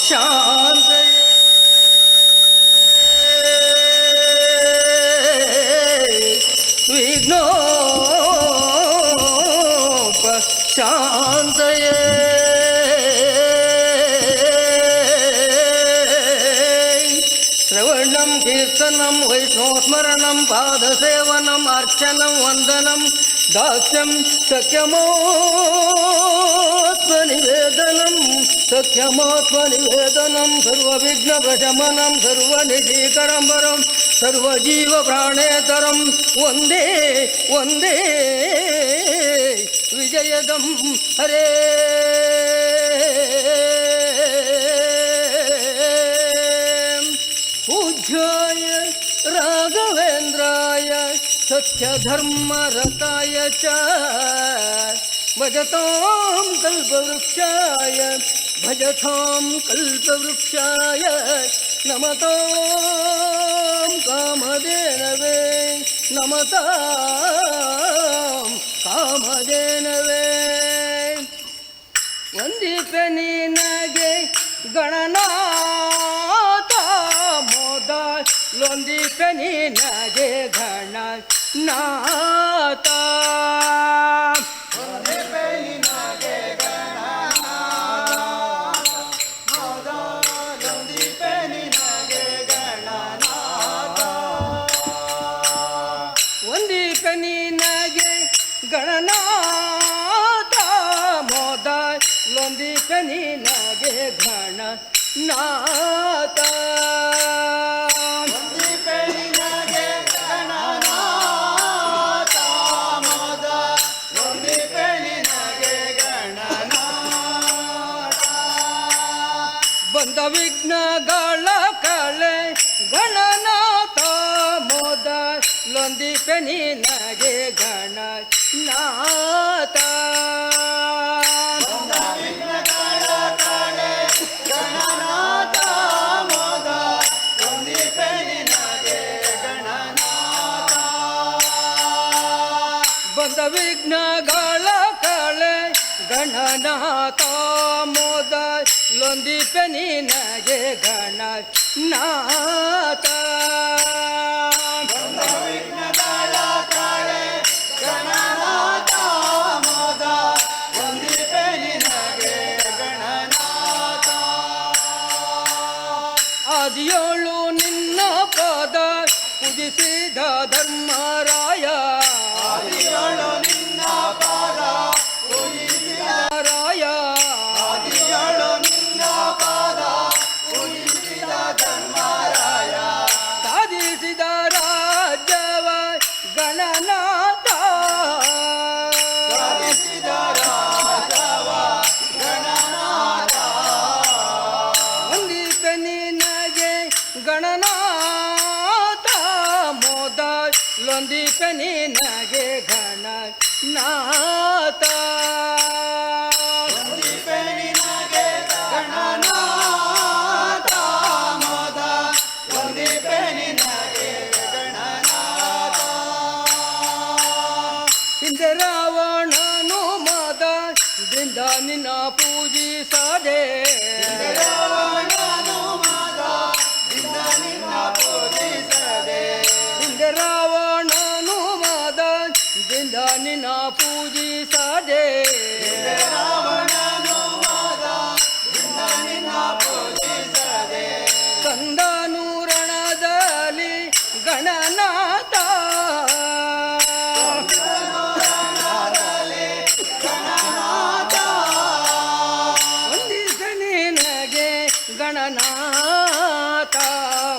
ಶಾಂತಯೇ ವಿಘ್ನೋಪ ಶಾಂತಯೇ ಶ್ರವಣಂ ಕೀರ್ತನಂ ವೈಷ್ಣೋಸ್ಮರಣಂ ಪಾದಸೇವನಂ ಅರ್ಚನಂ ವಂದನಂ ದಾಸ್ಯಂ ಸಖ್ಯಮೋತ್ಮನಿವೇದನಂ ಸಖ್ಯಮೋತ್ಮನಿವೇದನಂ ಸರ್ವವಿಘ್ನಪ್ರಶಮನಂ ಸರ್ವನಿಧೀಕರಂಬರಂ ಸರ್ವಜೀವಪ್ರಾಣೇತರಂ ವಂದೇ ವಂದೇ ವಿಜಯದಂ ಹರೇ पूज्याय राघवेन्द्राय सत्यधर्मरताय च भजतां कल्पवृक्षाय नमतां कामधेनवे ವಂದಿಪೆ ನಿನಗೆ ಗಣನಾಥ ಲೊಂದಿಪೆ ನಿನಗೆ ಗಣನಾಥ ವಂದಿಪೆ ನಿನಗೆ ಗಣನಾಥ ಲೊಂದಿಪೆ ನಿನಗೆ ಗಣನಾಥ ವಂದಿಪೆ ನಿನಗೆ ಗಣನಾಥ ಲೊಂದಿಪೆ ನಿನಗೆ ಗಣನಾಥ ಬಂದ ವಿಘ್ನಗಳ ಕಳೆ ಗಣನಾಥ ಮೊದಲೊಂದಿಪೆ ನಿನಗೆ ಗಣನಾಥ ಬಂದ ವಿಘ್ನಗಳ ಕಳೆ ಗಣನಾಥ ಮೊದಲೊಂದಿಪೆ ನಿನಗೆ ಗಣನಾಥ ಬಂದ ವಿಘ್ನಗಳ ಕಳೆ ಗಣನಾಥ ಲೊಂದಿಪೆ ನಿನಗೆ ಗಣನಾಥ ಬಂದ ವಿಘ್ನಗಳ ಕಳೆ ಗಣನಾಥ ಲೊಂದಿಪೆ ನಿನಗೆ ಗಣನಾಥ ಆದಿಯೋಳು ನಿನ್ನ ಪದ ಪೂಜಿಸಿದ ಧರ್ಮರಾಯ ಆದಿಯೋಳು ನಿನ್ನ ಪದ ಪೂಜಿಸಿದ ರಾಯ ಸಾಧಿಸಿದ ರಾಜ್ಯವ ಗಣನಾಥ ಸಾಧಿಸಿದ ರಾಜ್ಯವ ಗಣನಾಥ ವಂದಿಪೆ ನಿನಗೆ ಗಣನಾಥ ಮೊದಲೊಂದಿಪೆ ನಿನಗೆ ಗಣನಾಥ ಹಿಂದೆ ರಾವಣನು ಮದದಿಂದ ನಿನ್ನ ಪೂಜಿಸದೆ ರಾವಣನು ಮದದಿಂದ ನಿನ್ನ ಪೂಜಿಸದೆ ಹಿಂದೆ ರಾವಣನು ಮದದಿಂದ ನಿನ್ನ ಪೂಜಿಸದೆ ರಾವಣನು ಮದದಿಂದ ನಿನ್ನ ಪೂಜಿಸದೆ ಕಂದನು ರಣದಲ್ಲಿ ಗಣನಾಥ ಗಣನಾಥ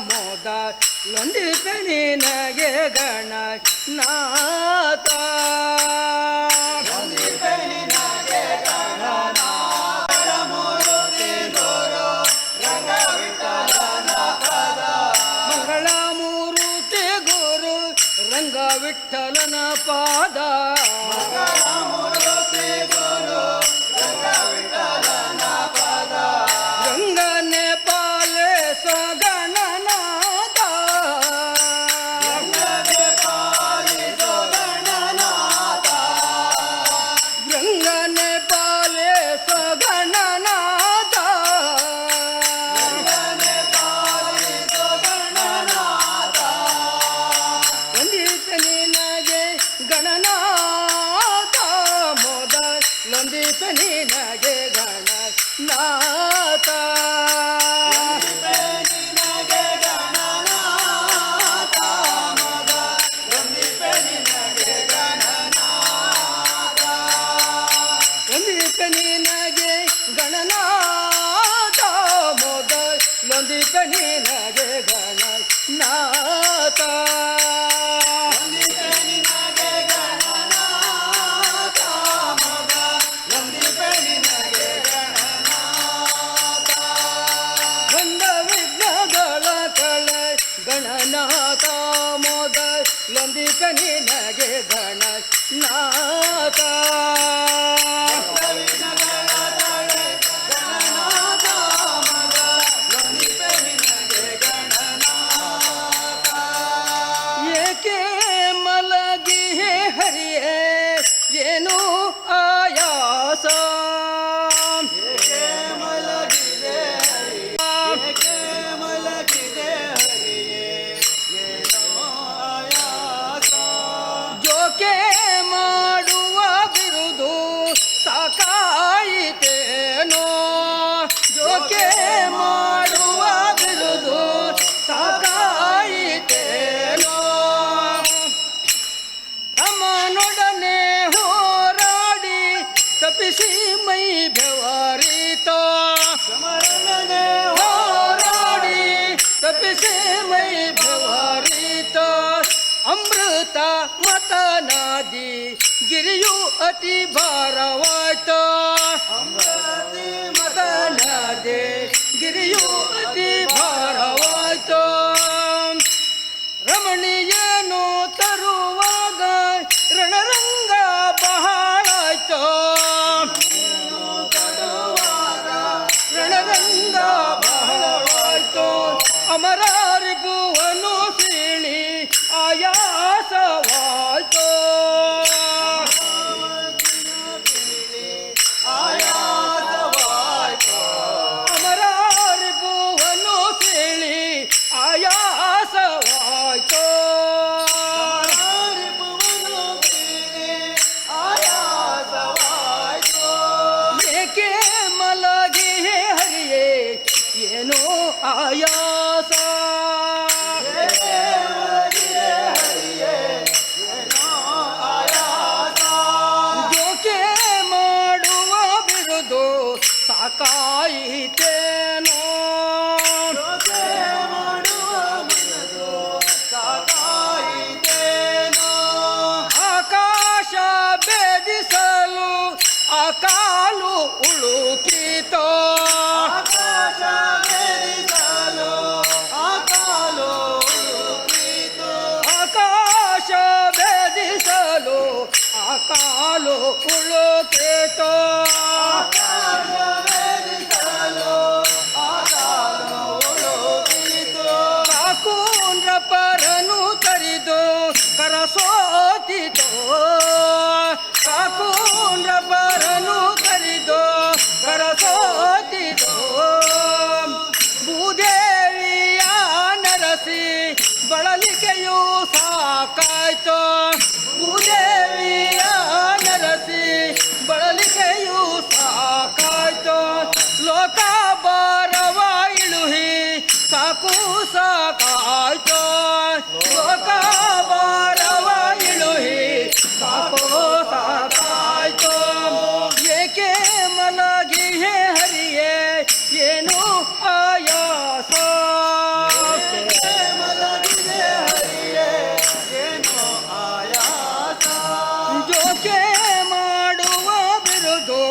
ಮೊದಲೊಂದಿಪೆ ನಿನಗೆ ಗಣನಾಥ ವಂದಿಪೆ ನಿನಗೆ ಗಣನಾಥ ಮೂರುತಿ ಗುರು ರಂಗವಿಠಲನ ಪದ ಮಂಗಳ ಮೂರುತಿ ಗುರು ರಂಗವಿಠಲನ ಪಾದ ಮಂಗಳ ಮೂರುತಿ ಗುರು ರಂಗವಿಠಲನ ಪದ ಗಂಗನೆ ಪಾಲೆ ಗಣನಾಥ ಗಂಗನೆ ಪಾಲಿಸೋ ಗಣನಾಥ ಗಂಗನೆ ಪಾಲಿಸೋ ಗಣನಾಥ ಲೊಂದಿಪೆ ನಿನಗೆ ಗಣನಾಥ ಲೊಂದಿಪೆ ನಿನಗೆ ಗಣನಾಥ ಲೊಂದಿಪೆ ನಿನಗೆ ಗಣನಾಥ ಬಂದ ವಿಘ್ನಗಳ ಕಳೆ ಗಣನಾಥ ಲೊಂದಿಪೆ ನಿನಗೆ ಗಣನಾಥ ಏಕೆ ಮಲಗಿಯೇ ಹರಿಯೇ ಏನು ಆಯಾಸ ಜೋಕೆ ಮಾಡುವ ಬಿರುದು ಸಾಕಾಯಿತೇನೋ ಜೋಕೆ ಮಾಡುವ ಬಿರುದು ಸಾಕಾಯಿತೇನೋ ತಮ್ಮನೊಡನೆ ಹೋರಾಡಿ ತಪ್ಪಿಸಿ ಮೈ ಬೆವರಿತ ಹೋರಾಡಿ ತಪ್ಪಿಸಿ ಮೈ ಬೆವರಿತ ಅಮೃತ ಮತನಾದಿ ಗಿರಿಯು ಅತಿ ಭಾರವಾಯ್ತ ಮತನಾದಿ ಗಿರಿಯು ಅತಿ ಭಾರವಾಯ್ತ ರಮಣೀಯನು ತರುವಾಗ ರಣರಂಗ ಬಹಳಾಯ್ತ ರಣರಂಗ ಬಹಳವಾಯ್ತು ಅಮರಾರಿಪುವನು ಸೀಳಿ ಆಯಾಸವಾಯ್ತು ಅಮರಾರಿಪುವನು ಸೀಳಿ ಆಯಾಸವಾಯ್ತು ಏಕೆ ಮಲಗಿಯೇ ಹರಿಯೇ ಏನೋ ಆಯಾಸ ಜೋಕೆ ಮಾಡುವ ಬಿರುದು ಸಾಕಾಯಿತೇನೋ ಆಕಾಶ ಭೇದಿಸಲು ಅಕಾಲು ಉಳುಕಿತೋ ಆಕಾಶ ಭೇದಿಸಲು ಅಕಾಲು ಉಳುಕಿತೋ ಕಾಕೂಂದ್ರ ಪರನು ತರಿದು ಕರಸೋತಿತೋ ಕಾಕೂಂದ್ರ ಪರನು ತರಿದು ಕರಸೋತಿತೋ ಭೂದೇವಿಯ ನರಸಿ ಬಳಲಿಕೆಯು ಸಾಕಾಯ್ತು ಭೂದೇವಿಯ ನರಸಿ ಬಳಲಿಕೆಯು ಸಾಕಾಯ್ತು ಲೋಕ ಭಾರವ ಇಳುಹಿ ಸಾಕು ಸಾಕಾಯ್ತು ಲೋಕ ಭಾರವ ಇಳುಹಿ ಸಾಕು ಸಾಕಾಯ್ತು ಏಕೆ ಮಲಗಿಯೇ ಹರಿಯೇ ಏನು ಆಯಾಸ ಜೋಕೆ ಮಾಡುವ ಬಿರುದು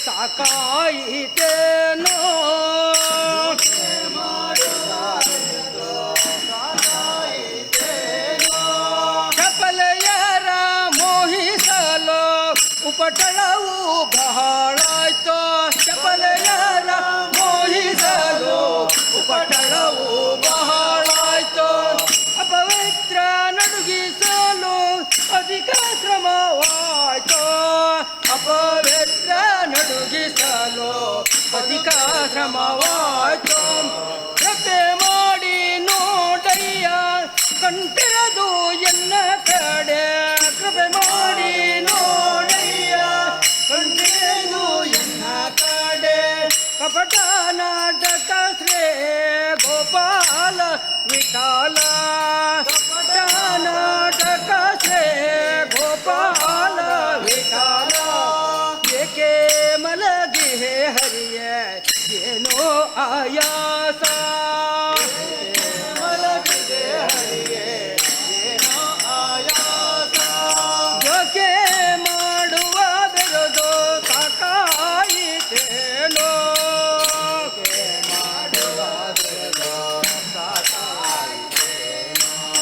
ಸಾಕಾಯಿತೇನೋ ಚಪಲೆಯರ ಮೋಹಿಸಲು ಉಪಟಳವು ಬಹಳಾಯ್ತು ಚಪಲೆಯರ ಮೋಹಿಸಲು ಉಪಟಳವು ಬಹಳಾಯ್ತು ಅಪವಿತ್ರ ನಡುಗಿಸಲು ಅಧಿಕ ಶ್ರಮವಾಯ್ತು ಅಪವಿತ್ರ ನಡುಗಿಸಲು ಅಧಿಕ ಶ್ರಮವಾಯ್ತು ಕೃಪೆ ಮಾಡಿ ನೋಡಯ್ಯ ಕಂಟಿರದು ಎನ್ನ ಕಡೆ ಕೃಪೆ ಮಾಡಿ ನೋಡಯ್ಯ ಕಂಟಿರ ಕಪಟ ನಾಟಕ ಶ್ರೀ ಗೋಪಾಲ ವಿಠಾಲ ಕಪಟ ನಾಟಕ ಶ್ರೀ ಗೋಪಾಲ ವಿಠಾಲ ಏಕೆ ಮಲಗಿಹೆ ಹರಿಯ ಏನೋ ಆಯಾಸ ಮಲಗಿದೆ ಹರಿಯೇ ಏನೋ ಆಯಾಸ ಜೋಕೆ ಮಾಡುವ ಬೆರೆದು ಸಾಕಾಯಿತೇನೋ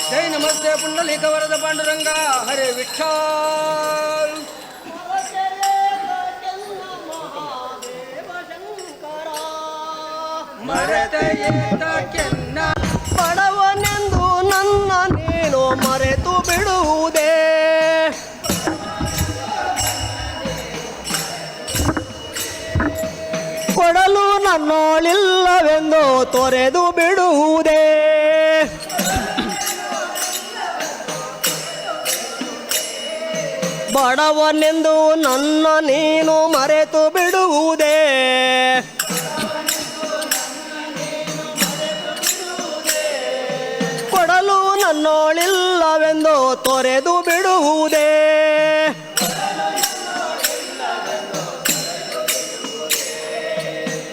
ಜೈ ನಮಸ್ತೆ ಪುಂಡಲೀಕ ವರದ ಪಾಂಡುರಂಗ ಹರೇ ವಿಠ್ಠಲ್ ಮರೆತೆಯೇತಕ್ಕೆನ್ನ ಬಡವನೆಂದು ನನ್ನ ನೀನು ಮರೆತು ಬಿಡುವುದೇ ಕೊಡಲು ನನ್ನೋಳಿಲ್ಲವೆಂದು ತೊರೆದು ಬಿಡುವುದೇ ಬಡವನೆಂದು ನನ್ನ ನೀನು ಮರೆತು ಬಿಡುವುದೇ ಕೊಡಲು ನನ್ನೋಳಿಲ್ಲವೆಂದು ತೊರೆದು ಬಿಡುವುದೇ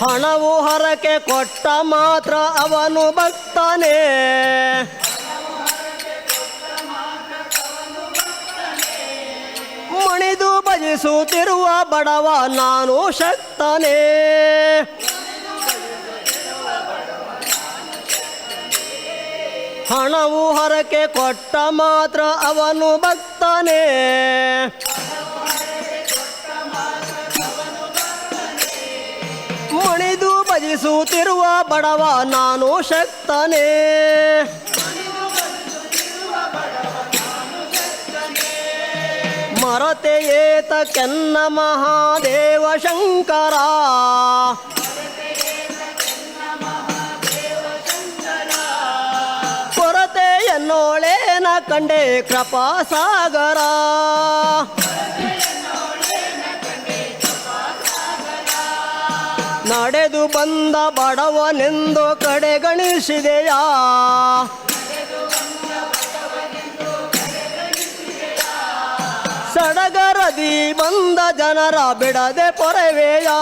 ಹಣವು ಹರಕೆ ಕೊಟ್ಟ ಮಾತ್ರ ಅವನು ಭಕ್ತನೇ ಮಣಿದು ಭಜಿಸುತ್ತಿರುವ ಬಡವ ನಾನು ಶಕ್ತನೇ ಹಣವು ಹರಕೆ ಕೊಟ್ಟ ಮಾತ್ರ ಅವನು ಭಕ್ತನೇ ಮಣಿದು ಭಜಿಸುತ್ತಿರುವ ಬಡವ ನಾನು ಶಕ್ತನೇ ಮರತೆಯೇತಕ್ಕೆನ್ನ ಮಹಾದೇವ ಶಂಕರ ಕೊರತೆಯನ್ನೋಳೇನ ಕಂಡೆ ಕೃಪಾಸಾಗರ ನಡೆದು ಬಂದ ಬಡವನೆಂದು ಕಡೆಗಣಿಸಿದೆಯಾ ಸಡಗರದಿ ಬಂದ ಜನರ ಬಿಡದೆ ಪೊರೆವೆಯಾ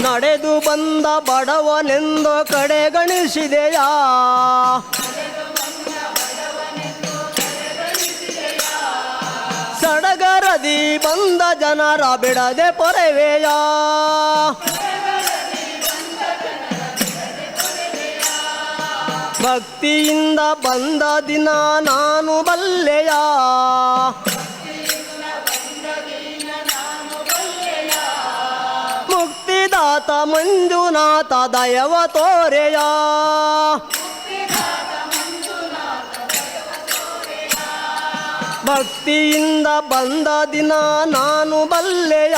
ನಡೆದು ಬಂದ ಬಡವನೆಂದು ಕಡೆಗಣಿಸಿದೆಯಾ ಸಡಗರದಿ ಬಂದ ಜನರ ಬಿಡದೆ ಪೊರೆವೆಯಾ ಭಕ್ತಿಯಿಂದ ಬಂದ ದಿನ ನಾನು ಬಲ್ಲೆಯ ಮುಕ್ತಿದಾತ ಮಂಜುನಾಥ ದಯವ ತೋರೆಯ ಭಕ್ತಿಯಿಂದ ಬಂದ ದಿನ ನಾನು ಬಲ್ಲೆಯ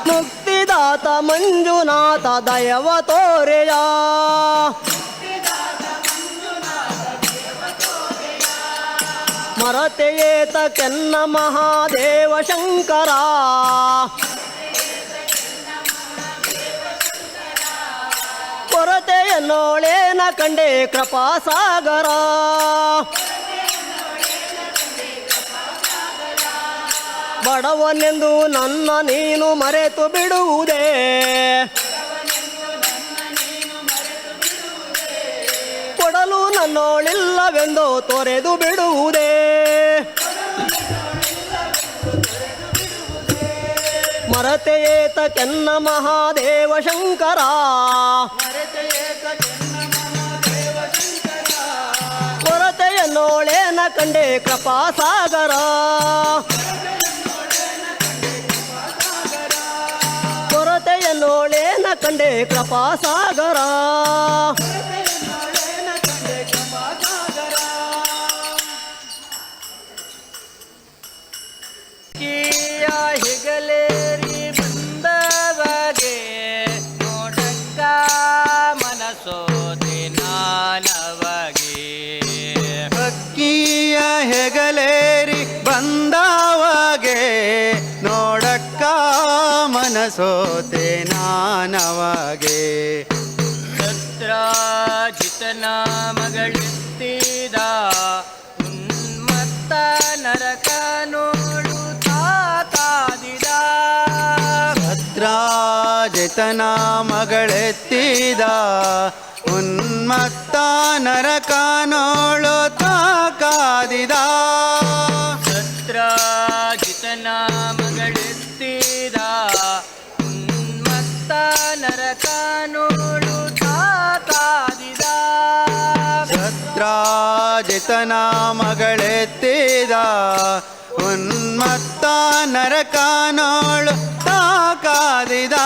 ಮುಕ್ತಿದಾತ ಮಂಜುನಾಥ ದಯವ ತೋರೆಯ ಮರತೆಯೇತಕ್ಕೆನ್ನ ಮಹಾದೇವ ಶಂಕರ ಕೊರತೆಯನ್ನೋಳೇನ ಕಂಡೆ ಕೃಪಾಸಾಗರ ಬಡವನೆಂದು ನನ್ನ ನೀನು ಮರೆತು ಬಿಡುವುದೇ ಕೊಡಲು ನನ್ನೋಳಿಲ್ಲವೆಂದು ತೊರೆದು ಬಿಡುವುದೇ ಮರತೆಯೇತಕ್ಕೆನ್ನ ಮಹಾದೇವ ಶಂಕರ ಕೊರತೆಯನ್ನೋಳೇನ ಕಂಡೆ ಕೃಪಾಸಾಗರ ಕೊರತೆಯನ್ನೋಳೇನ ಕಂಡೆ ಕೃಪಾಸಾಗರ ಹಿಗಲೇರಿ ಬಂದವಗೆ ನೋಡಕ್ಕ ಮನಸೋದೆ ನಾನವಗೆ ಹಕ್ಕಿಯ ಹೆಗಲೇರಿ ಬಂದವಗೆ ನೋಡಕ್ಕ ಮನಸೋತೆ ನಾನವಗೆ. ಸತ್ರಾಜಿತನ ಮಗಳೆತ್ತಿದ ಉನ್ಮತ್ತ ನರಕ ನೋಡುತ್ತಾ ಕಾದಿದ. ಸತ್ರಾಜಿತನ ಮಗಳೆತ್ತಿದ ಉನ್ಮತ್ತ ನರಕ ನೋಳುತ್ತಾ ಕಾದಿದ. ಸತ್ರಾಜಿತನ ಮಗಳೆತ್ತಿದ ಉನ್ಮತ್ತ ನರಕ ನೋಡುತ್ತಾ ಕಾದಿದ. ಸತ್ರಾಜಿತನ ಮಗಳೆತ್ತಿದ ಉನ್ಮತ್ತ ನರಕ ನೋಳುತ್ತಾ ಕಾದಿದ.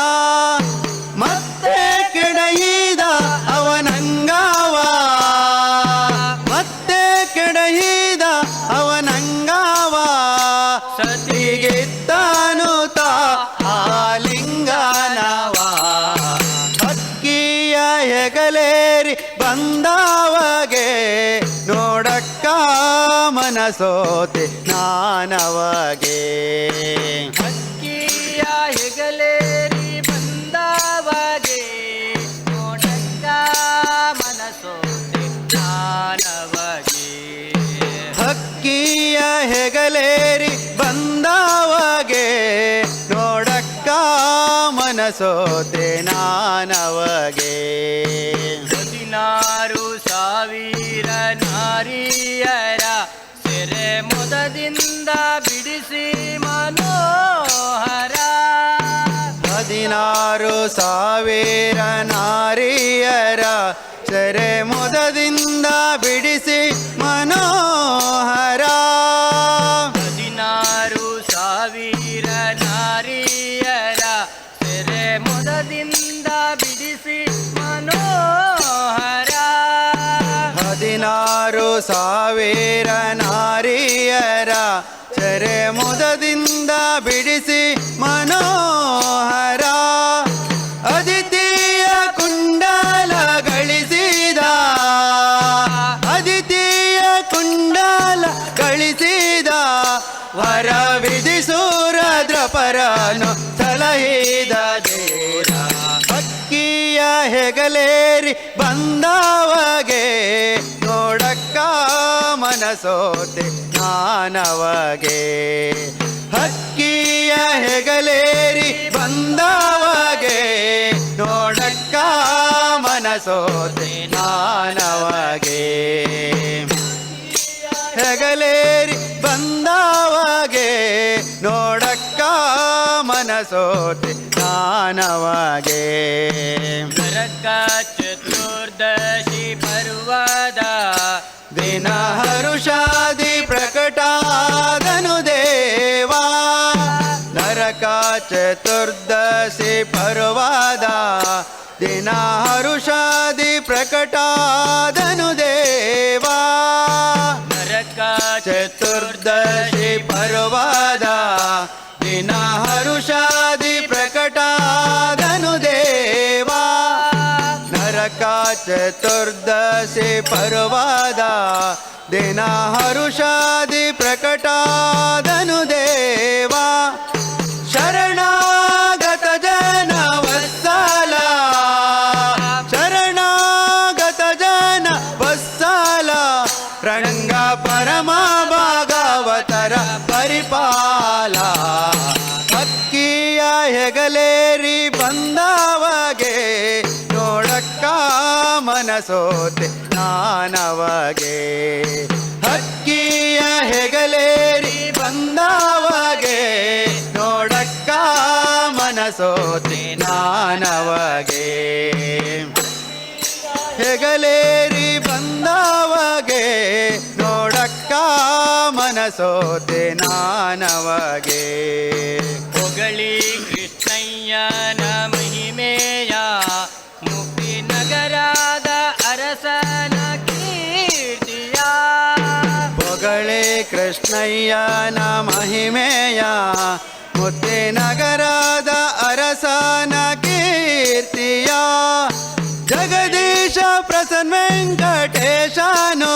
ಮತ್ತೆ ಕೆಡಹಿದ ಅವನಂಗವ, ಮತ್ತೆ ಕೆಡಹಿದ ಅವನಂಗವ. ಸತಿಗಿತ್ತನು ತಾ ಆಲಿಂಗನವ. ಹಕ್ಕಿಯ ಹೆಗಲೇರಿ ಬಂದವಗೆ ನೋಡಕ್ಕ ಮನಸೋತೆ ನಾನವಗೆ. ಹಕ್ಕಿಯ ಹೆಗಲೇರಿ ಬಂದವಗೆ ನೋಡಕ್ಕ ಮನಸೋತೆ ನಾನವಗೆ. ಹಕ್ಕಿಯ ಹೆಗಲೇರಿ ಬಂದವಗೆ ನೋಡಕ್ಕ ಮನಸೋತೆ ನಾನವಗೆ. 16,000 ನಾರಿಯರ ಸೆರೆ ಮೊದದಿಂದ ಬಿಡಿಸಿ ಮನೋಹರ. 16,000 ನಾರಿಯರ ಸೆರೆ ಮೊದದಿಂದ ಬಿಡಿಸಿ ಮನೋಹರ. 16,000 ನಾರಿಯರ ಸೆರೆ ಮೊದದಿಂದ ಬಿಡಿಸಿ ಮನೋಹರ. 16,000 ನಾರಿಯರ ಸೆರೆ ಮೊದದಿಂದ ಬಿಡಿಸಿ ಮನೋಹರ. ಅದಿತಿಯ ಕುಂಡಲ ಗಳಿಸಿದ, ಅದಿತಿಯ ಕುಂಡಲ ಗಳಿಸಿದ. ವರ ವಿಧಿಸೂರ ದ್ರಪರನು ಸಲಹಿದ ದೇರ. ಹಕ್ಕಿಯ ಹೆಗಲೇರಿ ಬಂದವಗೆ ನೋಡಕ್ಕ ಮನಸೋತೆ ನಾನವಗೆ. ಹಕ್ಕಿಯ ಹೆಗಲೇರಿ ಬಂದವಗೆ ನೋಡಕ್ಕ ಮನಸೋತೆ ನಾನವಗೆ. ಹೆಗಲೇರಿ ಬಂದವಗೆ ನೋಡಕ್ಕ ಮನಸೋತೆ ನಾನವಗೆ. ನರಕ ಚತುರ್ದಶಿ ಪರ್ವದ ದಿನ ಹರುಷಾದಿ ಪ್ರಕಟಾದನು ದೇವಾ. ನರಕ ಚತುರ್ದಶಿ ಪರ್ವದ ದಿನ ಹರುಷಾದಿ ಪ್ರಕಟಾದನು ದೇವಾ. ನರಕ ಚತುರ್ದಶಿ ಪರ್ವದ ದಿನ ಹರುಷಾದಿ ಪ್ರಕಟಾದನು ದೇವಾ. ನರಕ ಚತುರ್ದಶಿ ಪರ್ವದ ದಿನ ಹರುಷಾದಿ ಪ್ರಕಟಾದನು ದೇವಾ. ಶರಣಾಗತ ಜನ ವತ್ಸಲ, ಶರಣಾಗತ ಜನ ವತ್ಸಲ. ರಂಗ ಪರಮ ಭಾಗವತರ ಪರಿಪಾಲ. ಹಕ್ಕಿಯ ಹೆಗಲೇರಿ ಬಂದವಗೆ ನೋಡಕ್ಕ ಮನಸೋತೆ ನಾನವಗೆ. ಹಕ್ಕಿಯ ಹೆಗಲೇರಿ ಬಂದವಗೆ ನೋಡಕ್ಕ ಮನಸೋತೆ ನಾನವಗೆ. ಹೆಗಲೇರಿ ಬಂದವಗೆ ನೋಡಕ್ಕ ಮನಸೋತೆ ನಾನವಗೆ. ಹೊಗಳಿ ಕೃಷ್ಣಯ್ಯನ ಮಹಿಮೆಯ ಮುಕ್ತಿ ನಗರದ ಅರಸನ ಕೀರ್ತಿಯ. ಹೊಗಳೆ ಕೃಷ್ಣಯ್ಯನ ಮಹಿಮೆಯ ಮುತ್ತಿ ನಗರದ ಅರಸನ ಕೀರ್ತಿಯ. ಜಗದೀಶ ಪ್ರಸನ್ನ ವೆಂಕಟೇಶನು,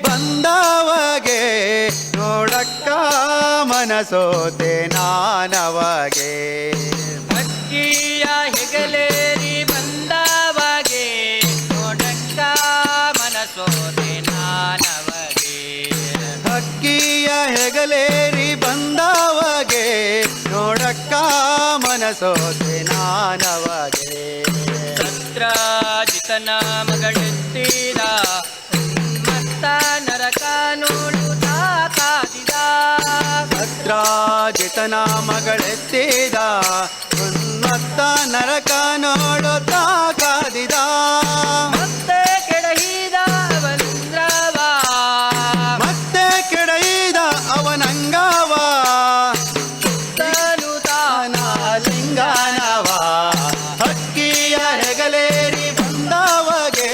ಬಂದವಗೆ ನೋಡಕ್ಕ ಮನಸೋತೆ ನಾನವಗೆ. ಅಕ್ಕಿಯ ಹೆಗಲೇರಿ ಬಂದವಗೆ ನೋಡಕ್ಕ ಮನಸೋದೆ ನಾನವಗೆ. ಹಕ್ಕಿಯ ಹೆಗಲೇರಿ ಬಂದವಗೆ ನೋಡಕ್ಕ ಮನಸೋತೆ ನಾನವಗೆ. ಸತ್ರಾಜಿತನ ಮಗಳೆತ್ತಿದ ಮತ್ತ ನರಕ ನೋಡುತ್ತಾ ಕಾದಿದ. ಭದ್ರಾಜಿತನ ಮಗಳೆತ್ತಿದ ಉನ್ಮತ್ತ ನರಕ ನೋಡುತ್ತಾ ಕಾದಿದ. ಮತ್ತೆ ಕೆಡಹಿದ ಅವನಿಂದ್ರವ ಮತ್ತೆ ಕೆಡಹಿದ ಅವನಂಗವ ತನು ತಾನ ಲಿಂಗನವ. ಹಕ್ಕಿಯ ಹೆಗಲೇರಿ ಬಂದವಗೆ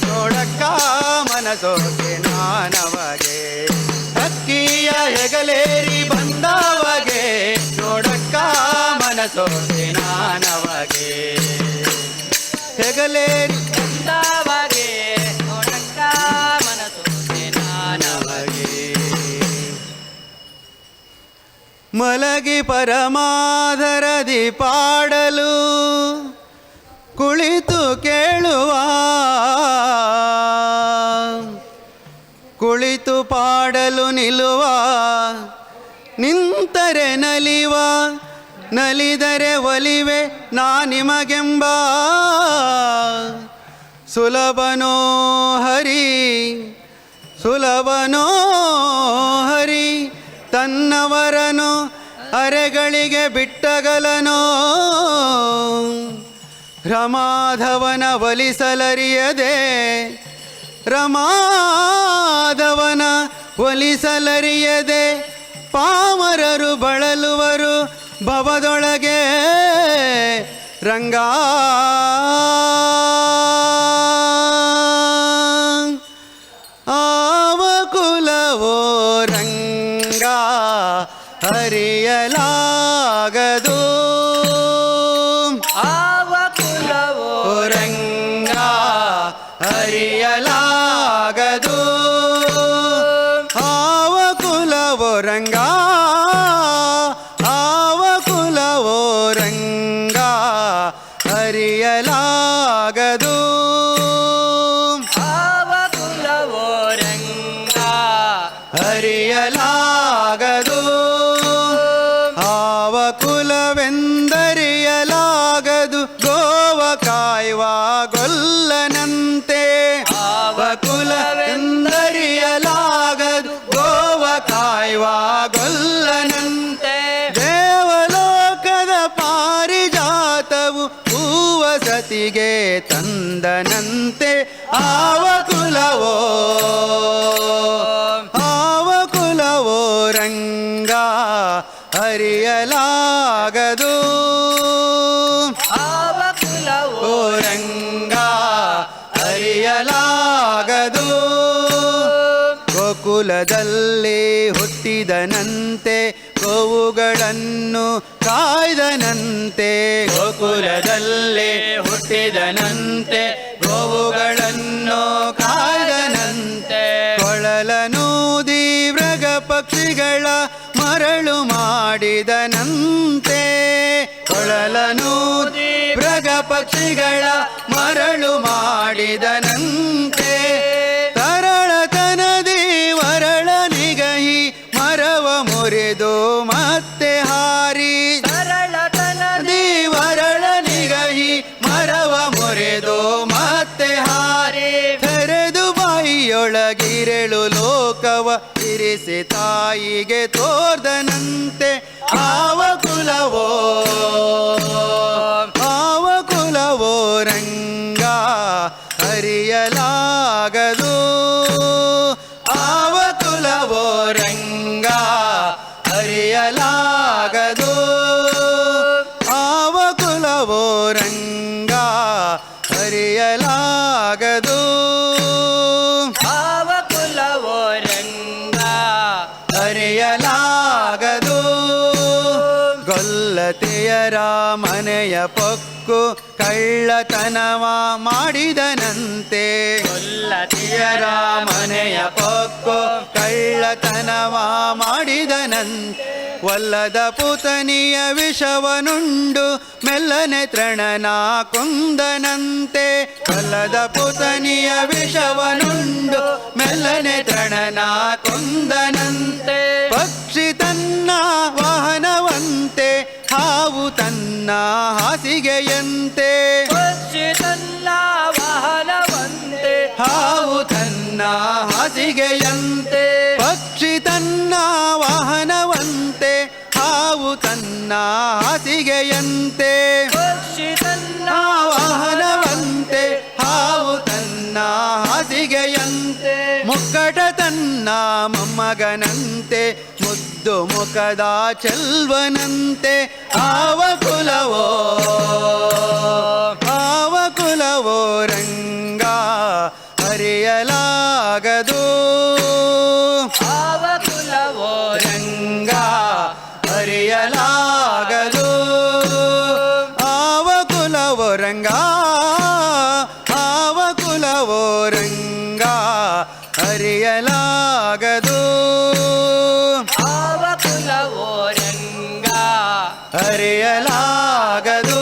ನೋಡಕ್ಕ ಮನಸೋತೆ ನಾನವಗೆ. ಹಕ್ಕಿಯ ಹೆಗಲೇರಿ ಬಂದವಗೆ ನೋಡಕ್ಕ ಮನಸೋತೆ ನಾನವಗೆ. ಹೆಗಲೇರಿ ಬಂದವಗೆ ನೋಡಕ್ಕ ಮನಸೋದೆ ನಾನವಗೆ. ಮಲಗಿ ಪರಮಾಧರದಿ ಪಾಡಲು ಕುಳಿತು ಕೇಳುವ, ಕುಳಿತು ಪಾಡಲು ನಿಲ್ಲುವ, ನಿಂತರೆ ನಲಿವ, ನಲಿದರೆ ಒಲಿವೆ ನಾ ನಿಮಗೆಂಬ. ಸುಲಭನೋ ಹರಿ ಸುಲಭನೋ ಹರಿ ತನ್ನವರನು ಅರೆಗಳಿಗೆ ಬಿಟ್ಟಗಲನೋ. ರಮಾಧವನ ಒಲಿಸಲರಿಯದೆ ರಮಾಧವನ ಒಲಿಸಲರಿಯದೆ ಪಾಮರರು ಬಳಲುವರು ಭವದೊಳಗೆ. ರಂಗ ಆವ ಕುಲವೋ ರಂಗ ಹರಿಯಲಾಗದು. ಆವ ಕುಲವೋ ರಂಗ ಹರಿಯಲಾಗದು. ಆವ ಕುಲವೋ ರಂಗ ಆವ ಕುಲವೋ ರಂಗ ಹರಿಯಲಾಗದು. ಆವ ಕುಲವೋ ರಂಗ ಹರಿಯಲಾಗದು. ಆವ ಕುಲವೆಂದರಿಯಲಾಗದು ಗೋವ ಕಾಯುವ ಗೊಲ್ಲನಂತೆ. ಆವ ಕುಲವೆಂದರಿಯಲಾಗದು ಗೋವ ಕಾಯುವ ಗೊಲ್ಲನಂತೆ. ದೇವಲೋಕದ ಪಾರಿಜಾತವು ಹೂವ ಸತಿಗೆ ತಂದನಂತೆ. ಆವ ಕುಲವೋ ಆವ ಕುಲವೋ ರಂಗ ಹರಿಯಲಾಗದು. ಆವ ಕುಲವೋ ಓ ರಂಗ ಹರಿಯಲಾಗದು. ಗೋಕುಲದಲ್ಲಿ ಹುಟ್ಟಿದನಂತೆ ಗೋವುಗಳನ್ನು ಕಾಯ್ದನಂತೆ. ಗೋಕುಲದಲ್ಲಿ ಹುಟ್ಟಿದನಂತೆ ಗೋವುಗಳನ್ನು ಕಾಯ್ದನಂತೆ. ಕೊಳಲನೂದಿ ಮೃಗ ಪಕ್ಷಿಗಳ ಮರಳು ಮಾಡಿದನಂತೆ. ಕೊಳಲನೂದಿ ಮೃಗ ಪಕ್ಷಿಗಳ ಮರಳು ಮಾಡಿದನಂತೆ. ತರಳತನದಿ ವರಳ ನಿಗಹಿ ಮರವ ಮುರಿದು ಮತ್ತೆ ಹಾರಿ. ಸರಳತನದಿ ವರಳ ನಿಗಹಿ ಮರವ ಮುರಿದು ಮತ್ತೆ ಹಾರಿ. ತೆರೆದು ಬಾಯಿಯೊಳಗಿರೆಳು ಲೋಕವ ಇರಿಸಿ ತಾಯಿಗೆ ತೋರ್ದನಂತೆ. ಆವ ಕುಲವೋ ಆವ ಕುಲವೋ ರಂಗ ಹರಿಯಲಾಗದು. ಆವ ಕುಲವೋ ರಂಗ ಹರಿಯಲಾಗದು. ಆವ ಕುಲವೋ ರಂಗ ಹರಿಯಲಾಗದು. ಆವ ಕುಲವೋ ರಂಗ ಹರಿಯಲಾಗದು. ಗೊಲ್ಲತೆಯರ ಮನೆಯ ಪೊಕ್ಕು ಪೊಕ್ಕು ಕಳ್ಳತನವ ಮಾಡಿದನಂತೆ ಕೊಲ್ಲತಿಯರ ಮನೆಯ ಪೊಕ್ಕು ಕಳ್ಳತನವ ಮಾಡಿದನಂತೆ ಒಲ್ಲದ ಪುತನಿಯ ವಿಷವನುಂಡು ಮೆಲ್ಲನೆ ತೃಣನ ಕೊಂದನಂತೆ ಒಲ್ಲದ ಪುತನಿಯ ವಿಷವನುಂಡು ಮೆಲ್ಲನೆ ತೃಣನ ಕೊಂದನಂತೆ ಪಕ್ಷಿ ತನ್ನ ವಾಹನವಂತೆ ಹಾವು ತನ್ನ ಹಾಸಿಗೆಯಂತೆ ಪಕ್ಷಿ ತನ್ನ ವಾಹನವಂತೆ ಹಾವು ತನ್ನ ಹಾಸಿಗೆಯಂತೆ ಪಕ್ಷಿ ತನ್ನ ವಾಹನವಂತೆ ಹಾವು ತನ್ನ ಹಾಸಿಗೆಯಂತೆ ಪಕ್ಷಿ ತನ್ನ ವಾಹನವಂತೆ ಹಾವು ತನ್ನ ಹಾಸಿಗೆಯಂತೆ ಮುಕ್ಕಟ ತನ್ನ ಮೊಮ್ಮಗನಂತೆ ಮುದ್ದು ಮುಖದ ಚೆಲ್ವನಂತೆ ಆವ ಕುಲವೋ ರಂಗ ಅರಿಯಲಾಗದು ಆವ ಕುಲವೋ ರಂಗ ಅರಿಯಲಾಗದು ಆವ ಕುಲವೋ ರಂಗ ಆವ ಕುಲವೋ ರಂಗ ಅರಿಯಲಾಗದು ಆವ ಕುಲವೋ ರಂಗ ಅರಿಯಲಾಗದು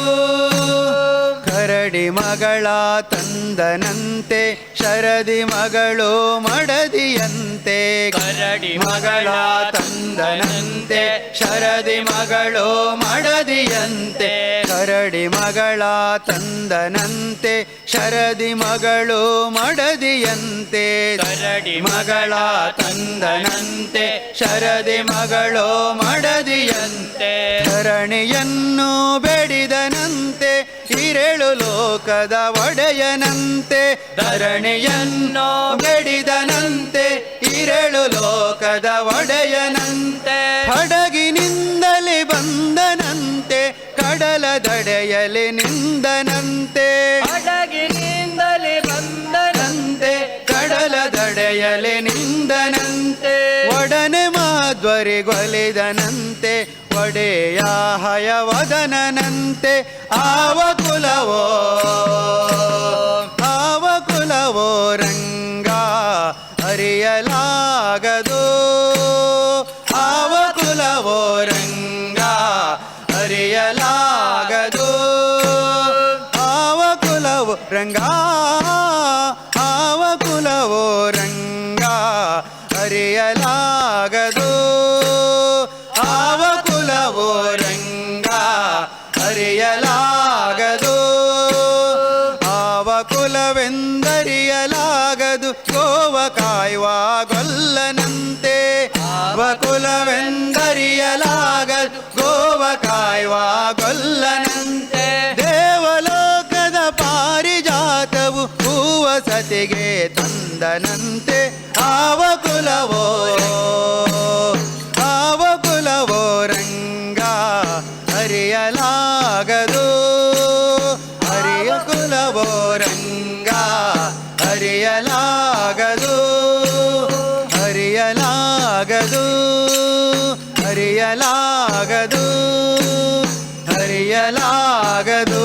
ಕರಡಿ ಮಗಳ ತಂದನಂತೆ ಶರದಿ ಮಗಳು ಮಡದಿಯಂತೆ ಕರಡಿ ಮಗಳ ತಂದನಂತೆ ಶರದಿ ಮಗಳು ಮಡದಿಯಂತೆ ಕರಡಿ ಮಗಳ ತಂದನಂತೆ ಶರದಿ ಮಗಳು ಮಡದಿಯಂತೆ ಕರಡಿ ಮಗಳ ತಂದನಂತೆ ಶರದಿ ಮಗಳು ಮಡದಿಯಂತೆ ಧರಣಿಯನ್ನು ಬೆಡಿದನಂತೆ ಹಿರೇಳು ಲೋಕದ ಒಡೆಯನಂತೆ ಧರಣಿಯನ್ನು ಬೆಡಿದನಂತೆ ಹಿರೇಳು ಲೋಕದ ಒಡೆಯನಂತೆ ಹಡಗಿನಿಂದಲೇ ಬಂದನಂತೆ ಕಡಲ ದಡೆಯಲಿ ನಿಂದನಂತೆ ಹಡಗಿನಿಂದಲೇ ಬಂದನಂತೆ ಕಡಲ ದಡೆಯಲಿ ನಿಂದನಂತೆ ಒಡನೆ ಮಾಧ್ವರಿಗೊಲಿದನಂತೆ ಒಡೆಯ ಹಯವದನಂತೆ ಆವ ಕುಲವೋ ರಂಗ ಅರಿಯಲಾಗದು ಆವ ಕುಲವೋ ರಂಗ ಅರಿಯಲಾಗದು ಆವ ಕುಲವೋ ರಂಗ ಆವ ಕುಲವೋ ರಂಗ ಅರಿಯಲಾಗದು ಆವ ಕುಲವೋ ರಂಗ ಅರಿಯಲಾಗದು ಆವ ಕುಲವೆಂದರಿಯಲಾಗದು ಗೋವ ಕಾಯುವ ಗೊಲ್ಲನಂತೆ ಆವ ಕುಲವೆಂದರಿಯಲಾಗದು ಗೋವ ಕಾಯುವ ಗೊಲ್ಲನಂತೆ ದೇವಲೋಕದ ಪಾರಿಜಾತವು ಹೂವ ಸತಿಗೆ ತಂದನಂತೆ ಆವ ಕುಲವೋ ರಂಗ ಅರಿಯಲಾಗದು ಹರಿಯ ಕುಲವೋ ರಂಗ ಅರಿಯಲಾಗದು ಅರಿಯಲಾಗದು ಅರಿಯಲಾಗದು ಅರಿಯಲಾಗದು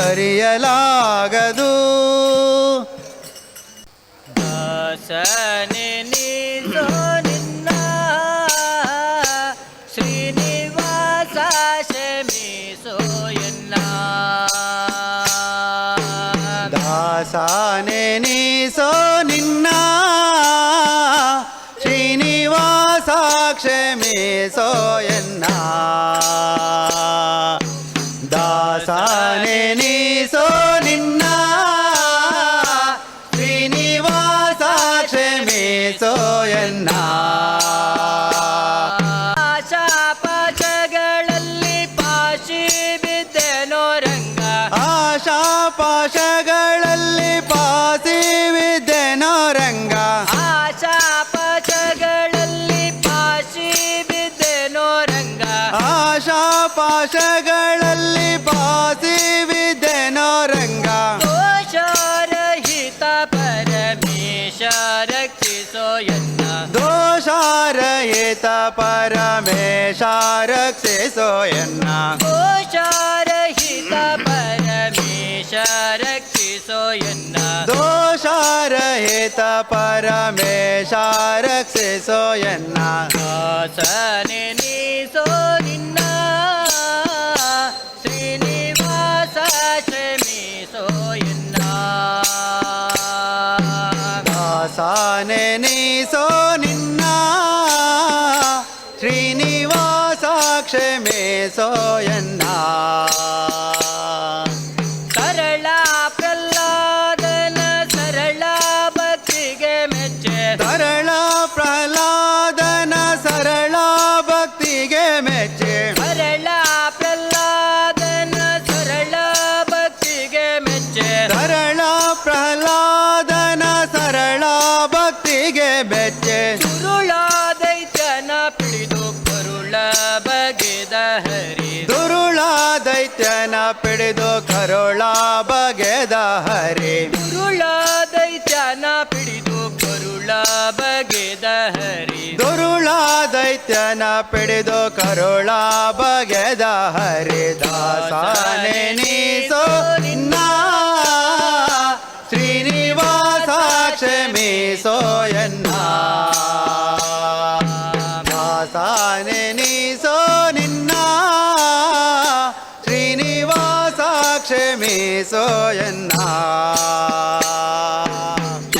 ಅರಿಯಲಾಗದು ದಾಸನೆ ನೀಸೋ ನಿನ್ನ ಶ್ರೀನಿವಾಸ ಶಮಿಸೋ ಎನ್ನ ದಾಸನೆ ನೀಸೋ ನಿನ್ನ ಶ್ರೀನಿವಾಸ ಕ್ಷಮಿಸೋ ಎನ್ನ ದಾಸನೆ ನೀಸೋ ನಿನ್ನ ಶ್ರೀನಿವಾಸ ಕ್ಷಮಿಸೋ ಎನ್ನ ಆಶಾಪಾಶಗಳಲ್ಲಿ ಪಾಶಿ ಬಿದ್ದೆನೋ ರಂಗ ಆಶಾಪಾಶಗಳಲ್ಲಿ ಪಾಸಿ ವಿದ್ಯೆನೋ ರಂಗ ಆಶಾಪಾಶಗಳಲ್ಲಿ ಪಾಶಿ ಬಿದ್ದೆನೋ ರಂಗ ಆಶಾಪಾಶಗಳಲ್ಲಿ ಪಾಸಿ ವಿದ್ಯೆನೋ ರಂಗ ದೋಷರಹಿತ ಪರಮೇಶ ರಕ್ಷಿಸೋ ಎನ್ನ ದೋಷಾರಹಿತ ಪರಮೇಶ ರಕ್ಷಿಸೋ ಎನ್ನ ದೋಷರಹಿತ ಪರಮೇಶ ರಕ್ಷಿಸೋ ಎನ್ನ ದೋಷಾರಹಿತ ಪರಮೇಶ ರಕ್ಷಿಸೋ ಎನ್ನ ದಾಸನೆ ನೀಸೋ ನಿನ್ನ ಶ್ರೀನಿವಾಸ ಕ್ಷಮಿಸೋ ಎನ್ನ ದಾಸನೆ ನೀಸೋ ನಿನ್ನ ಶ್ರೀನಿವಾಸ ಕ್ಷಮಿಸೋ ಎನ್ನ ಸರಳ ಪ್ರಹ್ಲಾದನ ಸರಳ ಭಕ್ತಿಗೆ ಮೆಚ್ಚೆ ಸರಳ ಪ್ರಹ್ಲಾದನ ಸರಳ ಭಕ್ತಿಗೆ ಮೆಚ್ಚೆ ಸರಳ ಪ್ರಹ್ಲಾದನ ಸರಳ ಭಕ್ತಿಗೆ ಮೆಚ್ಚೆ ಸರಳ ಪ್ರಹ್ಲಾದನ ಸರಳ ಭಕ್ತಿಗೆ ಮೆಚ್ಚೆ ಸುರುಳ ದೈತ್ಯನ ಪಿಡಿದು ಕರುಳ ಬಗೆದ ಹರಿ ದುರುಳ ದೈತ್ಯನ ಪಿಡಿದು ಕರುಳ ಬಗೆದ ಹರಿ ಸುರುಳ ದೈತ್ಯನ ಪಿಡಿದು ಕರುಳ ಬಗೆದ ಹರಿ ದುರುಳ ದೈತ್ಯನ ಪಿಡಿದು ಕರುಳ ಬಗೆದ ಹರಿದಾಸನೆ ನೀಸೋ ನಿನ್ನ ಶ್ರೀನಿವಾಸ ಕ್ಷಮಿಸೋ ಎನ್ನ ದಾಸನೆ ನೀಸೋ ನಿನ್ನ ಶ್ರೀನಿವಾಸ ಕ್ಷಮಿಸೋ ಎನ್ನ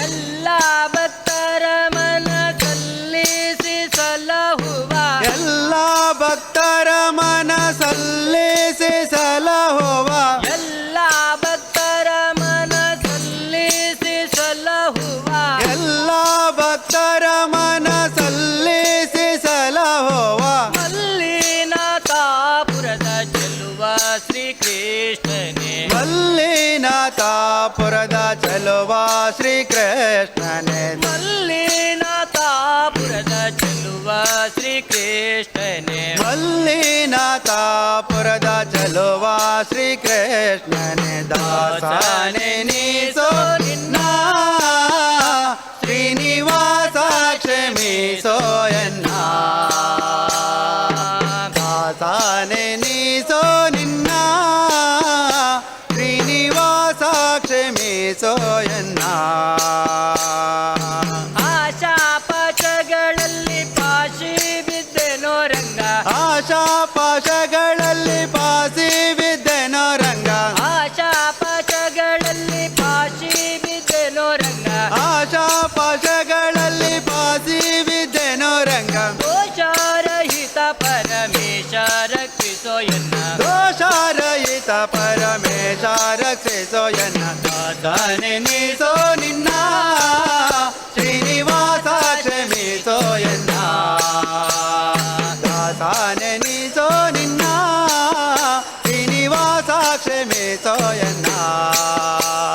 ಎಲ್ಲ ಭಕ್ತರ ಮನ ಸಲ್ಲಿಸಿ ಸಲಹುವ ಎಲ್ಲ ಭಕ್ತರ ಮನ ಸಲ್ಲಿಸಿ ಸಲಹುವ ಎಲ್ಲ ಭಕ್ತರ ಮನ ಸಲ್ಲಿಸಿ ಸಲಹುವ ಎಲ್ಲ ಭಕ್ತರ ಮನ ಸಲ್ಲಿಸಿ ಸಲಹುವ ಮಲ್ಲಿನಾಥಾಪುರದ ಚೆಲುವ ಶ್ರೀಕೃಷ್ಣನೇ ಮಲ್ಲಿನಾಥಾಪುರದ ಚೆಲುವ ಶ್ರೀಕೃಷ್ಣನೇ ಮಲ್ಲಿನಾಥಾಪುರದ ಚೆಲುವ ಶ್ರೀಕೃಷ್ಣನೇ ಮಲ್ಲಿನಾಥಾಪುರದ ಚೆಲುವ ಶ್ರೀಕೃಷ್ಣನೇ ದಾಸನೆ ನೀಸೋ ನಿನ್ನ ಶ್ರೀನಿವಾಸ ಕ್ಷಮಿಸೋ ಎನ್ನ ದಾಸನೆ ನೀಸೋ ನಿನ್ನ ಶ್ರೀನಿವಾಸ ಕ್ಷಮಿಸೋ ಎನ್ನ ಆಶಾ ಪಾಶಗಳಲ್ಲಿ ಪಾಶಿ ಬಿದ್ದೆನೋ ರಂಗ ಆಶಾ ಪಾಶಗಳಲ್ಲಿ ಪಾಸಿ ಬಿದ್ದೆನೋ ರಂಗ ಆಶಾ ಪಾಶಗಳಲ್ಲಿ ಪಾಶಿ ಬಿದ್ದೆನೋ ರಂಗ ಆಶಾ ಪಾಶಗಳಲ್ಲಿ ಪಾಸಿ ಬಿದ್ದೆನೋ ರಂಗ ದೋಷರಹಿತ ಪರಮೇಶ ರಕ್ಷಿಸೋ ಎನ್ನ ದೋಷಾರಹಿತ ಪರಮೇಶ ರಕ್ಷಿಸೋ ಎನ್ನ ದಾಸನೆ ನೀಸೋ ನಿನ್ನ ಶ್ರೀನಿವಾಸ ಕ್ಷಮಿಸೋ ಎನ್ನ ದಾಸನೆ ನೀಸೋ ನಿನ್ನ ಶ್ರೀನಿವಾಸ ಕ್ಷಮಿಸೋ ಎನ್ನ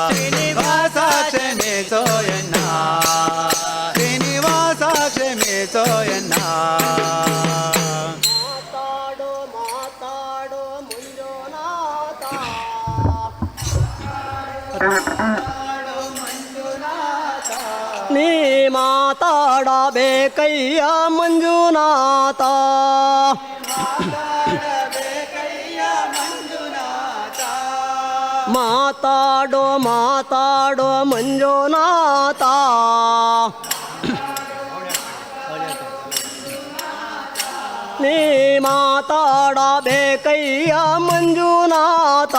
ಶ್ರೀನಿವಾಸ ಕ್ಷಮಿಸೋ ಎನ್ನ ಶ್ರೀನಿವಾಸ ಕ್ಷಮಿಸೋ ಎನ್ನ ಮಾತಾಡೋ ಮಾತಾಡೋ ಮಂಜುನಾಥ ನೀ ಮಾತಾಡಬೇಕಯ್ಯ ಮಂಜುನಾಥ ಮಾತಾಡೋ ಮಾತಾಡೋ ಮಂಜುನಾಥ ನೀ ಮಾತಾಡಬೇಕಯ್ಯ ಮಂಜುನಾಥ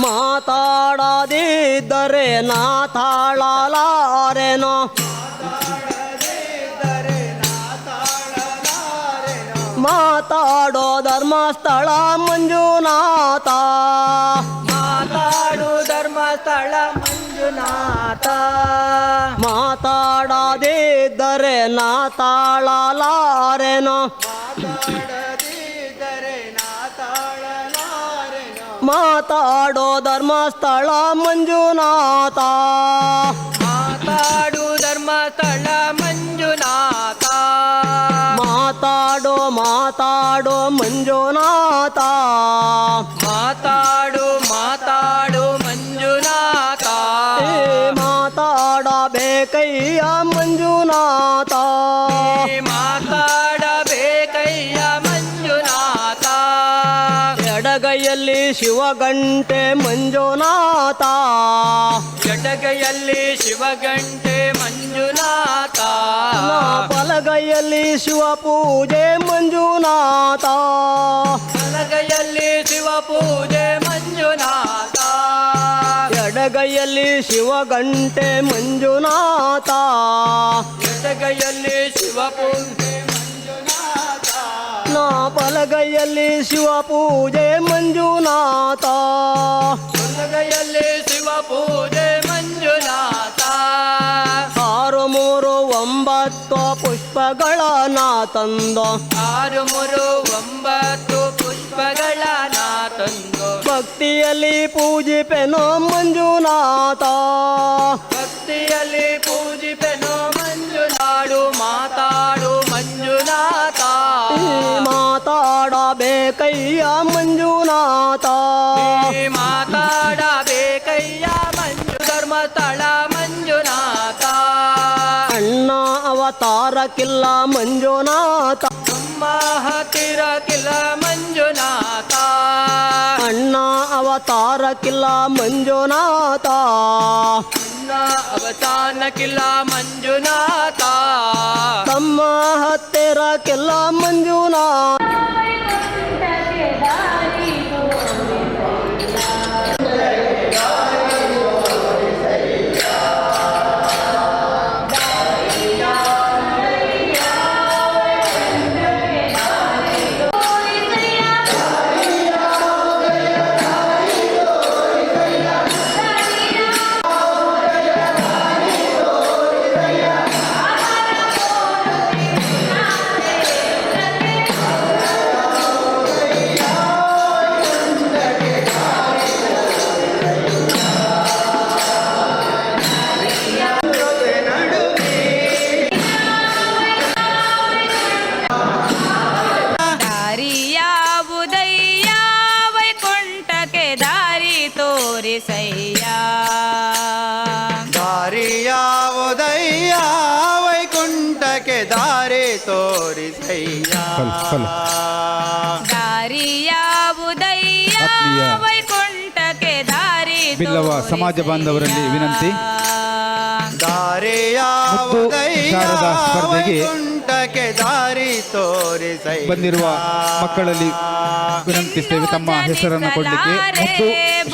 ಮಾತಾಡದಿದ್ದರೆ ನಾ ತಾಳಲಾರೆನೋ ಮಾತಾಡೋ ಧರ್ಮಸ್ಥಳ ಮಂಜುನಾಥ ಮಾತಾಡು ಧರ್ಮಸ್ಥಳ ಮಂಜುನಾಥ ಮಾತಾಡದಿದ್ದರೆ ನಾ ತಾಳಲಾರೆನೋ ಮಾತಾಡೋ ಧರ್ಮಸ್ಥಳ ಮಂಜುನಾಥ ಮಾತಾಡು ಧರ್ಮಸ್ಥಳ ಮಂಜುನಾಥ ಮಾತಾಡೋ ಮಾತಾಡೋ ಮಂಜುನಾಥ ಮಾತಾಡು ಮಾತಾಡು ಮಂಜುನಾಥ ಮಾತಾಡಬೇಕಯ್ಯ ಮಂಜುನಾಥ ಮಾತಾಡಬೇಕಯ್ಯ ಮಂಜುನಾಥ ಎಡಗೈಯಲ್ಲಿ ಶಿವಗಂಟೆ ಮಂಜುನಾಥ ಎಡಗೈಯಲ್ಲಿ ಶಿವಗಂಟೆ ಮಂಜುನಾಥ ಬಲಗೈಯಲ್ಲಿ ಶಿವ ಪೂಜೆ ಮಂಜುನಾಥ ಬಲಗೈಯಲ್ಲಿ ಶಿವ ಪೂಜೆ ಮಂಜುನಾಥ ಎಡಗೈಯಲ್ಲಿ ಶಿವಗಂಟೆ ಮಂಜುನಾಥ ಎಡಗೈಯಲ್ಲಿ ಶಿವ ಪೂಜೆ ಬಲಗೈಯಲ್ಲಿ ಶಿವ ಪೂಜೆ ಮಂಜುನಾಥ ಬಲಗೈಯಲ್ಲಿ ಶಿವ ಪೂಜೆ ಮಂಜುನಾಥ 6 3 9 ಪುಷ್ಪಗಳ ನಾ ತಂದು 6 3 9 ಪುಷ್ಪಗಳ ನಾ ತಂದು ಭಕ್ತಿಯಲ್ಲಿ ಪೂಜಿಪೆನೋ ಮಂಜುನಾಥ ಭಕ್ತಿಯಲ್ಲಿ ಪೂಜಿಪೆನೋ ಮಂಜುನಾಡು ಮಾತಾಡು ಮಂಜುನಾಥ ಮಾತಾಡಬೇಕಯ್ಯ ಮಂಜುನಾಥ ಮಾತಾಡಬೇಕಯ್ಯ ಮಂಜು ಧರ್ಮಸ್ಥಳ ಮಂಜುನಾಥ ಅಣ್ಣ ಅವತಾರಕ್ಕಿಲ್ಲ ಮಂಜುನಾಥ ನಮ್ಮ ಹತ್ತಿರಕ್ಕಿಲ್ಲ ಮಂಜುನಾಥ ಅಣ್ಣ ಅವತಾರಕ್ಕಿಲ್ಲ ಮಂಜುನಾಥ ಅಣ್ಣ ಅವತಾನಕ್ಕಿಲ್ಲ ಮಂಜುನಾಥ ತಮ್ಮ ಹತ್ತಿರಕ್ಕಿಲ್ಲ ಮಂಜುನಾಥ ತೋರಿಸಯ್ಯ ದಾರಿಯಾವುದಯ್ಯ ವೈಕುಂಠಕ್ಕೆ ದಾರಿ ತೋರಿಸಯ್ಯ ದಾರಿಯಾವುದಯ್ಯ ಆತ್ಮೀಯ ವೈಕುಂಠಕ್ಕೆ ದಾರಿ ಬಿಲ್ಲವ ಸಮಾಜ ಬಾಂಧವರಲ್ಲಿ ವಿನಂತಿ. ದಾರಿಯಾವುದಯ್ಯ ಶಾರದಾ ಸ್ಪರ್ಧೆಗೆ ವೈಕುಂಠಕ್ಕೆ ದಾರಿ ತೋರಿಸಯ್ಯ ಬಂದಿರುವ ಮಕ್ಕಳಲ್ಲಿ ವಿನಂತಿಸ್ತೇವೆ ತಮ್ಮ ಹೆಸರನ್ನು ಕೊಡಲಿಕ್ಕೆ. ಮತ್ತು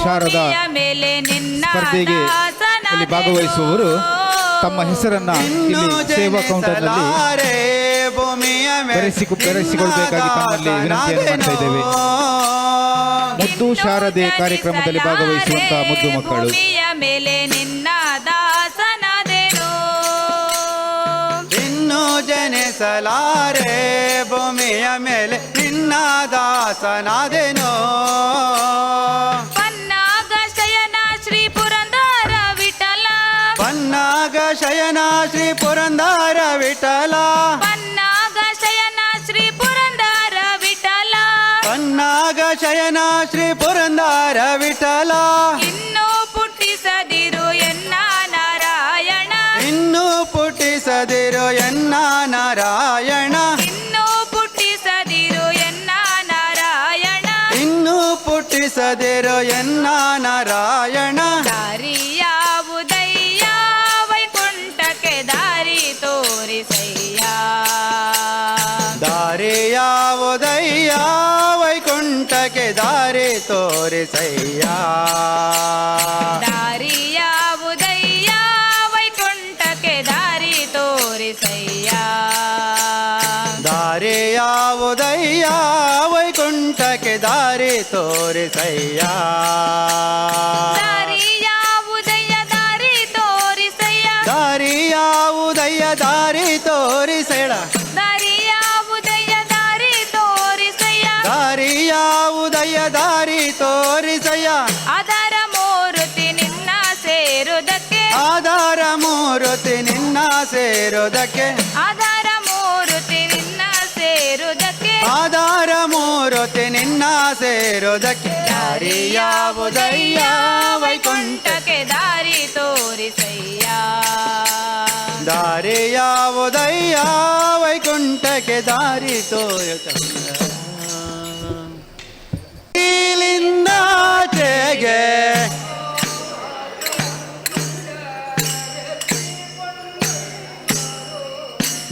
ಶಾರದಾ ಸ್ಪರ್ಧೆಗೆ ಇಲ್ಲಿ ಭಾಗವಹಿಸುವವರು ತಮ್ಮ ಹೆಸರನ್ನ ಇಲ್ಲಿ ಸೇವಾ ಕೌಂಟರ್ನಲ್ಲಿ ಬೆರೆಸಿಕೊಳ್ಬೇಕಾಗಿ ತಮ್ಮಲ್ಲಿ ವಿನಂತಿಯನ್ನು ಮಾಡ್ತಾ ಇದ್ದೇವೆ. ಮುದ್ದು ಶಾರದೆ ಕಾರ್ಯಕ್ರಮದಲ್ಲಿ ಭಾಗವಹಿಸುವಂತಹ ಮುದ್ದು ಮಕ್ಕಳು ಮೇಲೆ ನಿನ್ನ ದಾಸನಾದೆನು ಇನ್ನು ಜನಿಸಲಾರೆ ಭೂಮಿಯ ಮೇಲೆ ನಿನ್ನ ದಾಸನಾದೆನು ಪನ್ನಾಗ ಶಯನ ಶ್ರೀ ಪುರಂದರ ವಿಠಲ ಪನ್ನಾಗ ಶಯನ ಶ್ರೀ ಪುರಂದರ ವಿಠಲ ಪನ್ನಾಗ ಶಯನ ಶ್ರೀ ಪುರಂದರ ವಿಠಲ ಪನ್ನಾಗ ಶಯನ ಶ್ರೀ ಪುರಂದರ ವಿಠಲ ಇನ್ನೂ ಪುಟ್ಟಿಸದಿರು ಎನ್ನ ನಾರಾಯಣ ಇನ್ನು ಪುಟ್ಟಿಸದಿರು ಎನ್ನ ನಾರಾಯಣ ಇನ್ನೂ ಪುಟ್ಟಿಸದಿರು ಎನ್ನ ನಾರಾಯಣ ಇನ್ನು ಪುಟ್ಟಿಸದಿರು ಎನ್ನ ನಾರಾಯಣ ದಾರಿಯಾವುದಯ್ಯ ವೈಕುಂಠಕ್ಕೆ ದಾರಿ ತೋರಿಸಯ್ಯ ದಾರಿಯಾವುದಯ್ಯ ವೈಕುಂಠಕ್ಕೆ ದಾರಿ ತೋರಿಸಯ್ಯ ದಾರಿಯಾವುದಯ್ಯ ವೈಕುಂಠಕ್ಕೆ ದಾರಿ ತೋರಿಸಯ್ಯ ದಾರಿಯಾವುದಯ್ಯ ವೈಕುಂಠಕ್ಕೆ ದಾರಿ ತೋರಿಸಯ್ಯ ದಾರಿಯಾವುದಯ್ಯ ದಾರಿ ತೋರಿಸಯ್ಯ ದಾರಿಯಾವುದಯ್ಯ ದಾರಿ ತೋರಿಸಳ ದಾರಿಯಾವುದಯ್ಯ ದಾರಿ ತೋರಿಸಯ್ಯ ದಾರಿಯಾವುದಯ್ಯ ದಾರಿ ತೋರಿಸಯ್ಯ ಅದರ ಮೂರುತಿ ನಿನ್ನ ಸೇರುವುದಕ್ಕೆ ಆಧಾರ ಮೂರುತಿ ನಿನ್ನ ಸೇರೋದಕ್ಕೆ ಅದರ ಮೂರುತಿ ನಿನ್ನ ಸೇರುವುದಕ್ಕೆ ಆಧಾರ ಮೂರುತಿ ನಿನ್ನ ಸೇರೋದಕ್ಕೆ ದಾರಿಯಾವುದಯ್ಯ ವೈಕುಂಠಕ್ಕೆ ದಾರಿ ತೋರಿಸಯ್ಯ ದಾರಿಯಾವುದಯ್ಯ ವೈಕುಂಠಕ್ಕೆ ದಾರಿ ತೋರಿಸಯ್ಯ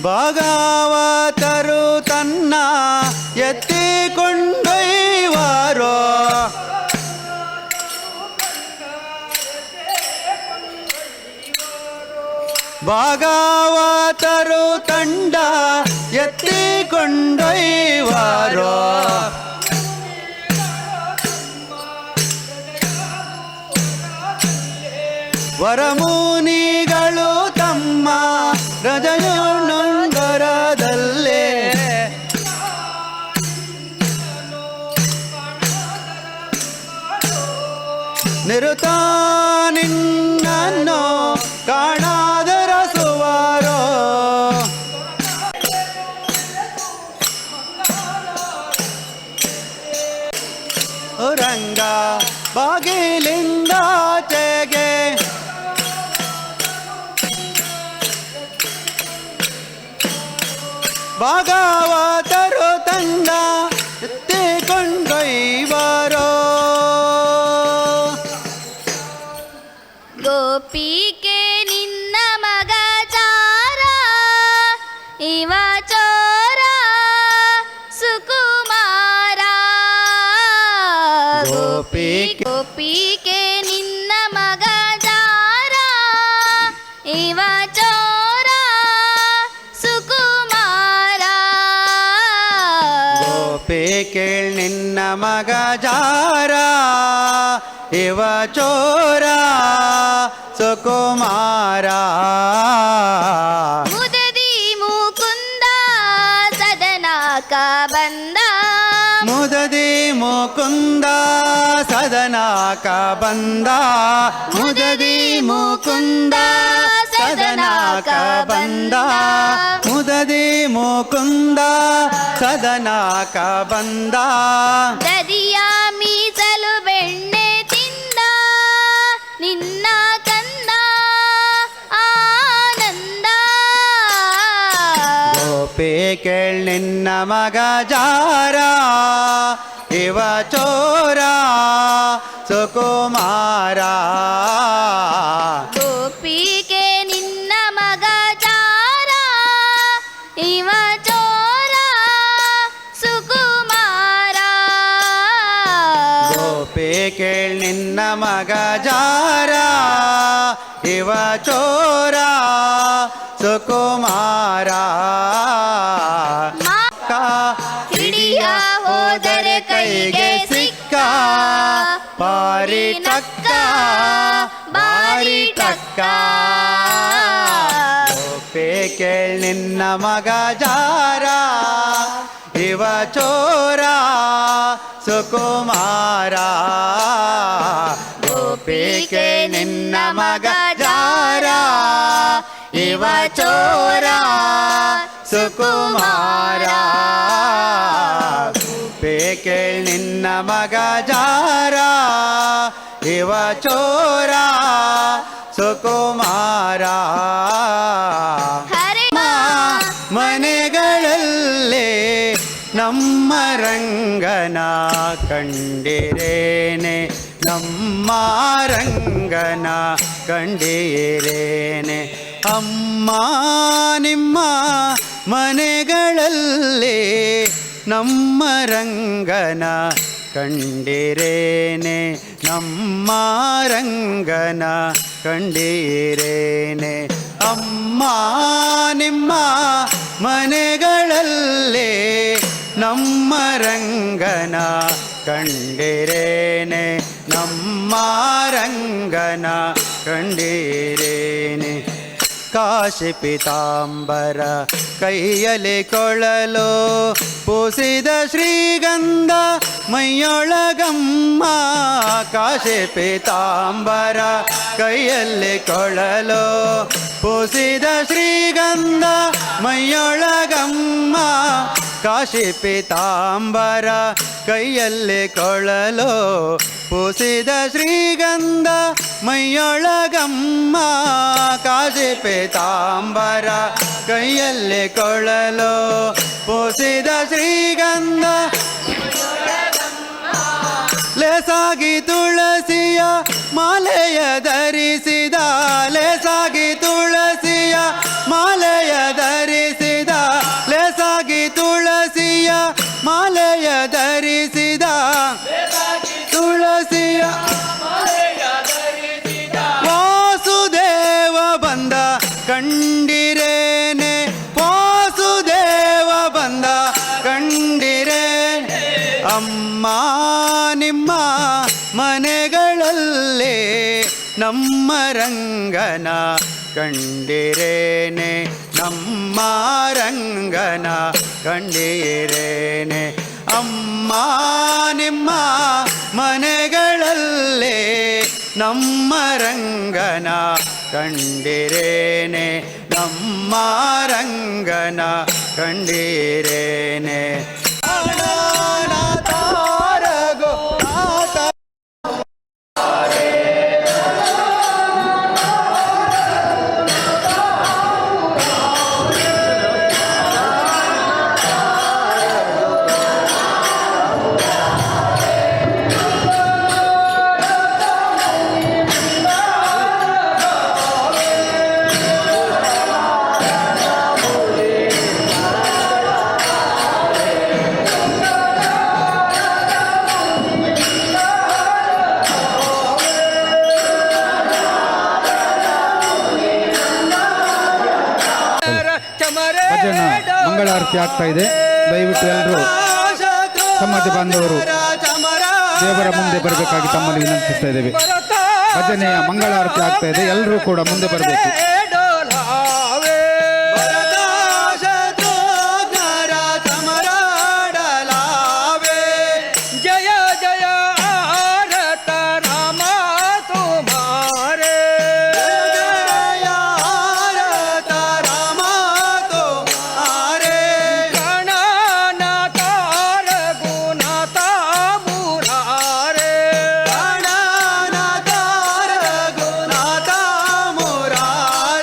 ಭಾಗವತರು ತನ್ನ ಎತ್ತಿಕೊಂಡೊಯ್ವಾರೋ ಭಾಗವತರು ತಂಡ ಎತ್ತಿಕೊಂಡೊಯ್ವಾರೋ ವರಮುನಿಗಳು ತಮ್ಮ ರಜನೊಂದರದಲ್ಲೇ ನಿರುತ ನಿನ್ನನ್ನು ಕಾಣಾದರಸುವಾರೋ ರಂಗ ಬಾಗಿಲಿಂದಾಚೆಗೆ ಭಾಗವತರು ತಂಡ ಎತ್ತಿಕೊಂಡೊಯ್ವಾರೋ ಗೋಪಿಕೆ ನಿನ್ನ ಮಗ ಚಾರ ಇವ ಚೋರ ಸುಕುಮಾರ ಗೋಪಿಕೆ ನಿನ್ನ ಮಗ ಚಾರ ಇವ ಚೋರ ಸುಕುಮಾರ ಗೋಪಿ ಕೇಳ್ ನಿನ್ನ ಮಗ ಜಾರ ಇವ ಚೋರ ಸುಕುಮಾರ ಮುದದಿ ಮುಕುಂದ ಸದನಾಕ ಬಂದ ಮುದದಿ ಮುಕುಂದ ಸದನಾಕ ಬಂದ ಮುದದಿ ಮುಕುಂದ ಸದನಾಕ ಬಂದ ಮುದದಿ ಮುಕುಂದ ಸದನಾಕ ಬಂದ ದದಿಯ ಮೀಸಲು ಬೆಣ್ಣೆ ತಿಂದ ನಿನ್ನ ಕಂದ ಆನಂದ ಗೋಪಿ ಕೇಳ್ ನಿನ್ನ ಮಗ ಜಾರ ಇವ ಚೋರ ಸುಕುಮಾರ ಗೋಪಿಕೆ ನಿನ್ನ ಮಗ ಚಾರ ಇವ ಚೋರ ಸುಕುಮಾರ ಗೋಪಿ ಕೇಳ್ ನಿನ್ನ ಮಗ ಜಾರ ಇವ ಚೋರ ಸುಕುಮಾರ ಹಿಡಿಯ ಹೋದರೆ ಕೈಗೆ ಸಿಕ್ಕ ಬಾರಿ ಟಕ್ಕ ಬಾರಿ ಟಕ್ಕ ಗೋಪಿ ಕೇಳ್ ನಿನ್ನ ಮಗ ಜಾರ ಇವ ಚೋರ ಸುಕುಮಾರ ಗೋಪಿ ಕೇಳ್ ನಿನ್ನ ಮಗ ಜಾರ ಇವ ಚೋರ ಸುಕುಮಾರ ಗೋಪಿ ಕೇಳ್ ನಿನ್ನ ಮಗ ಜಾರ ಇವ ಚೋರ ಸುಕುಮಾರ ಹರೆ ಮನೆಗಳಲ್ಲೇ ನಮ್ಮ ರಂಗನ ಕಂಡಿರೇನೆ ನಮ್ಮ ರಂಗನ ಕಂಡಿರೇನೆ ಅಮ್ಮ ನಿಮ್ಮ ಮನೆಗಳಲ್ಲೇ ನಮ್ಮ ರಂಗನ ಕಂಡಿರೇನೆ ನಮ್ಮ ರಂಗನ ಕಂಡಿರೇನೆ ಅಮ್ಮ ನಿಮ್ಮ ಮನೆಗಳಲ್ಲೇ ನಮ್ಮ ರಂಗನ ಕಂಡಿರೇನೆ ನಮ್ಮ ರಂಗನ ಕಂಡಿರೇನೆ ಕಾಶಿ ಪೀತಾಂಬರ ಕೈಯಲ್ಲಿ ಕೊಳಲು ಪೂಸಿದ ಶ್ರೀಗಂಧ ಮೈಯೊಳಗಮ್ಮ ಕಾಶಿ ಪೀತಾಂಬರ ಕೈಯಲ್ಲಿ ಕೊಳಲು ಪೂಸಿದ ಶ್ರೀಗಂಧ ಮೈಯೊಳಗಮ್ಮ ಕಾಶಿ ಪೀತಾಂಬರ ಕೈಯಲ್ಲಿ ಕೊಳಲು ಪೂಸಿದ ಶ್ರೀಗಂಧ ಮೈಯೊಳಗಮ್ಮ ಕಾಶಿ ಪೀತಾಂಬರ ಕೈಯಲ್ಲಿ ಕೊಳಲು ಪೂಸಿದ ಶ್ರೀಗಂಧ ಲೇಸಾಗಿ ತುಳಸಿಯ ಮಾಲೆಯ ಧರಿಸಿದ ಲೇಸಾಗಿ ತುಳಸಿಯ ಮಾಲೆಯ ಧರಿಸಿದ ನಮ್ಮ ರಂಗನ ಕಂಡಿರೇನೆ ನಮ್ಮ ರಂಗನ ಕಂಡಿರೇನೆ ಅಮ್ಮ ನಿಮ್ಮ ಮನೆಗಳಲ್ಲೇ ನಮ್ಮ ರಂಗನ ಕಂಡಿರೇನೆ ನಮ್ಮ ರಂಗನ ಕಂಡಿರೇನೆ ಭಜನ ಮಂಗಳಾರತಿ ಆಗ್ತಾ ಇದೆ. ದಯವಿಟ್ಟು ಎಲ್ಲರೂ ಸಮಾಜ ಬಾಂಧವರು ದೇವರ ಮುಂದೆ ಬರಬೇಕಾಗಿ ತಮ್ಮಲ್ಲಿ ವಿನಂತಿಸ್ತಾ ಇದ್ದೇವೆ. ಭಜನೆಯ ಮಂಗಳಾರತಿ ಆಗ್ತಾ ಇದೆ, ಎಲ್ಲರೂ ಕೂಡ ಮುಂದೆ ಬರಬೇಕು. ಜಯ ಜಯ ಆರತ ರಾಮ ತುಮಾರೆ ಗಣನಾಥ ರಘುನಾಥ ಮುರಾರೆ ಗಣನಾಥ ರಘುನಾಥ ಮುರಾರೆ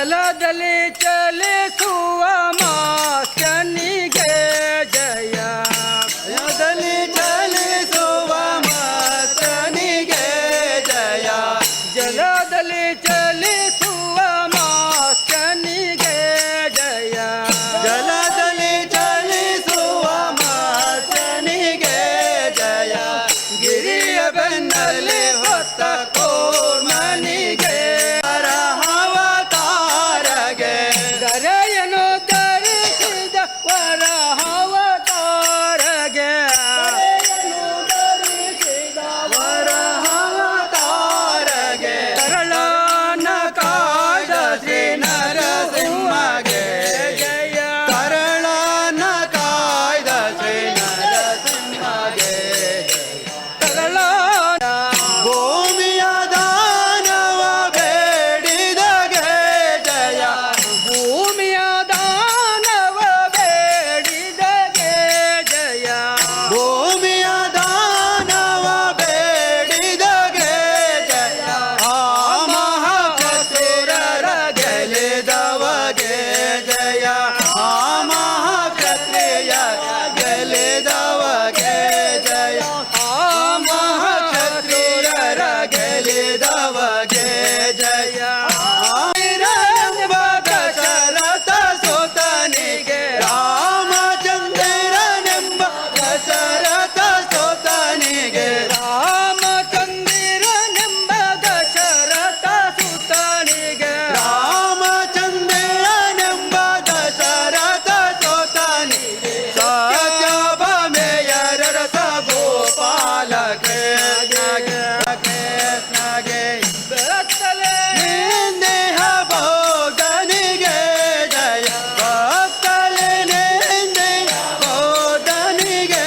ಜಲದಲ್ಲಿ ಚಲಿಸುವ ಮಾಸ್ಟನಿಗೆ ಜಯ. ಜಲದಲ್ಲಿ ಚಲಿಸುವ ಮಾಸ್ತನಿಗೆ ಜಯ. ಜಲದಲ್ಲಿ ಚಲಿಸುವ ಮಾಸ್ಟನಿಗೆ ಜಯ. ಜಲದಲ್ಲಿ ಚಲಿಸುವ ಮಾಸ್ತನಿಗೆ ಜಯ. ಗಿರಿಯ ಬೆನ್ನಲ್ಲಿ ಹೊತ್ತ ಕೋರ್ಮನಿಗೆ ವರಹವತಾರಗೆ. ಗರೆಯನ್ನು ಧರಿಸಿದ ವರಹವತಾರಗೆ. ವರಹವತಾರಗೆ. ಕರಳನ ಕಾಯ್ದ ಶ್ರೀ ನರಸಿಂಹಗೆ ಜಯ. ಕರಳನ ಕಾಯ್ದ ಶ್ರೀ ನರಸಿಂಹಗೆ. ಕರಳನ ಭೂಮಿಯ ದಾನವ ಬೇಡಿದಗೆ ಜಯ. ಭೂಮಿಯ ದಾನವ ಬೇಡಿದಗೆ ಜಯ. ಭೂಮಿಯ ದಾನವ ಬೇಡಿದಗೆ ಜಯ. ಆ ಮಹಾಕ್ಷತ್ರಿಯರ ಗೆಲಿದವಗೆ ಜಯ. ಆ ಮಹಾಕ್ಷತ್ರಿಯ ಗೆಲಿದವಗೆ ಜಯ. ಆ ಮಹಾಕ್ಷತ್ರಿಯರ ಗೆಲಿದವಗೆ ಜಯ. ಆಮಿರನೆಂಬ ದಶರಥ ಸುತನಿಗೆ. ರಾಮಚಂದ್ರನೆಂಬ ದಶರಥ ಸುತನಿಗೆ. ರಾಮಚಂದ್ರನೆಂಬ ದಶರಥ ಸುತನಿಗೆ. ರಾಮಚಂದ್ರನೆಂಬ ದಶರಥ ಸುತನಿಗೆ. ಸತ್ಯಭಾಮೆಯರ ರಸ ಗೋಪಾಲ ಕೃಷ್ಣಗೆ. ಬೆತ್ತಲೆ ನೇಹ ಬೋಧನಿಗೆ ಜಯ. ಭಕ್ತಲೆ ನೇಹ ಬೋಧನಿಗೆ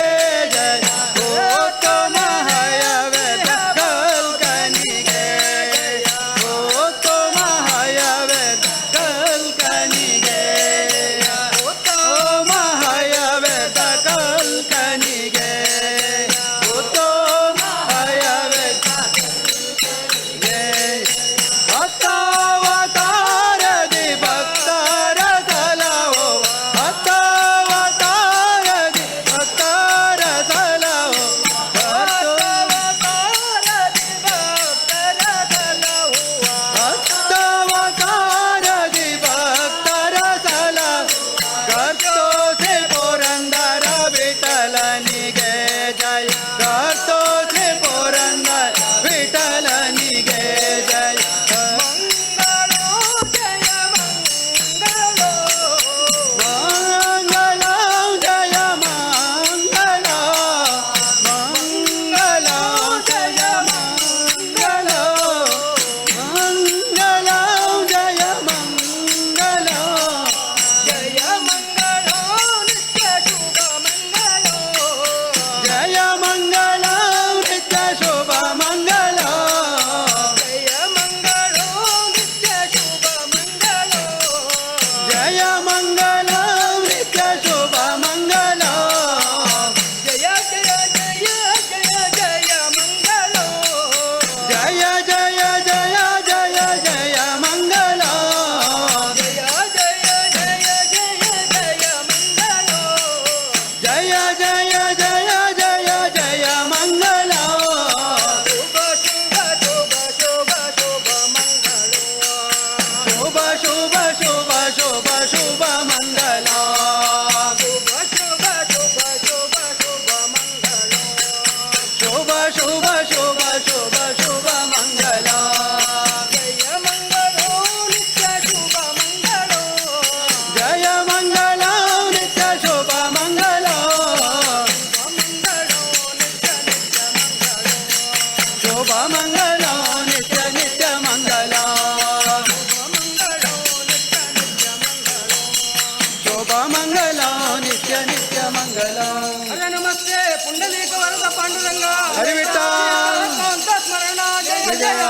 ಜಯ. ಗೌತಮ ಹಯವೇದ ಕಲ್ಕನಿಗೆ. ಗೌತಮ ಹಯವೇದ ಕಲ್ಕನಿಗೆ. ಗೌತಮ ಹಯವೇದ ಕಲ್ಕನಿಗೆ. ಗೌತಮ ಹಯವೇದ ಭಕ್ತಾವತಾರದಿ ಭಕ್ತರ ಸಲಹೋ. ಭಕ್ತಾವತಾರದಿ ಭಕ್ತರ ಸಲಹೋ. ಭಕ್ತಾವತಾರದಿ ಭಕ್ತರ ಸಲಹೋ. ಕರ್ತೋಸೆ ಪುರಂದರ ವಿಠಲನಿಗೆ ಜಯ. ಕರ್ತೋಸೆ ಪುರಂದರ ವಿಠಲನಿಗೆ ಜಯ. ಮಂಗಳೋ ಜಯ ಮಂಗಳೋ. ಮಂಗಳ ಜಯ ಮಂಗಳ. ಮಂಗಳ ಜಯ ಮಂಗಳ. ಮಂಗಳ ಜಯ ಮಂಗಳ. ಜಯ ಮಂಗಳೋ ನಿತ್ಯ ಶುಭ ಮಂಗಳೋ. ಜಯ ಮಂಗಳ ನಿತ್ಯ ಶುಭ ಮಂಗಳ. ಜಯ ಮಂಗಳೋ ನಿತ್ಯ ಶುಭ ಮಂಗಳೋ. ಜಯ ಮಂಗಳ ನಿತ್ಯ ಶುಭ ಮಂಗಳ. ಜಯ ಜಯ ಜಯ ಜಯ ಜಯ ಮಂಗಳೋ. ಜಯ ಜಯ ಜಯ ಜಯ ಜಯ ಮಂಗಳ. ಜಯ ಜಯ ಜಯ ಜಯ ಜಯ ಮಂಗಳೋ. ಜಯ ಜಯ ಜಯ ಜಯ ಜಯ ಮಂಗಳ. ಶುಭ ಶುಭ ಶುಭ ಶುಭ ಶುಭ ಮಂಗಳೋ. ಶುಭ ಶುಭ ಶುಭ ಶುಭ ಶುಭ ಮಂಗಳ. ಶುಭ ಶುಭ ಶುಭ ಶುಭ ಶುಭ ಮಂಗಳೋ. ಶುಭ ಶುಭ ಶುಭ ಶುಭ ಶುಭ ಮಂಗಳ. ಜಯ ಮಂಗಳೋ ನಿತ್ಯ ಶುಭ ಮಂಗಳೋ. ಜಯ ಮಂಗಳ ನಿತ್ಯ ಶುಭ ಮಂಗಳ. ಮಂಗಳೋ ನಿತ್ಯ ನಿತ್ಯ ಮಂಗಳೋ. ಶುಭ ಮಂಗಳ ನಿತ್ಯ ನಿತ್ಯ ಮಂಗಳ. ಮಂಗಳೋ ನಿತ್ಯ ನಿತ್ಯ ಮಂಗಳೋ. ಶುಭ ಮಂಗಳ ನಿತ್ಯ ನಿತ್ಯ ಮಂಗಳ. ಹರ ನಮಸ್ತೆ ಪುಂಡಲೀಕ ವರದ ಪಾಂಡುರಂಗ. ಹರಿವಿಟ್ಟ. ಕಾಂತ ಸ್ಮರಣ ಜಯ ಜಯ.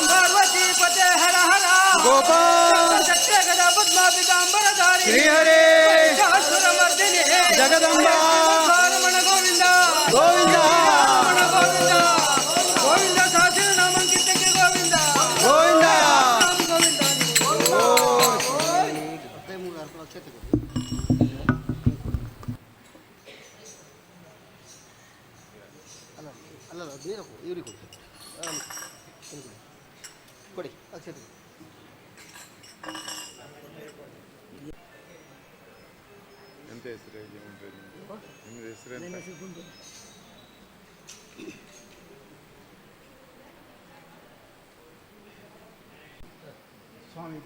ಪಾರ್ವತಿ ಪತೆ ಹರ ಹರ. ಗೋಪಾಲ ಸತ್ಯ ಗದ ಪದ್ಮಾಪಿತಾಂಬರಧಾರಿ. ಶ್ರೀಹರೇ ಶಾಸ್ತ್ರಮರ್ದಿನಿ ಜಗದಂಬ ರಮಣ ಗೋವಿಂದ ಗೋವಿಂದ ರಮಣ ಗೋವಿಂದ ಗೋವಿಂದ ಸಹಸ್ರನಾಮಂಕಿತಕ್ಕೆ ಗೋವಿಂದ ಗೋವಿಂದ. ಗೋವಿಂದ ಓ ನೀರು ಇವ್ರಿಗೆ ಕೊಡಿ ಅಕ್ಷತೆ ಎಂತ ಹೆಸರು ಹೇಳಿ ನಿಮ್ಮದು ಹೆಸರು ಎಂತ? ಸ್ವಾಮಿ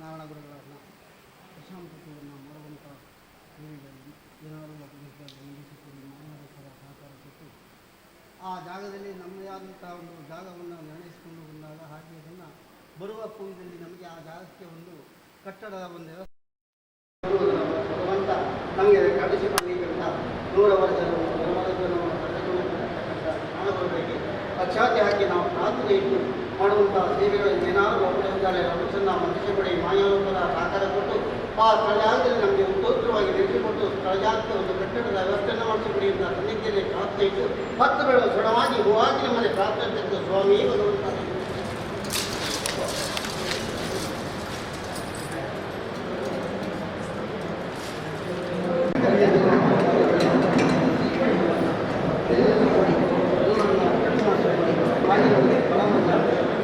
ನಾರಾಯಣ ಗುರುಗಳನ್ನ ಪ್ರಶಾಂತತೆಯನ್ನು ಮಾಡುವಂಥ ಏನಾದರೂ ಸಹಕಾರ ಕೊಟ್ಟು ಆ ಜಾಗದಲ್ಲಿ ನಮ್ಮದೇ ಆದಂಥ ಒಂದು ಜಾಗವನ್ನು ನಿರ್ಣಯಿಸಿಕೊಂಡು ಬಂದಾಗ ಹಾಗೆ ಅದನ್ನು ಬರುವ ಪೂರ್ವದಲ್ಲಿ ನಮಗೆ ಆ ಜಾಗಕ್ಕೆ ಒಂದು ಕಟ್ಟಡದ ಒಂದು ವ್ಯವಸ್ಥೆ ಭಗವಂತ ನಮಗೆ ಕಾಣಿಸಿಕೊಂಡಿದ್ದರಿಂದ 100 ವರ್ಷಗಳು ಕಾಣಬರಬೇಕು. ಅಕ್ಷಾತಿ ಹಾಕಿ ನಾವು ಪ್ರಾರ್ಥನೆ ಇಟ್ಟು ಮಾಡುವಂಥ ಸೇವೆಗಳಲ್ಲಿ ಏನಾದರೂ ಒಬ್ಬರಿದ್ದಾರೆ ರಮಚಂದ ಮಂತ್ರಿಪಡಿ ಮಾಯಾಲೋಕರ ಸಹಕಾರ ಕೊಟ್ಟು ಆ ಸ್ಥಳಜಾಗದಲ್ಲಿ ನಮಗೆ ಉತ್ತೋತ್ತರವಾಗಿ ನಡೆಸಿಕೊಟ್ಟು ಸ್ಥಳಜಾಗಕ್ಕೆ ಒಂದು ಕಟ್ಟಡದ ವ್ಯವಸ್ಥೆಯನ್ನು ಮಾಡಿಸಿಕೊಡಿ ಅಂತ ಸನ್ನಿಧಿಯಲ್ಲಿ ಪ್ರಾರ್ಥನೆ ಇಟ್ಟು 10 ಬೆಳೆ ದೃಢವಾಗಿ ಹೂವಾಗಿ ನಮ್ಮಲ್ಲಿ ಪ್ರಾರ್ಥನೆ ತೆಗೆದು ಸ್ವಾಮಿ ಭಗವಂತ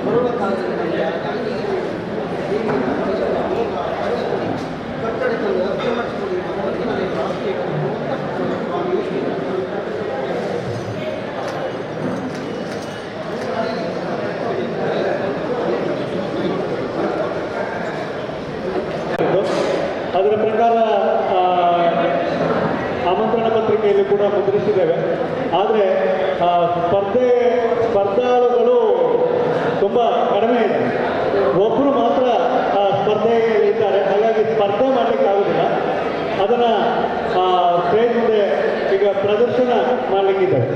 ಬರುವ ಕಾಲದಲ್ಲಿ ಕಟ್ಟಡಕ್ಕೆ ವ್ಯವಸ್ಥೆ ಮಾಡಿಸಿಕೊಂಡು ಭಗವಂತನಲ್ಲಿ ಪ್ರಾರ್ಥನೆ ಸ್ವಾಮಿ ಅದರ ಪ್ರಕಾರ ಆಮಂತ್ರಣ ಪತ್ರಿಕೆಯಲ್ಲಿ ಕೂಡ ಮುದ್ರಿಸಿದ್ದೇವೆ. ಆದರೆ ಸ್ಪರ್ಧಾಳುಗಳು ತುಂಬ ಕಡಿಮೆ ಇದೆ. ಒಬ್ಬರು ಮಾತ್ರ ಸ್ಪರ್ಧೆಯಲ್ಲಿದ್ದಾರೆ. ಹಾಗಾಗಿ ಸ್ಪರ್ಧೆ ಮಾಡಲಿಕ್ಕೆ ಆಗೋದಿಲ್ಲ. ಅದನ್ನು ಸ್ಟೇಜ್ ಮುಂದೆ ಈಗ ಪ್ರದರ್ಶನ ಮಾಡಲಿಕ್ಕಿದ್ದಾರೆ.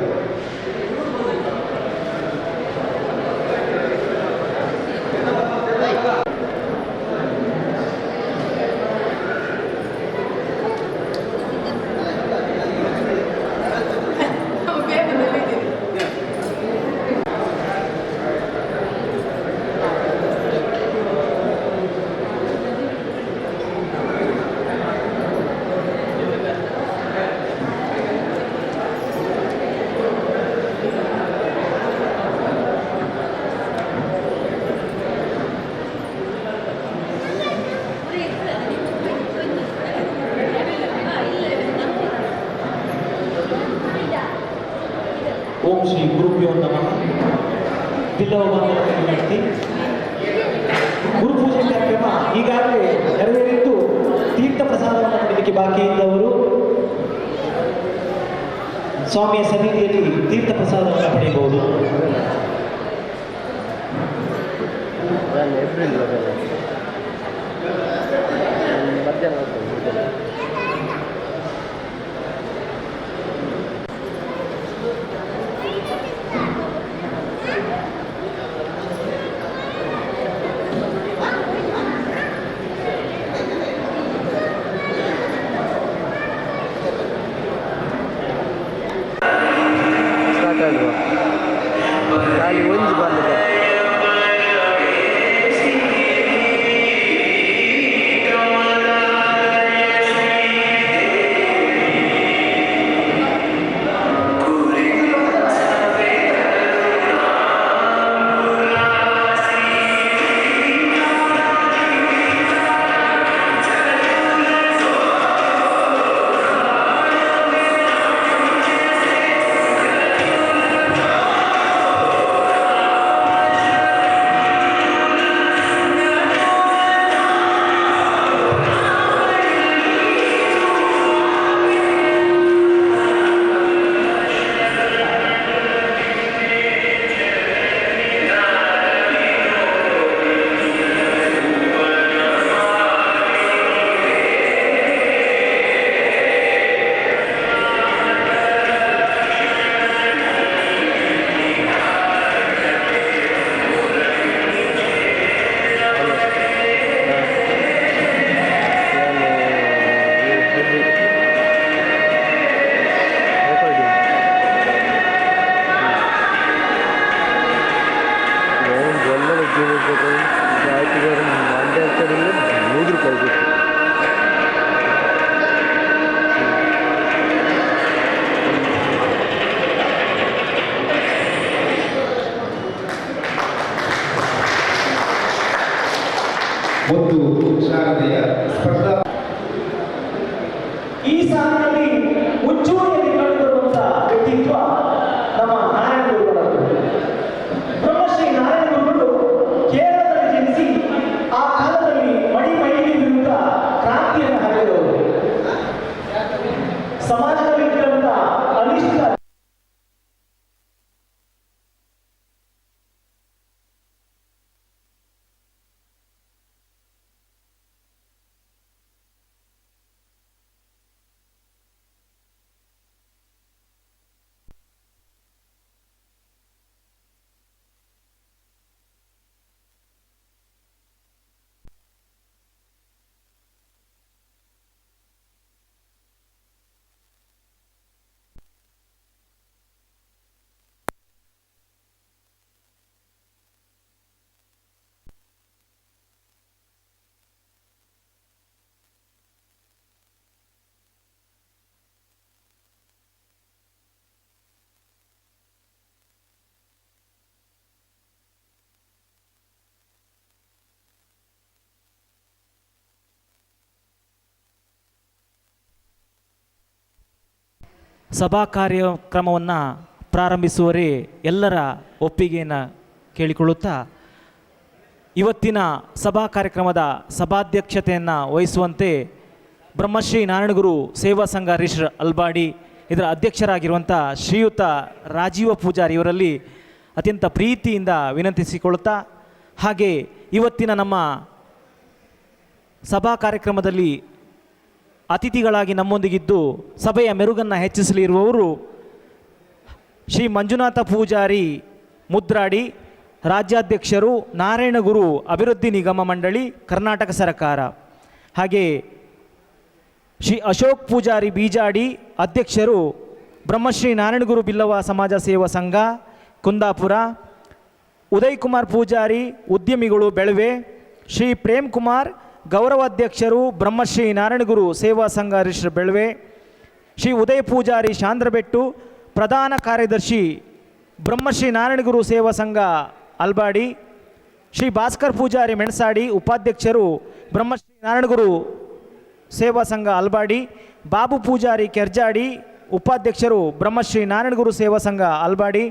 ಓಂ ಶ್ರೀ ಗುರುಭ್ಯೋ ನಮಃ. ಬಿಲ್ಲವಬಾಂಧವ ವಿನಂತಿ. ಗುರುಪೂಜೆ ಕಾರ್ಯಕ್ರಮ ಈಗಾಗಲೇ ನೆರವೇರಿದ್ದು ತೀರ್ಥ ಪ್ರಸಾದವನ್ನು ಪಡೆಯಲಿಕ್ಕೆ ಬಾಕಿ ಇದ್ದವರು ಸ್ವಾಮಿಯ ಸನ್ನಿಧಿಯಲ್ಲಿ ತೀರ್ಥ ಪ್ರಸಾದವನ್ನು ಪಡೆಯಬಹುದು. ಖಾಲಿ ಒಂಜಿ ಬಂದಿದೆ. ಒಂದು ಶಾರದೆಯ ಸ್ಪರ್ಧಾ ಈ ಸಾಲಿನಲ್ಲಿ ಮುಂಚೂಣಿಯಲ್ಲಿ ಕಂಡುಬರುವಂತಹ ವ್ಯಕ್ತಿತ್ವ ನಮ್ಮ ನಾರಾಯಣ ಗುರುಗಳದ್ದು. ಬ್ರಹ್ಮಶ್ರೀ ನಾರಾಯಣ ಗುರುಗಳು ಕೇರಳದಲ್ಲಿ ಜನಿಸಿ ಆ ಕಾಲದಲ್ಲಿ ಮೈಲಿಗೆ ವಿರುದ್ಧ ಕ್ರಾಂತಿಯನ್ನು ಹರಡಿದವರು. ಸಮಾಜದಲ್ಲಿದ್ದಂಥ ಅನಿಷ್ಟ ಸಭಾ ಕಾರ್ಯಕ್ರಮವನ್ನು ಪ್ರಾರಂಭಿಸುವವರೇ ಎಲ್ಲರ ಒಪ್ಪಿಗೆಯನ್ನು ಕೇಳಿಕೊಳ್ಳುತ್ತಾ ಇವತ್ತಿನ ಸಭಾ ಕಾರ್ಯಕ್ರಮದ ಸಭಾಧ್ಯಕ್ಷತೆಯನ್ನು ವಹಿಸುವಂತೆ ಬ್ರಹ್ಮಶ್ರೀ ನಾರಾಯಣಗುರು ಸೇವಾ ಸಂಘ ರಿಷ್ ಅಲ್ಬಾಡಿ ಇದರ ಅಧ್ಯಕ್ಷರಾಗಿರುವಂಥ ಶ್ರೀಯುತ ರಾಜೀವ ಪೂಜಾರಿ ಇವರಲ್ಲಿ ಅತ್ಯಂತ ಪ್ರೀತಿಯಿಂದ ವಿನಂತಿಸಿಕೊಳ್ಳುತ್ತಾ ಹಾಗೆ ಇವತ್ತಿನ ನಮ್ಮ ಸಭಾ ಕಾರ್ಯಕ್ರಮದಲ್ಲಿ ಅತಿಥಿಗಳಾಗಿ ನಮ್ಮೊಂದಿಗಿದ್ದು ಸಭೆಯ ಮೆರುಗನ್ನು ಹೆಚ್ಚಿಸಲಿರುವವರು ಶ್ರೀ ಮಂಜುನಾಥ ಪೂಜಾರಿ ಮುದ್ರಾಡಿ, ರಾಜ್ಯಾಧ್ಯಕ್ಷರು ನಾರಾಯಣಗುರು ಅಭಿವೃದ್ಧಿ ನಿಗಮ ಮಂಡಳಿ ಕರ್ನಾಟಕ ಸರ್ಕಾರ. ಹಾಗೆ ಶ್ರೀ ಅಶೋಕ್ ಪೂಜಾರಿ ಬೀಜಾಡಿ, ಅಧ್ಯಕ್ಷರು ಬ್ರಹ್ಮಶ್ರೀ ನಾರಾಯಣಗುರು ಬಿಲ್ಲವ ಸಮಾಜ ಸೇವಾ ಸಂಘ ಕುಂದಾಪುರ. ಉದಯ್ ಕುಮಾರ್ ಪೂಜಾರಿ, ಉದ್ಯಮಿಗಳು ಬೆಳವೆ. ಶ್ರೀ ಪ್ರೇಮ್ ಕುಮಾರ್, ಗೌರವಾಧ್ಯಕ್ಷರು ಬ್ರಹ್ಮಶ್ರೀ ನಾರಾಯಣಗುರು ಸೇವಾ ಸಂಘ ರಿಷ್ ಬೆಳವೆ. ಶ್ರೀ ಉದಯ ಪೂಜಾರಿ ಶಾಂದ್ರಬೆಟ್ಟು, ಪ್ರಧಾನ ಕಾರ್ಯದರ್ಶಿ ಬ್ರಹ್ಮಶ್ರೀ ನಾರಾಯಣಗುರು ಸೇವಾ ಸಂಘ ಅಲ್ಬಾಡಿ. ಶ್ರೀ ಭಾಸ್ಕರ್ ಪೂಜಾರಿ ಮೆಣಸಾಡಿ, ಉಪಾಧ್ಯಕ್ಷರು ಬ್ರಹ್ಮಶ್ರೀ ನಾರಾಯಣಗುರು ಸೇವಾ ಸಂಘ ಅಲ್ಬಾಡಿ. ಬಾಬು ಪೂಜಾರಿ ಕೆರ್ಜಾಡಿ, ಉಪಾಧ್ಯಕ್ಷರು ಬ್ರಹ್ಮಶ್ರೀ ನಾರಾಯಣಗುರು ಸೇವಾ ಸಂಘ ಅಲ್ಬಾಡಿ.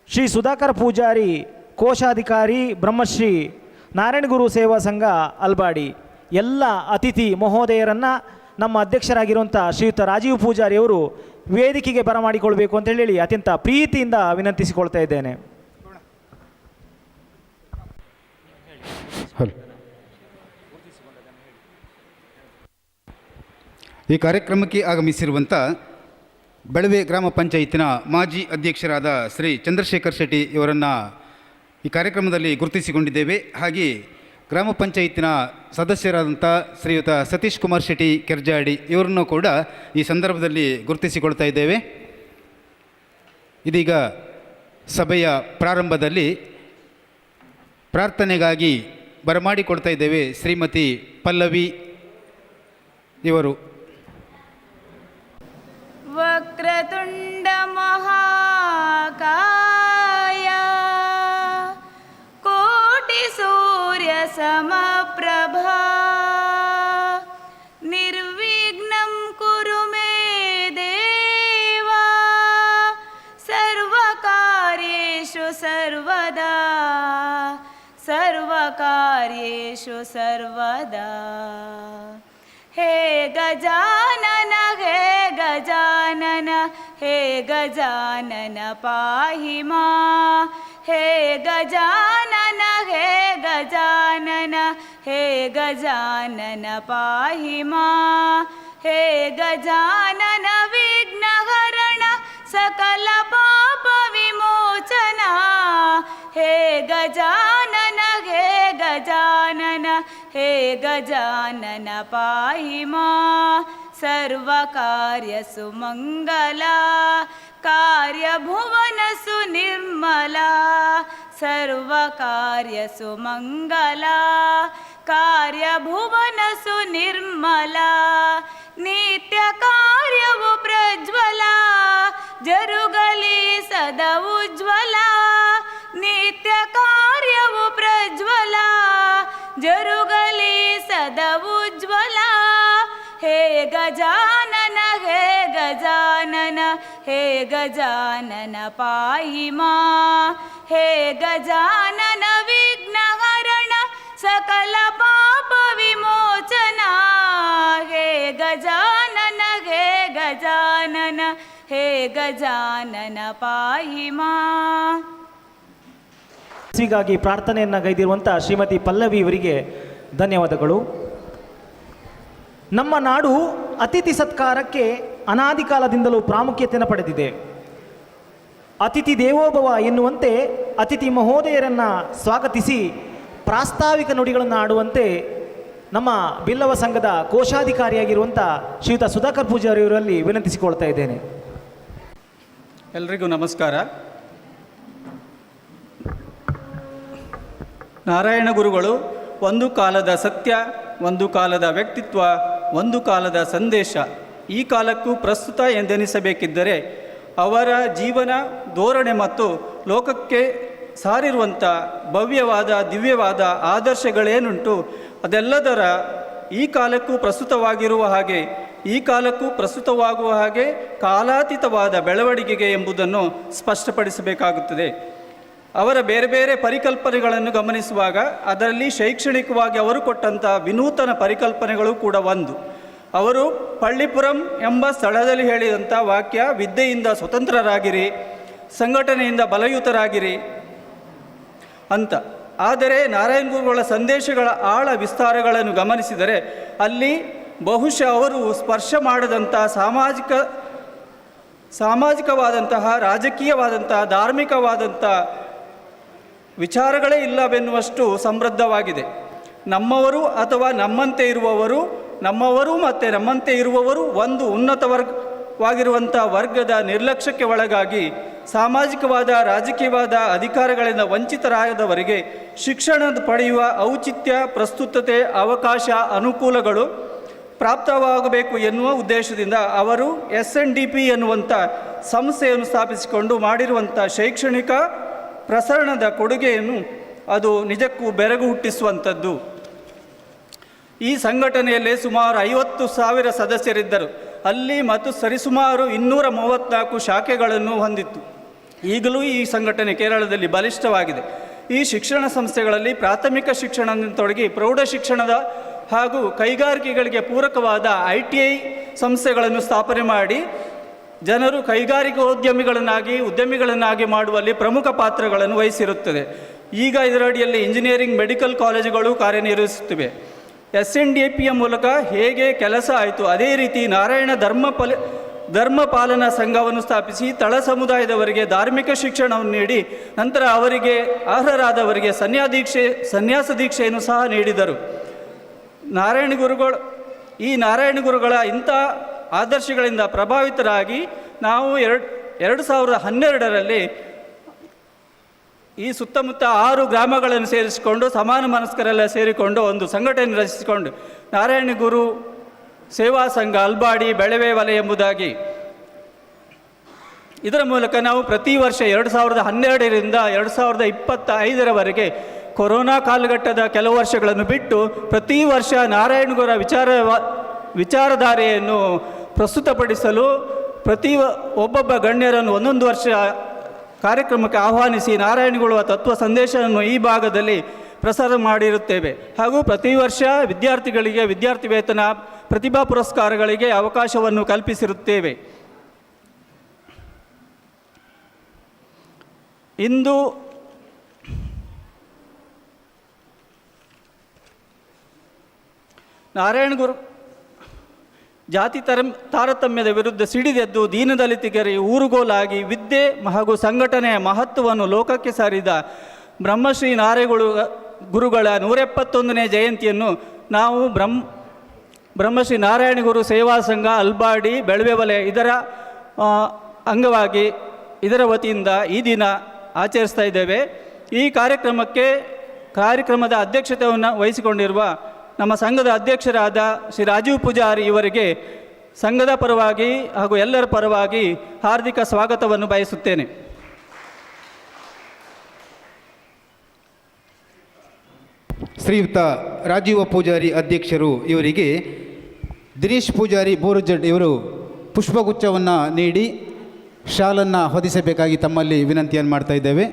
ಶ್ರೀ ಸುಧಾಕರ್ ಪೂಜಾರಿ, ಕೋಶಾಧಿಕಾರಿ ಬ್ರಹ್ಮಶ್ರೀ ನಾರಾಯಣಗುರು ಸೇವಾ ಸಂಘ ಅಲ್ಬಾಡಿ. ಎಲ್ಲ ಅತಿಥಿ ಮಹೋದಯರನ್ನು ನಮ್ಮ ಅಧ್ಯಕ್ಷರಾಗಿರುವಂಥ ಶ್ರೀಯುತ ರಾಜೀವ್ ಪೂಜಾರಿಯವರು ವೇದಿಕೆಗೆ ಬರಮಾಡಿಕೊಳ್ಬೇಕು ಅಂತ ಹೇಳಿ ಅತ್ಯಂತ ಪ್ರೀತಿಯಿಂದ ವಿನಂತಿಸಿಕೊಳ್ತಾ ಇದ್ದೇನೆ. ಈ ಕಾರ್ಯಕ್ರಮಕ್ಕೆ ಆಗಮಿಸಿರುವಂಥ ಬೆಳವೆ ಗ್ರಾಮ ಪಂಚಾಯತಿನ ಮಾಜಿ ಅಧ್ಯಕ್ಷರಾದ ಶ್ರೀ ಚಂದ್ರಶೇಖರ್ ಶೆಟ್ಟಿ ಇವರನ್ನು ಈ ಕಾರ್ಯಕ್ರಮದಲ್ಲಿ ಗುರುತಿಸಿಕೊಂಡಿದ್ದೇವೆ. ಹಾಗೆ ಗ್ರಾಮ ಪಂಚಾಯತಿನ ಸದಸ್ಯರಾದಂಥ ಶ್ರೀಯುತ ಸತೀಶ್ ಕುಮಾರ್ ಶೆಟ್ಟಿ ಕೆರ್ಜಾಡಿ ಇವರನ್ನು ಕೂಡ ಈ ಸಂದರ್ಭದಲ್ಲಿ ಗುರುತಿಸಿಕೊಳ್ತಾ ಇದ್ದೇವೆ. ಇದೀಗ ಸಭೆಯ ಪ್ರಾರಂಭದಲ್ಲಿ ಪ್ರಾರ್ಥನೆಗಾಗಿ ಬರಮಾಡಿಕೊಳ್ತಾ ಇದ್ದೇವೆ ಶ್ರೀಮತಿ ಪಲ್ಲವಿ ಇವರು. ವಕ್ರತುಂಡ ಮಹಾಕಾಯ ಕೋಟಿ ಸೂರ್ಯ ಸಮಪ್ರಭಾ ನಿರ್ವಿಘ್ನಂ ಕುರು ಮೇ ದೇವ ಸರ್ವಕಾರ್ಯೇಷು ಸರ್ವದಾ ಸರ್ವಕಾರ್ಯೇಷು ಸರ್ವದಾ. ಹೇ ಗಜಾನನ ಹೇ ಗಜಾನನ ಹೇ ಗಜಾನನ ಪಾಹಿ ಮಾ. ಹೇ ಗಜಾನನ ಹೇ ಗಜಾನನ ಹೇ ಗಜಾನನ ಪಾಹಿ ಮಾ. ಹೇ ಗಜಾನನ ವಿಘ್ನಹರಣ ಸಕಲ ಪಾಪ ವಿಮೋಚನ. ಹೇ ಗಜಾನನ ಹೇ ಗಜಾನನ ಹೇ ಗಜಾನನ ಪಾಹಿ ಮಾ. ಸರ್ವಕಾರ್ಯ ಸುಮಂಗಲ ಕಾರ್ಯಭುವನ ಸುನಿರ್ಮಲ. ಸರ್ವಕಾರ್ಯ ಸುಮಂಗಲ ಕಾರ್ಯಭುವನ ಸುನಿರ್ಮಲ. ನಿತ್ಯ ಕಾರ್ಯವು ಪ್ರಜ್ವಲ ಜರುಗಲಿ ಸದಾ ಉಜ್ವಲ. ನಿತ್ಯ ಕಾರ್ಯವು ಪ್ರಜ್ವಲ ಜರುಗಲಿ ಸದಾ ಉಜ್ವಲ. ಹೇ ಗಜಾನನ ಹೇ ಗಜಾನನ ಹೇ ಗಜಾನನ ಪಾಹಿ ಮಾ. ಹೇ ಗಜಾನನ ವಿಘ್ನಹರಣ ಸಕಲ ಪಾಪ ವಿಮೋಚನ. ಹೇ ಗಜಾನನ ಹೇ ಗಜಾನನ ಹೇ ಗಜಾನನ ಪಾಹಿ ಮಾ. ಗಾಗಿ ಪ್ರಾರ್ಥನೆಯನ್ನು ಗೈದಿರುವಂಥ ಶ್ರೀಮತಿ ಪಲ್ಲವಿ ಇವರಿಗೆ ಧನ್ಯವಾದಗಳು. ನಮ್ಮ ನಾಡು ಅತಿಥಿ ಸತ್ಕಾರಕ್ಕೆ ಅನಾದಿ ಕಾಲದಿಂದಲೂ ಪ್ರಾಮುಖ್ಯತೆಯನ್ನು ಪಡೆದಿದೆ. ಅತಿಥಿ ದೇವೋಭವ ಎನ್ನುವಂತೆ ಅತಿಥಿ ಮಹೋದಯರನ್ನು ಸ್ವಾಗತಿಸಿ ಪ್ರಾಸ್ತಾವಿಕ ನುಡಿಗಳನ್ನು ಆಡುವಂತೆ ನಮ್ಮ ಬಿಲ್ಲವ ಸಂಘದ ಕೋಶಾಧಿಕಾರಿಯಾಗಿರುವಂಥ ಶ್ರೀಯುತ ಸುಧಾಕರ್ ಪೂಜಾರಿ ಅವರಲ್ಲಿ ವಿನಂತಿಸಿಕೊಳ್ತಾ ಇದ್ದೇನೆ. ಎಲ್ರಿಗೂ ನಮಸ್ಕಾರ. ನಾರಾಯಣ ಗುರುಗಳು ಒಂದು ಕಾಲದ ಸತ್ಯ, ಒಂದು ಕಾಲದ ವ್ಯಕ್ತಿತ್ವ, ಒಂದು ಕಾಲದ ಸಂದೇಶ, ಈ ಕಾಲಕ್ಕೂ ಪ್ರಸ್ತುತ ಎಂದೆನಿಸಬೇಕಿದ್ದರೆ ಅವರ ಜೀವನ ಧೋರಣೆ ಮತ್ತು ಲೋಕಕ್ಕೆ ಸಾರಿರುವಂಥ ಭವ್ಯವಾದ ದಿವ್ಯವಾದ ಆದರ್ಶಗಳೇನುಂಟು ಅದೆಲ್ಲದರ ಈ ಕಾಲಕ್ಕೂ ಪ್ರಸ್ತುತವಾಗಿರುವ ಹಾಗೆ, ಈ ಕಾಲಕ್ಕೂ ಪ್ರಸ್ತುತವಾಗುವ ಹಾಗೆ ಕಾಲಾತೀತವಾದ ಬೆಳವಣಿಗೆಗೆ ಎಂಬುದನ್ನು ಸ್ಪಷ್ಟಪಡಿಸಬೇಕಾಗುತ್ತದೆ. ಅವರ ಬೇರೆ ಬೇರೆ ಪರಿಕಲ್ಪನೆಗಳನ್ನು ಗಮನಿಸುವಾಗ ಅದರಲ್ಲಿ ಶೈಕ್ಷಣಿಕವಾಗಿ ಅವರು ಕೊಟ್ಟಂಥ ವಿನೂತನ ಪರಿಕಲ್ಪನೆಗಳು ಕೂಡ ಒಂದು. ಅವರು ಪಳ್ಳಿಪುರಂ ಎಂಬ ಸ್ಥಳದಲ್ಲಿ ಹೇಳಿದಂಥ ವಾಕ್ಯ ವಿದ್ಯೆಯಿಂದ ಸ್ವತಂತ್ರರಾಗಿರಿ, ಸಂಘಟನೆಯಿಂದ ಬಲಯುತರಾಗಿರಿ ಅಂತ. ಆದರೆ ನಾರಾಯಣ ಗುರುಗಳ ಸಂದೇಶಗಳ ಆಳ ವಿಸ್ತಾರಗಳನ್ನು ಗಮನಿಸಿದರೆ ಅಲ್ಲಿ ಬಹುಶಃ ಅವರು ಸ್ಪರ್ಶ ಮಾಡದಂಥ ಸಾಮಾಜಿಕವಾದಂತಹ, ರಾಜಕೀಯವಾದಂತಹ, ಧಾರ್ಮಿಕವಾದಂಥ ವಿಚಾರಗಳೇ ಇಲ್ಲವೆನ್ನುವಷ್ಟು ಸಮೃದ್ಧವಾಗಿದೆ. ನಮ್ಮವರು ಅಥವಾ ನಮ್ಮಂತೆ ಇರುವವರು, ನಮ್ಮವರು ಮತ್ತು ನಮ್ಮಂತೆ ಇರುವವರು ಒಂದು ಉನ್ನತವಾಗಿರುವಂಥ ವರ್ಗದ ನಿರ್ಲಕ್ಷ್ಯಕ್ಕೆ ಒಳಗಾಗಿ ಸಾಮಾಜಿಕವಾದ, ರಾಜಕೀಯವಾದ ಅಧಿಕಾರಗಳಿಂದ ವಂಚಿತರಾದವರಿಗೆ ಶಿಕ್ಷಣ ಪಡೆಯುವ ಔಚಿತ್ಯ, ಪ್ರಸ್ತುತತೆ, ಅವಕಾಶ, ಅನುಕೂಲಗಳು ಪ್ರಾಪ್ತವಾಗಬೇಕು ಎನ್ನುವ ಉದ್ದೇಶದಿಂದ ಅವರು SNDP ಎನ್ನುವಂಥ ಸಂಸ್ಥೆಯನ್ನು ಸ್ಥಾಪಿಸಿಕೊಂಡು ಮಾಡಿರುವಂಥ ಶೈಕ್ಷಣಿಕ ಪ್ರಸರಣದ ಕೊಡುಗೆಯನ್ನು ಅದು ನಿಜಕ್ಕೂ ಬೆರಗು ಹುಟ್ಟಿಸುವಂಥದ್ದು. ಈ ಸಂಘಟನೆಯಲ್ಲಿ ಸುಮಾರು 50,000 ಸದಸ್ಯರಿದ್ದರು. ಅಲ್ಲಿ ಮತ್ತು ಸರಿಸುಮಾರು 234 ಶಾಖೆಗಳನ್ನು ಹೊಂದಿತ್ತು. ಈಗಲೂ ಈ ಸಂಘಟನೆ ಕೇರಳದಲ್ಲಿ ಬಲಿಷ್ಠವಾಗಿದೆ. ಈ ಶಿಕ್ಷಣ ಸಂಸ್ಥೆಗಳಲ್ಲಿ ಪ್ರಾಥಮಿಕ ಶಿಕ್ಷಣದಿಂದ ತೊಡಗಿ ಪ್ರೌಢ ಶಿಕ್ಷಣದ ಹಾಗೂ ಕೈಗಾರಿಕೆಗಳಿಗೆ ಪೂರಕವಾದ ITI ಸಂಸ್ಥೆಗಳನ್ನು ಸ್ಥಾಪನೆ ಮಾಡಿ ಜನರು ಉದ್ಯಮಿಗಳನ್ನಾಗಿ ಮಾಡುವಲ್ಲಿ ಪ್ರಮುಖ ಪಾತ್ರಗಳನ್ನು ವಹಿಸಿರುತ್ತದೆ. ಈಗ ಇದರಡಿಯಲ್ಲಿ ಇಂಜಿನಿಯರಿಂಗ್, ಮೆಡಿಕಲ್ ಕಾಲೇಜುಗಳು ಕಾರ್ಯನಿರ್ವಹಿಸುತ್ತಿವೆ. SNDPಯ ಮೂಲಕ ಹೇಗೆ ಕೆಲಸ ಆಯಿತು ಅದೇ ರೀತಿ ನಾರಾಯಣ ಧರ್ಮಪಾಲನಾ ಸಂಘವನ್ನು ಸ್ಥಾಪಿಸಿ ತಳ ಸಮುದಾಯದವರಿಗೆ ಧಾರ್ಮಿಕ ಶಿಕ್ಷಣವನ್ನು ನೀಡಿ ನಂತರ ಅವರಿಗೆ ಅರ್ಹರಾದವರಿಗೆ ಸನ್ಯಾಸ ದೀಕ್ಷೆಯನ್ನು ಸಹ ನೀಡಿದರು. ನಾರಾಯಣ ಗುರುಗಳ ಇಂಥ ಆದರ್ಶಗಳಿಂದ ಪ್ರಭಾವಿತರಾಗಿ ನಾವು 2012ರಲ್ಲಿ ಈ ಸುತ್ತಮುತ್ತ 6 ಗ್ರಾಮಗಳನ್ನು ಸೇರಿಸಿಕೊಂಡು ಸಮಾನ ಮನಸ್ಕರೆಲ್ಲ ಸೇರಿಕೊಂಡು ಒಂದು ಸಂಘಟನೆ ರಚಿಸಿಕೊಂಡು ನಾರಾಯಣ ಗುರು ಸೇವಾ ಸಂಘ ಅಲ್ಬಾಡಿ ಬೆಳವೆ ವಲಯ ಎಂಬುದಾಗಿ, ಇದರ ಮೂಲಕ ನಾವು ಪ್ರತಿ ವರ್ಷ 2012ರಿಂದ 2025ರವರೆಗೆ ಕೊರೋನಾ ಕಾಲಘಟ್ಟದ ಕೆಲವು ವರ್ಷಗಳನ್ನು ಬಿಟ್ಟು ಪ್ರತಿ ವರ್ಷ ನಾರಾಯಣ ಗುರುರ ವಿಚಾರಧಾರೆಯನ್ನು ಪ್ರಸ್ತುತಪಡಿಸಲು ಒಬ್ಬೊಬ್ಬ ಗಣ್ಯರನ್ನು ಒಂದೊಂದು ವರ್ಷ ಕಾರ್ಯಕ್ರಮಕ್ಕೆ ಆಹ್ವಾನಿಸಿ ನಾರಾಯಣಗುಳುವ ತತ್ವ ಸಂದೇಶವನ್ನು ಈ ಭಾಗದಲ್ಲಿ ಪ್ರಸಾರ ಮಾಡಿರುತ್ತೇವೆ. ಹಾಗೂ ಪ್ರತಿ ವರ್ಷ ವಿದ್ಯಾರ್ಥಿಗಳಿಗೆ ವಿದ್ಯಾರ್ಥಿ ವೇತನ, ಪ್ರತಿಭಾ ಪುರಸ್ಕಾರಗಳಿಗೆ ಅವಕಾಶವನ್ನು ಕಲ್ಪಿಸಿರುತ್ತೇವೆ. ಇಂದು ನಾರಾಯಣ ಗುರು ಜಾತಿ ತಾರತಮ್ಯದ ವಿರುದ್ಧ ಸಿಡಿದೆದ್ದು ದೀನದಲಿತರಿಗೆ ಊರುಗೋಲಾಗಿ ವಿದ್ಯೆ ಹಾಗೂ ಸಂಘಟನೆಯ ಮಹತ್ವವನ್ನು ಲೋಕಕ್ಕೆ ಸಾರಿದ ಬ್ರಹ್ಮಶ್ರೀ ನಾರಾಯಣ ಗುರುಗಳ 171ನೇ ಜಯಂತಿಯನ್ನು ನಾವು ಬ್ರಹ್ಮಶ್ರೀ ನಾರಾಯಣ ಗುರು ಸೇವಾ ಸಂಘ ಅಲ್ಬಾಡಿ ಬೆಳವೆ ವಲಯ ಇದರ ಅಂಗವಾಗಿ ಇದರ ವತಿಯಿಂದ ಈ ದಿನ ಆಚರಿಸ್ತಾ ಇದ್ದೇವೆ. ಈ ಕಾರ್ಯಕ್ರಮದ ಅಧ್ಯಕ್ಷತೆಯನ್ನು ವಹಿಸಿಕೊಂಡಿರುವ ನಮ್ಮ ಸಂಘದ ಅಧ್ಯಕ್ಷರಾದ ಶ್ರೀ ರಾಜೀವ್ ಪೂಜಾರಿ ಇವರಿಗೆ ಸಂಘದ ಪರವಾಗಿ ಹಾಗೂ ಎಲ್ಲರ ಪರವಾಗಿ ಹಾರ್ದಿಕ ಸ್ವಾಗತವನ್ನು ಬಯಸುತ್ತೇನೆ. ಶ್ರೀಯುತ ರಾಜೀವ ಪೂಜಾರಿ ಅಧ್ಯಕ್ಷರು ಇವರಿಗೆ ದಿನೇಶ್ ಪೂಜಾರಿ ಬೋರುಜಡ್ ಇವರು ಪುಷ್ಪಗುಚ್ಛವನ್ನು ನೀಡಿ ಶಾಲನ್ನು ಹೊದಿಸಬೇಕಾಗಿ ತಮ್ಮಲ್ಲಿ ವಿನಂತಿಯನ್ನು ಮಾಡ್ತಾ ಇದ್ದೇವೆ.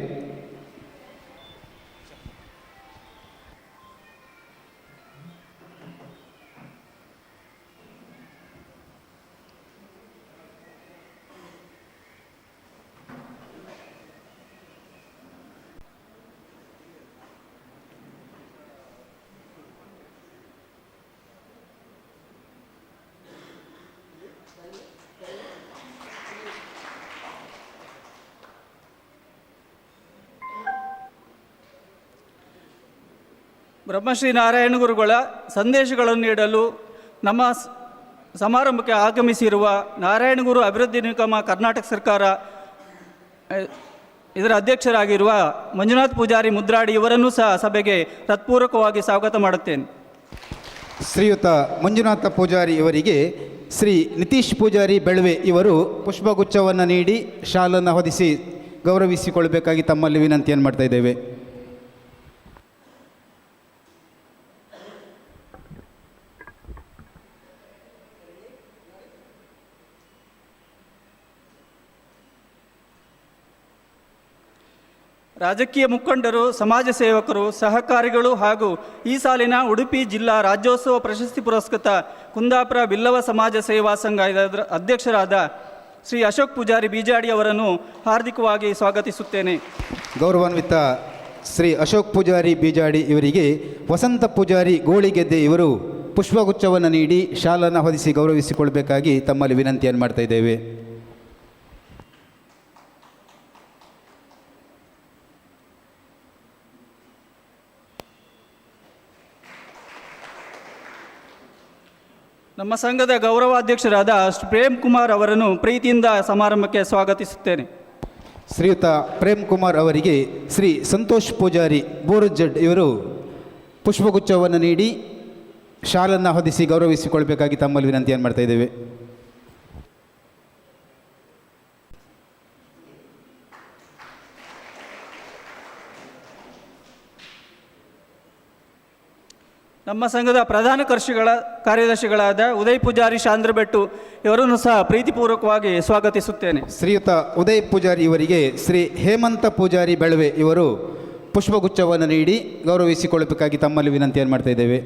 ಬ್ರಹ್ಮಶ್ರೀ ನಾರಾಯಣ ಗುರುಗಳ ಸಂದೇಶಗಳನ್ನು ನೀಡಲು ನಮ್ಮ ಸಮಾರಂಭಕ್ಕೆ ಆಗಮಿಸಿರುವ ನಾರಾಯಣ ಗುರು ಅಭಿವೃದ್ಧಿ ನಿಗಮ ಕರ್ನಾಟಕ ಸರ್ಕಾರ ಇದರ ಅಧ್ಯಕ್ಷರಾಗಿರುವ ಮಂಜುನಾಥ್ ಪೂಜಾರಿ ಮುದ್ರಾಡಿ ಇವರನ್ನೂ ಸಹ ಸಭೆಗೆ ಹೃತ್ಪೂರ್ವಕವಾಗಿ ಸ್ವಾಗತ ಮಾಡುತ್ತೇನೆ. ಶ್ರೀಯುತ ಮಂಜುನಾಥ ಪೂಜಾರಿ ಇವರಿಗೆ ಶ್ರೀ ನಿತೀಶ್ ಪೂಜಾರಿ ಬೆಳವೆ ಇವರು ಪುಷ್ಪಗುಚ್ಛವನ್ನು ನೀಡಿ ಶಾಲನ್ನು ಹೊದಿಸಿ ಗೌರವಿಸಿಕೊಳ್ಳಬೇಕಾಗಿ ತಮ್ಮಲ್ಲಿ ವಿನಂತಿಯನ್ನು ಮಾಡ್ತಾ ಇದ್ದೇವೆ. ರಾಜಕೀಯ ಮುಖಂಡರು, ಸಮಾಜ ಸೇವಕರು, ಸಹಕಾರಿಗಳು ಹಾಗೂ ಈ ಸಾಲಿನ ಉಡುಪಿ ಜಿಲ್ಲಾ ರಾಜ್ಯೋತ್ಸವ ಪ್ರಶಸ್ತಿ ಪುರಸ್ಕೃತ ಕುಂದಾಪುರ ಬಿಲ್ಲವ ಸಮಾಜ ಸೇವಾ ಸಂಘ ಇದರ ಅಧ್ಯಕ್ಷರಾದ ಶ್ರೀ ಅಶೋಕ್ ಪೂಜಾರಿ ಬೀಜಾಡಿ ಅವರನ್ನು ಹಾರ್ದಿಕವಾಗಿ ಸ್ವಾಗತಿಸುತ್ತೇನೆ. ಗೌರವಾನ್ವಿತ ಶ್ರೀ ಅಶೋಕ್ ಪೂಜಾರಿ ಬೀಜಾಡಿ ಇವರಿಗೆ ವಸಂತ ಪೂಜಾರಿ ಗೋಳಿಗೆದ್ದೆ ಇವರು ಪುಷ್ಪಗುಚ್ಛವನ್ನು ನೀಡಿ ಶಾಲನ್ನು ಹೊದಿಸಿ ಗೌರವಿಸಿಕೊಳ್ಳಬೇಕಾಗಿ ತಮ್ಮಲ್ಲಿ ವಿನಂತಿಯನ್ನು ಮಾಡ್ತಾ ಇದ್ದೇವೆ. ನಮ್ಮ ಸಂಘದ ಗೌರವಾಧ್ಯಕ್ಷರಾದ ಪ್ರೇಮ್ ಕುಮಾರ್ ಅವರನ್ನು ಪ್ರೀತಿಯಿಂದ ಸಮಾರಂಭಕ್ಕೆ ಸ್ವಾಗತಿಸುತ್ತೇನೆ. ಶ್ರೀಯುತ ಪ್ರೇಮ್ ಕುಮಾರ್ ಅವರಿಗೆ ಶ್ರೀ ಸಂತೋಷ್ ಪೂಜಾರಿ ಬೋರುಜಡ್ ಇವರು ಪುಷ್ಪಗುಚ್ಛವನ್ನು ನೀಡಿ ಶಾಲನ್ನು ಹೊದಿಸಿ ಗೌರವಿಸಿಕೊಳ್ಳಬೇಕಾಗಿ ತಮ್ಮಲ್ಲಿ ವಿನಂತಿಯನ್ನು ಮಾಡ್ತಾ ಇದ್ದೇವೆ. ನಮ್ಮ ಸಂಘದ ಪ್ರಧಾನ ಕಾರ್ಯದರ್ಶಿಗಳಾದ ಉದಯ್ ಪೂಜಾರಿ ಶಾಂದ್ರಬೆಟ್ಟು ಇವರನ್ನು ಸಹ ಪ್ರೀತಿಪೂರ್ವಕವಾಗಿ ಸ್ವಾಗತಿಸುತ್ತೇನೆ. ಶ್ರೀಯುತ ಉದಯ್ ಪೂಜಾರಿ ಇವರಿಗೆ ಶ್ರೀ ಹೇಮಂತ ಪೂಜಾರಿ ಬೆಳವೆ ಇವರು ಪುಷ್ಪಗುಚ್ಛವನ್ನು ನೀಡಿ ಗೌರವಿಸಿಕೊಳ್ಳಬೇಕಾಗಿ ತಮ್ಮಲ್ಲಿ ವಿನಂತಿಯನ್ನು ಮಾಡ್ತಾ ಇದ್ದೇವೆ.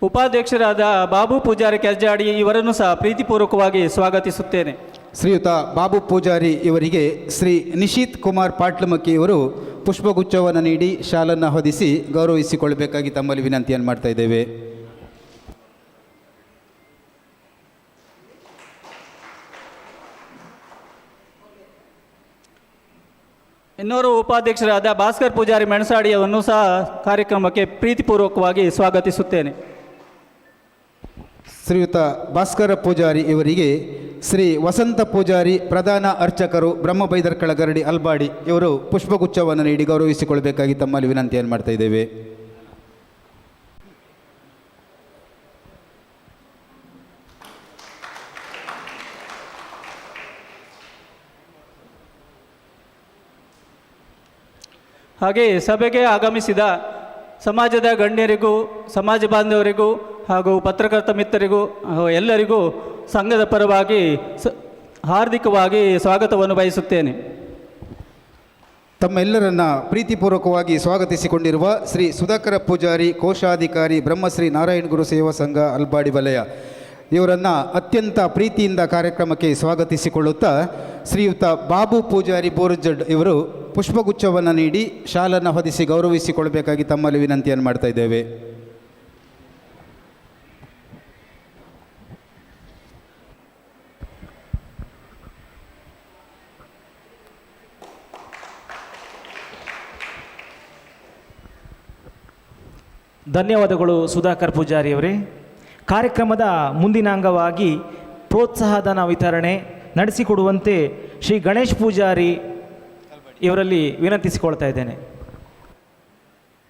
ಉಪಾಧ್ಯಕ್ಷರಾದ ಬಾಬು ಪೂಜಾರಿ ಕೆರ್ಜಾಡಿ ಇವರನ್ನು ಸಹ ಪ್ರೀತಿಪೂರ್ವಕವಾಗಿ ಸ್ವಾಗತಿಸುತ್ತೇನೆ. ಶ್ರೀಯುತ ಬಾಬು ಪೂಜಾರಿ ಇವರಿಗೆ ಶ್ರೀ ನಿಶೀತ್ ಕುಮಾರ್ ಪಾಟ್ಲಮಕ್ಕಿ ಇವರು ಪುಷ್ಪಗುಚ್ಛವನ್ನು ನೀಡಿ ಶಾಲನ್ನು ಹೊದಿಸಿ ಗೌರವಿಸಿಕೊಳ್ಳಬೇಕಾಗಿ ತಮ್ಮಲ್ಲಿ ವಿನಂತಿಯನ್ನು ಮಾಡ್ತಾ ಇದ್ದೇವೆ. ಇನ್ನೋರ್ವ ಉಪಾಧ್ಯಕ್ಷರಾದ ಭಾಸ್ಕರ್ ಪೂಜಾರಿ ಮೆಣಸಾಡಿಯನ್ನು ಸಹ ಕಾರ್ಯಕ್ರಮಕ್ಕೆ ಪ್ರೀತಿಪೂರ್ವಕವಾಗಿ ಸ್ವಾಗತಿಸುತ್ತೇನೆ. ಶ್ರೀಯುತ ಭಾಸ್ಕರ ಪೂಜಾರಿ ಇವರಿಗೆ ಶ್ರೀ ವಸಂತ ಪೂಜಾರಿ ಪ್ರಧಾನ ಅರ್ಚಕರು ಬ್ರಹ್ಮಬೈದರ್ಕಳ ಗರಡಿ ಅಲ್ಬಾಡಿ ಇವರು ಪುಷ್ಪಗುಚ್ಛವನ್ನು ನೀಡಿ ಗೌರವಿಸಿಕೊಳ್ಳಬೇಕಾಗಿ ತಮ್ಮಲ್ಲಿ ವಿನಂತಿಯನ್ನು ಮಾಡ್ತಾ ಇದ್ದೇವೆ. ಹಾಗೆ ಸಭೆಗೆ ಆಗಮಿಸಿದ ಸಮಾಜದ ಗಣ್ಯರಿಗೂ, ಸಮಾಜ ಬಾಂಧವರಿಗೂ ಹಾಗೂ ಪತ್ರಕರ್ತ ಮಿತ್ರರಿಗೂ ಎಲ್ಲರಿಗೂ ಸಂಘದ ಪರವಾಗಿ ಹಾರ್ದಿಕವಾಗಿ ಸ್ವಾಗತವನ್ನು ಬಯಸುತ್ತೇನೆ. ತಮ್ಮೆಲ್ಲರನ್ನ ಪ್ರೀತಿಪೂರ್ವಕವಾಗಿ ಸ್ವಾಗತಿಸಿಕೊಂಡಿರುವ ಶ್ರೀ ಸುಧಾಕರ ಪೂಜಾರಿ ಕೋಶಾಧಿಕಾರಿ ಬ್ರಹ್ಮಶ್ರೀ ನಾರಾಯಣ ಗುರು ಸೇವಾ ಸಂಘ ಅಲ್ಬಾಡಿ ವಲಯ ಇವರನ್ನು ಅತ್ಯಂತ ಪ್ರೀತಿಯಿಂದ ಕಾರ್ಯಕ್ರಮಕ್ಕೆ ಸ್ವಾಗತಿಸಿಕೊಳ್ಳುತ್ತಾ ಶ್ರೀಯುತ ಬಾಬು ಪೂಜಾರಿ ಬೋರುಜಡ್ ಇವರು ಪುಷ್ಪಗುಚ್ಛವನ್ನು ನೀಡಿ ಶಾಲನ್ನು ಹೊದಿಸಿ ಗೌರವಿಸಿಕೊಳ್ಳಬೇಕಾಗಿ ತಮ್ಮಲ್ಲಿ ವಿನಂತಿಯನ್ನು ಮಾಡ್ತಾ ಇದ್ದೇವೆ. ಧನ್ಯವಾದಗಳು ಸುಧಾಕರ್ ಪೂಜಾರಿಯವರೇ. ಕಾರ್ಯಕ್ರಮದ ಮುಂದಿನ ಅಂಗವಾಗಿ ಪ್ರೋತ್ಸಾಹಧನ ವಿತರಣೆ ನಡೆಸಿಕೊಡುವಂತೆ ಶ್ರೀ ಗಣೇಶ್ ಪೂಜಾರಿ ಇವರಲ್ಲಿ ವಿನಂತಿಸಿಕೊಳ್ತಾ ಇದ್ದೇನೆ.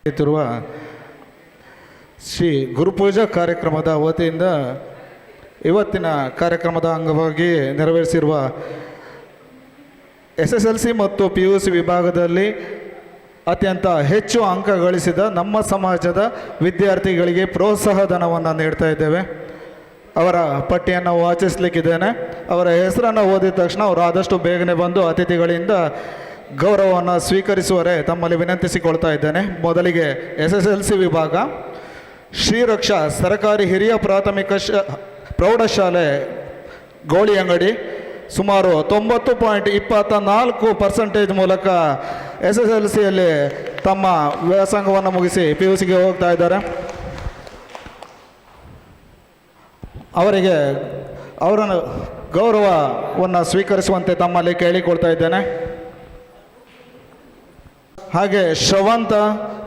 ನಡೆಯುತ್ತಿರುವ ಶ್ರೀ ಗುರುಪೂಜಾ ಕಾರ್ಯಕ್ರಮದ ವತಿಯಿಂದ ಇವತ್ತಿನ ಕಾರ್ಯಕ್ರಮದ ಅಂಗವಾಗಿ ನೆರವೇರಿಸಿರುವ SSLC ಮತ್ತು PUC ವಿಭಾಗದಲ್ಲಿ ಅತ್ಯಂತ ಹೆಚ್ಚು ಅಂಕ ಗಳಿಸಿದ ನಮ್ಮ ಸಮಾಜದ ವಿದ್ಯಾರ್ಥಿಗಳಿಗೆ ಪ್ರೋತ್ಸಾಹಧನವನ್ನು ನೀಡ್ತಾ ಇದ್ದೇವೆ. ಅವರ ಪಟ್ಟಿಯನ್ನು ವಾಚಿಸಲಿಕ್ಕಿದ್ದೇನೆ. ಅವರ ಹೆಸರನ್ನು ಓದಿದ ತಕ್ಷಣ ಅವರು ಆದಷ್ಟು ಬೇಗನೆ ಬಂದು ಅತಿಥಿಗಳಿಂದ ಗೌರವವನ್ನು ಸ್ವೀಕರಿಸುವರೆ ತಮ್ಮಲ್ಲಿ ವಿನಂತಿಸಿಕೊಳ್ತಾ ಇದ್ದೇನೆ. ಮೊದಲಿಗೆ SSLC ವಿಭಾಗ ಶ್ರೀರಕ್ಷಾ ಸರ್ಕಾರಿ ಹಿರಿಯ ಪ್ರಾಥಮಿಕ ಪ್ರೌಢಶಾಲೆ ಗೋಳಿಯಂಗಡಿ ಸುಮಾರು 90.24% ಮೂಲಕ SSLCಯಲ್ಲಿ ತಮ್ಮ ವ್ಯಾಸಂಗವನ್ನು ಮುಗಿಸಿ PUCಗೆ ಹೋಗ್ತಾ ಇದ್ದಾರೆ. ಅವರನ್ನು ಗೌರವವನ್ನು ಸ್ವೀಕರಿಸುವಂತೆ ತಮ್ಮಲ್ಲಿ ಕೇಳಿಕೊಳ್ತಾ ಇದ್ದೇನೆ. ಹಾಗೆ ಶ್ರವಂತ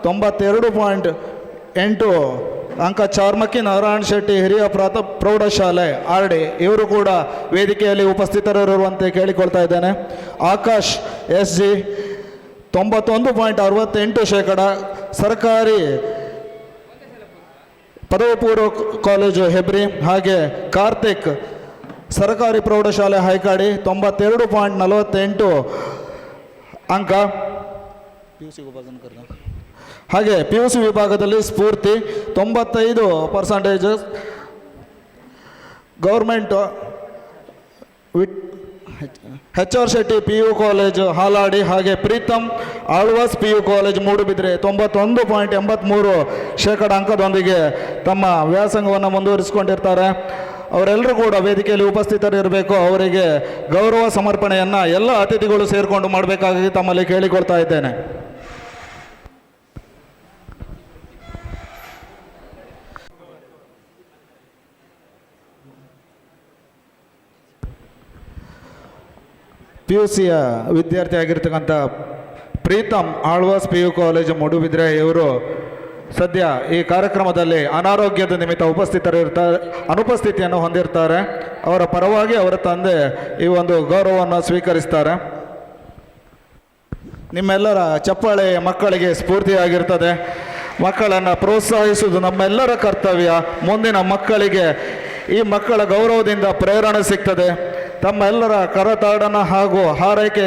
92.8 ಅಂಕ ಚಾರ್ಮಕ್ಕಿ ನಾರಾಯಣ ಶೆಟ್ಟಿ ಹಿರಿಯ ಪ್ರೌಢಶಾಲೆ RD ಇವರು ಕೂಡ ವೇದಿಕೆಯಲ್ಲಿ ಉಪಸ್ಥಿತರಿರುವಂತೆ ಕೇಳಿಕೊಳ್ತಾ ಇದ್ದೇನೆ. ಆಕಾಶ್ SG 91.68% ಸರ್ಕಾರಿ ಪದವಿ ಪೂರ್ವ ಕಾಲೇಜು ಹೆಬ್ರಿ. ಹಾಗೆ ಕಾರ್ತಿಕ್ ಸರ್ಕಾರಿ ಪ್ರೌಢಶಾಲೆ ಹೈಕಾಡಿ 92.48 ಅಂಕ. ಹಾಗೆ PUC ವಿಭಾಗದಲ್ಲಿ ಸ್ಫೂರ್ತಿ 95%. Government HR Shetty PU college Haladi. ಹಾಗೆ ಪ್ರೀತಮ್ ಆಳ್ವಾಸ್ PU ಕಾಲೇಜ್ ಮೂಡುಬಿದ್ರೆ 91.83% ಅಂಕದೊಂದಿಗೆ ತಮ್ಮ ವ್ಯಾಸಂಗವನ್ನು ಮುಂದುವರಿಸಿಕೊಂಡಿರ್ತಾರೆ. ಅವರೆಲ್ಲರೂ ಕೂಡ ವೇದಿಕೆಯಲ್ಲಿ ಉಪಸ್ಥಿತರಿರಬೇಕು. ಅವರಿಗೆ ಗೌರವ ಸಮರ್ಪಣೆಯನ್ನು ಎಲ್ಲ ಅತಿಥಿಗಳು ಸೇರಿಕೊಂಡು ಮಾಡಬೇಕಾಗಿ ತಮ್ಮಲ್ಲಿ ಕೇಳಿಕೊಳ್ತಾ ಇದ್ದೇನೆ. PUCಯ ವಿದ್ಯಾರ್ಥಿಯಾಗಿರ್ತಕ್ಕಂಥ ಪ್ರೀತಮ್ ಆಳ್ವಾಸ್ PU ಕಾಲೇಜು ಮೂಡುಬಿದ್ರೆ ಇವರು ಸದ್ಯ ಈ ಕಾರ್ಯಕ್ರಮದಲ್ಲಿ ಅನಾರೋಗ್ಯದ ನಿಮಿತ್ತ ಅನುಪಸ್ಥಿತಿಯನ್ನು ಹೊಂದಿರ್ತಾರೆ. ಅವರ ಪರವಾಗಿ ಅವರ ತಂದೆ ಈ ಒಂದು ಗೌರವವನ್ನು ಸ್ವೀಕರಿಸ್ತಾರೆ. ನಿಮ್ಮೆಲ್ಲರ ಚಪ್ಪಾಳೆ ಮಕ್ಕಳಿಗೆ ಸ್ಫೂರ್ತಿಯಾಗಿರ್ತದೆ. ಮಕ್ಕಳನ್ನು ಪ್ರೋತ್ಸಾಹಿಸುವುದು ನಮ್ಮೆಲ್ಲರ ಕರ್ತವ್ಯ. ಮುಂದಿನ ಮಕ್ಕಳಿಗೆ ಈ ಮಕ್ಕಳ ಗೌರವದಿಂದ ಪ್ರೇರಣೆ ಸಿಗ್ತದೆ. ತಮ್ಮೆಲ್ಲರ ಕರತಾಡನ ಹಾಗೂ ಹಾರೈಕೆ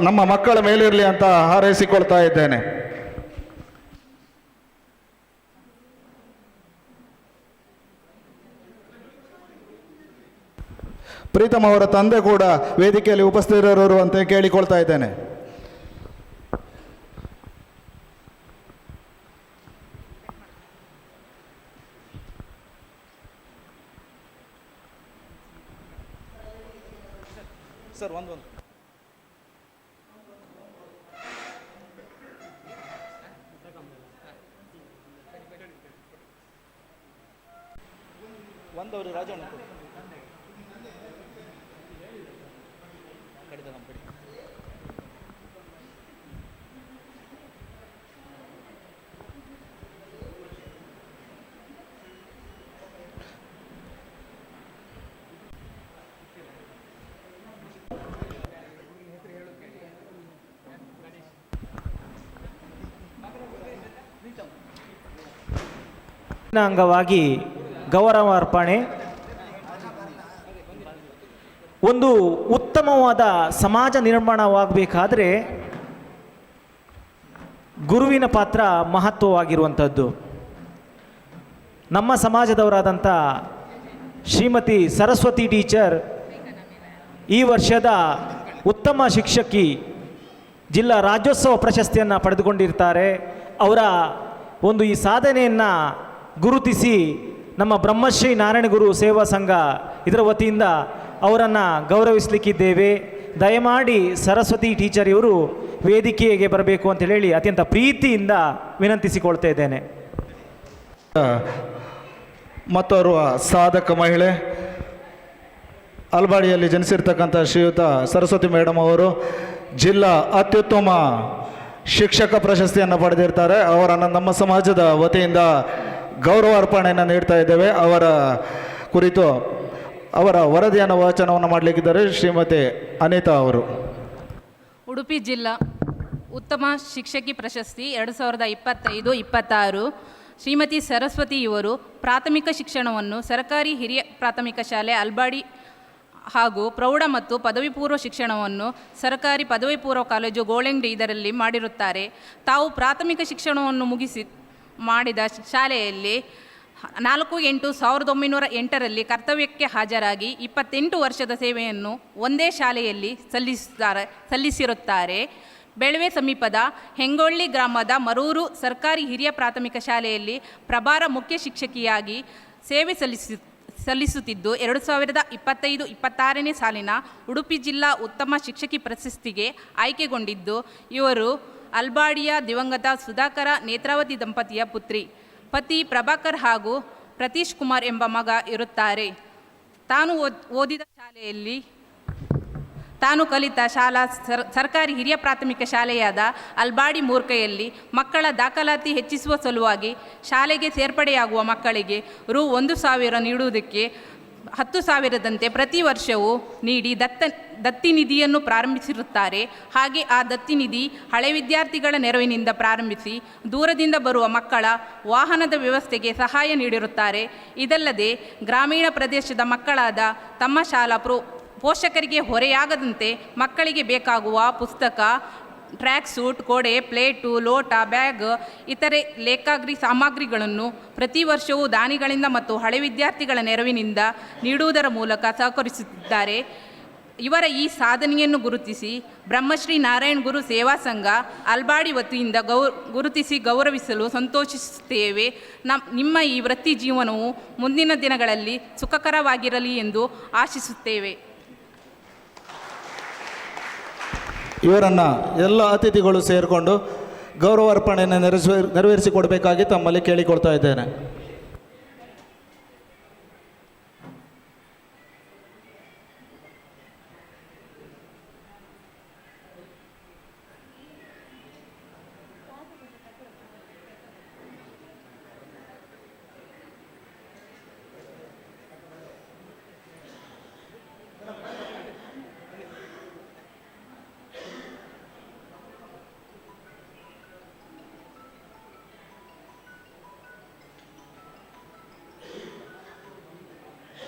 ನಮ್ಮ ಮಕ್ಕಳ ಮೇಲಿರಲಿ ಅಂತ ಹಾರೈಸಿಕೊಳ್ತಾ ಇದ್ದೇನೆ. ಪ್ರೀತಮ್ ಅವರ ತಂದೆ ಕೂಡ ವೇದಿಕೆಯಲ್ಲಿ ಉಪಸ್ಥಿತರಿರುವಂತೆ ಕೇಳಿಕೊಳ್ತಾ ಇದ್ದೇನೆ. ಸರ್ ಒಂದು ಒಂದವರು ರಾಜಣ್ಣ ಕಡಿತ ಕಂಪನಿ. ಅಂಗವಾಗಿ ಗೌರವ ಅರ್ಪಣೆ. ಒಂದು ಉತ್ತಮವಾದ ಸಮಾಜ ನಿರ್ಮಾಣವಾಗಬೇಕಾದ್ರೆ ಗುರುವಿನ ಪಾತ್ರ ಮಹತ್ವವಾಗಿರುವಂಥದ್ದು. ನಮ್ಮ ಸಮಾಜದವರಾದಂಥ ಶ್ರೀಮತಿ ಸರಸ್ವತಿ ಟೀಚರ್ ಈ ವರ್ಷದ ಉತ್ತಮ ಶಿಕ್ಷಕಿ ಜಿಲ್ಲಾ ರಾಜ್ಯೋತ್ಸವ ಪ್ರಶಸ್ತಿಯನ್ನು ಪಡೆದುಕೊಂಡಿರ್ತಾರೆ. ಅವರ ಒಂದು ಈ ಸಾಧನೆಯನ್ನು ಗುರುತಿಸಿ ನಮ್ಮ ಬ್ರಹ್ಮಶ್ರೀ ನಾರಾಯಣಗುರು ಸೇವಾ ಸಂಘ ಇದರ ವತಿಯಿಂದ ಅವರನ್ನು ಗೌರವಿಸಲಿಕ್ಕಿದ್ದೇವೆ. ದಯಮಾಡಿ ಸರಸ್ವತಿ ಟೀಚರ್ ಇವರು ವೇದಿಕೆಗೆ ಬರಬೇಕು ಅಂತ ಹೇಳಿ ಅತ್ಯಂತ ಪ್ರೀತಿಯಿಂದ ವಿನಂತಿಸಿಕೊಳ್ತಾ ಇದ್ದೇನೆ. ಮತ್ತೋರ್ವ ಸಾಧಕ ಮಹಿಳೆ ಅಲ್ಬಾಡಿಯಲ್ಲಿ ಜನಿಸಿರ್ತಕ್ಕಂಥ ಶ್ರೀಯುತ ಸರಸ್ವತಿ ಮೇಡಮ್ ಅವರು ಜಿಲ್ಲಾ ಅತ್ಯುತ್ತಮ ಶಿಕ್ಷಕ ಪ್ರಶಸ್ತಿಯನ್ನು ಪಡೆದಿರ್ತಾರೆ. ಅವರನ್ನು ನಮ್ಮ ಸಮಾಜದ ವತಿಯಿಂದ ಗೌರವ ಅರ್ಪಣೆಯನ್ನು ನೀಡ್ತಾ ಇದ್ದೇವೆ. ಅವರ ಕುರಿತು ಅವರ ವರದಿಯನ್ನು ವಾಚನವನ್ನು ಮಾಡಲಿಕ್ಕಿದ್ದಾರೆ ಶ್ರೀಮತಿ ಅನಿತಾ ಅವರು. ಉಡುಪಿ ಜಿಲ್ಲಾ ಉತ್ತಮ ಶಿಕ್ಷಕಿ ಪ್ರಶಸ್ತಿ 2025-26 ಶ್ರೀಮತಿ ಸರಸ್ವತಿ ಇವರು ಪ್ರಾಥಮಿಕ ಶಿಕ್ಷಣವನ್ನು ಸರ್ಕಾರಿ ಹಿರಿಯ ಪ್ರಾಥಮಿಕ ಶಾಲೆ ಅಲ್ಬಾಡಿ ಹಾಗೂ ಪ್ರೌಢ ಮತ್ತು ಪದವಿ ಪೂರ್ವ ಶಿಕ್ಷಣವನ್ನು ಸರ್ಕಾರಿ ಪದವಿ ಪೂರ್ವ ಕಾಲೇಜು ಗೋಳೆಂಡಿ ಇದರಲ್ಲಿ ಮಾಡಿರುತ್ತಾರೆ. ತಾವು ಪ್ರಾಥಮಿಕ ಶಿಕ್ಷಣವನ್ನು ಮಾಡಿದ ಶಾಲೆಯಲ್ಲಿ 4/8/1908 ಕರ್ತವ್ಯಕ್ಕೆ ಹಾಜರಾಗಿ 28 ವರ್ಷದ ಸೇವೆಯನ್ನು ಒಂದೇ ಶಾಲೆಯಲ್ಲಿ ಸಲ್ಲಿಸಿರುತ್ತಾರೆ. ಬೆಳವೆ ಸಮೀಪದ ಹೆಂಗೊಳ್ಳಿ ಗ್ರಾಮದ ಮರೂರು ಸರ್ಕಾರಿ ಹಿರಿಯ ಪ್ರಾಥಮಿಕ ಶಾಲೆಯಲ್ಲಿ ಪ್ರಭಾರ ಮುಖ್ಯ ಶಿಕ್ಷಕಿಯಾಗಿ ಸೇವೆ ಸಲ್ಲಿಸುತ್ತಿದ್ದು 2025-26ನೇ ಸಾಲಿನ ಉಡುಪಿ ಜಿಲ್ಲಾ ಉತ್ತಮ ಶಿಕ್ಷಕಿ ಪ್ರಶಸ್ತಿಗೆ ಆಯ್ಕೆಗೊಂಡಿದ್ದು, ಇವರು ಅಲ್ಬಾಡಿಯ ದಿವಂಗತ ಸುಧಾಕರ ನೇತ್ರಾವತಿ ದಂಪತಿಯ ಪುತ್ರಿ. ಪತಿ ಪ್ರಭಾಕರ್ ಹಾಗೂ ಪ್ರತೀಶ್ ಕುಮಾರ್ ಎಂಬ ಮಗ ಇರುತ್ತಾರೆ. ತಾನು ಕಲಿತ ಶಾಲಾ ಸರ್ಕಾರಿ ಹಿರಿಯ ಪ್ರಾಥಮಿಕ ಶಾಲೆಯಾದ ಅಲ್ಬಾಡಿ ಮೂರ್ಖೆಯಲ್ಲಿ ಮಕ್ಕಳ ದಾಖಲಾತಿ ಹೆಚ್ಚಿಸುವ ಸಲುವಾಗಿ ಶಾಲೆಗೆ ಸೇರ್ಪಡೆಯಾಗುವ ಮಕ್ಕಳಿಗೆ ರು 1,000 ನೀಡುವುದಕ್ಕೆ 10,000ದಂತೆ ಪ್ರತಿ ವರ್ಷವೂ ನೀಡಿ ದತ್ತಿ ನಿಧಿಯನ್ನು ಪ್ರಾರಂಭಿಸಿರುತ್ತಾರೆ. ಹಾಗೆ ಆ ದತ್ತಿ ನಿಧಿ ಹಳೆ ವಿದ್ಯಾರ್ಥಿಗಳ ನೆರವಿನಿಂದ ಪ್ರಾರಂಭಿಸಿ ದೂರದಿಂದ ಬರುವ ಮಕ್ಕಳ ವಾಹನದ ವ್ಯವಸ್ಥೆಗೆ ಸಹಾಯ ನೀಡಿರುತ್ತಾರೆ. ಇದಲ್ಲದೆ ಗ್ರಾಮೀಣ ಪ್ರದೇಶದ ಮಕ್ಕಳಾದ ತಮ್ಮ ಶಾಲಾ ಪೋಷಕರಿಗೆ ಹೊರೆಯಾಗದಂತೆ ಮಕ್ಕಳಿಗೆ ಬೇಕಾಗುವ ಪುಸ್ತಕ, ಟ್ರ್ಯಾಕ್ ಸೂಟ್, ಕೊಡೆ, ಪ್ಲೇಟು, ಲೋಟ, ಬ್ಯಾಗ್ ಇತರೆ ಲೇಖಾಗ್ರಿ ಸಾಮಗ್ರಿಗಳನ್ನು ಪ್ರತಿ ವರ್ಷವೂ ದಾನಿಗಳಿಂದ ಮತ್ತು ಹಳೆ ವಿದ್ಯಾರ್ಥಿಗಳ ನೆರವಿನಿಂದ ನೀಡುವುದರ ಮೂಲಕ ಸಹಕರಿಸುತ್ತಿದ್ದಾರೆ. ಇವರ ಈ ಸಾಧನೆಯನ್ನು ಗುರುತಿಸಿ ಬ್ರಹ್ಮಶ್ರೀ ನಾರಾಯಣ ಗುರು ಸೇವಾ ಸಂಘ ಅಲ್ಬಾಡಿ ವತಿಯಿಂದ ಗುರುತಿಸಿ ಗೌರವಿಸಲು ಸಂತೋಷಿಸುತ್ತೇವೆ. ನಿಮ್ಮ ಈ ವೃತ್ತಿ ಜೀವನವು ಮುಂದಿನ ದಿನಗಳಲ್ಲಿ ಸುಖಕರವಾಗಿರಲಿ ಎಂದು ಆಶಿಸುತ್ತೇವೆ. ಇವರನ್ನು ಎಲ್ಲ ಅತಿಥಿಗಳು ಸೇರಿಕೊಂಡು ಗೌರವಾರ್ಪಣೆಯನ್ನು ನೆರವೇರಿಸಿಕೊಡಬೇಕಾಗಿ ತಮ್ಮಲ್ಲಿ ಕೇಳಿಕೊಳ್ತಾ ಇದ್ದೇನೆ.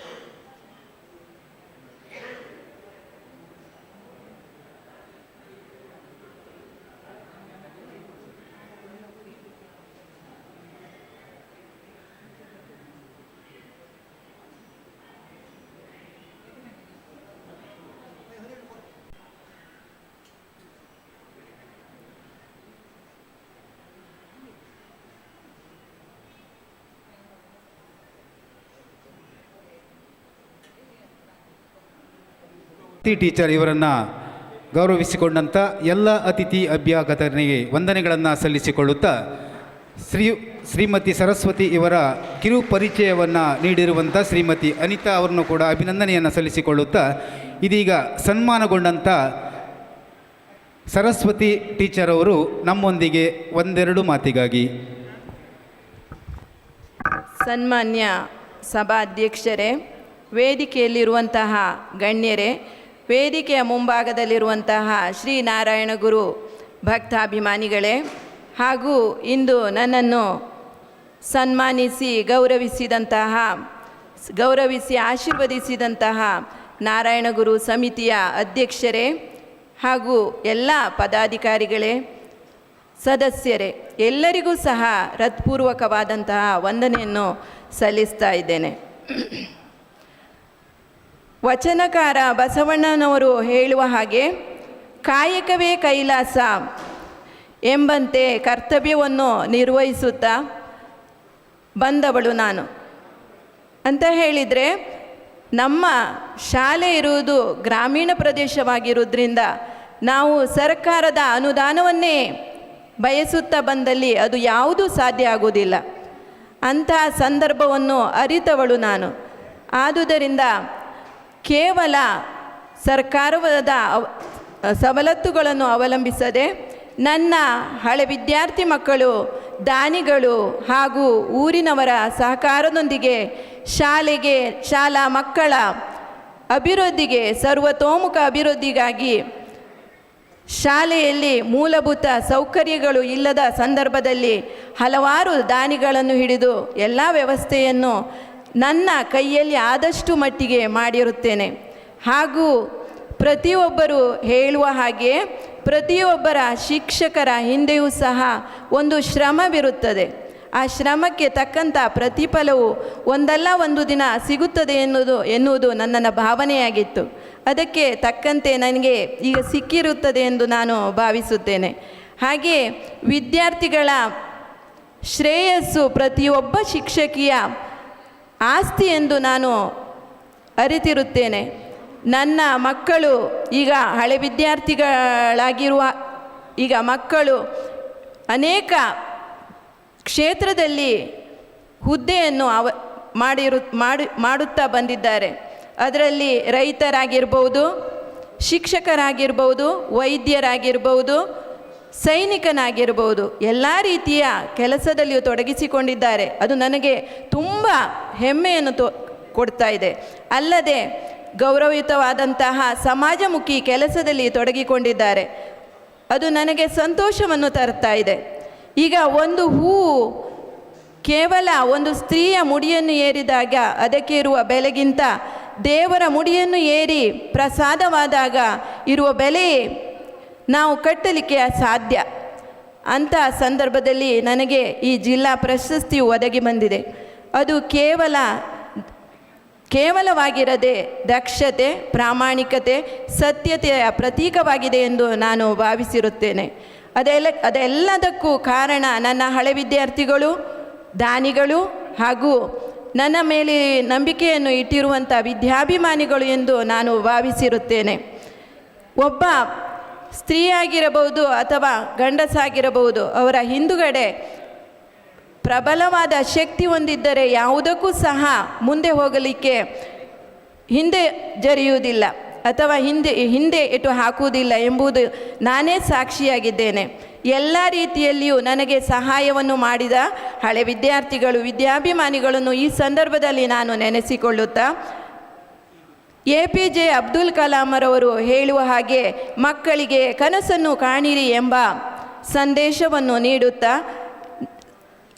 ಟೀಚರ್ ಇವರನ್ನು ಗೌರವಿಸಿಕೊಂಡಂಥ ಎಲ್ಲ ಅತಿಥಿ ಅಭ್ಯಾಗತರಿಗೆ ವಂದನೆಗಳನ್ನು ಸಲ್ಲಿಸಿಕೊಳ್ಳುತ್ತಾ ಶ್ರೀಮತಿ ಸರಸ್ವತಿ ಇವರ ಕಿರು ಪರಿಚಯವನ್ನು ನೀಡಿರುವಂಥ ಶ್ರೀಮತಿ ಅನಿತಾ ಅವರನ್ನು ಕೂಡ ಅಭಿನಂದನೆಯನ್ನು ಸಲ್ಲಿಸಿಕೊಳ್ಳುತ್ತಾ ಇದೀಗ ಸನ್ಮಾನಗೊಂಡಂಥ ಸರಸ್ವತಿ ಟೀಚರ್ ಅವರು ನಮ್ಮೊಂದಿಗೆ ಒಂದೆರಡು ಮಾತಿಗಾಗಿ. ಸನ್ಮಾನ್ಯ ಸಭಾಧ್ಯಕ್ಷರೇ, ವೇದಿಕೆಯಲ್ಲಿರುವಂತಹ ಗಣ್ಯರೇ, ವೇದಿಕೆಯ ಮುಂಭಾಗದಲ್ಲಿರುವಂತಹ ಶ್ರೀನಾರಾಯಣ ಗುರು ಭಕ್ತಾಭಿಮಾನಿಗಳೇ, ಹಾಗೂ ಇಂದು ನನ್ನನ್ನು ಸನ್ಮಾನಿಸಿ ಗೌರವಿಸಿ ಆಶೀರ್ವದಿಸಿದಂತಹ ನಾರಾಯಣ ಗುರು ಸಮಿತಿಯ ಅಧ್ಯಕ್ಷರೇ ಹಾಗೂ ಎಲ್ಲ ಪದಾಧಿಕಾರಿಗಳೇ, ಸದಸ್ಯರೇ, ಎಲ್ಲರಿಗೂ ಸಹ ಹೃತ್ಪೂರ್ವಕವಾದಂತಹ ವಂದನೆಯನ್ನು ಸಲ್ಲಿಸ್ತಾ ಇದ್ದೇನೆ. ವಚನಕಾರ ಬಸವಣ್ಣನವರು ಹೇಳುವ ಹಾಗೆ ಕಾಯಕವೇ ಕೈಲಾಸ ಎಂಬಂತೆ ಕರ್ತವ್ಯವನ್ನು ನಿರ್ವಹಿಸುತ್ತಾ ಬಂದವಳು ನಾನು ಅಂತ ಹೇಳಿದರೆ, ನಮ್ಮ ಶಾಲೆ ಇರುವುದು ಗ್ರಾಮೀಣ ಪ್ರದೇಶವಾಗಿರುವುದರಿಂದ ನಾವು ಸರ್ಕಾರದ ಅನುದಾನವನ್ನೇ ಬಯಸುತ್ತಾ ಬಂದಲ್ಲಿ ಅದು ಯಾವುದೂ ಸಾಧ್ಯ ಆಗುವುದಿಲ್ಲ. ಅಂತಹ ಸಂದರ್ಭವನ್ನು ಅರಿತವಳು ನಾನು. ಆದುದರಿಂದ ಕೇವಲ ಸರ್ಕಾರದ ಸವಲತ್ತುಗಳನ್ನು ಅವಲಂಬಿಸದೆ ನನ್ನ ಹಳೆ ವಿದ್ಯಾರ್ಥಿ ಮಕ್ಕಳು, ದಾನಿಗಳು ಹಾಗೂ ಊರಿನವರ ಸಹಕಾರದೊಂದಿಗೆ ಶಾಲಾ ಮಕ್ಕಳ ಅಭಿವೃದ್ಧಿಗೆ, ಸರ್ವತೋಮುಖ ಅಭಿವೃದ್ಧಿಗಾಗಿ ಶಾಲೆಯಲ್ಲಿ ಮೂಲಭೂತ ಸೌಕರ್ಯಗಳು ಇಲ್ಲದ ಸಂದರ್ಭದಲ್ಲಿ ಹಲವಾರು ದಾನಿಗಳನ್ನು ಹಿಡಿದು ಎಲ್ಲ ವ್ಯವಸ್ಥೆಯನ್ನು ನನ್ನ ಕೈಯಲ್ಲಿ ಆದಷ್ಟು ಮಟ್ಟಿಗೆ ಮಾಡಿರುತ್ತೇನೆ. ಹಾಗೂ ಪ್ರತಿಯೊಬ್ಬರು ಹೇಳುವ ಹಾಗೆ ಪ್ರತಿಯೊಬ್ಬರ ಶಿಕ್ಷಕರ ಹಿಂದೆಯೂ ಸಹ ಒಂದು ಶ್ರಮವಿರುತ್ತದೆ. ಆ ಶ್ರಮಕ್ಕೆ ತಕ್ಕಂಥ ಪ್ರತಿಫಲವು ಒಂದಲ್ಲ ಒಂದು ದಿನ ಸಿಗುತ್ತದೆ ಎನ್ನುವುದು ನನ್ನ ಭಾವನೆಯಾಗಿತ್ತು. ಅದಕ್ಕೆ ತಕ್ಕಂತೆ ನನಗೆ ಈಗ ಸಿಕ್ಕಿರುತ್ತದೆ ಎಂದು ನಾನು ಭಾವಿಸುತ್ತೇನೆ. ಹಾಗೆ ವಿದ್ಯಾರ್ಥಿಗಳ ಶ್ರೇಯಸ್ಸು ಪ್ರತಿಯೊಬ್ಬ ಶಿಕ್ಷಕಿಯ ಆಸ್ತಿ ಎಂದು ನಾನು ಅರಿತಿರುತ್ತೇನೆ. ನನ್ನ ಮಕ್ಕಳು ಈಗ ಹಳೆ ವಿದ್ಯಾರ್ಥಿಗಳಾಗಿರುವ ಈಗ ಮಕ್ಕಳು ಅನೇಕ ಕ್ಷೇತ್ರದಲ್ಲಿ ಹುದ್ದೆಯನ್ನು ಮಾಡುತ್ತಾ ಬಂದಿದ್ದಾರೆ. ಅದರಲ್ಲಿ ರೈತರಾಗಿರ್ಬೋದು, ಶಿಕ್ಷಕರಾಗಿರ್ಬೋದು, ವೈದ್ಯರಾಗಿರ್ಬೋದು, ಸೈನಿಕನಾಗಿರ್ಬೋದು, ಎಲ್ಲ ರೀತಿಯ ಕೆಲಸದಲ್ಲಿಯೂ ತೊಡಗಿಸಿಕೊಂಡಿದ್ದಾರೆ. ಅದು ನನಗೆ ತುಂಬ ಹೆಮ್ಮೆಯನ್ನು ಕೊಡ್ತಾ ಇದೆ. ಅಲ್ಲದೆ ಗೌರವಯುತವಾದಂತಹ ಸಮಾಜಮುಖಿ ಕೆಲಸದಲ್ಲಿ ತೊಡಗಿಕೊಂಡಿದ್ದಾರೆ. ಅದು ನನಗೆ ಸಂತೋಷವನ್ನು ತರ್ತಾ ಇದೆ. ಈಗ ಒಂದು ಹೂವು ಕೇವಲ ಒಂದು ಸ್ತ್ರೀಯ ಮುಡಿಯನ್ನು ಏರಿದಾಗ ಅದಕ್ಕೆ ಇರುವ ಬೆಲೆಗಿಂತ ದೇವರ ಮುಡಿಯನ್ನು ಏರಿ ಪ್ರಸಾದವಾದಾಗ ಇರುವ ಬೆಲೆ ನಾವು ಕಟ್ಟಲಿಕ್ಕೆ ಸಾಧ್ಯ. ಅಂಥ ಸಂದರ್ಭದಲ್ಲಿ ನನಗೆ ಈ ಜಿಲ್ಲಾ ಪ್ರಶಸ್ತಿಯು ಒದಗಿ ಬಂದಿದೆ. ಅದು ಕೇವಲವಾಗಿರದೆ ದಕ್ಷತೆ, ಪ್ರಾಮಾಣಿಕತೆ, ಸತ್ಯತೆಯ ಪ್ರತೀಕವಾಗಿದೆ ಎಂದು ನಾನು ಭಾವಿಸಿರುತ್ತೇನೆ. ಅದೆಲ್ಲದಕ್ಕೂ ಕಾರಣ ನನ್ನ ಹಳೆ ವಿದ್ಯಾರ್ಥಿಗಳು, ದಾನಿಗಳು ಹಾಗೂ ನನ್ನ ಮೇಲೆ ನಂಬಿಕೆಯನ್ನು ಇಟ್ಟಿರುವಂಥ ವಿದ್ಯಾಭಿಮಾನಿಗಳು ಎಂದು ನಾನು ಭಾವಿಸಿರುತ್ತೇನೆ. ಒಬ್ಬ ಸ್ತ್ರೀಯಾಗಿರಬಹುದು ಅಥವಾ ಗಂಡಸಾಗಿರಬಹುದು, ಅವರ ಹಿಂದುಗಡೆ ಪ್ರಬಲವಾದ ಶಕ್ತಿ ಹೊಂದಿದ್ದರೆ ಯಾವುದಕ್ಕೂ ಸಹ ಮುಂದೆ ಹೋಗಲಿಕ್ಕೆ ಹಿಂದೆ ಜರಿಯುವುದಿಲ್ಲ ಅಥವಾ ಹಿಂದೆ ಇಟ್ಟು ಹಾಕುವುದಿಲ್ಲ ಎಂಬುದು ನಾನೇ ಸಾಕ್ಷಿಯಾಗಿದ್ದೇನೆ. ಎಲ್ಲ ರೀತಿಯಲ್ಲಿಯೂ ನನಗೆ ಸಹಾಯವನ್ನು ಮಾಡಿದ ಹಳೆ ವಿದ್ಯಾರ್ಥಿಗಳು, ವಿದ್ಯಾಭಿಮಾನಿಗಳನ್ನು ಈ ಸಂದರ್ಭದಲ್ಲಿ ನಾನು ನೆನೆಸಿಕೊಳ್ಳುತ್ತಾ, APJ ಅಬ್ದುಲ್ ಕಲಾಮರವರು ಹೇಳುವ ಹಾಗೆ ಮಕ್ಕಳಿಗೆ ಕನಸನ್ನು ಕಾಣಿರಿ ಎಂಬ ಸಂದೇಶವನ್ನು ನೀಡುತ್ತಾ,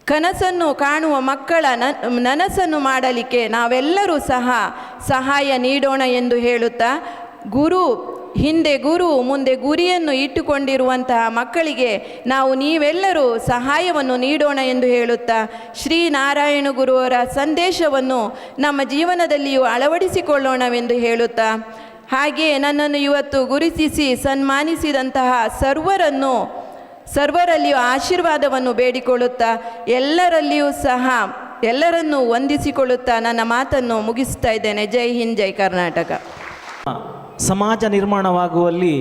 ಕನಸನ್ನು ಕಾಣುವ ಮಕ್ಕಳ ನನಸನ್ನು ಮಾಡಲಿಕ್ಕೆ ನಾವೆಲ್ಲರೂ ಸಹ ಸಹಾಯ ನೀಡೋಣ ಎಂದು ಹೇಳುತ್ತಾ, ಹಿಂದೆ ಗುರು ಮುಂದೆ ಗುರಿಯನ್ನು ಇಟ್ಟುಕೊಂಡಿರುವಂತಹ ಮಕ್ಕಳಿಗೆ ನೀವೆಲ್ಲರೂ ಸಹಾಯವನ್ನು ನೀಡೋಣ ಎಂದು ಹೇಳುತ್ತಾ, ಶ್ರೀನಾರಾಯಣ ಗುರುವರ ಸಂದೇಶವನ್ನು ನಮ್ಮ ಜೀವನದಲ್ಲಿಯೂ ಅಳವಡಿಸಿಕೊಳ್ಳೋಣವೆಂದು ಹೇಳುತ್ತಾ, ಹಾಗೆಯೇ ನನ್ನನ್ನು ಇವತ್ತು ಗುರುತಿಸಿ ಸನ್ಮಾನಿಸಿದಂತಹ ಸರ್ವರಲ್ಲಿಯೂ ಆಶೀರ್ವಾದವನ್ನು ಬೇಡಿಕೊಳ್ಳುತ್ತಾ, ಎಲ್ಲರನ್ನೂ ವಂದಿಸಿಕೊಳ್ಳುತ್ತಾ ನನ್ನ ಮಾತನ್ನು ಮುಗಿಸ್ತಾ ಇದ್ದೇನೆ. ಜೈ ಹಿಂದ್, ಜೈ ಕರ್ನಾಟಕ. ಸಮಾಜ ನಿರ್ಮಾಣವಾಗುವಲ್ಲಿ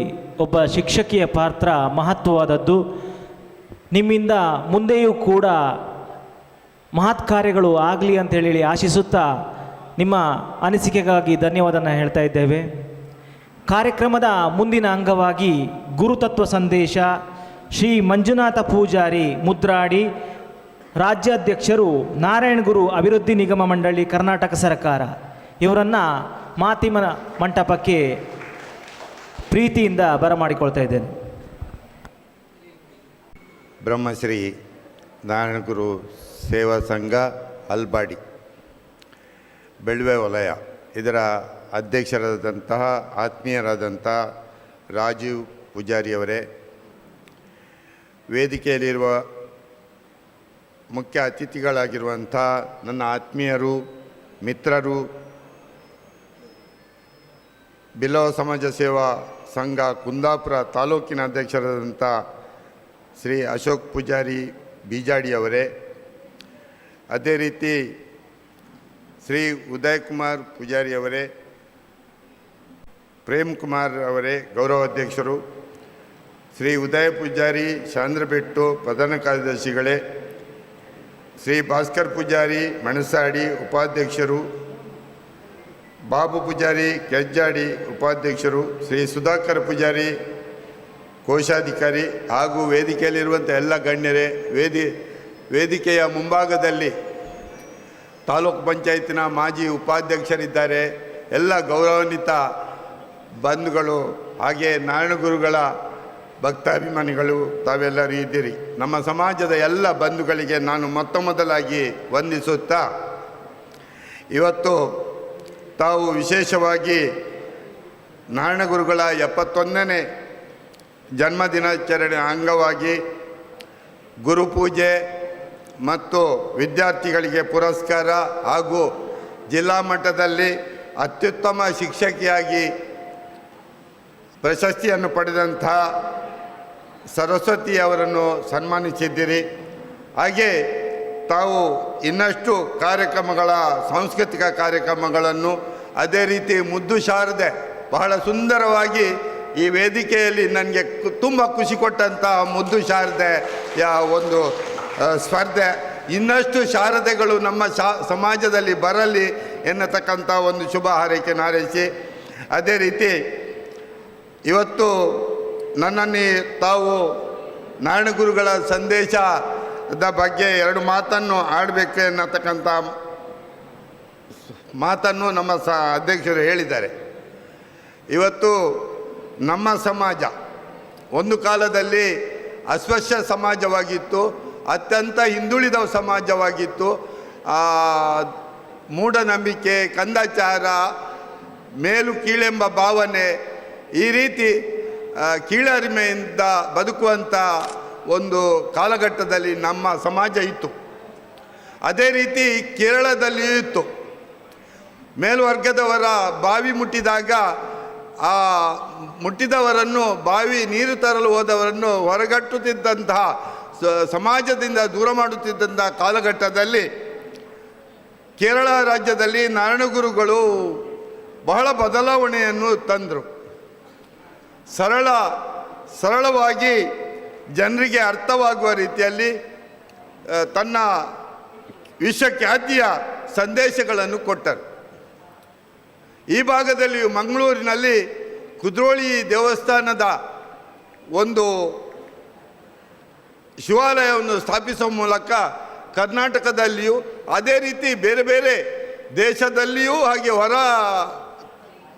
ಒಬ್ಬ ಶಿಕ್ಷಕಿಯ ಪಾತ್ರ ಮಹತ್ವವಾದದ್ದು. ನಿಮ್ಮಿಂದ ಮುಂದೆಯೂ ಕೂಡ ಮಹತ್ ಕಾರ್ಯಗಳು ಆಗಲಿ ಅಂತೇಳಿ ಆಶಿಸುತ್ತಾ ನಿಮ್ಮ ಅನಿಸಿಕೆಗಾಗಿ ಧನ್ಯವಾದನ ಹೇಳ್ತಾ ಇದ್ದೇವೆ. ಕಾರ್ಯಕ್ರಮದ ಮುಂದಿನ ಅಂಗವಾಗಿ ಗುರುತತ್ವ ಸಂದೇಶ ಶ್ರೀ ಮಂಜುನಾಥ ಪೂಜಾರಿ ಮುದ್ರಾಡಿ, ರಾಜ್ಯಾಧ್ಯಕ್ಷರು ನಾರಾಯಣ ಗುರು ಅಭಿವೃದ್ಧಿ ನಿಗಮ ಮಂಡಳಿ, ಕರ್ನಾಟಕ ಸರ್ಕಾರ, ಇವರನ್ನು ಮಾತಿಮ ಮಂಟಪಕ್ಕೆ ಪ್ರೀತಿಯಿಂದ ಬರಮಾಡಿಕೊಳ್ತಾ ಇದ್ದೇನೆ. ಬ್ರಹ್ಮಶ್ರೀ ನಾರಾಯಣ ಗುರು ಸೇವಾ ಸಂಘ ಅಲ್ಬಾಡಿ ಬೆಳ್ವೆ ವಲಯ, ಇದರ ಅಧ್ಯಕ್ಷರಾದಂತಹ ಆತ್ಮೀಯರಾದಂಥ ರಾಜೀವ್ ಪೂಜಾರಿಯವರೇ, ವೇದಿಕೆಯಲ್ಲಿರುವ ಮುಖ್ಯ ಅತಿಥಿಗಳಾಗಿರುವಂಥ ನನ್ನ ಆತ್ಮೀಯರು, ಮಿತ್ರರು, ಬಿಲ್ಲವ ಸಮಾಜ ಸೇವಾ ಸಂಘ ಕುಂದಾಪುರ ತಾಲೂಕಿನ ಅಧ್ಯಕ್ಷರಾದಂಥ ಶ್ರೀ ಅಶೋಕ್ ಪೂಜಾರಿ ಬೀಜಾಡಿಯವರೇ, ಅದೇ ರೀತಿ ಶ್ರೀ ಉದಯ್ ಕುಮಾರ್ ಪೂಜಾರಿಯವರೇ, ಪ್ರೇಮ್ ಕುಮಾರ್ ಅವರೇ ಗೌರವಾಧ್ಯಕ್ಷರು, ಶ್ರೀ ಉದಯ್ ಪೂಜಾರಿ ಶಾಂದ್ರಬೆಟ್ಟು ಪ್ರಧಾನ ಕಾರ್ಯದರ್ಶಿಗಳೇ, ಶ್ರೀ ಭಾಸ್ಕರ್ ಪೂಜಾರಿ ಮಣಸಾಡಿ ಉಪಾಧ್ಯಕ್ಷರು, ಬಾಬು ಪೂಜಾರಿ ಕೆಜ್ಜಾಡಿ ಉಪಾಧ್ಯಕ್ಷರು, ಶ್ರೀ ಸುಧಾಕರ್ ಪೂಜಾರಿ ಕೋಶಾಧಿಕಾರಿ ಹಾಗೂ ವೇದಿಕೆಯಲ್ಲಿರುವಂಥ ಎಲ್ಲ ಗಣ್ಯರೇ, ವೇದಿಕೆಯ ಮುಂಭಾಗದಲ್ಲಿ ತಾಲೂಕು ಪಂಚಾಯತಿನ ಮಾಜಿ ಉಪಾಧ್ಯಕ್ಷರಿದ್ದಾರೆ, ಎಲ್ಲ ಗೌರವಾನ್ವಿತ ಬಂಧುಗಳು, ಹಾಗೆ ನಾರಾಯಣ ಗುರುಗಳ ಭಕ್ತಾಭಿಮಾನಿಗಳು ತಾವೆಲ್ಲರೂ ಇದ್ದೀರಿ. ನಮ್ಮ ಸಮಾಜದ ಎಲ್ಲ ಬಂಧುಗಳಿಗೆ ನಾನು ಮೊದಲಾಗಿ ವಂದಿಸುತ್ತಾ, ಇವತ್ತು ತಾವು ವಿಶೇಷವಾಗಿ ನಾರಾಯಣಗುರುಗಳ 71ನೇ ಜನ್ಮದಿನಾಚರಣೆ ಅಂಗವಾಗಿ ಗುರುಪೂಜೆ ಮತ್ತು ವಿದ್ಯಾರ್ಥಿಗಳಿಗೆ ಪುರಸ್ಕಾರ ಹಾಗೂ ಜಿಲ್ಲಾ ಮಟ್ಟದಲ್ಲಿ ಅತ್ಯುತ್ತಮ ಶಿಕ್ಷಕಿಯಾಗಿ ಪ್ರಶಸ್ತಿಯನ್ನು ಪಡೆದಂಥ ಸರಸ್ವತಿ ಅವರನ್ನು ಸನ್ಮಾನಿಸಿದ್ದೀರಿ. ಹಾಗೆ ತಾವು ಇನ್ನಷ್ಟು ಕಾರ್ಯಕ್ರಮಗಳ ಸಾಂಸ್ಕೃತಿಕ ಕಾರ್ಯಕ್ರಮಗಳನ್ನು, ಅದೇ ರೀತಿ ಮುದ್ದು ಶಾರದೆ ಬಹಳ ಸುಂದರವಾಗಿ ಈ ವೇದಿಕೆಯಲ್ಲಿ ನನಗೆ ತುಂಬ ಖುಷಿ ಕೊಟ್ಟಂಥ ಮುದ್ದು ಶಾರದೆಯ ಒಂದು ಸ್ಪರ್ಧೆ, ಇನ್ನಷ್ಟು ಶಾರದೆಗಳು ನಮ್ಮ ಸಮಾಜದಲ್ಲಿ ಬರಲಿ ಎನ್ನತಕ್ಕಂಥ ಒಂದು ಶುಭ ಹಾರೈಕೆ ಹಾರೈಸಿ, ಅದೇ ರೀತಿ ಇವತ್ತು ನನ್ನನ್ನು ತಾವು ನಾರಾಯಣಗುರುಗಳ ಸಂದೇಶದ ಬಗ್ಗೆ 2 ಮಾತನ್ನು ಆಡಬೇಕು ಎನ್ನತಕ್ಕಂಥ ಮಾತನ್ನು ನಮ್ಮ ಅಧ್ಯಕ್ಷರು ಹೇಳಿದ್ದಾರೆ. ಇವತ್ತು ನಮ್ಮ ಸಮಾಜ ಒಂದು ಕಾಲದಲ್ಲಿ ಅಸ್ಪೃಶ್ಯ ಸಮಾಜವಾಗಿತ್ತು, ಅತ್ಯಂತ ಹಿಂದುಳಿದ ಸಮಾಜವಾಗಿತ್ತು. ಮೂಢನಂಬಿಕೆ, ಕಂದಾಚಾರ, ಮೇಲು ಕೀಳೆಂಬ ಭಾವನೆ, ಈ ರೀತಿ ಕೀಳರಿಮೆಯಿಂದ ಬದುಕುವಂಥ ಒಂದು ಕಾಲಘಟ್ಟದಲ್ಲಿ ನಮ್ಮ ಸಮಾಜ ಇತ್ತು. ಅದೇ ರೀತಿ ಕೇರಳದಲ್ಲಿಯೂ ಇತ್ತು. ಮೇಲ್ವರ್ಗದವರ ಬಾವಿ ಮುಟ್ಟಿದಾಗ ಆ ಮುಟ್ಟಿದವರನ್ನು, ಬಾವಿ ನೀರು ತರಲು ಹೋದವರನ್ನು ಹೊರಗಟ್ಟುತ್ತಿದ್ದಂತಹ, ಸಮಾಜದಿಂದ ದೂರ ಮಾಡುತ್ತಿದ್ದಂತಹ ಕಾಲಘಟ್ಟದಲ್ಲಿ ಕೇರಳ ರಾಜ್ಯದಲ್ಲಿ ನಾರಾಯಣಗುರುಗಳು ಬಹಳ ಬದಲಾವಣೆಯನ್ನು ತಂದರು. ಸರಳವಾಗಿ ಜನರಿಗೆ ಅರ್ಥವಾಗುವ ರೀತಿಯಲ್ಲಿ ತನ್ನ ವಿಶ್ವಖ್ಯಾತಿಯ ಸಂದೇಶಗಳನ್ನು ಕೊಟ್ಟರು. ಈ ಭಾಗದಲ್ಲಿ ಮಂಗಳೂರಿನಲ್ಲಿ ಕುದ್ರೋಳಿ ದೇವಸ್ಥಾನದ ಒಂದು ಶಿವಾಲಯವನ್ನು ಸ್ಥಾಪಿಸುವ ಮೂಲಕ ಕರ್ನಾಟಕದಲ್ಲಿಯೂ, ಅದೇ ರೀತಿ ಬೇರೆ ಬೇರೆ ದೇಶದಲ್ಲಿಯೂ, ಹಾಗೆ ಹೊರ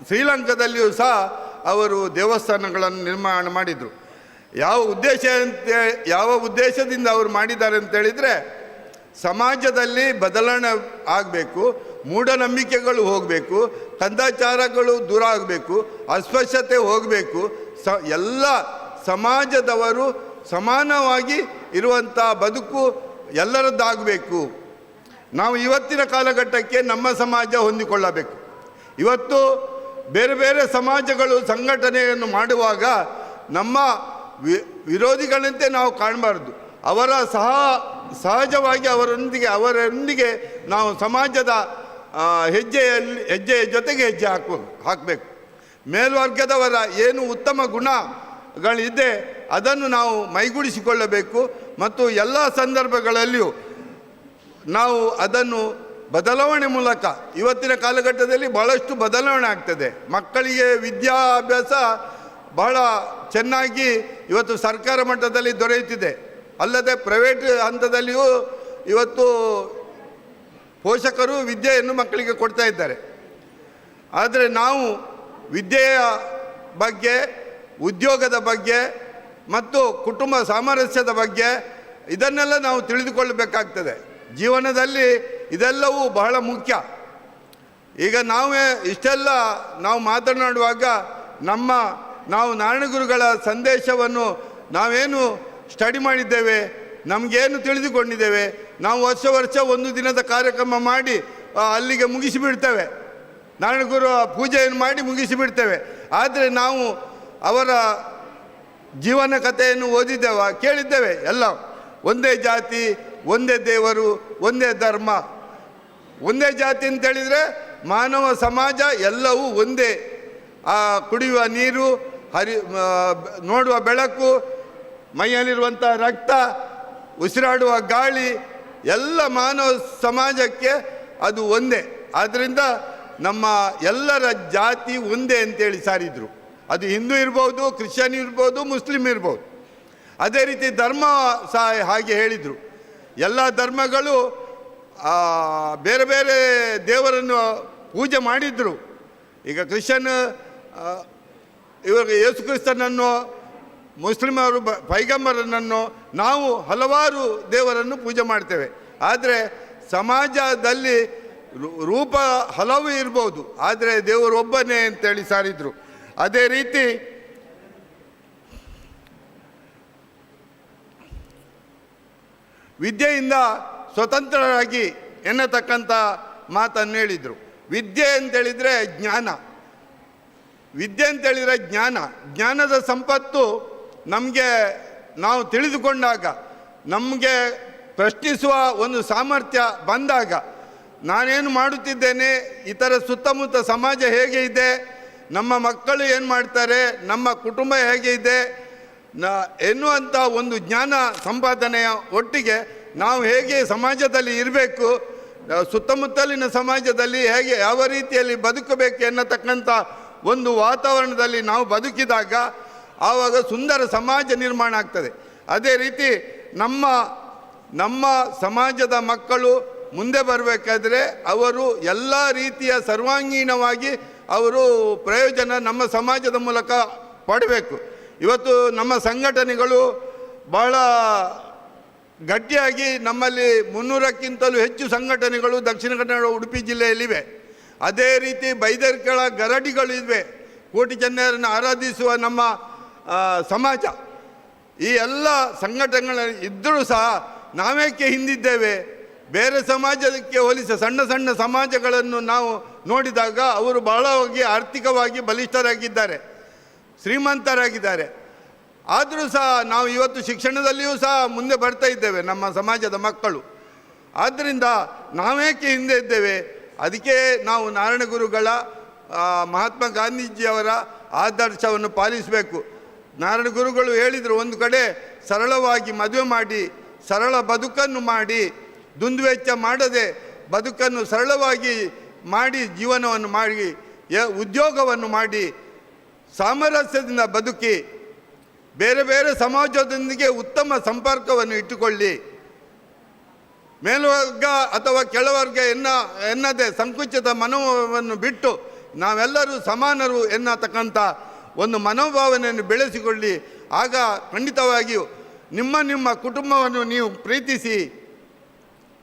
ಶ್ರೀಲಂಕಾದಲ್ಲಿಯೂ ಸಹ ಅವರು ದೇವಸ್ಥಾನಗಳನ್ನು ನಿರ್ಮಾಣ ಮಾಡಿದರು. ಯಾವ ಉದ್ದೇಶದಿಂದ ಅವರು ಮಾಡಿದ್ದಾರೆ ಅಂತೇಳಿದರೆ, ಸಮಾಜದಲ್ಲಿ ಬದಲಾವಣೆ ಆಗಬೇಕು, ಮೂಢನಂಬಿಕೆಗಳು ಹೋಗಬೇಕು, ಕಂದಾಚಾರಗಳು ದೂರ ಆಗಬೇಕು, ಅಸ್ಪೃಶ್ಯತೆ ಹೋಗಬೇಕು, ಎಲ್ಲ ಸಮಾಜದವರು ಸಮಾನವಾಗಿ ಇರುವಂಥ ಬದುಕು ಎಲ್ಲರದ್ದಾಗಬೇಕು. ನಾವು ಇವತ್ತಿನ ಕಾಲಘಟ್ಟಕ್ಕೆ ನಮ್ಮ ಸಮಾಜ ಹೊಂದಿಕೊಳ್ಳಬೇಕು. ಇವತ್ತು ಬೇರೆ ಬೇರೆ ಸಮಾಜಗಳು ಸಂಘಟನೆಯನ್ನು ಮಾಡುವಾಗ ನಮ್ಮ ವಿರೋಧಿಗಳಂತೆ ನಾವು ಕಾಣಬಾರ್ದು. ಅವರ ಸಹಜವಾಗಿ ಅವರೊಂದಿಗೆ ನಾವು ಸಮಾಜದ ಹೆಜ್ಜೆಯ ಜೊತೆಗೆ ಹೆಜ್ಜೆ ಹಾಕಬೇಕು. ಮೇಲ್ವರ್ಗದವರ ಏನು ಉತ್ತಮ ಗುಣಗಳಿದೆ ಅದನ್ನು ನಾವು ಮೈಗೂಡಿಸಿಕೊಳ್ಳಬೇಕು ಮತ್ತು ಎಲ್ಲ ಸಂದರ್ಭಗಳಲ್ಲಿಯೂ ನಾವು ಅದನ್ನು ಬದಲಾವಣೆ ಮೂಲಕ, ಇವತ್ತಿನ ಕಾಲಘಟ್ಟದಲ್ಲಿ ಬಹಳಷ್ಟು ಬದಲಾವಣೆ ಆಗ್ತದೆ. ಮಕ್ಕಳಿಗೆ ವಿದ್ಯಾಭ್ಯಾಸ ಬಹಳ ಚೆನ್ನಾಗಿ ಇವತ್ತು ಸರ್ಕಾರ ಮಟ್ಟದಲ್ಲಿ ದೊರೆಯುತ್ತಿದೆ, ಅಲ್ಲದೆ ಪ್ರೈವೇಟ್ ಹಂತದಲ್ಲಿಯೂ ಇವತ್ತು ಪೋಷಕರು ವಿದ್ಯೆಯನ್ನು ಮಕ್ಕಳಿಗೆ ಕೊಡ್ತಾ ಇದ್ದಾರೆ. ಆದರೆ ನಾವು ವಿದ್ಯೆಯ ಬಗ್ಗೆ, ಉದ್ಯೋಗದ ಬಗ್ಗೆ ಮತ್ತು ಕುಟುಂಬ ಸಾಮರಸ್ಯದ ಬಗ್ಗೆ ಇದನ್ನೆಲ್ಲ ನಾವು ತಿಳಿದುಕೊಳ್ಳಬೇಕಾಗ್ತದೆ. ಜೀವನದಲ್ಲಿ ಇದೆಲ್ಲವೂ ಬಹಳ ಮುಖ್ಯ. ಈಗ ಇಷ್ಟೆಲ್ಲ ನಾವು ಮಾತನಾಡುವಾಗ ನಾವು ನಾರಾಯಣಗುರುಗಳ ಸಂದೇಶವನ್ನು ನಾವೇನು ಸ್ಟಡಿ ಮಾಡಿದ್ದೇವೆ, ನಮಗೇನು ತಿಳಿದುಕೊಂಡಿದ್ದೇವೆ, ನಾವು ವರ್ಷ ಒಂದು ದಿನದ ಕಾರ್ಯಕ್ರಮ ಮಾಡಿ ಅಲ್ಲಿಗೆ ಮುಗಿಸಿಬಿಡ್ತೇವೆ, ನಾರಾಯಣಗುರು ಪೂಜೆಯನ್ನು ಮಾಡಿ ಮುಗಿಸಿಬಿಡ್ತೇವೆ. ಆದರೆ ನಾವು ಅವರ ಜೀವನ ಕಥೆಯನ್ನು ಓದಿದ್ದೇವ, ಕೇಳಿದ್ದೇವೆ. ಎಲ್ಲ ಒಂದೇ ಜಾತಿ, ಒಂದೇ ದೇವರು, ಒಂದೇ ಧರ್ಮ. ಒಂದೇ ಜಾತಿ ಅಂತೇಳಿದರೆ ಮಾನವ ಸಮಾಜ ಎಲ್ಲವೂ ಒಂದೇ. ಕುಡಿಯುವ ನೀರು, ನೋಡುವ ಬೆಳಕು, ಮೈಯಲ್ಲಿರುವಂಥ ರಕ್ತ, ಉಸಿರಾಡುವ ಗಾಳಿ, ಎಲ್ಲ ಮಾನವ ಸಮಾಜಕ್ಕೆ ಅದು ಒಂದೇ. ಆದ್ದರಿಂದ ನಮ್ಮ ಎಲ್ಲರ ಜಾತಿ ಒಂದೇ ಅಂತೇಳಿ ಸಾರಿದರು. ಅದು ಹಿಂದೂ ಇರ್ಬೋದು, ಕ್ರಿಶ್ಚಿಯನ್ ಇರ್ಬೋದು, ಮುಸ್ಲಿಮ್ ಇರ್ಬೋದು. ಅದೇ ರೀತಿ ಧರ್ಮ ಸಹ ಹಾಗೆ ಹೇಳಿದರು. ಎಲ್ಲ ಧರ್ಮಗಳು ಬೇರೆ ಬೇರೆ ದೇವರನ್ನು ಪೂಜೆ ಮಾಡಿದರು. ಈಗ ಕ್ರಿಶ್ಚಿಯನ್ ಇವಾಗ ಯೇಸು ಕ್ರಿಸ್ತನನ್ನು ಮುಸ್ಲಿಮರು ಪೈಗಂಬರನನ್ನು ನಾವು ಹಲವಾರು ದೇವರನ್ನು ಪೂಜೆ ಮಾಡ್ತೇವೆ. ಆದರೆ ಸಮಾಜದಲ್ಲಿ ರೂಪ ಹಲವು ಇರ್ಬೋದು, ಆದರೆ ದೇವರು ಒಬ್ಬನೇ ಅಂತೇಳಿ ಸಾರಿದ್ರು. ಅದೇ ರೀತಿ ವಿದ್ಯೆಯಿಂದ ಸ್ವತಂತ್ರರಾಗಿ ಎನ್ನತಕ್ಕಂಥ ಮಾತನ್ನು ಹೇಳಿದರು. ವಿದ್ಯೆ ಅಂತೇಳಿದರೆ ಜ್ಞಾನ, ವಿದ್ಯೆ ಅಂತೇಳಿದರೆ ಜ್ಞಾನದ ಸಂಪತ್ತು ನಮಗೆ ನಾವು ತಿಳಿದುಕೊಂಡಾಗ, ನಮಗೆ ಪ್ರಶ್ನಿಸುವ ಒಂದು ಸಾಮರ್ಥ್ಯ ಬಂದಾಗ, ನಾನೇನು ಮಾಡುತ್ತಿದ್ದೇನೆ, ಇತರ ಸುತ್ತಮುತ್ತ ಸಮಾಜ ಹೇಗೆ ಇದೆ, ನಮ್ಮ ಮಕ್ಕಳು ಏನು ಮಾಡ್ತಾರೆ, ನಮ್ಮ ಕುಟುಂಬ ಹೇಗೆ ಇದೆ ಎನ್ನುವಂಥ ಒಂದು ಜ್ಞಾನ ಸಂಪಾದನೆಯ ಒಟ್ಟಿಗೆ ನಾವು ಹೇಗೆ ಸಮಾಜದಲ್ಲಿ ಇರಬೇಕು, ಸುತ್ತಮುತ್ತಲಿನ ಸಮಾಜದಲ್ಲಿ ಹೇಗೆ ಯಾವ ರೀತಿಯಲ್ಲಿ ಬದುಕಬೇಕು ಎನ್ನತಕ್ಕಂಥ ಒಂದು ವಾತಾವರಣದಲ್ಲಿ ನಾವು ಬದುಕಿದಾಗ ಆವಾಗ ಸುಂದರ ಸಮಾಜ ನಿರ್ಮಾಣ ಆಗ್ತದೆ. ಅದೇ ರೀತಿ ನಮ್ಮ ಸಮಾಜದ ಮಕ್ಕಳು ಮುಂದೆ ಬರಬೇಕಾದ್ರೆ ಅವರು ಎಲ್ಲ ರೀತಿಯ ಸರ್ವಾಂಗೀಣವಾಗಿ ಅವರು ಪ್ರಯೋಜನ ನಮ್ಮ ಸಮಾಜದ ಮೂಲಕ ಪಡಬೇಕು. ಇವತ್ತು ನಮ್ಮ ಸಂಘಟನೆಗಳು ಬಹಳ ಗಟ್ಟಿಯಾಗಿ, ನಮ್ಮಲ್ಲಿ 300ಕ್ಕಿಂತಲೂ ಹೆಚ್ಚು ಸಂಘಟನೆಗಳು ದಕ್ಷಿಣ ಕನ್ನಡ ಉಡುಪಿ ಜಿಲ್ಲೆಯಲ್ಲಿವೆ. ಅದೇ ರೀತಿ ಬೈದರ್ಕೆಳ ಗರಡಿಗಳು ಇವೆ, ಕೋಟಿ ಜನರನ್ನು ಆರಾಧಿಸುವ ನಮ್ಮ ಸಮಾಜ. ಈ ಎಲ್ಲ ಸಂಘಟನೆಗಳು ಇದ್ದರೂ ಸಹ ನಾವೇಕೆ ಹಿಂದಿದ್ದೇವೆ? ಬೇರೆ ಸಮಾಜಕ್ಕೆ ಹೋಲಿಸಿ ಸಣ್ಣ ಸಣ್ಣ ಸಮಾಜಗಳನ್ನು ನಾವು ನೋಡಿದಾಗ ಅವರು ಬಹಳವಾಗಿ ಆರ್ಥಿಕವಾಗಿ ಬಲಿಷ್ಠರಾಗಿದ್ದಾರೆ, ಶ್ರೀಮಂತರಾಗಿದ್ದಾರೆ. ಆದರೂ ಸಹ ನಾವು ಇವತ್ತು ಶಿಕ್ಷಣದಲ್ಲಿಯೂ ಸಹ ಮುಂದೆ ಬರ್ತಾ ಇದ್ದೇವೆ ನಮ್ಮ ಸಮಾಜದ ಮಕ್ಕಳು. ಆದ್ದರಿಂದ ನಾವೇಕೆ ಹಿಂದೆ ಇದ್ದೇವೆ? ಅದಕ್ಕೆ ನಾವು ನಾರಾಯಣ ಗುರುಗಳ ಮಹಾತ್ಮ ಗಾಂಧೀಜಿಯವರ ಆದರ್ಶವನ್ನು ಪಾಲಿಸಬೇಕು. ನಾರಾಯಣ ಗುರುಗಳು ಹೇಳಿದರು, ಒಂದು ಕಡೆ ಸರಳವಾಗಿ ಮದುವೆ ಮಾಡಿ, ಸರಳ ಬದುಕನ್ನು ಮಾಡಿ, ದುಂದುವೆಚ್ಚ ಮಾಡದೆ ಬದುಕನ್ನು ಸರಳವಾಗಿ ಮಾಡಿ, ಜೀವನವನ್ನು ಮಾಡಿ, ಉದ್ಯೋಗವನ್ನು ಮಾಡಿ, ಸಾಮರಸ್ಯದಿಂದ ಬದುಕಿ, ಬೇರೆ ಬೇರೆ ಸಮಾಜದೊಂದಿಗೆ ಉತ್ತಮ ಸಂಪರ್ಕವನ್ನು ಇಟ್ಟುಕೊಳ್ಳಿ. ಮೇಲ್ವರ್ಗ ಅಥವಾ ಕೆಳವರ್ಗ ಎನ್ನದೆ ಸಂಕುಚಿತ ಮನೋಭಾವವನ್ನು ಬಿಟ್ಟು ನಾವೆಲ್ಲರೂ ಸಮಾನರು ಎನ್ನತಕ್ಕಂಥ ಒಂದು ಮನೋಭಾವನೆಯನ್ನು ಬೆಳೆಸಿಕೊಳ್ಳಿ. ಆಗ ಖಂಡಿತವಾಗಿಯೂ ನಿಮ್ಮ ಕುಟುಂಬವನ್ನು ನೀವು ಪ್ರೀತಿಸಿ,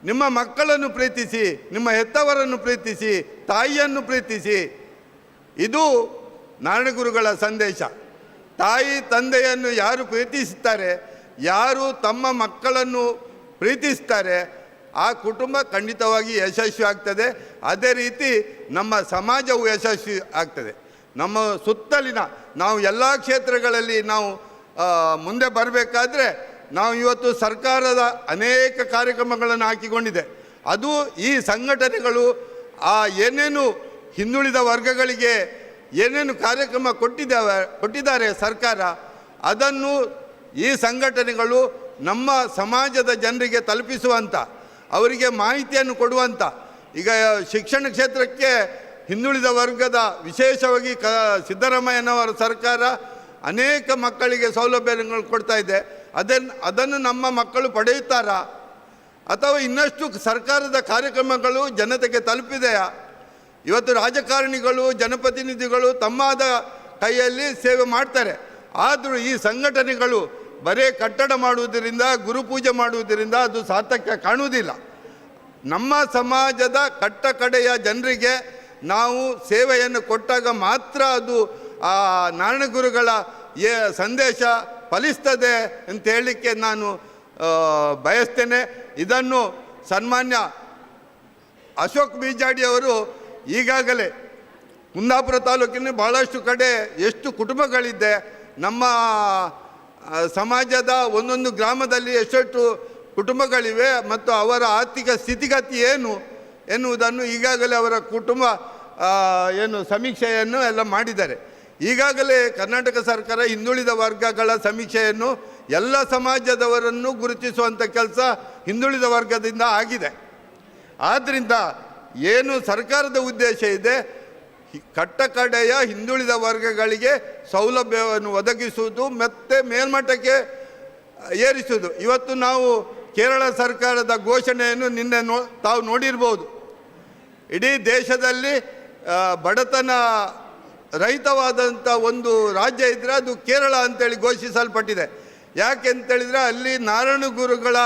ನಿಮ್ಮ ಮಕ್ಕಳನ್ನು ಪ್ರೀತಿಸಿ, ನಿಮ್ಮ ಹೆತ್ತವರನ್ನು ಪ್ರೀತಿಸಿ, ತಾಯಿಯನ್ನು ಪ್ರೀತಿಸಿ. ಇದು ನಾರಾಯಣ ಗುರುಗಳ ಸಂದೇಶ. ತಾಯಿ ತಂದೆಯನ್ನು ಯಾರು ಪ್ರೀತಿಸುತ್ತಾರೆ, ಯಾರು ತಮ್ಮ ಮಕ್ಕಳನ್ನು ಪ್ರೀತಿಸ್ತಾರೆ, ಆ ಕುಟುಂಬ ಖಂಡಿತವಾಗಿ ಯಶಸ್ವಿ ಆಗ್ತದೆ. ಅದೇ ರೀತಿ ನಮ್ಮ ಸಮಾಜವು ಯಶಸ್ವಿ ಆಗ್ತದೆ. ನಮ್ಮ ಸುತ್ತಲಿನ ನಾವು ಎಲ್ಲ ಕ್ಷೇತ್ರಗಳಲ್ಲಿ ನಾವು ಮುಂದೆ ಬರಬೇಕಾದ್ರೆ ನಾವು ಇವತ್ತು ಸರ್ಕಾರದ ಅನೇಕ ಕಾರ್ಯಕ್ರಮಗಳನ್ನು ಹಾಕಿಕೊಂಡಿದೆ. ಅದು ಈ ಸಂಘಟನೆಗಳು ಏನೇನು ಹಿಂದುಳಿದ ವರ್ಗಗಳಿಗೆ ಏನೇನು ಕಾರ್ಯಕ್ರಮ ಕೊಟ್ಟಿದ್ದಾರೆ ಸರ್ಕಾರ, ಅದನ್ನು ಈ ಸಂಘಟನೆಗಳು ನಮ್ಮ ಸಮಾಜದ ಜನರಿಗೆ ತಲುಪಿಸುವಂಥ, ಅವರಿಗೆ ಮಾಹಿತಿಯನ್ನು ಕೊಡುವಂಥ. ಈಗ ಶಿಕ್ಷಣ ಕ್ಷೇತ್ರಕ್ಕೆ ಹಿಂದುಳಿದ ವರ್ಗದ ವಿಶೇಷವಾಗಿ ಸಿದ್ದರಾಮಯ್ಯನವರ ಸರ್ಕಾರ ಅನೇಕ ಮಕ್ಕಳಿಗೆ ಸೌಲಭ್ಯಗಳು ಕೊಡ್ತಾ ಇದೆ. ಅದನ್ನು ನಮ್ಮ ಮಕ್ಕಳು ಪಡೆಯುತ್ತಾರಾ? ಅಥವಾ ಇನ್ನಷ್ಟು ಸರ್ಕಾರದ ಕಾರ್ಯಕ್ರಮಗಳು ಜನತೆಗೆ ತಲುಪಿದೆಯಾ? ಇವತ್ತು ರಾಜಕಾರಣಿಗಳು, ಜನಪ್ರತಿನಿಧಿಗಳು ತಮ್ಮಾದ ಕೈಯಲ್ಲಿ ಸೇವೆ ಮಾಡ್ತಾರೆ. ಆದರೂ ಈ ಸಂಘಟನೆಗಳು ಬರೇ ಕಟ್ಟಡ ಮಾಡುವುದರಿಂದ, ಗುರುಪೂಜೆ ಮಾಡುವುದರಿಂದ ಅದು ಸಾರ್ಥಕ್ಯ ಕಾಣುವುದಿಲ್ಲ. ನಮ್ಮ ಸಮಾಜದ ಕಟ್ಟಕಡೆಯ ಜನರಿಗೆ ನಾವು ಸೇವೆಯನ್ನು ಕೊಟ್ಟಾಗ ಮಾತ್ರ ಅದು ನಾರಾಯಣ ಗುರುಗಳ ಸಂದೇಶ ಫಲಿಸ್ತದೆ ಅಂತ ಹೇಳಲಿಕ್ಕೆ ನಾನು ಬಯಸ್ತೇನೆ. ಇದನ್ನು ಸನ್ಮಾನ್ಯ ಅಶೋಕ್ ಬಿಜಾಡಿಯವರು ಈಗಾಗಲೇ ಕುಂದಾಪುರ ತಾಲೂಕಿನ ಭಾಳಷ್ಟು ಕಡೆ ಎಷ್ಟು ಕುಟುಂಬಗಳಿದೆ, ನಮ್ಮ ಸಮಾಜದ ಒಂದೊಂದು ಗ್ರಾಮದಲ್ಲಿ ಎಷ್ಟೆಷ್ಟು ಕುಟುಂಬಗಳಿವೆ ಮತ್ತು ಅವರ ಆರ್ಥಿಕ ಸ್ಥಿತಿಗತಿ ಏನು ಎನ್ನುವುದನ್ನು ಈಗಾಗಲೇ ಅವರ ಕುಟುಂಬ ಸಮೀಕ್ಷೆಯನ್ನು ಎಲ್ಲ ಮಾಡಿದ್ದಾರೆ. ಈಗಾಗಲೇ ಕರ್ನಾಟಕ ಸರ್ಕಾರ ಹಿಂದುಳಿದ ವರ್ಗಗಳ ಸಮೀಕ್ಷೆಯನ್ನು ಎಲ್ಲ ಸಮಾಜದವರನ್ನು ಗುರುತಿಸುವಂಥ ಕೆಲಸ ಹಿಂದುಳಿದ ವರ್ಗದಿಂದ ಆಗಿದೆ. ಆದ್ದರಿಂದ ಏನು ಸರ್ಕಾರದ ಉದ್ದೇಶ ಇದೆ, ಕಟ್ಟಕಡೆಯ ಹಿಂದುಳಿದ ವರ್ಗಗಳಿಗೆ ಸೌಲಭ್ಯವನ್ನು ಒದಗಿಸುವುದು ಮತ್ತು ಮೇಲ್ಮಟ್ಟಕ್ಕೆ ಏರಿಸುವುದು. ಇವತ್ತು ನಾವು ಕೇರಳ ಸರ್ಕಾರದ ಘೋಷಣೆಯನ್ನು ನಿನ್ನೆ ತಾವು ನೋಡಿರ್ಬೋದು. ಇಡೀ ದೇಶದಲ್ಲಿ ಬಡತನ ರಹಿತವಾದಂಥ ಒಂದು ರಾಜ್ಯ ಇದ್ದರೆ ಅದು ಕೇರಳ ಅಂತೇಳಿ ಘೋಷಿಸಲ್ಪಟ್ಟಿದೆ. ಯಾಕೆಂತೇಳಿದರೆ ಅಲ್ಲಿ ನಾರಾಯಣ ಗುರುಗಳ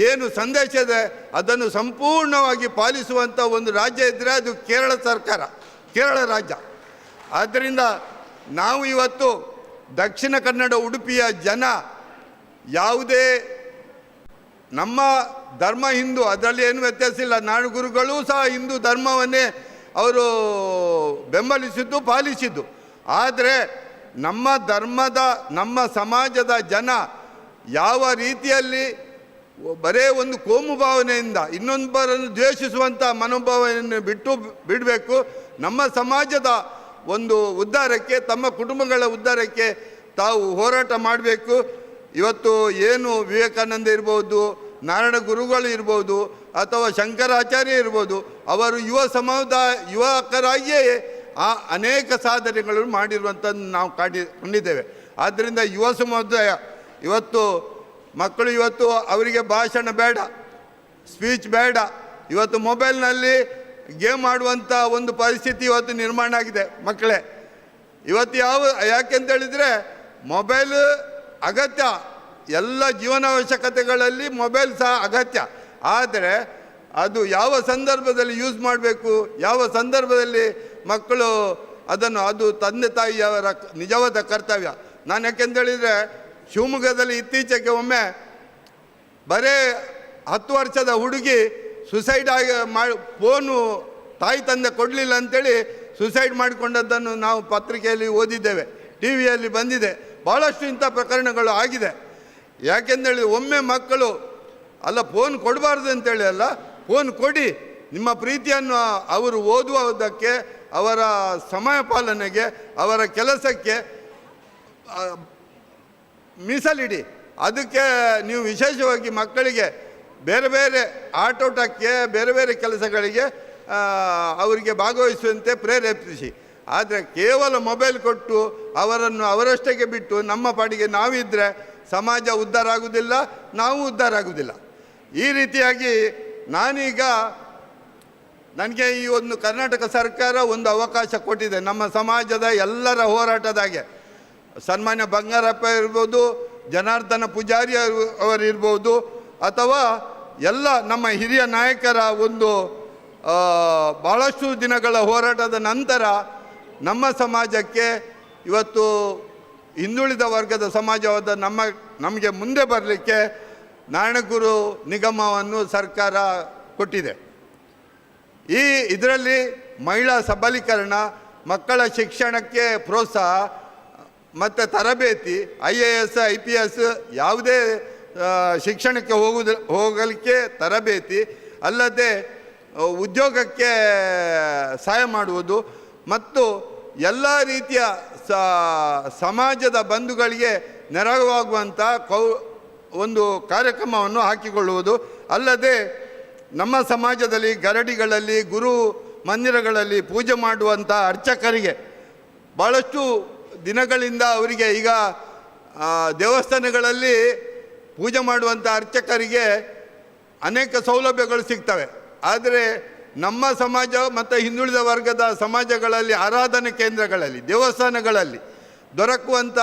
ಏನು ಸಂದೇಶ ಇದೆ ಅದನ್ನು ಸಂಪೂರ್ಣವಾಗಿ ಪಾಲಿಸುವಂಥ ಒಂದು ರಾಜ್ಯ ಇದ್ದರೆ ಅದು ಕೇರಳ ಸರ್ಕಾರ, ಕೇರಳ ರಾಜ್ಯ. ಆದ್ದರಿಂದ ನಾವು ಇವತ್ತು ದಕ್ಷಿಣ ಕನ್ನಡ ಉಡುಪಿಯ ಜನ ಯಾವುದೇ ನಮ್ಮ ಧರ್ಮ ಹಿಂದೂ, ಅದರಲ್ಲಿ ಏನು ವ್ಯತ್ಯಾಸ ಇಲ್ಲ. ನಾರಾಯಣ ಗುರುಗಳೂ ಸಹ ಹಿಂದೂ ಧರ್ಮವನ್ನೇ ಅವರು ಬೆಂಬಲಿಸಿದ್ದು, ಪಾಲಿಸಿದ್ದು. ಆದರೆ ನಮ್ಮ ಧರ್ಮದ, ನಮ್ಮ ಸಮಾಜದ ಜನ ಯಾವ ರೀತಿಯಲ್ಲಿ ಬರೇ ಒಂದು ಕೋಮು ಭಾವನೆಯಿಂದ ಇನ್ನೊಬ್ಬರನ್ನು ದ್ವೇಷಿಸುವಂಥ ಮನೋಭಾವನೆಯನ್ನು ಬಿಡಬೇಕು. ನಮ್ಮ ಸಮಾಜದ ಒಂದು ಉದ್ಧಾರಕ್ಕೆ, ತಮ್ಮ ಕುಟುಂಬಗಳ ಉದ್ಧಾರಕ್ಕೆ ತಾವು ಹೋರಾಟ ಮಾಡಬೇಕು. ಇವತ್ತು ಏನು ವಿವೇಕಾನಂದ ಇರ್ಬೋದು, ನಾರಾಯಣ ಗುರುಗಳು ಇರ್ಬೋದು, ಅಥವಾ ಶಂಕರಾಚಾರ್ಯ ಇರ್ಬೋದು, ಅವರು ಯುವಕರಾಗಿಯೇ ಅನೇಕ ಸಾಧನೆಗಳನ್ನು ಮಾಡಿರುವಂಥದ್ದು ನಾವು ಕಂಡಿದ್ದೇವೆ. ಆದ್ದರಿಂದ ಯುವ ಸಮುದಾಯ ಇವತ್ತು ಮಕ್ಕಳು ಇವತ್ತು ಅವರಿಗೆ ಭಾಷಣ ಬೇಡ, ಸ್ಪೀಚ್ ಬೇಡ, ಇವತ್ತು ಮೊಬೈಲ್ನಲ್ಲಿ ಗೇಮ್ ಆಡುವಂಥ ಒಂದು ಪರಿಸ್ಥಿತಿ ಇವತ್ತು ನಿರ್ಮಾಣ ಆಗಿದೆ ಮಕ್ಕಳೇ. ಇವತ್ತು ಯಾಕೆಂತೇಳಿದರೆ ಮೊಬೈಲ್ ಅಗತ್ಯ, ಎಲ್ಲ ಜೀವನಾವಶ್ಯಕತೆಗಳಲ್ಲಿ ಮೊಬೈಲ್ ಸಹ ಅಗತ್ಯ. ಆದರೆ ಅದು ಯಾವ ಸಂದರ್ಭದಲ್ಲಿ ಯೂಸ್ ಮಾಡಬೇಕು, ಯಾವ ಸಂದರ್ಭದಲ್ಲಿ ಮಕ್ಕಳು ಅದು ತಂದೆ ತಾಯಿಯವರ ನಿಜವಾದ ಕರ್ತವ್ಯ. ನಾನು ಯಾಕೆಂತೇಳಿದರೆ ಶಿವಮೊಗ್ಗದಲ್ಲಿ ಇತ್ತೀಚೆಗೆ ಒಮ್ಮೆ ಬರೇ 10 ವರ್ಷದ ಹುಡುಗಿ ಸುಸೈಡ್ ಫೋನು ತಾಯಿ ತಂದೆ ಕೊಡಲಿಲ್ಲ ಅಂತೇಳಿ ಸುಸೈಡ್ ಮಾಡಿಕೊಂಡದ್ದನ್ನು ನಾವು ಪತ್ರಿಕೆಯಲ್ಲಿ ಓದಿದ್ದೇವೆ, ಟಿ ವಿಯಲ್ಲಿ ಬಂದಿದೆ. ಭಾಳಷ್ಟು ಇಂಥ ಪ್ರಕರಣಗಳು ಆಗಿದೆ. ಯಾಕೆಂದೇಳಿ ಒಮ್ಮೆ ಮಕ್ಕಳು ಫೋನ್ ಕೊಡಬಾರ್ದು ಅಂತೇಳಿ ಅಲ್ಲ, ಫೋನ್ ಕೊಡಿ, ನಿಮ್ಮ ಪ್ರೀತಿಯನ್ನು ಅವರು ಓದುವುದಕ್ಕೆ, ಅವರ ಸಮಯ ಪಾಲನೆಗೆ, ಅವರ ಕೆಲಸಕ್ಕೆ ಮೀಸಲಿಡಿ. ಅದಕ್ಕೆ ನೀವು ವಿಶೇಷವಾಗಿ ಮಕ್ಕಳಿಗೆ ಬೇರೆ ಬೇರೆ ಆಟೋಟಕ್ಕೆ, ಬೇರೆ ಬೇರೆ ಕೆಲಸಗಳಿಗೆ ಅವರಿಗೆ ಭಾಗವಹಿಸುವಂತೆ ಪ್ರೇರೇಪಿಸಿ. ಆದರೆ ಕೇವಲ ಮೊಬೈಲ್ ಕೊಟ್ಟು ಅವರನ್ನು ಅವರಷ್ಟಕ್ಕೆ ಬಿಟ್ಟು ನಮ್ಮ ಪಾಡಿಗೆ ನಾವಿದ್ದರೆ ಸಮಾಜ ಉದ್ಧಾರ ಆಗುವುದಿಲ್ಲ, ನಾವು ಉದ್ಧಾರ ಆಗುವುದಿಲ್ಲ. ಈ ರೀತಿಯಾಗಿ ನನಗೆ ಈ ಒಂದು ಕರ್ನಾಟಕ ಸರ್ಕಾರ ಒಂದು ಅವಕಾಶ ಕೊಟ್ಟಿದೆ. ನಮ್ಮ ಸಮಾಜದ ಎಲ್ಲರ ಹೋರಾಟದಾಗೆ ಸನ್ಮಾನ್ಯ ಬಂಗಾರಪ್ಪ ಇರ್ಬೋದು, ಜನಾರ್ದನ ಪೂಜಾರಿ ಅವರಿರ್ಬೋದು, ಅಥವಾ ಎಲ್ಲ ನಮ್ಮ ಹಿರಿಯ ನಾಯಕರ ಒಂದು ಭಾಳಷ್ಟು ದಿನಗಳ ಹೋರಾಟದ ನಂತರ ನಮ್ಮ ಸಮಾಜಕ್ಕೆ ಇವತ್ತು ಹಿಂದುಳಿದ ವರ್ಗದ ಸಮಾಜವಾದ ನಮಗೆ ಮುಂದೆ ಬರಲಿಕ್ಕೆ ನಾರಾಯಣಗುರು ನಿಗಮವನ್ನು ಸರ್ಕಾರ ಕೊಟ್ಟಿದೆ. ಇದರಲ್ಲಿ ಮಹಿಳಾ ಸಬಲೀಕರಣ, ಮಕ್ಕಳ ಶಿಕ್ಷಣಕ್ಕೆ ಪ್ರೋತ್ಸಾಹ ಮತ್ತು ತರಬೇತಿ, IAS IPS ಯಾವುದೇ ಶಿಕ್ಷಣಕ್ಕೆ ಹೋಗಲಿಕ್ಕೆ ತರಬೇತಿ, ಅಲ್ಲದೆ ಉದ್ಯೋಗಕ್ಕೆ ಸಹಾಯ ಮಾಡುವುದು ಮತ್ತು ಎಲ್ಲ ರೀತಿಯ ಸಮಾಜದ ಬಂಧುಗಳಿಗೆ ನೆರವಾಗುವಂಥ ಒಂದು ಕಾರ್ಯಕ್ರಮವನ್ನು ಹಾಕಿಕೊಳ್ಳುವುದು. ಅಲ್ಲದೆ ನಮ್ಮ ಸಮಾಜದಲ್ಲಿ ಗರಡಿಗಳಲ್ಲಿ, ಗುರು ಮಂದಿರಗಳಲ್ಲಿ ಪೂಜೆ ಮಾಡುವಂಥ ಅರ್ಚಕರಿಗೆ ಭಾಳಷ್ಟು ದಿನಗಳಿಂದ ಅವರಿಗೆ ಈಗ ದೇವಸ್ಥಾನಗಳಲ್ಲಿ ಪೂಜೆ ಮಾಡುವಂಥ ಅರ್ಚಕರಿಗೆ ಅನೇಕ ಸೌಲಭ್ಯಗಳು ಸಿಗ್ತವೆ. ಆದರೆ ನಮ್ಮ ಸಮಾಜ ಮತ್ತು ಹಿಂದುಳಿದ ವರ್ಗದ ಸಮಾಜಗಳಲ್ಲಿ, ಆರಾಧನೆ ಕೇಂದ್ರಗಳಲ್ಲಿ, ದೇವಸ್ಥಾನಗಳಲ್ಲಿ ದೊರಕುವಂಥ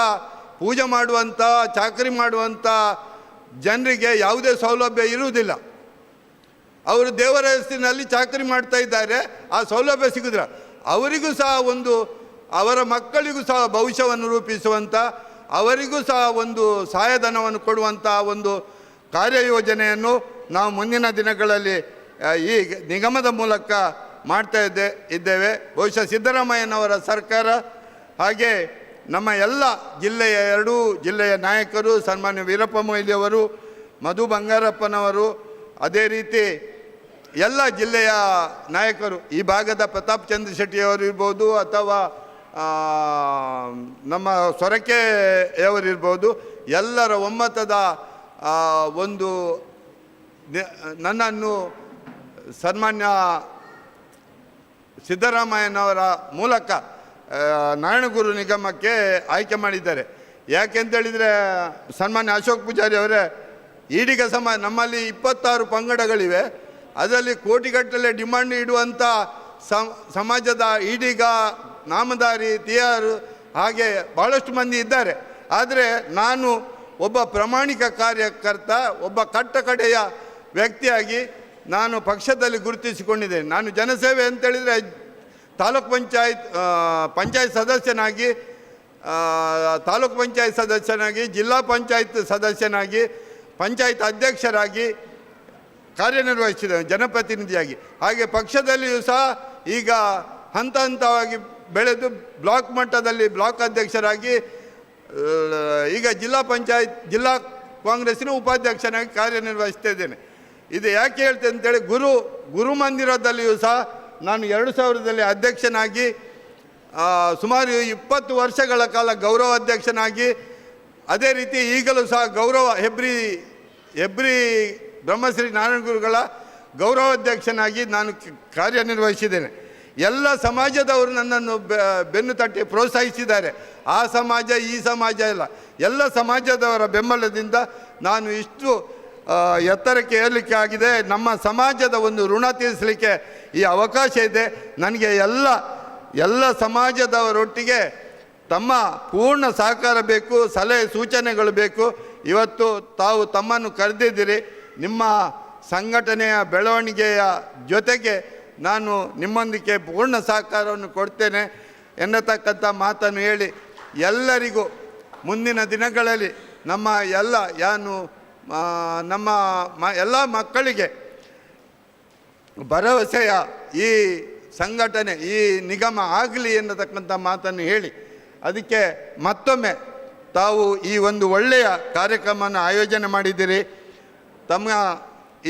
ಪೂಜೆ ಮಾಡುವಂಥ, ಚಾಕರಿ ಮಾಡುವಂಥ ಜನರಿಗೆ ಯಾವುದೇ ಸೌಲಭ್ಯ ಇರುವುದಿಲ್ಲ. ಅವರು ದೇವರ ಹೆಸರಿನಲ್ಲಿ ಚಾಕರಿ ಮಾಡ್ತಾ ಇದ್ದಾರೆ, ಆ ಸೌಲಭ್ಯ ಸಿಗುದಿಲ್ಲ. ಅವರಿಗೂ ಸಹ ಅವರ ಮಕ್ಕಳಿಗೂ ಸಹ ಭವಿಷ್ಯವನ್ನು ರೂಪಿಸುವಂಥ, ಅವರಿಗೂ ಸಹ ಒಂದು ಸಹಾಯಧನವನ್ನು ಕೊಡುವಂಥ ಒಂದು ಕಾರ್ಯಯೋಜನೆಯನ್ನು ನಾವು ಮುಂದಿನ ದಿನಗಳಲ್ಲಿ ಈ ನಿಗಮದ ಮೂಲಕ ಮಾಡ್ತಾ ಇದ್ದೇವೆ. ಬಹುಶಃ ಸಿದ್ದರಾಮಯ್ಯನವರ ಸರ್ಕಾರ ಹಾಗೆ ನಮ್ಮ ಎಲ್ಲ ಜಿಲ್ಲೆಯ 2 ಜಿಲ್ಲೆಯ ನಾಯಕರು, ಸನ್ಮಾನ್ಯ ವೀರಪ್ಪ ಮೊಯ್ಲಿಯವರು, ಮಧು ಬಂಗಾರಪ್ಪನವರು, ಅದೇ ರೀತಿ ಎಲ್ಲ ಜಿಲ್ಲೆಯ ನಾಯಕರು, ಈ ಭಾಗದ ಪ್ರತಾಪ್ ಚಂದ್ರ ಶೆಟ್ಟಿಯವರು ಇರ್ಬೋದು, ಅಥವಾ ನಮ್ಮ ಸೊರಕೆಯವರಿರ್ಬೋದು, ಎಲ್ಲರ ಒಮ್ಮತದ ಒಂದು ನನ್ನನ್ನು ಸನ್ಮಾನ್ಯ ಸಿದ್ದರಾಮಯ್ಯನವರ ಮೂಲಕ ನಾರಾಯಣಗುರು ನಿಗಮಕ್ಕೆ ಆಯ್ಕೆ ಮಾಡಿದ್ದಾರೆ. ಯಾಕೆಂತೇಳಿದರೆ ಸನ್ಮಾನ್ಯ ಅಶೋಕ್ ಪೂಜಾರಿ ಅವರೇ, ಈಡಿಗ ನಮ್ಮಲ್ಲಿ 26 ಪಂಗಡಗಳಿವೆ. ಅದರಲ್ಲಿ ಕೋಟಿಗಟ್ಟಲೆ ಡಿಮಾಂಡ್ ಇಡುವಂಥ ಸಮಾಜದ ಈಡಿಗ ನಾಮಧಾರಿ ತಿಯಾರು ಹಾಗೆ ಭಾಳಷ್ಟು ಮಂದಿ ಇದ್ದಾರೆ. ಆದರೆ ನಾನು ಒಬ್ಬ ಪ್ರಾಮಾಣಿಕ ಕಾರ್ಯಕರ್ತ, ಒಬ್ಬ ಕಟ್ಟಕಡೆಯ ವ್ಯಕ್ತಿಯಾಗಿ ನಾನು ಪಕ್ಷದಲ್ಲಿ ಗುರುತಿಸಿಕೊಂಡಿದ್ದೇನೆ. ನಾನು ಜನಸೇವೆ ಅಂತೇಳಿದರೆ ತಾಲೂಕ್ ಪಂಚಾಯತ್ ಸದಸ್ಯನಾಗಿ, ಜಿಲ್ಲಾ ಪಂಚಾಯತ್ ಸದಸ್ಯನಾಗಿ, ಪಂಚಾಯತ್ ಅಧ್ಯಕ್ಷರಾಗಿ ಕಾರ್ಯನಿರ್ವಹಿಸಿದ್ದೇನೆ, ಜನಪ್ರತಿನಿಧಿಯಾಗಿ. ಹಾಗೆ ಪಕ್ಷದಲ್ಲಿಯೂ ಸಹ ಈಗ ಹಂತ ಹಂತವಾಗಿ ಬೆಳೆದು ಬ್ಲಾಕ್ ಮಟ್ಟದಲ್ಲಿ ಬ್ಲಾಕ್ ಅಧ್ಯಕ್ಷರಾಗಿ, ಈಗ ಜಿಲ್ಲಾ ಕಾಂಗ್ರೆಸ್ಸಿನ ಉಪಾಧ್ಯಕ್ಷನಾಗಿ ಕಾರ್ಯನಿರ್ವಹಿಸ್ತಾ ಇದ್ದೇನೆ. ಇದು ಯಾಕೆ ಹೇಳ್ತೇನೆ ಅಂತೇಳಿ, ಗುರು ಮಂದಿರದಲ್ಲಿಯೂ ಸಹ ನಾನು 2000ರಲ್ಲಿ ಅಧ್ಯಕ್ಷನಾಗಿ, ಸುಮಾರು 20 ವರ್ಷಗಳ ಕಾಲ ಗೌರವ ಅಧ್ಯಕ್ಷನಾಗಿ, ಅದೇ ರೀತಿ ಈಗಲೂ ಸಹ ಗೌರವ ಹೆಬ್ರಿ ಬ್ರಹ್ಮಶ್ರೀ ನಾರಾಯಣ ಗುರುಗಳ ಗೌರವಾಧ್ಯಕ್ಷನಾಗಿ ನಾನು ಕಾರ್ಯನಿರ್ವಹಿಸಿದ್ದೇನೆ. ಎಲ್ಲ ಸಮಾಜದವರು ನನ್ನನ್ನು ಬೆನ್ನು ತಟ್ಟಿ ಪ್ರೋತ್ಸಾಹಿಸಿದ್ದಾರೆ. ಆ ಸಮಾಜ ಈ ಸಮಾಜ ಎಲ್ಲ ಸಮಾಜದವರ ಬೆಂಬಲದಿಂದ ನಾನು ಇಷ್ಟು ಎತ್ತರಕ್ಕೆ ಏರಲಿಕ್ಕೆ ಆಗಿದೆ. ನಮ್ಮ ಸಮಾಜದ ಒಂದು ಋಣ ತೀರಿಸಲಿಕ್ಕೆ ಈ ಅವಕಾಶ ಇದೆ. ನನಗೆ ಎಲ್ಲ ಸಮಾಜದವರೊಟ್ಟಿಗೆ ತಮ್ಮ ಪೂರ್ಣ ಸಹಕಾರ ಬೇಕು, ಸಲಹೆ ಸೂಚನೆಗಳು ಬೇಕು. ಇವತ್ತು ತಾವು ತಮ್ಮನ್ನು ಕರೆದಿದ್ದೀರಿ. ನಿಮ್ಮ ಸಂಘಟನೆಯ ಬೆಳವಣಿಗೆಯ ಜೊತೆಗೆ ನಾನು ನಿಮ್ಮೊಂದಿಗೆ ಪೂರ್ಣ ಸಹಕಾರವನ್ನು ಕೊಡ್ತೇನೆ ಎನ್ನತಕ್ಕಂಥ ಮಾತನ್ನು ಹೇಳಿ, ಎಲ್ಲರಿಗೂ ಮುಂದಿನ ದಿನಗಳಲ್ಲಿ ನಮ್ಮ ಎಲ್ಲ ಮಕ್ಕಳಿಗೆ ಭರವಸೆಯ ಈ ಸಂಘಟನೆ, ಈ ನಿಗಮ ಆಗಲಿ ಎನ್ನತಕ್ಕಂಥ ಮಾತನ್ನು ಹೇಳಿ, ಅದಕ್ಕೆ ಮತ್ತೊಮ್ಮೆ ತಾವು ಈ ಒಂದು ಒಳ್ಳೆಯ ಕಾರ್ಯಕ್ರಮವನ್ನು ಆಯೋಜನೆ ಮಾಡಿದ್ದೀರಿ. ತಮ್ಮ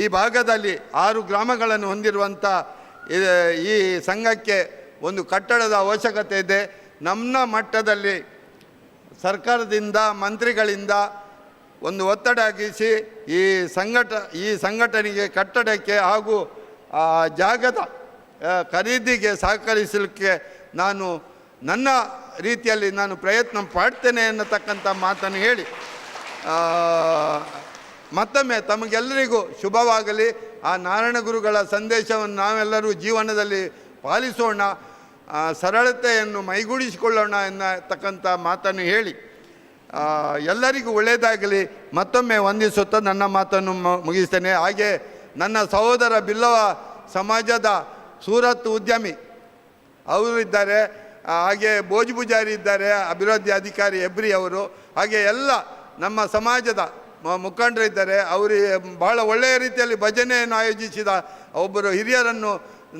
ಈ ಭಾಗದಲ್ಲಿ 6 ಗ್ರಾಮಗಳನ್ನು ಹೊಂದಿರುವಂಥ ಈ ಸಂಘಕ್ಕೆ ಒಂದು ಕಟ್ಟಡದ ಅವಶ್ಯಕತೆ ಇದೆ. ನಮ್ಮ ಮಟ್ಟದಲ್ಲಿ ಸರ್ಕಾರದಿಂದ, ಮಂತ್ರಿಗಳಿಂದ ಒಂದು ಒತ್ತಡ ಹಾಕಿಸಿ ಈ ಸಂಘಟನೆಗೆ ಕಟ್ಟಡಕ್ಕೆ ಹಾಗೂ ಜಾಗದ ಖರೀದಿಗೆ ಸಹಕರಿಸಲಿಕ್ಕೆ ನನ್ನ ರೀತಿಯಲ್ಲಿ ನಾನು ಪ್ರಯತ್ನ ಪಡ್ತೇನೆ ಎನ್ನತಕ್ಕಂಥ ಮಾತನ್ನು ಹೇಳಿ, ಮತ್ತೊಮ್ಮೆ ತಮಗೆಲ್ಲರಿಗೂ ಶುಭವಾಗಲಿ. ಆ ನಾರಾಯಣ ಗುರುಗಳ ಸಂದೇಶವನ್ನು ನಾವೆಲ್ಲರೂ ಜೀವನದಲ್ಲಿ ಪಾಲಿಸೋಣ, ಸರಳತೆಯನ್ನು ಮೈಗೂಡಿಸಿಕೊಳ್ಳೋಣ ಎನ್ನತಕ್ಕಂಥ ಮಾತನ್ನು ಹೇಳಿ, ಎಲ್ಲರಿಗೂ ಒಳ್ಳೆಯದಾಗಲಿ. ಮತ್ತೊಮ್ಮೆ ವಂದಿಸುತ್ತಾ ನನ್ನ ಮಾತನ್ನು ಮುಗಿಸ್ತೇನೆ. ಹಾಗೆ ನನ್ನ ಸಹೋದರ ಬಿಲ್ಲವ ಸಮಾಜದ ಸೂರತ್ ಉದ್ಯಮಿ ಅವರು ಇದ್ದಾರೆ, ಹಾಗೆ ಬೋಜು ಪೂಜಾರಿ ಇದ್ದಾರೆ, ಅಭಿವೃದ್ಧಿ ಅಧಿಕಾರಿ ಹೆಬ್ರಿ ಅವರು, ಹಾಗೆ ಎಲ್ಲ ನಮ್ಮ ಸಮಾಜದ ಮುಖಂಡರಿದ್ದಾರೆ. ಅವರಿಗೆ ಭಾಳ ಒಳ್ಳೆಯ ರೀತಿಯಲ್ಲಿ ಭಜನೆಯನ್ನು ಆಯೋಜಿಸಿದ ಒಬ್ಬರು ಹಿರಿಯರನ್ನು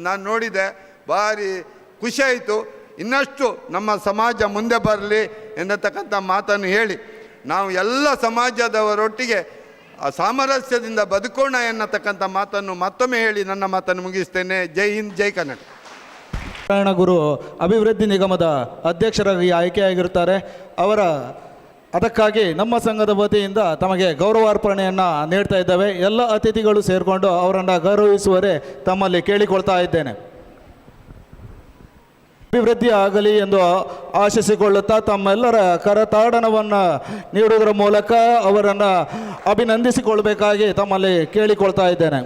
ನಾನು ನೋಡಿದೆ. ಭಾರಿ ಖುಷಿಯಾಯಿತು. ಇನ್ನಷ್ಟು ನಮ್ಮ ಸಮಾಜ ಮುಂದೆ ಬರಲಿ ಎನ್ನತಕ್ಕಂಥ ಮಾತನ್ನು ಹೇಳಿ, ನಾವು ಎಲ್ಲ ಸಮಾಜದವರೊಟ್ಟಿಗೆ ಸಾಮರಸ್ಯದಿಂದ ಬದುಕೋಣ ಎನ್ನತಕ್ಕಂಥ ಮಾತನ್ನು ಮತ್ತೊಮ್ಮೆ ಹೇಳಿ ನನ್ನ ಮಾತನ್ನು ಮುಗಿಸ್ತೇನೆ. ಜೈ ಹಿಂದ್, ಜೈ ಕನ್ನಡ. ನಾರಾಯಣ ಗುರು ಅಭಿವೃದ್ಧಿ ನಿಗಮದ ಅಧ್ಯಕ್ಷರಾಗಿ ಆಯ್ಕೆಯಾಗಿರುತ್ತಾರೆ. ಅದಕ್ಕಾಗಿ ನಮ್ಮ ಸಂಘದ ವತಿಯಿಂದ ತಮಗೆ ಗೌರವಾರ್ಪಣೆಯನ್ನು ನೀಡ್ತಾ ಇದ್ದೇವೆ. ಎಲ್ಲ ಅತಿಥಿಗಳು ಸೇರಿಕೊಂಡು ಅವರನ್ನು ಗೌರವಿಸುವರೆ ತಮ್ಮಲ್ಲಿ ಕೇಳಿಕೊಳ್ತಾ ಇದ್ದೇನೆ. ಅಭಿವೃದ್ಧಿ ಆಗಲಿ ಎಂದು ಆಶಿಸಿಕೊಳ್ಳುತ್ತಾ ತಮ್ಮೆಲ್ಲರ ಕರತಾಡನವನ್ನು ನೀಡುವುದರ ಮೂಲಕ ಅವರನ್ನು ಅಭಿನಂದಿಸಿಕೊಳ್ಬೇಕಾಗಿ ತಮ್ಮಲ್ಲಿ ಕೇಳಿಕೊಳ್ತಾ ಇದ್ದೇನೆ.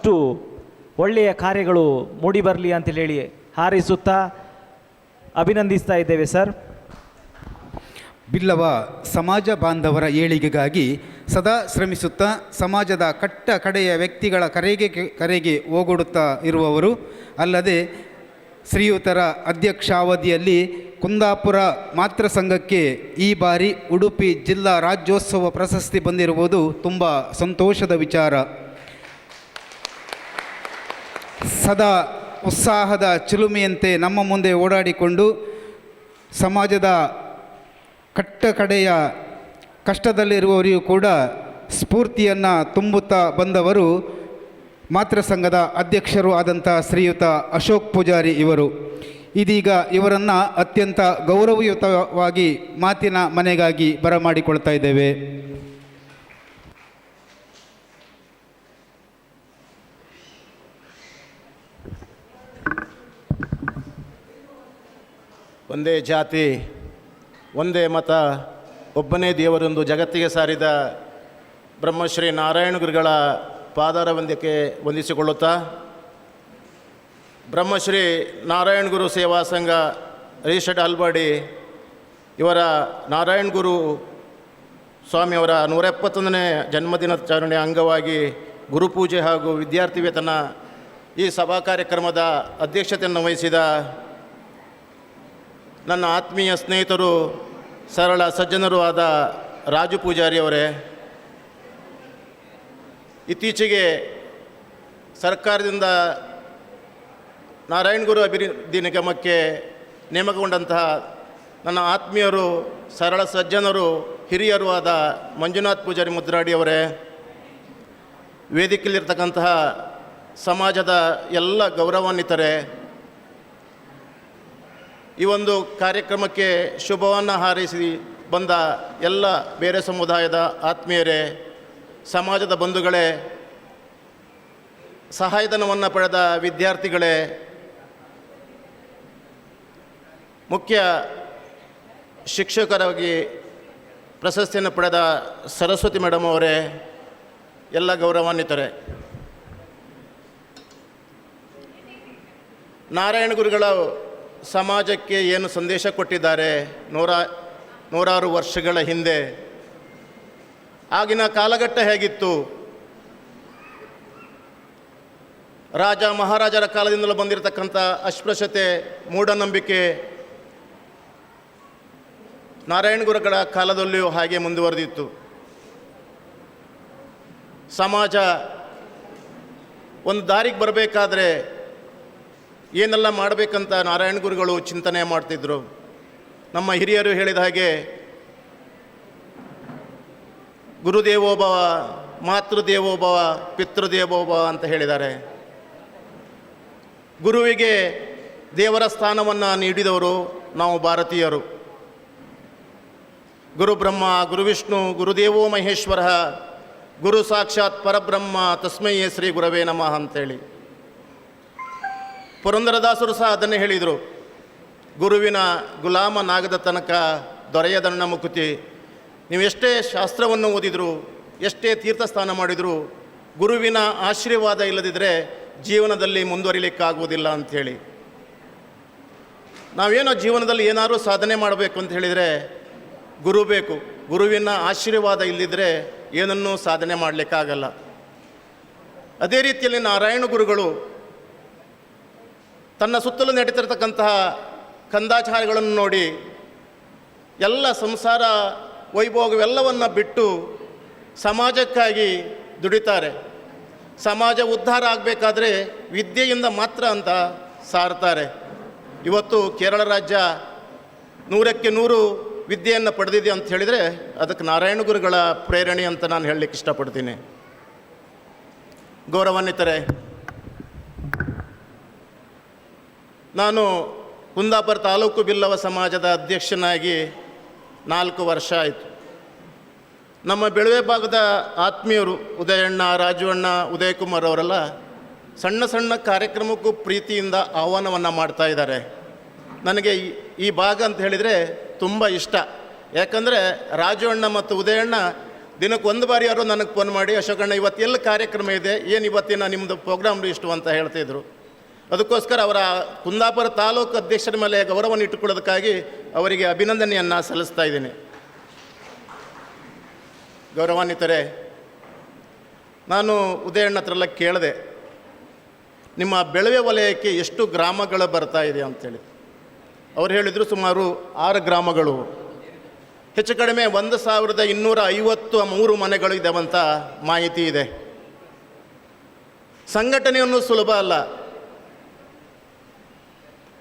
ಅಷ್ಟು ಒಳ್ಳೆಯ ಕಾರ್ಯಗಳು ಮೂಡಿ ಬರಲಿ ಅಂತೇಳಿ ಹೇಳಿ ಹಾರೈಸುತ್ತಾ ಅಭಿನಂದಿಸ್ತಾ ಇದ್ದೇವೆ ಸರ್. ಬಿಲ್ಲವ ಸಮಾಜ ಬಾಂಧವರ ಏಳಿಗೆಗಾಗಿ ಸದಾ ಶ್ರಮಿಸುತ್ತಾ ಸಮಾಜದ ಕಡೆಯ ವ್ಯಕ್ತಿಗಳ ಕರೆಗೆ ಓಗೊಡುತ್ತಾ ಇರುವವರು, ಅಲ್ಲದೆ ಶ್ರೀಯುತರ ಅಧ್ಯಕ್ಷಾವಧಿಯಲ್ಲಿ ಕುಂದಾಪುರ ಮಾತೃ ಸಂಘಕ್ಕೆ ಈ ಬಾರಿ ಉಡುಪಿ ಜಿಲ್ಲಾ ರಾಜ್ಯೋತ್ಸವ ಪ್ರಶಸ್ತಿ ಬಂದಿರುವುದು ತುಂಬ ಸಂತೋಷದ ವಿಚಾರ. ಸದಾ ಉತ್ಸಾಹದ ಚಿಲುಮೆಯಂತೆ ನಮ್ಮ ಮುಂದೆ ಓಡಾಡಿಕೊಂಡು ಸಮಾಜದ ಕಟ್ಟಕಡೆಯ ಕಷ್ಟದಲ್ಲಿರುವವರಿಗೂ ಕೂಡ ಸ್ಫೂರ್ತಿಯನ್ನು ತುಂಬುತ್ತಾ ಬಂದವರು ಮಾತೃ ಸಂಘದ ಅಧ್ಯಕ್ಷರು ಆದಂಥ ಶ್ರೀಯುತ ಅಶೋಕ್ ಪೂಜಾರಿ ಇವರು. ಇದೀಗ ಇವರನ್ನು ಅತ್ಯಂತ ಗೌರವಯುತವಾಗಿ ಮಾತಿನ ಮನೆಗಾಗಿ ಬರಮಾಡಿಕೊಳ್ತಾ ಇದ್ದೇವೆ. ಒಂದೇ ಜಾತಿ ಒಂದೇ ಮತ ಒಬ್ಬನೇ ದೇವರೆಂದು ಜಗತ್ತಿಗೆ ಸಾರಿದ ಬ್ರಹ್ಮಶ್ರೀ ನಾರಾಯಣ ಗುರುಗಳ ಪಾದಾರವಿಂದಕ್ಕೆ ವಂದಿಸಿಕೊಳ್ಳುತ್ತಾ, ಬ್ರಹ್ಮಶ್ರೀ ನಾರಾಯಣ ಗುರು ಸೇವಾ ಸಂಘ ರಿಜಿಸ್ಟರ್ಡ್ ಆಲ್ಬಾಡಿ ಇವರ ನಾರಾಯಣ ಗುರು ಸ್ವಾಮಿಯವರ 171ನೇ ಜನ್ಮದಿನಾಚರಣೆ ಅಂಗವಾಗಿ ಗುರುಪೂಜೆ ಹಾಗೂ ವಿದ್ಯಾರ್ಥಿ ವೇತನ ಈ ಸಭಾ ಕಾರ್ಯಕ್ರಮದ ಅಧ್ಯಕ್ಷತೆಯನ್ನು ವಹಿಸಿದ ನನ್ನ ಆತ್ಮೀಯ ಸ್ನೇಹಿತರು, ಸರಳ ಸಜ್ಜನರು ಆದ ರಾಜು ಪೂಜಾರಿಯವರೇ, ಇತ್ತೀಚೆಗೆ ಸರ್ಕಾರದಿಂದ ನಾರಾಯಣ ಗುರು ಅಭಿವೃದ್ಧಿ ನಿಗಮಕ್ಕೆ ನೇಮಕಗೊಂಡಂತಹ ನನ್ನ ಆತ್ಮೀಯರು, ಸರಳ ಸಜ್ಜನರು, ಹಿರಿಯರು ಆದ ಮಂಜುನಾಥ್ ಪೂಜಾರಿ ಮುದ್ರಾಡಿಯವರೇ, ವೇದಿಕೆಯಲ್ಲಿರ್ತಕ್ಕಂತಹ ಸಮಾಜದ ಎಲ್ಲ ಗೌರವಾನ್ವಿತರೇ, ಈ ಒಂದು ಕಾರ್ಯಕ್ರಮಕ್ಕೆ ಶುಭವನ್ನು ಹಾರೈಸಿ ಬಂದ ಎಲ್ಲ ಬೇರೆ ಸಮುದಾಯದ ಆತ್ಮೀಯರೇ, ಸಮಾಜದ ಬಂಧುಗಳೇ, ಸಹಾಯಧನವನ್ನು ಪಡೆದ ವಿದ್ಯಾರ್ಥಿಗಳೇ, ಮುಖ್ಯ ಶಿಕ್ಷಕರಾಗಿ ಪ್ರಶಸ್ತಿಯನ್ನು ಪಡೆದ ಸರಸ್ವತಿ ಮೇಡಮ್ ಅವರೇ, ಎಲ್ಲ ಗೌರವಾನ್ವಿತರೇ, ನಾರಾಯಣ ಗುರುಗಳ ಸಮಾಜಕ್ಕೆ ಏನು ಸಂದೇಶ ಕೊಟ್ಟಿದ್ದಾರೆ ನೂರಾರು ವರ್ಷಗಳ ಹಿಂದೆ, ಆಗಿನ ಕಾಲಘಟ್ಟ ಹೇಗಿತ್ತು, ರಾಜ ಮಹಾರಾಜರ ಕಾಲದಿಂದಲೂ ಬಂದಿರತಕ್ಕಂಥ ಅಸ್ಪೃಶ್ಯತೆ, ಮೂಢನಂಬಿಕೆ ನಾರಾಯಣ ಗುರುಗಳ ಕಾಲದಲ್ಲಿಯೂ ಹಾಗೆ ಮುಂದುವರೆದಿತ್ತು. ಸಮಾಜ ಒಂದು ದಾರಿಗೆ ಬರಬೇಕಾದ್ರೆ ಏನೆಲ್ಲ ಮಾಡಬೇಕಂತ ನಾರಾಯಣ ಗುರುಗಳು ಚಿಂತನೆ ಮಾಡ್ತಿದ್ರು. ನಮ್ಮ ಹಿರಿಯರು ಹೇಳಿದ ಹಾಗೆ ಗುರುದೇವೋಭವ, ಮಾತೃದೇವೋಭವ, ಪಿತೃದೇವೋಭವ ಅಂತ ಹೇಳಿದ್ದಾರೆ. ಗುರುವಿಗೆ ದೇವರ ಸ್ಥಾನವನ್ನು ನೀಡಿದವರು ನಾವು ಭಾರತೀಯರು. ಗುರು ಬ್ರಹ್ಮ, ಗುರು ವಿಷ್ಣು, ಗುರುದೇವೋ ಮಹೇಶ್ವರ, ಗುರು ಸಾಕ್ಷಾತ್ ಪರಬ್ರಹ್ಮ, ತಸ್ಮೈ ಶ್ರೀ ಗುರವೇ ನಮಃ ಅಂತೇಳಿ ಪುರಂದರದಾಸರು ಸಹ ಅದನ್ನೇ ಹೇಳಿದರು. ಗುರುವಿನ ಗುಲಾಮನಾಗದ ತನಕ ದೊರೆಯದಣ್ಣ ಮುಕುತಿ. ನೀವು ಎಷ್ಟೇ ಶಾಸ್ತ್ರವನ್ನು ಓದಿದ್ರು, ಎಷ್ಟೇ ತೀರ್ಥಸ್ಥಾನ ಮಾಡಿದರೂ ಗುರುವಿನ ಆಶೀರ್ವಾದ ಇಲ್ಲದಿದ್ದರೆ ಜೀವನದಲ್ಲಿ ಮುಂದುವರಿಲಿಕ್ಕಾಗುವುದಿಲ್ಲ ಅಂಥೇಳಿ. ನಾವೇನೋ ಜೀವನದಲ್ಲಿ ಏನಾದರೂ ಸಾಧನೆ ಮಾಡಬೇಕು ಅಂತ ಹೇಳಿದರೆ ಗುರು ಬೇಕು. ಗುರುವಿನ ಆಶೀರ್ವಾದ ಇಲ್ಲದಿದ್ದರೆ ಏನನ್ನೂ ಸಾಧನೆ ಮಾಡಲಿಕ್ಕಾಗಲ್ಲ. ಅದೇ ರೀತಿಯಲ್ಲಿ ನಾರಾಯಣ ಗುರುಗಳು ತನ್ನ ಸುತ್ತಲೂ ನಡೀತಿರ್ತಕ್ಕಂತಹ ಕಂದಾಚಾರಗಳನ್ನು ನೋಡಿ ಎಲ್ಲ ಸಂಸಾರ ವೈಭೋಗವೆಲ್ಲವನ್ನು ಬಿಟ್ಟು ಸಮಾಜಕ್ಕಾಗಿ ದುಡಿತಾರೆ. ಸಮಾಜ ಉದ್ಧಾರ ಆಗಬೇಕಾದ್ರೆ ವಿದ್ಯೆಯಿಂದ ಮಾತ್ರ ಅಂತ ಸಾರ್ತಾರೆ. ಇವತ್ತು ಕೇರಳ ರಾಜ್ಯ 100ಕ್ಕೆ 100 ವಿದ್ಯೆಯನ್ನು ಪಡೆದಿದೆ ಅಂತ ಹೇಳಿದರೆ ಅದಕ್ಕೆ ನಾರಾಯಣ ಗುರುಗಳ ಪ್ರೇರಣೆ ಅಂತ ನಾನು ಹೇಳಲಿಕ್ಕೆ ಇಷ್ಟಪಡ್ತೀನಿ. ಗೌರವಾನ್ವಿತರೇ, ನಾನು ಕುಂದಾಪುರ ತಾಲೂಕು ಬಿಲ್ಲವ ಸಮಾಜದ ಅಧ್ಯಕ್ಷನಾಗಿ 4 ವರ್ಷ ಆಯಿತು. ನಮ್ಮ ಬೆಳುವೆ ಭಾಗದ ಆತ್ಮೀಯರು ಉದಯಣ್ಣ, ರಾಜವಣ್ಣ, ಉದಯಕುಮಾರ್ ಅವರೆಲ್ಲ ಸಣ್ಣ ಸಣ್ಣ ಕಾರ್ಯಕ್ರಮಕ್ಕೂ ಪ್ರೀತಿಯಿಂದ ಆಹ್ವಾನವನ್ನು ಮಾಡ್ತಾ ಇದ್ದಾರೆ. ನನಗೆ ಈ ಭಾಗ ಅಂತ ಹೇಳಿದರೆ ತುಂಬ ಇಷ್ಟ. ಯಾಕಂದರೆ ರಾಜವಣ್ಣ ಮತ್ತು ಉದಯಣ್ಣ ದಿನಕ್ಕೆ 1 ಬಾರಿ ಅವರು ನನಗೆ ಫೋನ್ ಮಾಡಿ, ಅಶೋಕಣ್ಣ ಇವತ್ತು ಎಲ್ಲಿ ಕಾರ್ಯಕ್ರಮ ಇದೆ, ಏನು ಇವತ್ತಿನ ನಿಮ್ಮದು ಪ್ರೋಗ್ರಾಮ್ ಇಷ್ಟು ಅಂತ ಹೇಳ್ತಾಯಿದ್ರು. ಅದಕ್ಕೋಸ್ಕರ ಅವರ ಕುಂದಾಪುರ ತಾಲೂಕು ಅಧ್ಯಕ್ಷರ ಮೇಲೆ ಗೌರವವನ್ನು ಇಟ್ಟುಕೊಳ್ಳೋದಕ್ಕಾಗಿ ಅವರಿಗೆ ಅಭಿನಂದನೆಯನ್ನು ಸಲ್ಲಿಸ್ತಾ ಇದ್ದೀನಿ. ಗೌರವಾನ್ವಿತರೇ, ನಾನು ಉದಯಣ್ಣ ಹತ್ರ ಎಲ್ಲ ಕೇಳಿದೆ, ನಿಮ್ಮ ಬೆಳವೆ ವಲಯಕ್ಕೆ ಎಷ್ಟು ಗ್ರಾಮಗಳು ಬರ್ತಾ ಇದೆ ಅಂಥೇಳಿ. ಅವ್ರು ಹೇಳಿದರು ಸುಮಾರು 6 ಗ್ರಾಮಗಳು, ಹೆಚ್ಚು ಕಡಿಮೆ 1253 ಮನೆಗಳು ಇದ್ದಾವಂತ ಮಾಹಿತಿ ಇದೆ. ಸಂಘಟನೆಯನ್ನು ಸುಲಭ ಅಲ್ಲ.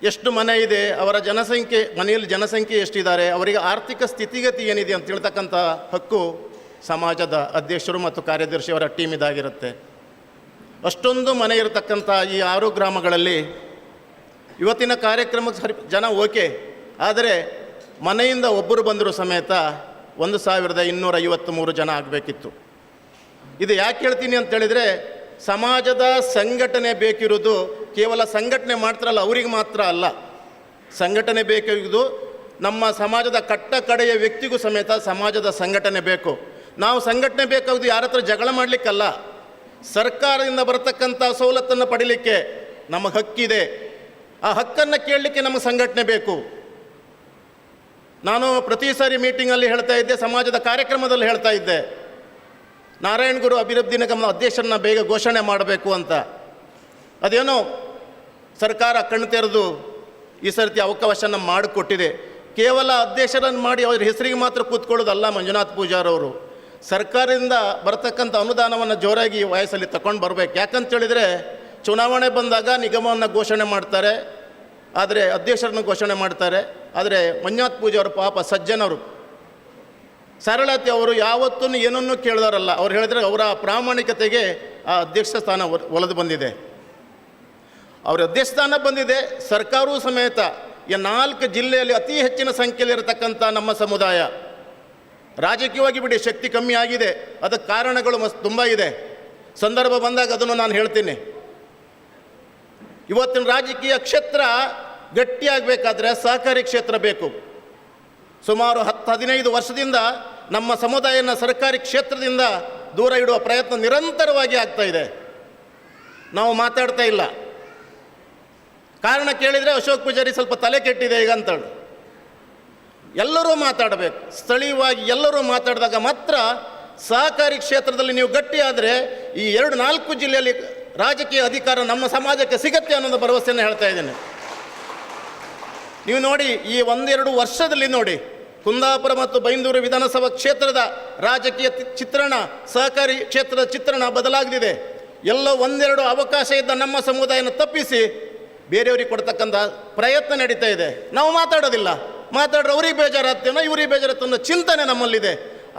ಎಷ್ಟು ಮನೆ ಇದೆ, ಅವರ ಜನಸಂಖ್ಯೆ, ಮನೆಯಲ್ಲಿ ಜನಸಂಖ್ಯೆ ಎಷ್ಟಿದ್ದಾರೆ, ಅವರಿಗೆ ಆರ್ಥಿಕ ಸ್ಥಿತಿಗತಿ ಏನಿದೆ ಅಂತ ಹೇಳ್ತಕ್ಕಂಥ ಹಕ್ಕು ಸಮಾಜದ ಅಧ್ಯಕ್ಷರು ಮತ್ತು ಕಾರ್ಯದರ್ಶಿಯವರ ಟೀಮ್ ಇದಾಗಿರುತ್ತೆ. ಅಷ್ಟೊಂದು ಮನೆ ಇರತಕ್ಕಂಥ ಈ 6 ಗ್ರಾಮಗಳಲ್ಲಿ ಇವತ್ತಿನ ಕಾರ್ಯಕ್ರಮಕ್ಕೆ ಜನ ಓಕೆ, ಆದರೆ ಮನೆಯಿಂದ ಒಬ್ಬರು ಬಂದರೂ ಸಮೇತ 1253 ಜನ ಆಗಬೇಕಿತ್ತು. ಇದು ಯಾಕೆ ಹೇಳ್ತೀನಿ ಅಂತೇಳಿದರೆ, ಸಮಾಜದ ಸಂಘಟನೆ ಬೇಕಿರೋದು ಕೇವಲ ಸಂಘಟನೆ ಮಾಡ್ತಾರಲ್ಲ ಅವರಿಗೆ ಮಾತ್ರ ಅಲ್ಲ. ಸಂಘಟನೆ ಬೇಕಾಗಿದ್ದು ನಮ್ಮ ಸಮಾಜದ ಕಟ್ಟ ಕಡೆಯ ವ್ಯಕ್ತಿಗೂ ಸಮೇತ ಸಮಾಜದ ಸಂಘಟನೆ ಬೇಕು. ನಾವು ಸಂಘಟನೆ ಬೇಕಾಗುವುದು ಯಾರ ಹತ್ರ ಜಗಳ ಮಾಡಲಿಕ್ಕಲ್ಲ, ಸರ್ಕಾರದಿಂದ ಬರತಕ್ಕಂಥ ಸವಲತ್ತನ್ನು ಪಡೀಲಿಕ್ಕೆ ನಮಗೆ ಹಕ್ಕಿದೆ. ಆ ಹಕ್ಕನ್ನು ಕೇಳಲಿಕ್ಕೆ ನಮಗೆ ಸಂಘಟನೆ ಬೇಕು. ನಾನು ಪ್ರತಿ ಸಾರಿ ಮೀಟಿಂಗಲ್ಲಿ ಹೇಳ್ತಾ ಇದ್ದೆ, ಸಮಾಜದ ಕಾರ್ಯಕ್ರಮದಲ್ಲಿ ಹೇಳ್ತಾ ಇದ್ದೆ, ನಾರಾಯಣ ಗುರು ಅಭಿವೃದ್ಧಿ ನಿಗಮದ ಅಧ್ಯಕ್ಷರನ್ನ ಬೇಗ ಘೋಷಣೆ ಮಾಡಬೇಕು ಅಂತ. ಅದೇನೋ ಸರ್ಕಾರ ಕಣ್ಣು ತೆರೆದು ಈ ಸರ್ತಿ ಅವಕಾಶನ ಮಾಡಿಕೊಟ್ಟಿದೆ. ಕೇವಲ ಅಧ್ಯಕ್ಷರನ್ನು ಮಾಡಿ ಅವ್ರ ಹೆಸರಿಗೆ ಮಾತ್ರ ಕೂತ್ಕೊಳ್ಳೋದಲ್ಲ ಮಂಜುನಾಥ್ ಪೂಜಾರವರು, ಸರ್ಕಾರದಿಂದ ಬರ್ತಕ್ಕಂಥ ಅನುದಾನವನ್ನು ಜೋರಾಗಿ ವಯಸ್ಸಲ್ಲಿ ತಗೊಂಡು ಬರಬೇಕು. ಯಾಕಂತೇಳಿದರೆ ಚುನಾವಣೆ ಬಂದಾಗ ನಿಗಮವನ್ನು ಘೋಷಣೆ ಮಾಡ್ತಾರೆ, ಆದರೆ ಅಧ್ಯಕ್ಷರನ್ನು ಘೋಷಣೆ ಮಾಡ್ತಾರೆ. ಆದರೆ ಮಂಜುನಾಥ್ ಪೂಜಾರವರು ಪಾಪ ಸಜ್ಜನರು, ಸರಳತೆ, ಅವರು ಯಾವತ್ತೂ ಏನನ್ನೂ ಕೇಳಿದಾರಲ್ಲ. ಅವ್ರು ಹೇಳಿದ್ರೆ ಅವರ ಪ್ರಾಮಾಣಿಕತೆಗೆ ಆ ಅಧ್ಯಕ್ಷ ಸ್ಥಾನ ಒಲಿದು ಬಂದಿದೆ. ಅವರ ಅಧ್ಯಕ್ಷ ಸ್ಥಾನ ಬಂದಿದೆ. ಸರ್ಕಾರವೂ ಸಮೇತ ಈ 4 ಜಿಲ್ಲೆಯಲ್ಲಿ ಅತಿ ಹೆಚ್ಚಿನ ಸಂಖ್ಯೆಯಲ್ಲಿರತಕ್ಕಂಥ ನಮ್ಮ ಸಮುದಾಯ, ರಾಜಕೀಯವಾಗಿ ಬಿಡಿ ಶಕ್ತಿ ಕಮ್ಮಿ ಆಗಿದೆ, ಅದಕ್ಕೆ ಕಾರಣಗಳು ತುಂಬ ಇದೆ. ಸಂದರ್ಭ ಬಂದಾಗ ಅದನ್ನು ನಾನು ಹೇಳ್ತೀನಿ. ಇವತ್ತಿನ ರಾಜಕೀಯ ಕ್ಷೇತ್ರ ಗಟ್ಟಿಯಾಗಬೇಕಾದ್ರೆ ಸಹಕಾರಿ ಕ್ಷೇತ್ರ ಬೇಕು. ಸುಮಾರು 10-15 ವರ್ಷದಿಂದ ನಮ್ಮ ಸಮುದಾಯನ ಸರ್ಕಾರಿ ಕ್ಷೇತ್ರದಿಂದ ದೂರ ಇಡುವ ಪ್ರಯತ್ನ ನಿರಂತರವಾಗಿ ಆಗ್ತಾ ಇದೆ. ನಾವು ಮಾತಾಡ್ತಾ ಇಲ್ಲ. ಕಾರಣ ಕೇಳಿದರೆ ಅಶೋಕ್ ಪೂಜಾರಿ ಸ್ವಲ್ಪ ತಲೆ ಕೆಟ್ಟಿದೆ ಈಗ ಅಂತೇಳಿ. ಎಲ್ಲರೂ ಮಾತಾಡಬೇಕು, ಸ್ಥಳೀಯವಾಗಿ ಎಲ್ಲರೂ ಮಾತಾಡಿದಾಗ ಮಾತ್ರ ಸಹಕಾರಿ ಕ್ಷೇತ್ರದಲ್ಲಿ ನೀವು ಗಟ್ಟಿಯಾದರೆ ಈ 2-4 ಜಿಲ್ಲೆಯಲ್ಲಿ ರಾಜಕೀಯ ಅಧಿಕಾರ ನಮ್ಮ ಸಮಾಜಕ್ಕೆ ಸಿಗತ್ತೆ ಅನ್ನೋದು ಭರವಸೆಯನ್ನು ಹೇಳ್ತಾ ಇದ್ದೇನೆ. ನೀವು ನೋಡಿ, ಈ 1-2 ವರ್ಷದಲ್ಲಿ ನೋಡಿ, ಕುಂದಾಪುರ ಮತ್ತು ಬೈಂದೂರು ವಿಧಾನಸಭಾ ಕ್ಷೇತ್ರದ ರಾಜಕೀಯ ಚಿತ್ರಣ, ಸಹಕಾರಿ ಕ್ಷೇತ್ರದ ಚಿತ್ರಣ ಬದಲಾಗಲಿದೆ. ಎಲ್ಲೋ 1-2 ಅವಕಾಶ ಇದ್ದ ನಮ್ಮ ಸಮುದಾಯನ ತಪ್ಪಿಸಿ ಬೇರೆಯವ್ರಿಗೆ ಕೊಡ್ತಕ್ಕಂಥ ಪ್ರಯತ್ನ ನಡೀತಾ ಇದೆ. ನಾವು ಮಾತಾಡೋದಿಲ್ಲ, ಮಾತಾಡ್ರೆ ಅವ್ರಿಗೆ ಬೇಜಾರಾಗ್ತೇನೋ ಇವ್ರಿಗೆ ಬೇಜಾರಾಗ್ತೇನೋ ಅನ್ನೋ ಚಿಂತನೆ ನಮ್ಮಲ್ಲಿದೆ.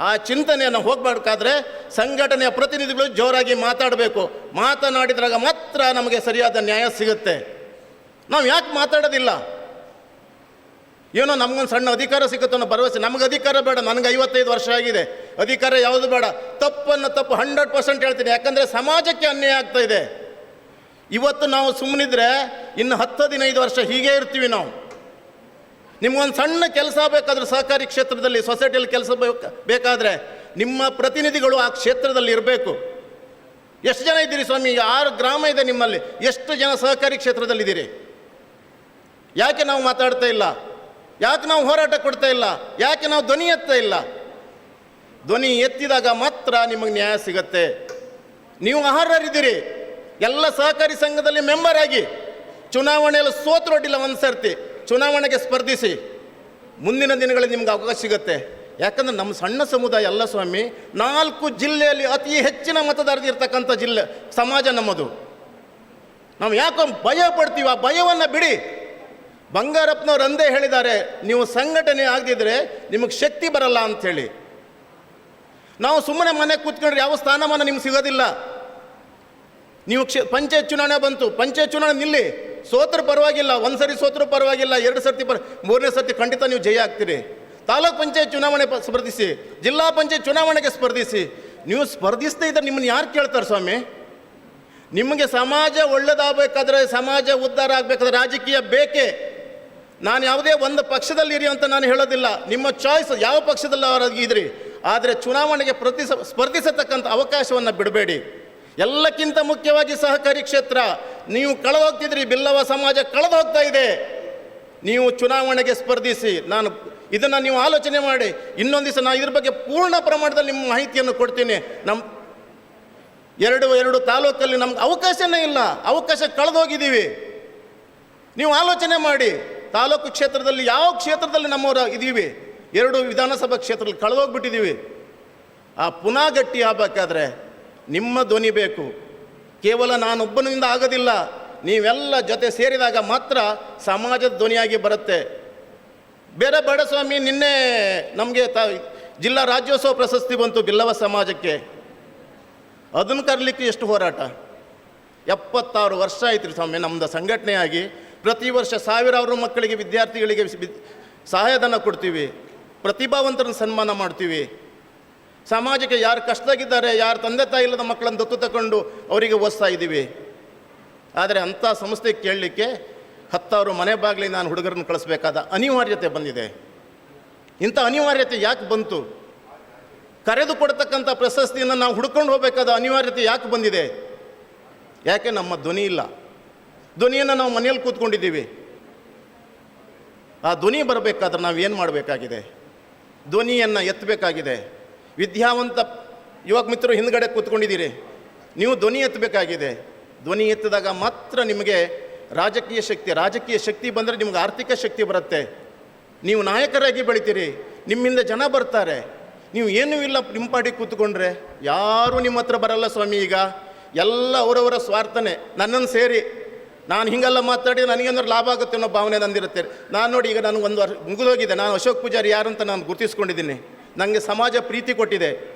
ಆ ಚಿಂತನೆಯನ್ನು ಹೋಗಬೇಕಾದ್ರೆ ಸಂಘಟನೆಯ ಪ್ರತಿನಿಧಿಗಳು ಜೋರಾಗಿ ಮಾತಾಡಬೇಕು. ಮಾತನಾಡಿದಾಗ ಮಾತ್ರ ನಮಗೆ ಸರಿಯಾದ ನ್ಯಾಯ ಸಿಗುತ್ತೆ. ನಾವು ಯಾಕೆ ಮಾತಾಡೋದಿಲ್ಲ? ಏನೋ ನಮಗೊಂದು ಸಣ್ಣ ಅಧಿಕಾರ ಸಿಗುತ್ತೆ ಅನ್ನೋ ಭರವಸೆ. ನಮಗೆ ಅಧಿಕಾರ ಬೇಡ, ನನಗೆ 55 ವರ್ಷ ಆಗಿದೆ, ಅಧಿಕಾರ ಯಾವುದು ಬೇಡ. ತಪ್ಪನ್ನು ತಪ್ಪು 100% ಹೇಳ್ತೀನಿ. ಯಾಕಂದರೆ ಸಮಾಜಕ್ಕೆ ಅನ್ಯಾಯ ಆಗ್ತಾ ಇದೆ. ಇವತ್ತು ನಾವು ಸುಮ್ಮನಿದ್ರೆ ಇನ್ನು 10-15 ವರ್ಷ ಹೀಗೆ ಇರ್ತೀವಿ ನಾವು. ನಿಮ್ಗೊಂದು ಸಣ್ಣ ಕೆಲಸ ಬೇಕಾದ್ರೆ ಸಹಕಾರಿ ಕ್ಷೇತ್ರದಲ್ಲಿ, ಸೊಸೈಟಿಯಲ್ಲಿ ಕೆಲಸ ಬೇಕಾದರೆ ನಿಮ್ಮ ಪ್ರತಿನಿಧಿಗಳು ಆ ಕ್ಷೇತ್ರದಲ್ಲಿ ಇರಬೇಕು. ಎಷ್ಟು ಜನ ಇದ್ದೀರಿ ಸ್ವಾಮಿ? 6 ಗ್ರಾಮ ಇದೆ ನಿಮ್ಮಲ್ಲಿ, ಎಷ್ಟು ಜನ ಸಹಕಾರಿ ಕ್ಷೇತ್ರದಲ್ಲಿದ್ದೀರಿ? ಯಾಕೆ ನಾವು ಮಾತಾಡ್ತಾ ಇಲ್ಲ? ಯಾಕೆ ನಾವು ಹೋರಾಟ ಕೊಡ್ತಾ ಇಲ್ಲ? ಯಾಕೆ ನಾವು ಧ್ವನಿ ಎತ್ತಾ ಇಲ್ಲ? ಧ್ವನಿ ಎತ್ತಿದಾಗ ಮಾತ್ರ ನಿಮಗೆ ನ್ಯಾಯ ಸಿಗತ್ತೆ. ನೀವು ಅರ್ಹರಿದ್ದೀರಿ. ಎಲ್ಲ ಸಹಕಾರಿ ಸಂಘದಲ್ಲಿ ಮೆಂಬರ್ ಆಗಿ ಚುನಾವಣೆಯಲ್ಲಿ ಸೋತರೊಡ್ಡಿಲ್ಲ ಒಂದು ಸರ್ತಿ, ಚುನಾವಣೆಗೆ ಸ್ಪರ್ಧಿಸಿ. ಮುಂದಿನ ದಿನಗಳಲ್ಲಿ ನಿಮ್ಗೆ ಅವಕಾಶ ಸಿಗುತ್ತೆ. ಯಾಕಂದರೆ ನಮ್ಮ ಸಣ್ಣ ಸಮುದಾಯ ಅಲ್ಲ ಸ್ವಾಮಿ, 4 ಜಿಲ್ಲೆಯಲ್ಲಿ ಅತಿ ಹೆಚ್ಚಿನ ಮತದಾರರಿರ್ತಕ್ಕಂಥ ಜಿಲ್ಲೆ ಸಮಾಜ ನಮ್ಮದು. ನಾವು ಯಾಕೋ ಭಯ ಪಡ್ತೀವಿ? ಆ ಭಯವನ್ನು ಬಿಡಿ. ಬಂಗಾರಪ್ಪನವ್ರು ಅಂದೇ ಹೇಳಿದ್ದಾರೆ, ನೀವು ಸಂಘಟನೆ ಆಗದಿದ್ದರೆ ನಿಮಗೆ ಶಕ್ತಿ ಬರಲ್ಲ ಅಂಥೇಳಿ. ನಾವು ಸುಮ್ಮನೆ ಮನೆ ಕೂತ್ಕೊಂಡ್ರೆ ಯಾವ ಸ್ಥಾನಮಾನ ನಿಮ್ಗೆ ಸಿಗೋದಿಲ್ಲ. ನೀವು ಪಂಚಾಯತ್ ಚುನಾವಣೆ ಬಂತು, ಪಂಚಾಯತ್ ಚುನಾವಣೆ ನಿಲ್ಲಿ, ಸೋತ್ರ ಪರವಾಗಿಲ್ಲ, 1 ಸರಿ ಸೋತ್ರ ಪರವಾಗಿಲ್ಲ, 2 ಸರ್ತಿ 3ನೇ ಸರ್ತಿ ಖಂಡಿತ ನೀವು ಜಯ ಆಗ್ತೀರಿ. ತಾಲೂಕ್ ಪಂಚಾಯತ್ ಚುನಾವಣೆ ಸ್ಪರ್ಧಿಸಿ, ಜಿಲ್ಲಾ ಪಂಚಾಯತ್ ಚುನಾವಣೆಗೆ ಸ್ಪರ್ಧಿಸಿ. ನೀವು ಸ್ಪರ್ಧಿಸದೇ ಇದ್ದರೆ ನಿಮ್ಮನ್ನು ಯಾರು ಕೇಳ್ತಾರೆ ಸ್ವಾಮಿ? ನಿಮಗೆ ಸಮಾಜ ಒಳ್ಳೆದಾಗಬೇಕಾದ್ರೆ, ಸಮಾಜ ಉದ್ಧಾರ ಆಗಬೇಕಾದ್ರೆ ರಾಜಕೀಯ ಬೇಕೇ. ನಾನು ಯಾವುದೇ ಒಂದು ಪಕ್ಷದಲ್ಲಿರಿ ಅಂತ ನಾನು ಹೇಳೋದಿಲ್ಲ, ನಿಮ್ಮ ಚಾಯ್ಸ್, ಯಾವ ಪಕ್ಷದಲ್ಲಿ ಅವರಾಗಿದ್ರಿ. ಆದರೆ ಚುನಾವಣೆಗೆ ಸ್ಪರ್ಧಿಸತಕ್ಕಂಥ ಅವಕಾಶವನ್ನು ಬಿಡಬೇಡಿ. ಎಲ್ಲಕ್ಕಿಂತ ಮುಖ್ಯವಾಗಿ ಸಹಕಾರಿ ಕ್ಷೇತ್ರ ನೀವು ಕಳೆದೋಗ್ತಿದ್ರಿ, ಬಿಲ್ಲವ ಸಮಾಜ ಕಳೆದು ಹೋಗ್ತಾ ಇದೆ. ನೀವು ಚುನಾವಣೆಗೆ ಸ್ಪರ್ಧಿಸಿ. ಇದನ್ನು ನೀವು ಆಲೋಚನೆ ಮಾಡಿ. ಇನ್ನೊಂದು ದಿವಸ ನಾನು ಇದ್ರ ಬಗ್ಗೆ ಪೂರ್ಣ ಪ್ರಮಾಣದಲ್ಲಿ ನಿಮ್ಮ ಮಾಹಿತಿಯನ್ನು ಕೊಡ್ತೀನಿ. ನಮ್ಮ 2 ತಾಲೂಕಲ್ಲಿ ನಮ್ಗೆ ಅವಕಾಶನೇ ಇಲ್ಲ, ಅವಕಾಶ ಕಳೆದೋಗಿದ್ದೀವಿ. ನೀವು ಆಲೋಚನೆ ಮಾಡಿ. ತಾಲೂಕು ಕ್ಷೇತ್ರದಲ್ಲಿ ಯಾವ ಕ್ಷೇತ್ರದಲ್ಲಿ ನಮ್ಮವರು ಇದ್ದೀವಿ, 2 ವಿಧಾನಸಭಾ ಕ್ಷೇತ್ರದಲ್ಲಿ ಕಳೆದೋಗ್ಬಿಟ್ಟಿದ್ದೀವಿ. ಆ ಪುನಃ ಗಟ್ಟಿ ಆಗಬೇಕಾದ್ರೆ ನಿಮ್ಮ ಧ್ವನಿ ಬೇಕು. ಕೇವಲ ನಾನೊಬ್ಬನಿಂದ ಆಗೋದಿಲ್ಲ, ನೀವೆಲ್ಲ ಜೊತೆ ಸೇರಿದಾಗ ಮಾತ್ರ ಸಮಾಜದ ಧ್ವನಿಯಾಗಿ ಬರುತ್ತೆ. ಬೇರೆ ಬೇಡ ಸ್ವಾಮಿ, ನಿನ್ನೆ ನಮಗೆ ಜಿಲ್ಲಾ ರಾಜ್ಯೋತ್ಸವ ಪ್ರಶಸ್ತಿ ಬಂತು ಬಿಲ್ಲವ ಸಮಾಜಕ್ಕೆ. ಅದನ್ನು ಕರಲಿಕ್ಕೆ ಎಷ್ಟು ಹೋರಾಟ. 76 ವರ್ಷ ಆಯ್ತು ಸ್ವಾಮಿ ನಮ್ಮದು ಸಂಘಟನೆಯಾಗಿ. ಪ್ರತಿ ವರ್ಷ ಸಾವಿರಾರು ಮಕ್ಕಳಿಗೆ, ವಿದ್ಯಾರ್ಥಿಗಳಿಗೆ ಸಹಾಯಧನ ಕೊಡ್ತೀವಿ, ಪ್ರತಿಭಾವಂತರನ್ನು ಸನ್ಮಾನ ಮಾಡ್ತೀವಿ. ಸಮಾಜಕ್ಕೆ ಯಾರು ಕಷ್ಟದಾಗಿದ್ದಾರೆ, ಯಾರು ತಂದೆ ತಾಯಿ ಇಲ್ಲದ ಮಕ್ಕಳನ್ನು ದತ್ತು ತಗೊಂಡು ಅವರಿಗೆ ಓದಿಸ್ತಾ ಇದ್ದೀವಿ. ಆದರೆ ಅಂಥ ಸಂಸ್ಥೆ ಕೇಳಲಿಕ್ಕೆ 10 ಮನೆ ಬಾಗಿಲಿಗೆ ನಾನು ಹುಡುಗರನ್ನು ಕಳಿಸ್ಬೇಕಾದ ಅನಿವಾರ್ಯತೆ ಬಂದಿದೆ. ಇಂಥ ಅನಿವಾರ್ಯತೆ ಯಾಕೆ ಬಂತು? ಕರೆದು ಕೊಡ್ತಕ್ಕಂಥ ಪ್ರಶಸ್ತಿಯನ್ನು ನಾವು ಹುಡ್ಕೊಂಡು ಹೋಗಬೇಕಾದ ಅನಿವಾರ್ಯತೆ ಯಾಕೆ ಬಂದಿದೆ? ಯಾಕೆ ನಮ್ಮ ಧ್ವನಿ ಇಲ್ಲ. ಧ್ವನಿಯನ್ನು ನಾವು ಮನೆಯಲ್ಲಿ ಕೂತ್ಕೊಂಡಿದ್ದೀವಿ. ಆ ಧ್ವನಿ ಬರಬೇಕಾದ್ರೆ ನಾವು ಏನು ಮಾಡಬೇಕಾಗಿದೆ? ಧ್ವನಿಯನ್ನು ಎತ್ತಬೇಕಾಗಿದೆ. ವಿದ್ಯಾವಂತ ಯುವಕ ಮಿತ್ರರು ಹಿಂದ್ಗಡೆ ಕೂತ್ಕೊಂಡಿದ್ದೀರಿ, ನೀವು ಧ್ವನಿ ಎತ್ತಬೇಕಾಗಿದೆ. ಧ್ವನಿ ಎತ್ತಿದಾಗ ಮಾತ್ರ ನಿಮಗೆ ರಾಜಕೀಯ ಶಕ್ತಿ ಬಂದರೆ ನಿಮಗೆ ಆರ್ಥಿಕ ಶಕ್ತಿ ಬರುತ್ತೆ. ನೀವು ನಾಯಕರಾಗಿ ಬೆಳಿತೀರಿ, ನಿಮ್ಮಿಂದ ಜನ ಬರ್ತಾರೆ. ನೀವು ಏನೂ ಇಲ್ಲ ನಿಮ್ಮ ಪಾಟಿಗೆ ಕೂತ್ಕೊಂಡ್ರೆ ಯಾರೂ ನಿಮ್ಮ ಹತ್ರ ಬರಲ್ಲ ಸ್ವಾಮಿ. ಈಗ ಎಲ್ಲ ಅವರವರ ಸ್ವಾರ್ಥನೇ, ನನ್ನನ್ನು ಸೇರಿ ನಾನು ಹಿಂಗೆಲ್ಲ ಮಾತಾಡಿ ನನಗೇನಾದ್ರು ಲಾಭ ಆಗುತ್ತೆ ಅನ್ನೋ ಭಾವನೆ ನಂದಿರುತ್ತೆ. ನಾನು ನೋಡಿ, ಈಗ ನಾನು 1 ವರ್ಷ ಮುಗಿದೋಗಿದೆ. ನಾನು ಅಶೋಕ್ ಪೂಜಾರಿ ಯಾರಂತ ನಾನು ಗುರುತಿಸ್ಕೊಂಡಿದ್ದೀನಿ. ನನಗೆ ಸಮಾಜ ಪ್ರೀತಿ ಕೊಟ್ಟಿದೆ,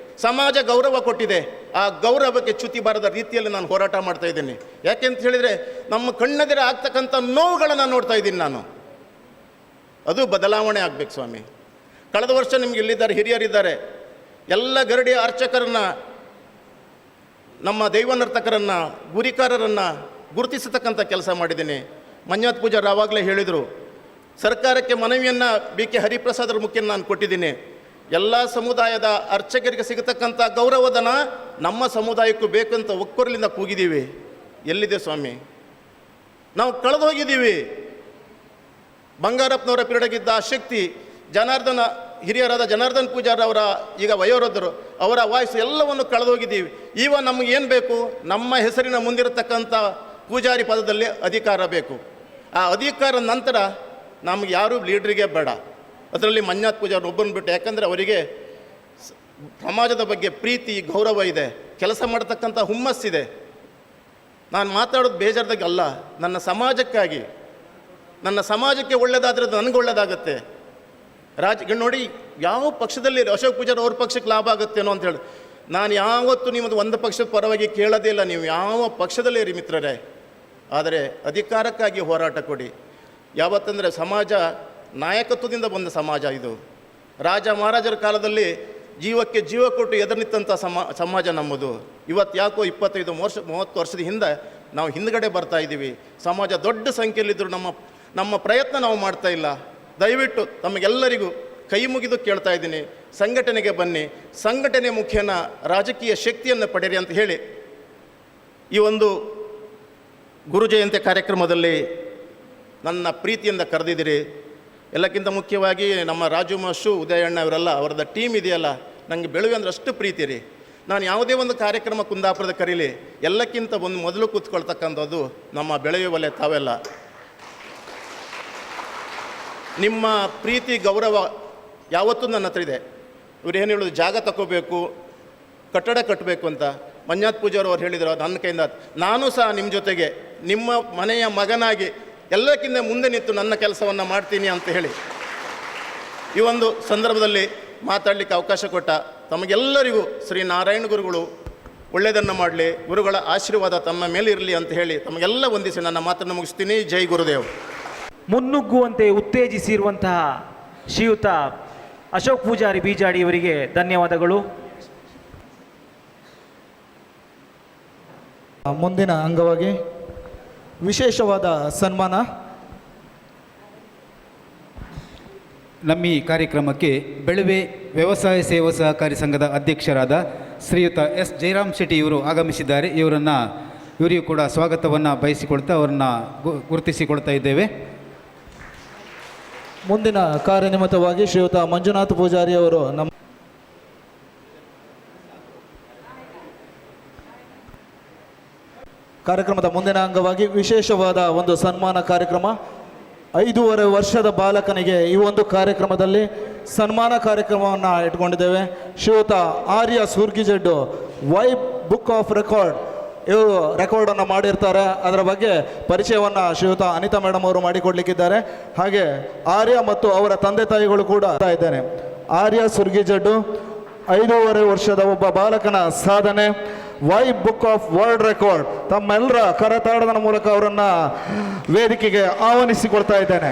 ಸಮಾಜ ಗೌರವ ಕೊಟ್ಟಿದೆ. ಆ ಗೌರವಕ್ಕೆ ಚ್ಯುತಿ ಬಾರದ ರೀತಿಯಲ್ಲಿ ನಾನು ಹೋರಾಟ ಮಾಡ್ತಾ ಇದ್ದೀನಿ. ಯಾಕೆಂತ ಹೇಳಿದರೆ ನಮ್ಮ ಕಣ್ಣೆದುರು ಆಗ್ತಕ್ಕಂಥ ನೋವುಗಳನ್ನು ನೋಡ್ತಾ ಇದ್ದೀನಿ ನಾನು. ಅದು ಬದಲಾವಣೆ ಆಗಬೇಕು ಸ್ವಾಮಿ. ಕಳೆದ ವರ್ಷ ನಿಮ್ಗೆ ಇಲ್ಲಿದ್ದಾರೆ, ಹಿರಿಯರಿದ್ದಾರೆ, ಎಲ್ಲ ಗರಡಿಯ ಅರ್ಚಕರನ್ನು, ನಮ್ಮ ದೈವ ನರ್ತಕರನ್ನು, ಗುರಿಕಾರರನ್ನು ಗುರುತಿಸತಕ್ಕಂಥ ಕೆಲಸ ಮಾಡಿದ್ದೀನಿ. ಮಂಜುನಾಥ್ ಪೂಜಾರಿ ಆವಾಗಲೇ ಹೇಳಿದರು, ಸರ್ಕಾರಕ್ಕೆ ಮನವಿಯನ್ನು BK ಹರಿಪ್ರಸಾದರ ಮುಖ್ಯ ನಾನು ಕೊಟ್ಟಿದ್ದೀನಿ. ಎಲ್ಲ ಸಮುದಾಯದ ಅರ್ಚಕರಿಗೆ ಸಿಗತಕ್ಕಂಥ ಗೌರವಧನ ನಮ್ಮ ಸಮುದಾಯಕ್ಕೂ ಬೇಕಂತ ಒಕ್ಕೊರಲಿಂದ ಕೂಗಿದ್ದೀವಿ. ಎಲ್ಲಿದೆ ಸ್ವಾಮಿ? ನಾವು ಕಳೆದು ಹೋಗಿದ್ದೀವಿ. ಬಂಗಾರಪ್ಪನವರ ಪಿರಿಯಡ್ಗಿದ್ದ ಆ ಶಕ್ತಿ, ಹಿರಿಯರಾದ ಜನಾರ್ದನ್ ಪೂಜಾರಿ ಅವರ ಈಗ ವಯೋವೃದ್ಧರು ಅವರ ವಾಯ್ಸ್ ಎಲ್ಲವನ್ನು ಕಳೆದೋಗಿದ್ದೀವಿ. ಈಗ ನಮಗೇನು ಬೇಕು? ನಮ್ಮ ಹೆಸರಿನ ಮುಂದಿರತಕ್ಕಂಥ ಪೂಜಾರಿ ಪದದಲ್ಲಿ ಅಧಿಕಾರ ಬೇಕು. ಆ ಅಧಿಕಾರ ನಂತರ ನಮಗೆ ಯಾರೂ ಲೀಡ್ರಿಗೆ ಬೇಡ. ಅದರಲ್ಲಿ ಮಂಜುನಾಥ್ ಪೂಜಾರಿ ಒಬ್ಬನ ಬಿಟ್ಟು. ಯಾಕಂದರೆ ಅವರಿಗೆ ಸಮಾಜದ ಬಗ್ಗೆ ಪ್ರೀತಿ, ಗೌರವ ಇದೆ, ಕೆಲಸ ಮಾಡತಕ್ಕಂಥ ಹುಮ್ಮಸ್ಸಿದೆ. ನಾನು ಮಾತಾಡೋದು ಬೇಜಾರ್ದಾಗ ಅಲ್ಲ, ನನ್ನ ಸಮಾಜಕ್ಕಾಗಿ, ನನ್ನ ಸಮಾಜಕ್ಕೆ ಒಳ್ಳೆಯದಾದ್ರೆ ನನಗೆ ಒಳ್ಳೆಯದಾಗತ್ತೆ. ನೋಡಿ, ಯಾವ ಪಕ್ಷದಲ್ಲಿ ಅಶೋಕ್ ಪೂಜಾರಿ ಅವ್ರ ಪಕ್ಷಕ್ಕೆ ಲಾಭ ಆಗುತ್ತೇನೋ ಅಂತ ಹೇಳಿ ನಾನು ಯಾವತ್ತೂ ನಿಮ್ಮದು ಒಂದು ಪಕ್ಷದ ಪರವಾಗಿ ಕೇಳೋದೇ ಇಲ್ಲ. ನೀವು ಯಾವ ಪಕ್ಷದಲ್ಲೇ ಇರಿ ಮಿತ್ರರೇ, ಆದರೆ ಅಧಿಕಾರಕ್ಕಾಗಿ ಹೋರಾಟ ಕೊಡಿ. ಯಾವತ್ತಂದರೆ ಸಮಾಜ ನಾಯಕತ್ವದಿಂದ ಬಂದ ಸಮಾಜ ಇದು. ರಾಜ ಮಹಾರಾಜರ ಕಾಲದಲ್ಲಿ ಜೀವಕ್ಕೆ ಜೀವ ಕೊಟ್ಟು ಎದುರು ನಿಂತಂಥ ಸಮಾಜ ನಮ್ಮದು. ಇವತ್ತು ಯಾಕೋ 25-30 ವರ್ಷದ ಹಿಂದೆ ನಾವು ಹಿಂದ್ಗಡೆ ಬರ್ತಾ ಇದ್ದೀವಿ. ಸಮಾಜ ದೊಡ್ಡ ಸಂಖ್ಯೆಯಲ್ಲಿದ್ದರೂ ನಮ್ಮ ಪ್ರಯತ್ನ ನಾವು ಮಾಡ್ತಾ ಇಲ್ಲ. ದಯವಿಟ್ಟು ತಮಗೆಲ್ಲರಿಗೂ ಕೈ ಮುಗಿದು ಕೇಳ್ತಾ ಇದ್ದೀನಿ, ಸಂಘಟನೆಗೆ ಬನ್ನಿ, ಸಂಘಟನೆ ಮುಖೇನ ರಾಜಕೀಯ ಶಕ್ತಿಯನ್ನು ಪಡೆಯಿರಿ ಅಂತ ಹೇಳಿ ಈ ಒಂದು ಗುರು ಜಯಂತಿ ಕಾರ್ಯಕ್ರಮದಲ್ಲಿ ನನ್ನ ಪ್ರೀತಿಯಿಂದ ಕರೆದಿದ್ದೀರಿ. ಎಲ್ಲಕ್ಕಿಂತ ಮುಖ್ಯವಾಗಿ ನಮ್ಮ ರಾಜು ಮಾಸ್ಟು, ಉದಯಣ್ಣ ಅವರೆಲ್ಲ, ಅವರದ ಟೀಮ್ ಇದೆಯಲ್ಲ, ನನಗೆ ಬೆಳಗ್ಗೆ ಅಂದ್ರೆ ಅಷ್ಟು ಪ್ರೀತಿ ರೀ. ನಾನು ಯಾವುದೇ ಒಂದು ಕಾರ್ಯಕ್ರಮ ಕುಂದಾಪುರದ ಕರೀಲಿ, ಎಲ್ಲಕ್ಕಿಂತ ಮೊದಲು ಕೂತ್ಕೊಳ್ತಕ್ಕಂಥದ್ದು ನಮ್ಮ ಬೆಳೆಯುವ ವಲಯ ತಾವೆಲ್ಲ. ನಿಮ್ಮ ಪ್ರೀತಿ ಗೌರವ ಯಾವತ್ತೂ ನನ್ನ ಹತ್ರ ಇದೆ. ಇವ್ರು ಏನು ಹೇಳೋದು, ಜಾಗ ತಗೋಬೇಕು, ಕಟ್ಟಡ ಕಟ್ಟಬೇಕು ಅಂತ ಮಂಜುನಾಥ್ ಪೂಜಾರಿ ಅವ್ರು ಹೇಳಿದರು. ನನ್ನ ಕೈಯಿಂದ ನಾನು ಸಹ ನಿಮ್ಮ ಜೊತೆಗೆ ನಿಮ್ಮ ಮನೆಯ ಮಗನಾಗಿ ಎಲ್ಲಕ್ಕಿಂತ ಮುಂದೆ ನಿಂತು ನನ್ನ ಕೆಲಸವನ್ನು ಮಾಡ್ತೀನಿ ಅಂತ ಹೇಳಿ ಈ ಒಂದು ಸಂದರ್ಭದಲ್ಲಿ ಮಾತಾಡಲಿಕ್ಕೆ ಅವಕಾಶ ಕೊಟ್ಟ ತಮಗೆಲ್ಲರಿಗೂ ಶ್ರೀ ನಾರಾಯಣ ಗುರುಗಳು ಒಳ್ಳೆಯದನ್ನು ಮಾಡಲಿ, ಗುರುಗಳ ಆಶೀರ್ವಾದ ತಮ್ಮ ಮೇಲೆ ಇರಲಿ ಅಂತ ಹೇಳಿ ತಮಗೆಲ್ಲ ವಂದಿಸಿ ನನ್ನ ಮಾತನ್ನು ಮುಗಿಸ್ತೀನಿ. ಜೈ ಗುರುದೇವ್. ಮುನ್ನುಗ್ಗುವಂತೆ ಉತ್ತೇಜಿಸಿರುವಂತಹ ಶ್ರೀಯುತ ಅಶೋಕ್ ಪೂಜಾರಿ ಬೀಜಾಡಿ ಅವರಿಗೆ ಧನ್ಯವಾದಗಳು. ಮುಂದಿನ ಅಂಗವಾಗಿ ವಿಶೇಷವಾದ ಸನ್ಮಾನ. ನಮ್ಮ ಈ ಕಾರ್ಯಕ್ರಮಕ್ಕೆ ಬೆಳುವೆ ವ್ಯವಸಾಯ ಸೇವಾ ಸಹಕಾರಿ ಸಂಘದ ಅಧ್ಯಕ್ಷರಾದ ಶ್ರೀಯುತ S. ಜಯರಾಮ್ ಶೆಟ್ಟಿ ಇವರು ಆಗಮಿಸಿದ್ದಾರೆ. ಇವರಿಗೂ ಕೂಡ ಸ್ವಾಗತವನ್ನು ಬಯಸಿಕೊಳ್ತಾ ಅವರನ್ನು ಗುರುತಿಸಿಕೊಳ್ತಾ ಇದ್ದೇವೆ. ಮುಂದಿನ ಕಾರ್ಯನಿಮಿತ್ತವಾಗಿ ಶ್ರೀಯುತ ಮಂಜುನಾಥ್ ಪೂಜಾರಿ ಅವರು ನಮ್ಮ ಕಾರ್ಯಕ್ರಮದ ಮುಂದಿನ ಅಂಗವಾಗಿ ವಿಶೇಷವಾದ ಒಂದು ಸನ್ಮಾನ ಕಾರ್ಯಕ್ರಮ. 5.5 ವರ್ಷದ ಬಾಲಕನಿಗೆ ಈ ಒಂದು ಕಾರ್ಯಕ್ರಮದಲ್ಲಿ ಸನ್ಮಾನ ಕಾರ್ಯಕ್ರಮವನ್ನು ಇಟ್ಕೊಂಡಿದ್ದೇವೆ. ಶ್ರೀಯುತ ಆರ್ಯ ಸೂರ್ಗಿಜಡ್ಡು ವೈ ಬುಕ್ ಆಫ್ ರೆಕಾರ್ಡ್ ಇವರು ರೆಕಾರ್ಡನ್ನು ಮಾಡಿರ್ತಾರೆ. ಅದರ ಬಗ್ಗೆ ಪರಿಚಯವನ್ನು ಶ್ರೀಯುತ ಅನಿತಾ ಮೇಡಮ್ ಅವರು ಮಾಡಿಕೊಡ್ಲಿಕ್ಕಿದ್ದಾರೆ. ಹಾಗೆ ಆರ್ಯ ಮತ್ತು ಅವರ ತಂದೆ ತಾಯಿಗಳು ಕೂಡ ಇದ್ದೇನೆ. ಆರ್ಯ ಸುರ್ಗಿಜಡ್ಡು 5.5 ವರ್ಷದ ಒಬ್ಬ ಬಾಲಕನ ಸಾಧನೆ why book of world record. ತಮ್ಮೆಲ್ಲರ ಕರತಾಡದ ಮೂಲಕ ಅವರನ್ನು ವೇದಿಕೆಗೆ ಆಹ್ವಾನಿಸಿಕೊಳ್ತಾ ಇದ್ದೇನೆ.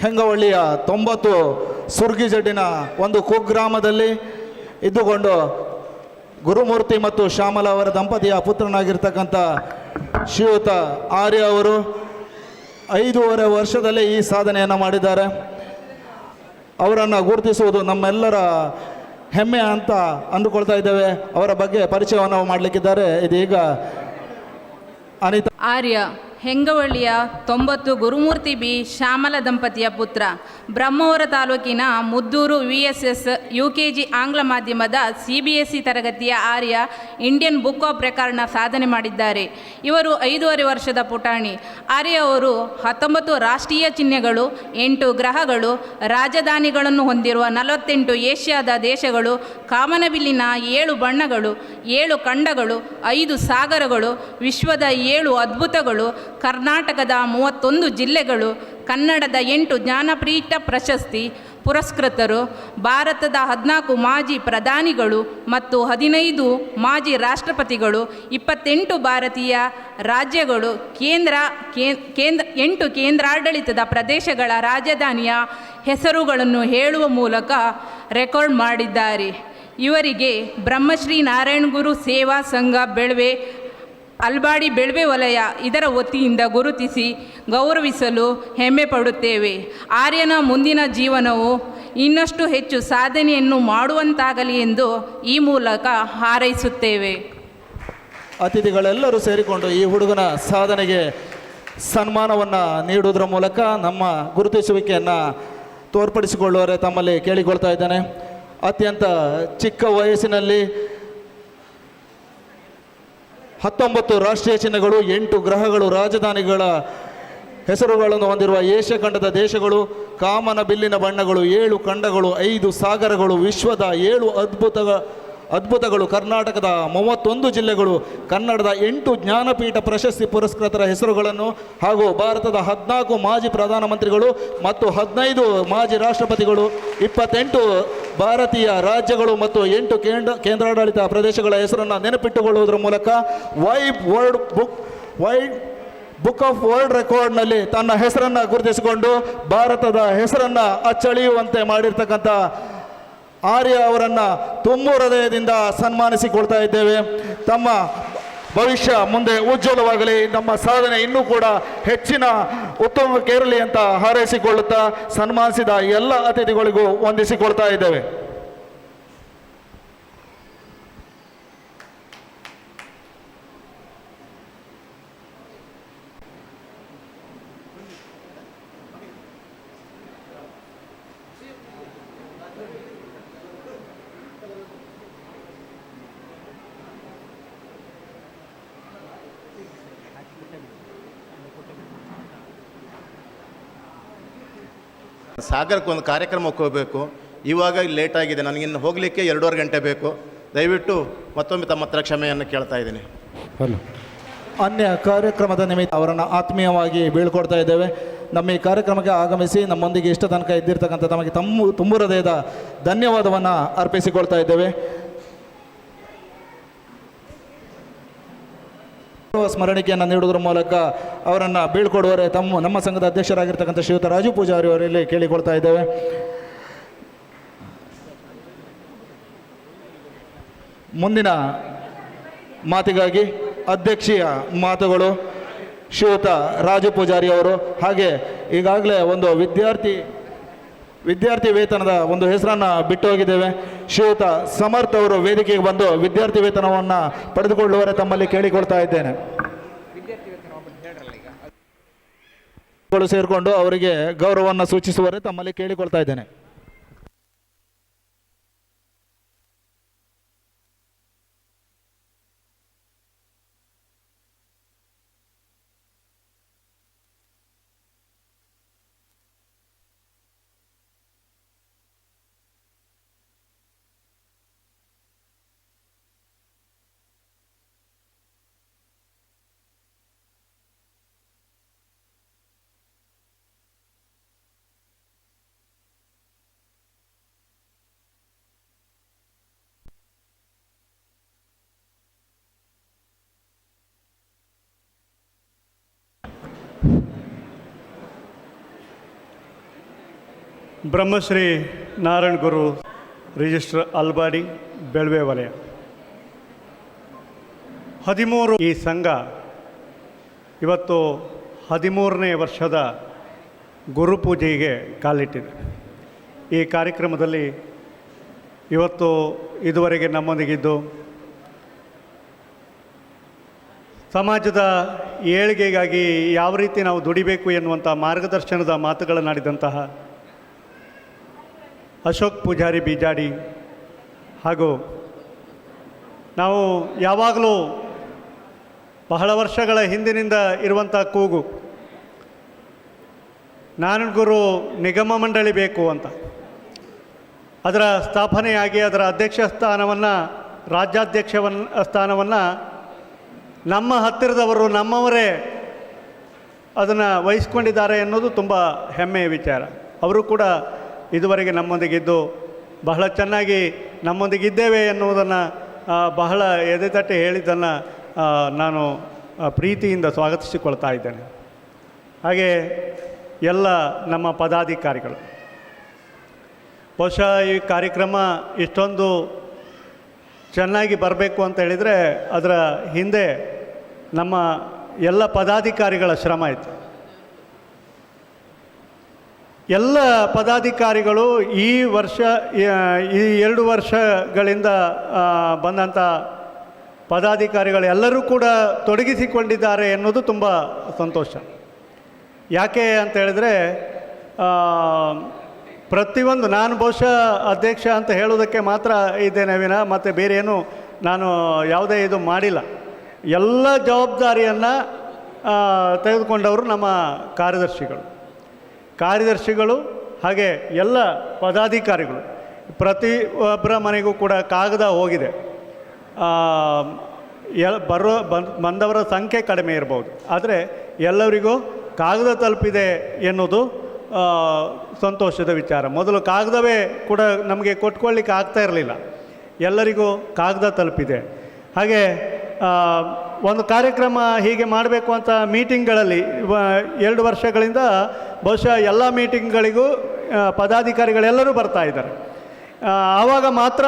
ಹೆಂಗವಳ್ಳಿಯ 90 ಸುರ್ಗಿಜಡ್ಡಿನ ಒಂದು ಕುಗ್ರಾಮದಲ್ಲಿ ಇದ್ದುಕೊಂಡು ಗುರುಮೂರ್ತಿ ಮತ್ತು ಶ್ಯಾಮಲ ಅವರ ದಂಪತಿಯ ಪುತ್ರನಾಗಿರ್ತಕ್ಕಂಥ ಶ್ರೀಯುತ ಆರ್ಯ ಅವರು 5.5 ವರ್ಷದಲ್ಲೇ ಈ ಸಾಧನೆಯನ್ನು ಮಾಡಿದ್ದಾರೆ. ಅವರನ್ನು ಗುರುತಿಸುವುದು ನಮ್ಮೆಲ್ಲರ ಹೆಮ್ಮೆ ಅಂತ ಅಂದುಕೊಳ್ತಾ ಇದ್ದೇವೆ. ಅವರ ಬಗ್ಗೆ ಪರಿಚಯವನ್ನು ಮಾಡಲಿಕ್ಕಿದ್ದಾರೆ. ಇದೀಗ ಅನಿತಾ. ಆರ್ಯ ಹೆಂಗವಳ್ಳಿಯ 90 ಗುರುಮೂರ್ತಿ ಬಿ ಶ್ಯಾಮಲ ದಂಪತಿಯ ಪುತ್ರ. ಬ್ರಹ್ಮಾವರ ತಾಲೂಕಿನ ಮುದ್ದೂರು VSS UKG ಆಂಗ್ಲ ಮಾಧ್ಯಮದ CBSE ತರಗತಿಯ ಆರ್ಯ ಇಂಡಿಯನ್ ಬುಕ್ ಆಫ್ ರೆಕಾರ್ಡ್ನ ಸಾಧನೆ ಮಾಡಿದ್ದಾರೆ. ಇವರು 5.5 ವರ್ಷದ ಪುಟಾಣಿ. ಆರ್ಯ ಅವರು 19 ರಾಷ್ಟ್ರೀಯ ಚಿಹ್ನೆಗಳು, 8 ಗ್ರಹಗಳು, ರಾಜಧಾನಿಗಳನ್ನು ಹೊಂದಿರುವ 48 ಏಷ್ಯಾದ ದೇಶಗಳು, ಕಾಮನಬಿಲ್ಲಿನ 7 ಬಣ್ಣಗಳು, 7 ಖಂಡಗಳು, 5 ಸಾಗರಗಳು, ವಿಶ್ವದ 7 ಅದ್ಭುತಗಳು, ಕರ್ನಾಟಕದ 31 ಜಿಲ್ಲೆಗಳು, ಕನ್ನಡದ 8 ಜ್ಞಾನಪೀಠ ಪ್ರಶಸ್ತಿ ಪುರಸ್ಕೃತರು, ಭಾರತದ 14 ಮಾಜಿ ಪ್ರಧಾನಿಗಳು ಮತ್ತು 15 ಮಾಜಿ ರಾಷ್ಟ್ರಪತಿಗಳು, 28 ಭಾರತೀಯ ರಾಜ್ಯಗಳು, 8 ಕೇಂದ್ರಾಡಳಿತದ ಪ್ರದೇಶಗಳ ರಾಜಧಾನಿಯ ಹೆಸರುಗಳನ್ನು ಹೇಳುವ ಮೂಲಕ ರೆಕಾರ್ಡ್ ಮಾಡಿದ್ದಾರೆ. ಇವರಿಗೆ ಬ್ರಹ್ಮಶ್ರೀ ನಾರಾಯಣಗುರು ಸೇವಾ ಸಂಘ ಬೆಳವೆ ಅಲ್ಬಾಡಿ ಬೆಳವೆ ವಲಯ ಇದರ ವತಿಯಿಂದ ಗುರುತಿಸಿ ಗೌರವಿಸಲು ಹೆಮ್ಮೆ ಪಡುತ್ತೇವೆ. ಆರ್ಯನ ಮುಂದಿನ ಜೀವನವು ಇನ್ನಷ್ಟು ಹೆಚ್ಚು ಸಾಧನೆಯನ್ನು ಮಾಡುವಂತಾಗಲಿ ಎಂದು ಈ ಮೂಲಕ ಹಾರೈಸುತ್ತೇವೆ. ಅತಿಥಿಗಳೆಲ್ಲರೂ ಸೇರಿಕೊಂಡು ಈ ಹುಡುಗನ ಸಾಧನೆಗೆ ಸನ್ಮಾನವನ್ನು ನೀಡುವುದರ ಮೂಲಕ ನಮ್ಮ ಗುರುತಿಸುವಿಕೆಯನ್ನು ತೋರ್ಪಡಿಸಿಕೊಳ್ಳುವರೆ ತಮ್ಮಲ್ಲಿ ಕೇಳಿಕೊಳ್ತಾ ಇದ್ದೇನೆ. ಅತ್ಯಂತ ಚಿಕ್ಕ ವಯಸ್ಸಿನಲ್ಲಿ 19 ರಾಷ್ಟ್ರೀಯ ಚಿಹ್ನೆಗಳು, 8 ಗ್ರಹಗಳು, ರಾಜಧಾನಿಗಳ ಹೆಸರುಗಳನ್ನು ಹೊಂದಿರುವ ಏಷ್ಯಾ ಖಂಡದ ದೇಶಗಳು, ಕಾಮನ ಬಿಲ್ಲಿನ ಬಣ್ಣಗಳು, 7 ಖಂಡಗಳು, 5 ಸಾಗರಗಳು, ವಿಶ್ವದ 7 ಅದ್ಭುತಗಳು, ಕರ್ನಾಟಕದ 31 ಜಿಲ್ಲೆಗಳು, ಕನ್ನಡದ 8 ಜ್ಞಾನಪೀಠ ಪ್ರಶಸ್ತಿ ಪುರಸ್ಕೃತರ ಹೆಸರುಗಳನ್ನು ಹಾಗೂ ಭಾರತದ 14 ಮಾಜಿ ಪ್ರಧಾನಮಂತ್ರಿಗಳು ಮತ್ತು 15 ಮಾಜಿ ರಾಷ್ಟ್ರಪತಿಗಳು, 28 ಭಾರತೀಯ ರಾಜ್ಯಗಳು ಮತ್ತು 8 ಕೇಂದ್ರಾಡಳಿತ ಪ್ರದೇಶಗಳ ಹೆಸರನ್ನು ನೆನಪಿಟ್ಟುಕೊಳ್ಳುವುದರ ಮೂಲಕ ಬುಕ್ ಆಫ್ ವರ್ಲ್ಡ್ ರೆಕಾರ್ಡ್ನಲ್ಲಿ ತನ್ನ ಹೆಸರನ್ನು ಗುರುತಿಸಿಕೊಂಡು ಭಾರತದ ಹೆಸರನ್ನು ಅಚ್ಚಳಿಯುವಂತೆ ಮಾಡಿರ್ತಕ್ಕಂಥ ಆರ್ಯ ಅವರನ್ನು ತುಂಬು ಹೃದಯದಿಂದ ಸನ್ಮಾನಿಸಿಕೊಳ್ತಾ ಇದ್ದೇವೆ. ತಮ್ಮ ಭವಿಷ್ಯ ಮುಂದೆ ಉಜ್ವಲವಾಗಲಿ, ನಮ್ಮ ಸಾಧನೆ ಇನ್ನೂ ಕೂಡ ಹೆಚ್ಚಿನ ಉತ್ತಮಕ್ಕೇರಲಿ ಅಂತ ಹಾರೈಸಿಕೊಳ್ಳುತ್ತಾ ಸನ್ಮಾನಿಸಿದ ಎಲ್ಲ ಅತಿಥಿಗಳಿಗೂ ವಂದಿಸಿಕೊಳ್ತಾ ಇದ್ದೇವೆ. ಸಾಗರಕ್ಕೆ ಒಂದು ಕಾರ್ಯಕ್ರಮಕ್ಕೆ ಹೋಗಬೇಕು. ಇವಾಗ ಲೇಟ್ ಆಗಿದೆ, ನನಗಿನ್ನು ಹೋಗಲಿಕ್ಕೆ 2.5 ಗಂಟೆ ಬೇಕು. ದಯವಿಟ್ಟು ಮತ್ತೊಮ್ಮೆ ತಮ್ಮ ಹತ್ರ ಕ್ಷಮೆಯನ್ನು ಕೇಳ್ತಾ ಇದ್ದೀನಿ. ಅನ್ಯ ಕಾರ್ಯಕ್ರಮದ ನಿಮಿತ್ತ ಅವರನ್ನು ಆತ್ಮೀಯವಾಗಿ ಬೀಳ್ಕೊಡ್ತಾ ಇದ್ದೇವೆ. ನಮ್ಮ ಈ ಕಾರ್ಯಕ್ರಮಕ್ಕೆ ಆಗಮಿಸಿ ನಮ್ಮೊಂದಿಗೆ ಇಷ್ಟ ತನಕ ಇದ್ದಿರ್ತಕ್ಕಂಥ ತಮಗೆ ತುಂಬ ಹೃದಯದ ಧನ್ಯವಾದವನ್ನು ಅರ್ಪಿಸಿಕೊಳ್ತಾ ಇದ್ದೇವೆ. ಸ್ಮರಣಿಕೆಯನ್ನು ನೀಡುವುದರ ಮೂಲಕ ಅವರನ್ನು ಬೀಳ್ಕೊಡುವರೆ ನಮ್ಮ ಸಂಘದ ಅಧ್ಯಕ್ಷರಾಗಿರ್ತಕ್ಕಂಥ ಶ್ರೀಯುತ ರಾಜು ಪೂಜಾರಿ ಅವರಲ್ಲಿ ಕೇಳಿಕೊಳ್ತಾ ಇದ್ದೇವೆ. ಮುಂದಿನ ಮಾತಿಗಾಗಿ ಅಧ್ಯಕ್ಷೀಯ ಮಾತುಗಳು ಶ್ರೀಯುತ ರಾಜು ಪೂಜಾರಿ ಅವರು. ಹಾಗೆ ಈಗಾಗಲೇ ಒಂದು ವಿದ್ಯಾರ್ಥಿ ವೇತನದ ಒಂದು ಹೆಸರನ್ನು ಬಿಟ್ಟು ಹೋಗಿದ್ದೇವೆ. ಶ್ರೀಯುತ ಸಮರ್ಥ ಅವರು ವೇದಿಕೆಗೆ ಬಂದು ವಿದ್ಯಾರ್ಥಿ ವೇತನವನ್ನು ಪಡೆದುಕೊಳ್ಳುವರೆ ತಮ್ಮಲ್ಲಿ ಕೇಳಿಕೊಳ್ತಾ ಇದ್ದೇನೆ. ಸೇರಿಕೊಂಡು ಅವರಿಗೆ ಗೌರವವನ್ನು ಸೂಚಿಸುವರೆ ತಮ್ಮಲ್ಲಿ ಕೇಳಿಕೊಳ್ತಾ ಇದ್ದೇನೆ. ಬ್ರಹ್ಮಶ್ರೀ ನಾರಾಯಣ ಗುರು ರಿಜಿಸ್ಟ್ರಾರ್ ಅಲ್ಬಾಡಿ ಬೆಳವೆ ವಲಯ 13 ಈ ಸಂಘ ಇವತ್ತು 13ನೇ ವರ್ಷದ ಗುರುಪೂಜೆಗೆ ಕಾಲಿಟ್ಟಿದೆ. ಈ ಕಾರ್ಯಕ್ರಮದಲ್ಲಿ ಇವತ್ತು ಇದುವರೆಗೆ ನಮ್ಮೊಂದಿಗಿದ್ದು ಸಮಾಜದ ಏಳಿಗೆಗಾಗಿ ಯಾವ ರೀತಿ ನಾವು ದುಡಿಬೇಕು ಎನ್ನುವಂಥ ಮಾರ್ಗದರ್ಶನದ ಮಾತುಗಳನ್ನಾಡಿದಂತಹ ಅಶೋಕ್ ಪೂಜಾರಿ ಬೀಜಾಡಿ ಹಾಗೂ ನಾವು ಯಾವಾಗಲೂ ಬಹಳ ವರ್ಷಗಳ ಹಿಂದಿನಿಂದ ಇರುವಂಥ ಕೂಗು ನಾರಾಯಣ ಗುರು ನಿಗಮ ಮಂಡಳಿ ಬೇಕು ಅಂತ, ಅದರ ಸ್ಥಾಪನೆಯಾಗಿ ಅದರ ಅಧ್ಯಕ್ಷ ಸ್ಥಾನವನ್ನು ಸ್ಥಾನವನ್ನು ನಮ್ಮ ಹತ್ತಿರದವರು ನಮ್ಮವರೇ ಅದನ್ನು ವಹಿಸ್ಕೊಂಡಿದ್ದಾರೆ ಅನ್ನೋದು ತುಂಬ ಹೆಮ್ಮೆಯ ವಿಚಾರ. ಅವರು ಕೂಡ ಇದುವರೆಗೆ ನಮ್ಮೊಂದಿಗಿದ್ದು ಬಹಳ ಚೆನ್ನಾಗಿ ನಮ್ಮೊಂದಿಗಿದ್ದೇವೆ ಎನ್ನುವುದನ್ನು ಬಹಳ ಎದೆತಟ್ಟಿ ಹೇಳಿದ್ದನ್ನು ನಾನು ಪ್ರೀತಿಯಿಂದ ಸ್ವಾಗತಿಸಿಕೊಳ್ತಾ ಇದ್ದೇನೆ. ಹಾಗೆ ಎಲ್ಲ ನಮ್ಮ ಪದಾಧಿಕಾರಿಗಳು, ಬಹುಶಃ ಈ ಕಾರ್ಯಕ್ರಮ ಇಷ್ಟೊಂದು ಚೆನ್ನಾಗಿ ಬರಬೇಕು ಅಂತ ಹೇಳಿದರೆ ಅದರ ಹಿಂದೆ ನಮ್ಮ ಎಲ್ಲ ಪದಾಧಿಕಾರಿಗಳ ಶ್ರಮ ಇತ್ತು. ಎಲ್ಲ ಪದಾಧಿಕಾರಿಗಳು ಈ ವರ್ಷ ಈ 2 ವರ್ಷಗಳಿಂದ ಬಂದಂಥ ಪದಾಧಿಕಾರಿಗಳು ಎಲ್ಲರೂ ಕೂಡ ತೊಡಗಿಸಿಕೊಂಡಿದ್ದಾರೆ ಎನ್ನುವುದು ತುಂಬ ಸಂತೋಷ. ಯಾಕೆ ಅಂತ ಹೇಳಿದರೆ ಪ್ರತಿಯೊಂದು ನಾನು ಬಹುಶಃ ಅಧ್ಯಕ್ಷ ಅಂತ ಹೇಳೋದಕ್ಕೆ ಮಾತ್ರ ಇದ್ದೇನೆ ವಿನಃ ಮತ್ತು ಬೇರೆ ಏನು ನಾನು ಯಾವುದೇ ಇದು ಮಾಡಿಲ್ಲ. ಎಲ್ಲ ಜವಾಬ್ದಾರಿಯನ್ನು ತೆಗೆದುಕೊಂಡವರು ನಮ್ಮ ಕಾರ್ಯದರ್ಶಿಗಳು ಹಾಗೆ ಎಲ್ಲ ಪದಾಧಿಕಾರಿಗಳು. ಪ್ರತಿಯೊಬ್ಬರ ಮನೆಗೂ ಕೂಡ ಕಾಗದ ಹೋಗಿದೆ. ಬಂದವರ ಸಂಖ್ಯೆ ಕಡಿಮೆ ಇರ್ಬೋದು, ಆದರೆ ಎಲ್ಲರಿಗೂ ಕಾಗದ ತಲುಪಿದೆ ಎನ್ನುವುದು ಸಂತೋಷದ ವಿಚಾರ. ಮೊದಲು ಕಾಗದವೇ ಕೂಡ ನಮಗೆ ಕೊಟ್ಕೊಳ್ಳಿಕ್ಕೆ ಆಗ್ತಾ ಇರಲಿಲ್ಲ, ಎಲ್ಲರಿಗೂ ಕಾಗದ ತಲುಪಿದೆ. ಹಾಗೆ ಒಂದು ಕಾರ್ಯಕ್ರಮ ಹೀಗೆ ಮಾಡಬೇಕು ಅಂತ ಮೀಟಿಂಗ್ಗಳಲ್ಲಿ 2 ವರ್ಷಗಳಿಂದ ಬಹುಶಃ ಎಲ್ಲ ಮೀಟಿಂಗ್ಗಳಿಗೂ ಪದಾಧಿಕಾರಿಗಳೆಲ್ಲರೂ ಬರ್ತಾ ಇದ್ದಾರೆ. ಆವಾಗ ಮಾತ್ರ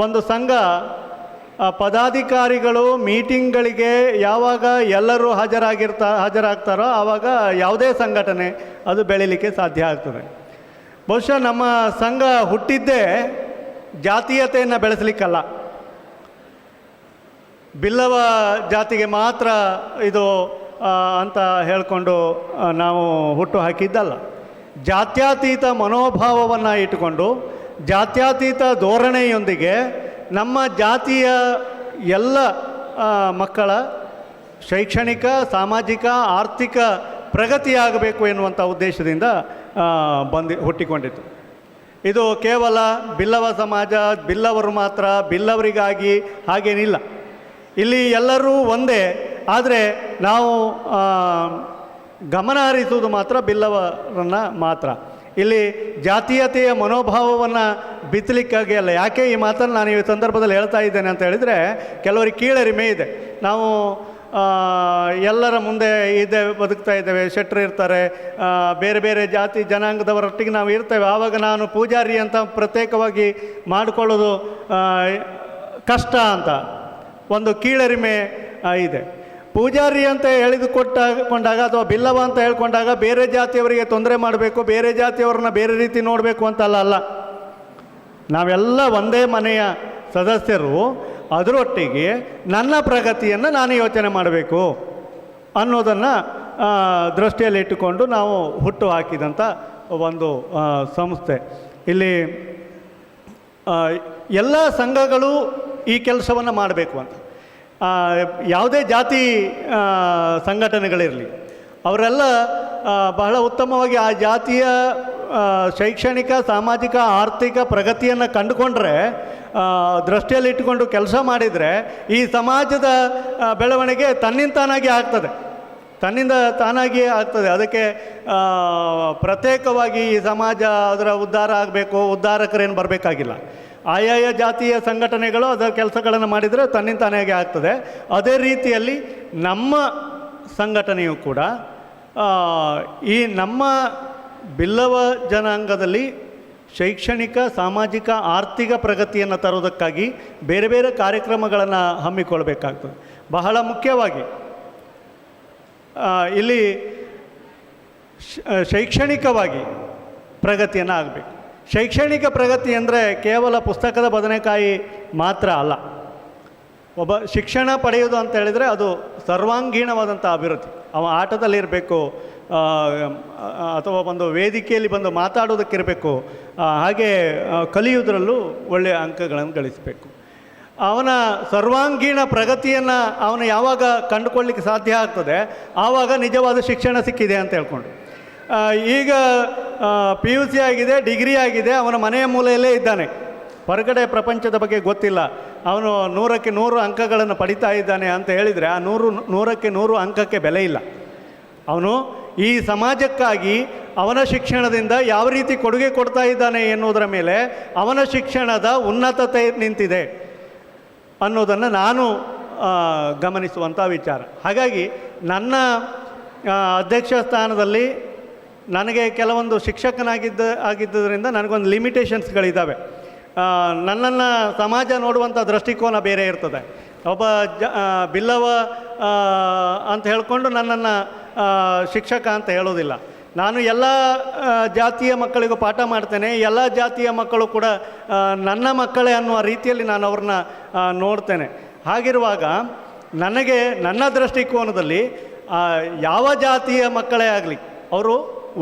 ಒಂದು ಸಂಘ ಪದಾಧಿಕಾರಿಗಳು ಮೀಟಿಂಗ್ಗಳಿಗೆ ಯಾವಾಗ ಎಲ್ಲರೂ ಹಾಜರಾಗ್ತಾರೋ ಆವಾಗ ಯಾವುದೇ ಸಂಘಟನೆ ಅದು ಬೆಳೀಲಿಕ್ಕೆ ಸಾಧ್ಯ ಆಗ್ತದೆ. ಬಹುಶಃ ನಮ್ಮ ಸಂಘ ಹುಟ್ಟಿದ್ದೇ ಜಾತೀಯತೆಯನ್ನು ಬೆಳೆಸಲಿಕ್ಕಲ್ಲ, ಬಿಲ್ಲವ ಜಾತಿಗೆ ಮಾತ್ರ ಇದು ಅಂತ ಹೇಳಿಕೊಂಡು ನಾವು ಹುಟ್ಟು ಹಾಕಿದ್ದಲ್ಲ. ಜಾತ್ಯತೀತ ಮನೋಭಾವವನ್ನು ಇಟ್ಟುಕೊಂಡು ಜಾತ್ಯತೀತ ಧೋರಣೆಯೊಂದಿಗೆ ನಮ್ಮ ಜಾತಿಯ ಎಲ್ಲ ಮಕ್ಕಳ ಶೈಕ್ಷಣಿಕ, ಸಾಮಾಜಿಕ, ಆರ್ಥಿಕ ಪ್ರಗತಿಯಾಗಬೇಕು ಎನ್ನುವಂಥ ಉದ್ದೇಶದಿಂದ ಹುಟ್ಟಿಕೊಂಡಿತು. ಇದು ಕೇವಲ ಬಿಲ್ಲವ ಸಮಾಜ, ಬಿಲ್ಲವರು ಮಾತ್ರ, ಬಿಲ್ಲವರಿಗಾಗಿ ಹಾಗೇನಿಲ್ಲ. ಇಲ್ಲಿ ಎಲ್ಲರೂ ಒಂದೇ, ಆದರೆ ನಾವು ಗಮನ ಹರಿಸುವುದು ಮಾತ್ರ ಬಿಲ್ಲವರನ್ನು ಮಾತ್ರ. ಇಲ್ಲಿ ಜಾತೀಯತೆಯ ಮನೋಭಾವವನ್ನು ಬಿತ್ತಲಿಕ್ಕಾಗಿ ಅಲ್ಲ. ಯಾಕೆ ಈ ಮಾತನ್ನು ನಾನು ಈ ಸಂದರ್ಭದಲ್ಲಿ ಹೇಳ್ತಾ ಇದ್ದೇನೆ ಅಂತ ಹೇಳಿದರೆ, ಕೆಲವರಿಗೆ ಕೀಳರಿಮೆ ಇದೆ. ನಾವು ಎಲ್ಲರ ಮುಂದೆ ಬದುಕ್ತಾ ಇದ್ದೇವೆ, ಶೆಟ್ಟರು ಇರ್ತಾರೆ, ಬೇರೆ ಬೇರೆ ಜಾತಿ ಜನಾಂಗದವರೊಟ್ಟಿಗೆ ನಾವು ಇರ್ತೇವೆ. ಆವಾಗ ನಾನು ಪೂಜಾರಿ ಅಂತ ಪ್ರತ್ಯೇಕವಾಗಿ ಮಾಡಿಕೊಳ್ಳೋದು ಕಷ್ಟ ಅಂತ ಒಂದು ಕೀಳರಿಮೆ ಇದೆ. ಪೂಜಾರಿ ಅಂತ ಕೊಂಡಾಗ ಅಥವಾ ಬಿಲ್ಲವ ಅಂತ ಹೇಳ್ಕೊಂಡಾಗ ಬೇರೆ ಜಾತಿಯವರಿಗೆ ತೊಂದರೆ ಮಾಡಬೇಕು, ಬೇರೆ ಜಾತಿಯವ್ರನ್ನ ಬೇರೆ ರೀತಿ ನೋಡಬೇಕು ಅಂತಲ್ಲ. ನಾವೆಲ್ಲ ಒಂದೇ ಮನೆಯ ಸದಸ್ಯರು, ಅದರೊಟ್ಟಿಗೆ ನನ್ನ ಪ್ರಗತಿಯನ್ನು ನಾನು ಯೋಚನೆ ಮಾಡಬೇಕು ಅನ್ನೋದನ್ನು ದೃಷ್ಟಿಯಲ್ಲಿಟ್ಟುಕೊಂಡು ನಾವು ಹುಟ್ಟು ಹಾಕಿದಂಥ ಒಂದು ಸಂಸ್ಥೆ. ಇಲ್ಲಿ ಎಲ್ಲ ಸಂಘಗಳು ಈ ಕೆಲಸವನ್ನು ಮಾಡಬೇಕು ಅಂತ. ಯಾವುದೇ ಜಾತಿ ಸಂಘಟನೆಗಳಿರಲಿ, ಅವರೆಲ್ಲ ಬಹಳ ಉತ್ತಮವಾಗಿ ಆ ಜಾತಿಯ ಶೈಕ್ಷಣಿಕ, ಸಾಮಾಜಿಕ, ಆರ್ಥಿಕ ಪ್ರಗತಿಯನ್ನು ಕಂಡುಕೊಂಡ್ರೆ, ದೃಷ್ಟಿಯಲ್ಲಿಟ್ಟುಕೊಂಡು ಕೆಲಸ ಮಾಡಿದರೆ ಈ ಸಮಾಜದ ಬೆಳವಣಿಗೆ ತನ್ನಿಂದ ತಾನಾಗಿ ಆಗ್ತದೆ. ಅದಕ್ಕೆ ಪ್ರತ್ಯೇಕವಾಗಿ ಈ ಸಮಾಜ ಅದರ ಉದ್ಧಾರ ಆಗಬೇಕು, ಉದ್ಧಾರಕರೇನು ಬರಬೇಕಾಗಿಲ್ಲ. ಆಯಾಯ ಜಾತಿಯ ಸಂಘಟನೆಗಳು ಅದರ ಕೆಲಸಗಳನ್ನು ಮಾಡಿದರೆ ತನ್ನಿಂದ ತಾನಾಗಿ ಆಗ್ತದೆ. ಅದೇ ರೀತಿಯಲ್ಲಿ ನಮ್ಮ ಸಂಘಟನೆಯು ಕೂಡ ಈ ನಮ್ಮ ಬಿಲ್ಲವ ಜನಾಂಗದಲ್ಲಿ ಶೈಕ್ಷಣಿಕ ಸಾಮಾಜಿಕ ಆರ್ಥಿಕ ಪ್ರಗತಿಯನ್ನು ತರೋದಕ್ಕಾಗಿ ಬೇರೆ ಬೇರೆ ಕಾರ್ಯಕ್ರಮಗಳನ್ನು ಹಮ್ಮಿಕೊಳ್ಬೇಕಾಗ್ತದೆ. ಬಹಳ ಮುಖ್ಯವಾಗಿ ಇಲ್ಲಿ ಶೈಕ್ಷಣಿಕವಾಗಿ ಪ್ರಗತಿಯನ್ನು ಆಗಬೇಕು. ಶೈಕ್ಷಣಿಕ ಪ್ರಗತಿ ಅಂದರೆ ಕೇವಲ ಪುಸ್ತಕದ ಬದನೆಕಾಯಿ ಮಾತ್ರ ಅಲ್ಲ. ಒಬ್ಬ ಶಿಕ್ಷಣ ಪಡೆಯೋದು ಅಂತ ಹೇಳಿದರೆ ಅದು ಸರ್ವಾಂಗೀಣವಾದಂಥ ಅಭಿವೃದ್ಧಿ. ಅವ ಆಟದಲ್ಲಿರಬೇಕು, ಅಥವಾ ಒಂದು ವೇದಿಕೆಯಲ್ಲಿ ಬಂದು ಮಾತಾಡೋದಕ್ಕಿರಬೇಕು, ಹಾಗೆ ಕಲಿಯುವುದರಲ್ಲೂ ಒಳ್ಳೆಯ ಅಂಕಗಳನ್ನು ಗಳಿಸಬೇಕು. ಅವನ ಸರ್ವಾಂಗೀಣ ಪ್ರಗತಿಯನ್ನು ಅವನು ಯಾವಾಗ ಕಂಡುಕೊಳ್ಳಿಕ್ಕೆ ಸಾಧ್ಯ ಆಗ್ತದೆ ಆವಾಗ ನಿಜವಾದ ಶಿಕ್ಷಣ ಸಿಕ್ಕಿದೆ ಅಂತ ಹೇಳ್ಕೊಂಡು. ಈಗ PUC ಆಗಿದೆ, ಡಿಗ್ರಿ ಆಗಿದೆ, ಅವನ ಮನೆಯ ಮೂಲೆಯಲ್ಲೇ ಇದ್ದಾನೆ, ಹೊರಗಡೆ ಪ್ರಪಂಚದ ಬಗ್ಗೆ ಗೊತ್ತಿಲ್ಲ, ಅವನು 100ಕ್ಕೆ 100 ಅಂಕಗಳನ್ನು ಪಡಿತಾ ಇದ್ದಾನೆ ಅಂತ ಹೇಳಿದರೆ ಆ 100ಕ್ಕೆ 100 ಅಂಕಕ್ಕೆ ಬೆಲೆ ಇಲ್ಲ. ಅವನು ಈ ಸಮಾಜಕ್ಕಾಗಿ ಅವನ ಶಿಕ್ಷಣದಿಂದ ಯಾವ ರೀತಿ ಕೊಡುಗೆ ಕೊಡ್ತಾ ಇದ್ದಾನೆ ಎನ್ನುವುದರ ಮೇಲೆ ಅವನ ಶಿಕ್ಷಣದ ಉನ್ನತತೆ ನಿಂತಿದೆ ಅನ್ನೋದನ್ನು ನಾನು ಗಮನಿಸುವಂಥ ವಿಚಾರ. ಹಾಗಾಗಿ ನನ್ನ ಅಧ್ಯಕ್ಷ ಸ್ಥಾನದಲ್ಲಿ ನನಗೆ ಕೆಲವೊಂದು ಆಗಿದ್ದರಿಂದ ನನಗೊಂದು ಲಿಮಿಟೇಷನ್ಸ್ಗಳಿದ್ದಾವೆ. ನನ್ನನ್ನು ಸಮಾಜ ನೋಡುವಂಥ ದೃಷ್ಟಿಕೋನ ಬೇರೆ ಇರ್ತದೆ. ಒಬ್ಬ ಬಿಲ್ಲವ ಅಂತ ಹೇಳಿಕೊಂಡು ನನ್ನನ್ನು ಶಿಕ್ಷಕ ಅಂತ ಹೇಳೋದಿಲ್ಲ. ನಾನು ಎಲ್ಲ ಜಾತಿಯ ಮಕ್ಕಳಿಗೂ ಪಾಠ ಮಾಡ್ತೇನೆ, ಎಲ್ಲ ಜಾತಿಯ ಮಕ್ಕಳು ಕೂಡ ನನ್ನ ಮಕ್ಕಳೇ ಅನ್ನುವ ರೀತಿಯಲ್ಲಿ ನಾನು ಅವ್ರನ್ನ ನೋಡ್ತೇನೆ. ಹಾಗಿರುವಾಗ ನನಗೆ ನನ್ನ ದೃಷ್ಟಿಕೋನದಲ್ಲಿ ಯಾವ ಜಾತಿಯ ಮಕ್ಕಳೇ ಆಗಲಿ ಅವರು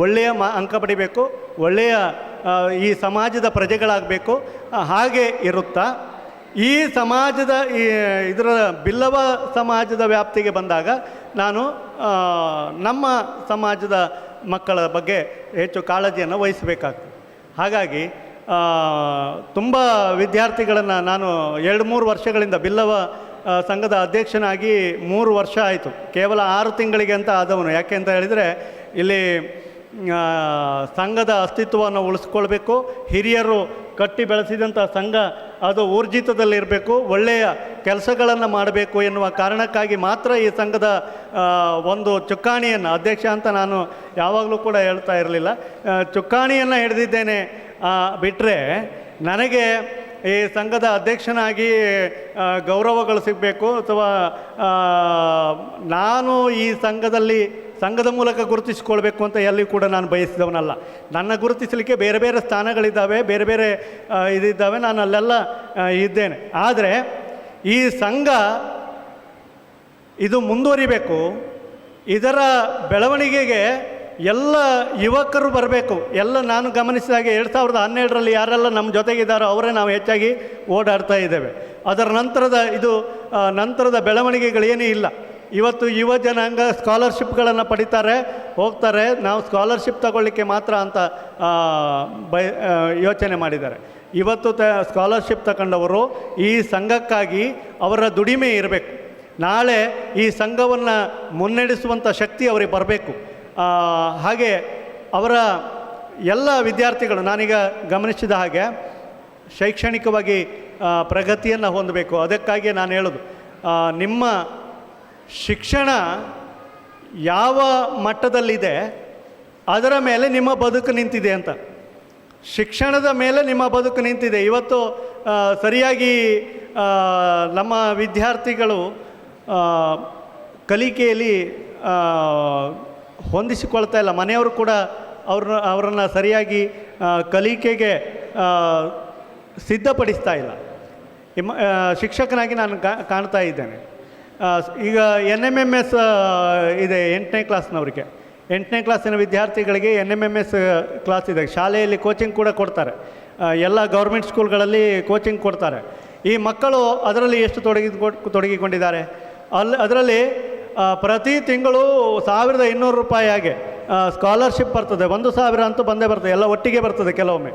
ಒಳ್ಳೆಯ ಅಂಕ ಪಡಿಬೇಕು, ಒಳ್ಳೆಯ ಈ ಸಮಾಜದ ಪ್ರಜೆಗಳಾಗಬೇಕು. ಹಾಗೆ ಇರುತ್ತಾ ಈ ಸಮಾಜದ ಇದರ ಬಿಲ್ಲವ ಸಮಾಜದ ವ್ಯಾಪ್ತಿಗೆ ಬಂದಾಗ ನಾನು ನಮ್ಮ ಸಮಾಜದ ಮಕ್ಕಳ ಬಗ್ಗೆ ಹೆಚ್ಚು ಕಾಳಜಿಯನ್ನು ವಹಿಸಬೇಕಾಗ್ತದೆ. ಹಾಗಾಗಿ ತುಂಬ ವಿದ್ಯಾರ್ಥಿಗಳನ್ನು ನಾನು 2-3 ವರ್ಷಗಳಿಂದ ಬಿಲ್ಲವ ಸಂಘದ ಅಧ್ಯಕ್ಷನಾಗಿ 3 ವರ್ಷ ಆಯಿತು. ಕೇವಲ 6 ತಿಂಗಳಿಗೆ ಅಂತ ಆದವನು. ಯಾಕೆ ಅಂತ ಹೇಳಿದರೆ ಇಲ್ಲಿ ಸಂಘದ ಅಸ್ತಿತ್ವವನ್ನು ಉಳಿಸ್ಕೊಳ್ಬೇಕು, ಹಿರಿಯರು ಕಟ್ಟಿ ಬೆಳೆಸಿದಂಥ ಸಂಘ ಅದು ಊರ್ಜಿತದಲ್ಲಿರಬೇಕು, ಒಳ್ಳೆಯ ಕೆಲಸಗಳನ್ನು ಮಾಡಬೇಕು ಎನ್ನುವ ಕಾರಣಕ್ಕಾಗಿ ಮಾತ್ರ ಈ ಸಂಘದ ಒಂದು ಚುಕ್ಕಾಣಿಯನ್ನು, ಅಧ್ಯಕ್ಷ ಅಂತ ನಾನು ಯಾವಾಗಲೂ ಕೂಡ ಹೇಳ್ತಾ ಇರಲಿಲ್ಲ, ಚುಕ್ಕಾಣಿಯನ್ನು ಹಿಡಿದಿದ್ದೇನೆ. ಬಿಟ್ಟರೆ ನನಗೆ ಈ ಸಂಘದ ಅಧ್ಯಕ್ಷನಾಗಿ ಗೌರವಗಳು ಸಿಗಬೇಕು ಅಥವಾ ನಾನು ಈ ಸಂಘದ ಮೂಲಕ ಗುರುತಿಸಿಕೊಳ್ಬೇಕು ಅಂತ ಎಲ್ಲಿ ಕೂಡ ನಾನು ಬಯಸಿದವನಲ್ಲ. ನನ್ನ ಗುರುತಿಸಲಿಕ್ಕೆ ಬೇರೆ ಬೇರೆ ಸ್ಥಾನಗಳಿದ್ದಾವೆ, ಬೇರೆ ಬೇರೆ ಇದಿದ್ದಾವೆ, ನಾನು ಅಲ್ಲೆಲ್ಲ ಇದ್ದೇನೆ. ಆದರೆ ಈ ಸಂಘ ಇದು ಮುಂದುವರಿಬೇಕು, ಇದರ ಬೆಳವಣಿಗೆಗೆ ಎಲ್ಲ ಯುವಕರು ಬರಬೇಕು. ಎಲ್ಲ ನಾನು ಗಮನಿಸಿದಾಗೆ 2012ರಲ್ಲಿ ಯಾರೆಲ್ಲ ನಮ್ಮ ಜೊತೆಗಿದ್ದಾರೋ ಅವರೇ ನಾವು ಹೆಚ್ಚಾಗಿ ಓಡಾಡ್ತಾ ಇದ್ದೇವೆ. ಅದರ ನಂತರದ ಬೆಳವಣಿಗೆಗಳೇನೂ ಇಲ್ಲ. ಇವತ್ತು ಯುವ ಜನಾಂಗ ಸ್ಕಾಲರ್ಶಿಪ್ಗಳನ್ನು ಪಡಿತಾರೆ, ಹೋಗ್ತಾರೆ. ನಾವು ಸ್ಕಾಲರ್ಶಿಪ್ ತಗೊಳ್ಳಿಕ್ಕೆ ಮಾತ್ರ ಅಂತ ಯೋಚನೆ ಮಾಡಿದ್ದಾರೆ. ಇವತ್ತು ಸ್ಕಾಲರ್ಶಿಪ್ ತಗೊಂಡವರು ಈ ಸಂಘಕ್ಕಾಗಿ ಅವರ ದುಡಿಮೆ ಇರಬೇಕು. ನಾಳೆ ಈ ಸಂಘವನ್ನು ಮುನ್ನಡೆಸುವಂಥ ಶಕ್ತಿ ಅವರಿಗೆ ಬರಬೇಕು. ಹಾಗೆ ಅವರ ಎಲ್ಲ ವಿದ್ಯಾರ್ಥಿಗಳು ನಾನೀಗ ಗಮನಿಸಿದ ಹಾಗೆ ಶೈಕ್ಷಣಿಕವಾಗಿ ಪ್ರಗತಿಯನ್ನು ಹೊಂದಬೇಕು. ಅದಕ್ಕಾಗಿ ನಾನು ಹೇಳೋದು, ನಿಮ್ಮ ಶಿಕ್ಷಣ ಯಾವ ಮಟ್ಟದಲ್ಲಿದೆ ಅದರ ಮೇಲೆ ನಿಮ್ಮ ಬದುಕು ನಿಂತಿದೆ ಅಂತ. ಶಿಕ್ಷಣದ ಮೇಲೆ ನಿಮ್ಮ ಬದುಕು ನಿಂತಿದೆ. ಇವತ್ತು ಸರಿಯಾಗಿ ನಮ್ಮ ವಿದ್ಯಾರ್ಥಿಗಳು ಕಲಿಕೆಯಲ್ಲಿ ಹೊಂದಿಸಿಕೊಳ್ತಾ ಇಲ್ಲ. ಮನೆಯವರು ಕೂಡ ಅವರನ್ನು ಸರಿಯಾಗಿ ಕಲಿಕೆಗೆ ಸಿದ್ಧಪಡಿಸ್ತಾ ಇಲ್ಲ. ಶಿಕ್ಷಕನಾಗಿ ನಾನು ಕಾಣ್ತಾ ಇದ್ದೇನೆ. ಈಗ NMMS ಇದೆ 8ನೇ ಕ್ಲಾಸ್ನವರಿಗೆ. 8ನೇ ಕ್ಲಾಸಿನ ವಿದ್ಯಾರ್ಥಿಗಳಿಗೆ NMMS ಕ್ಲಾಸ್ ಇದೆ. ಶಾಲೆಯಲ್ಲಿ ಕೋಚಿಂಗ್ ಕೂಡ ಕೊಡ್ತಾರೆ. ಎಲ್ಲ ಗೌರ್ಮೆಂಟ್ ಸ್ಕೂಲ್ಗಳಲ್ಲಿ ಕೋಚಿಂಗ್ ಕೊಡ್ತಾರೆ. ಈ ಮಕ್ಕಳು ಅದರಲ್ಲಿ ಎಷ್ಟು ತೊಡಗಿಕೊಂಡಿದ್ದಾರೆ. ಅದರಲ್ಲಿ ಪ್ರತಿ ತಿಂಗಳು 1200 ರೂಪಾಯಿ ಹಾಗೆ ಸ್ಕಾಲರ್ಶಿಪ್ ಬರ್ತದೆ. 1000 ಅಂತೂ ಬಂದೇ ಬರ್ತದೆ, ಎಲ್ಲ ಒಟ್ಟಿಗೆ ಬರ್ತದೆ ಕೆಲವೊಮ್ಮೆ.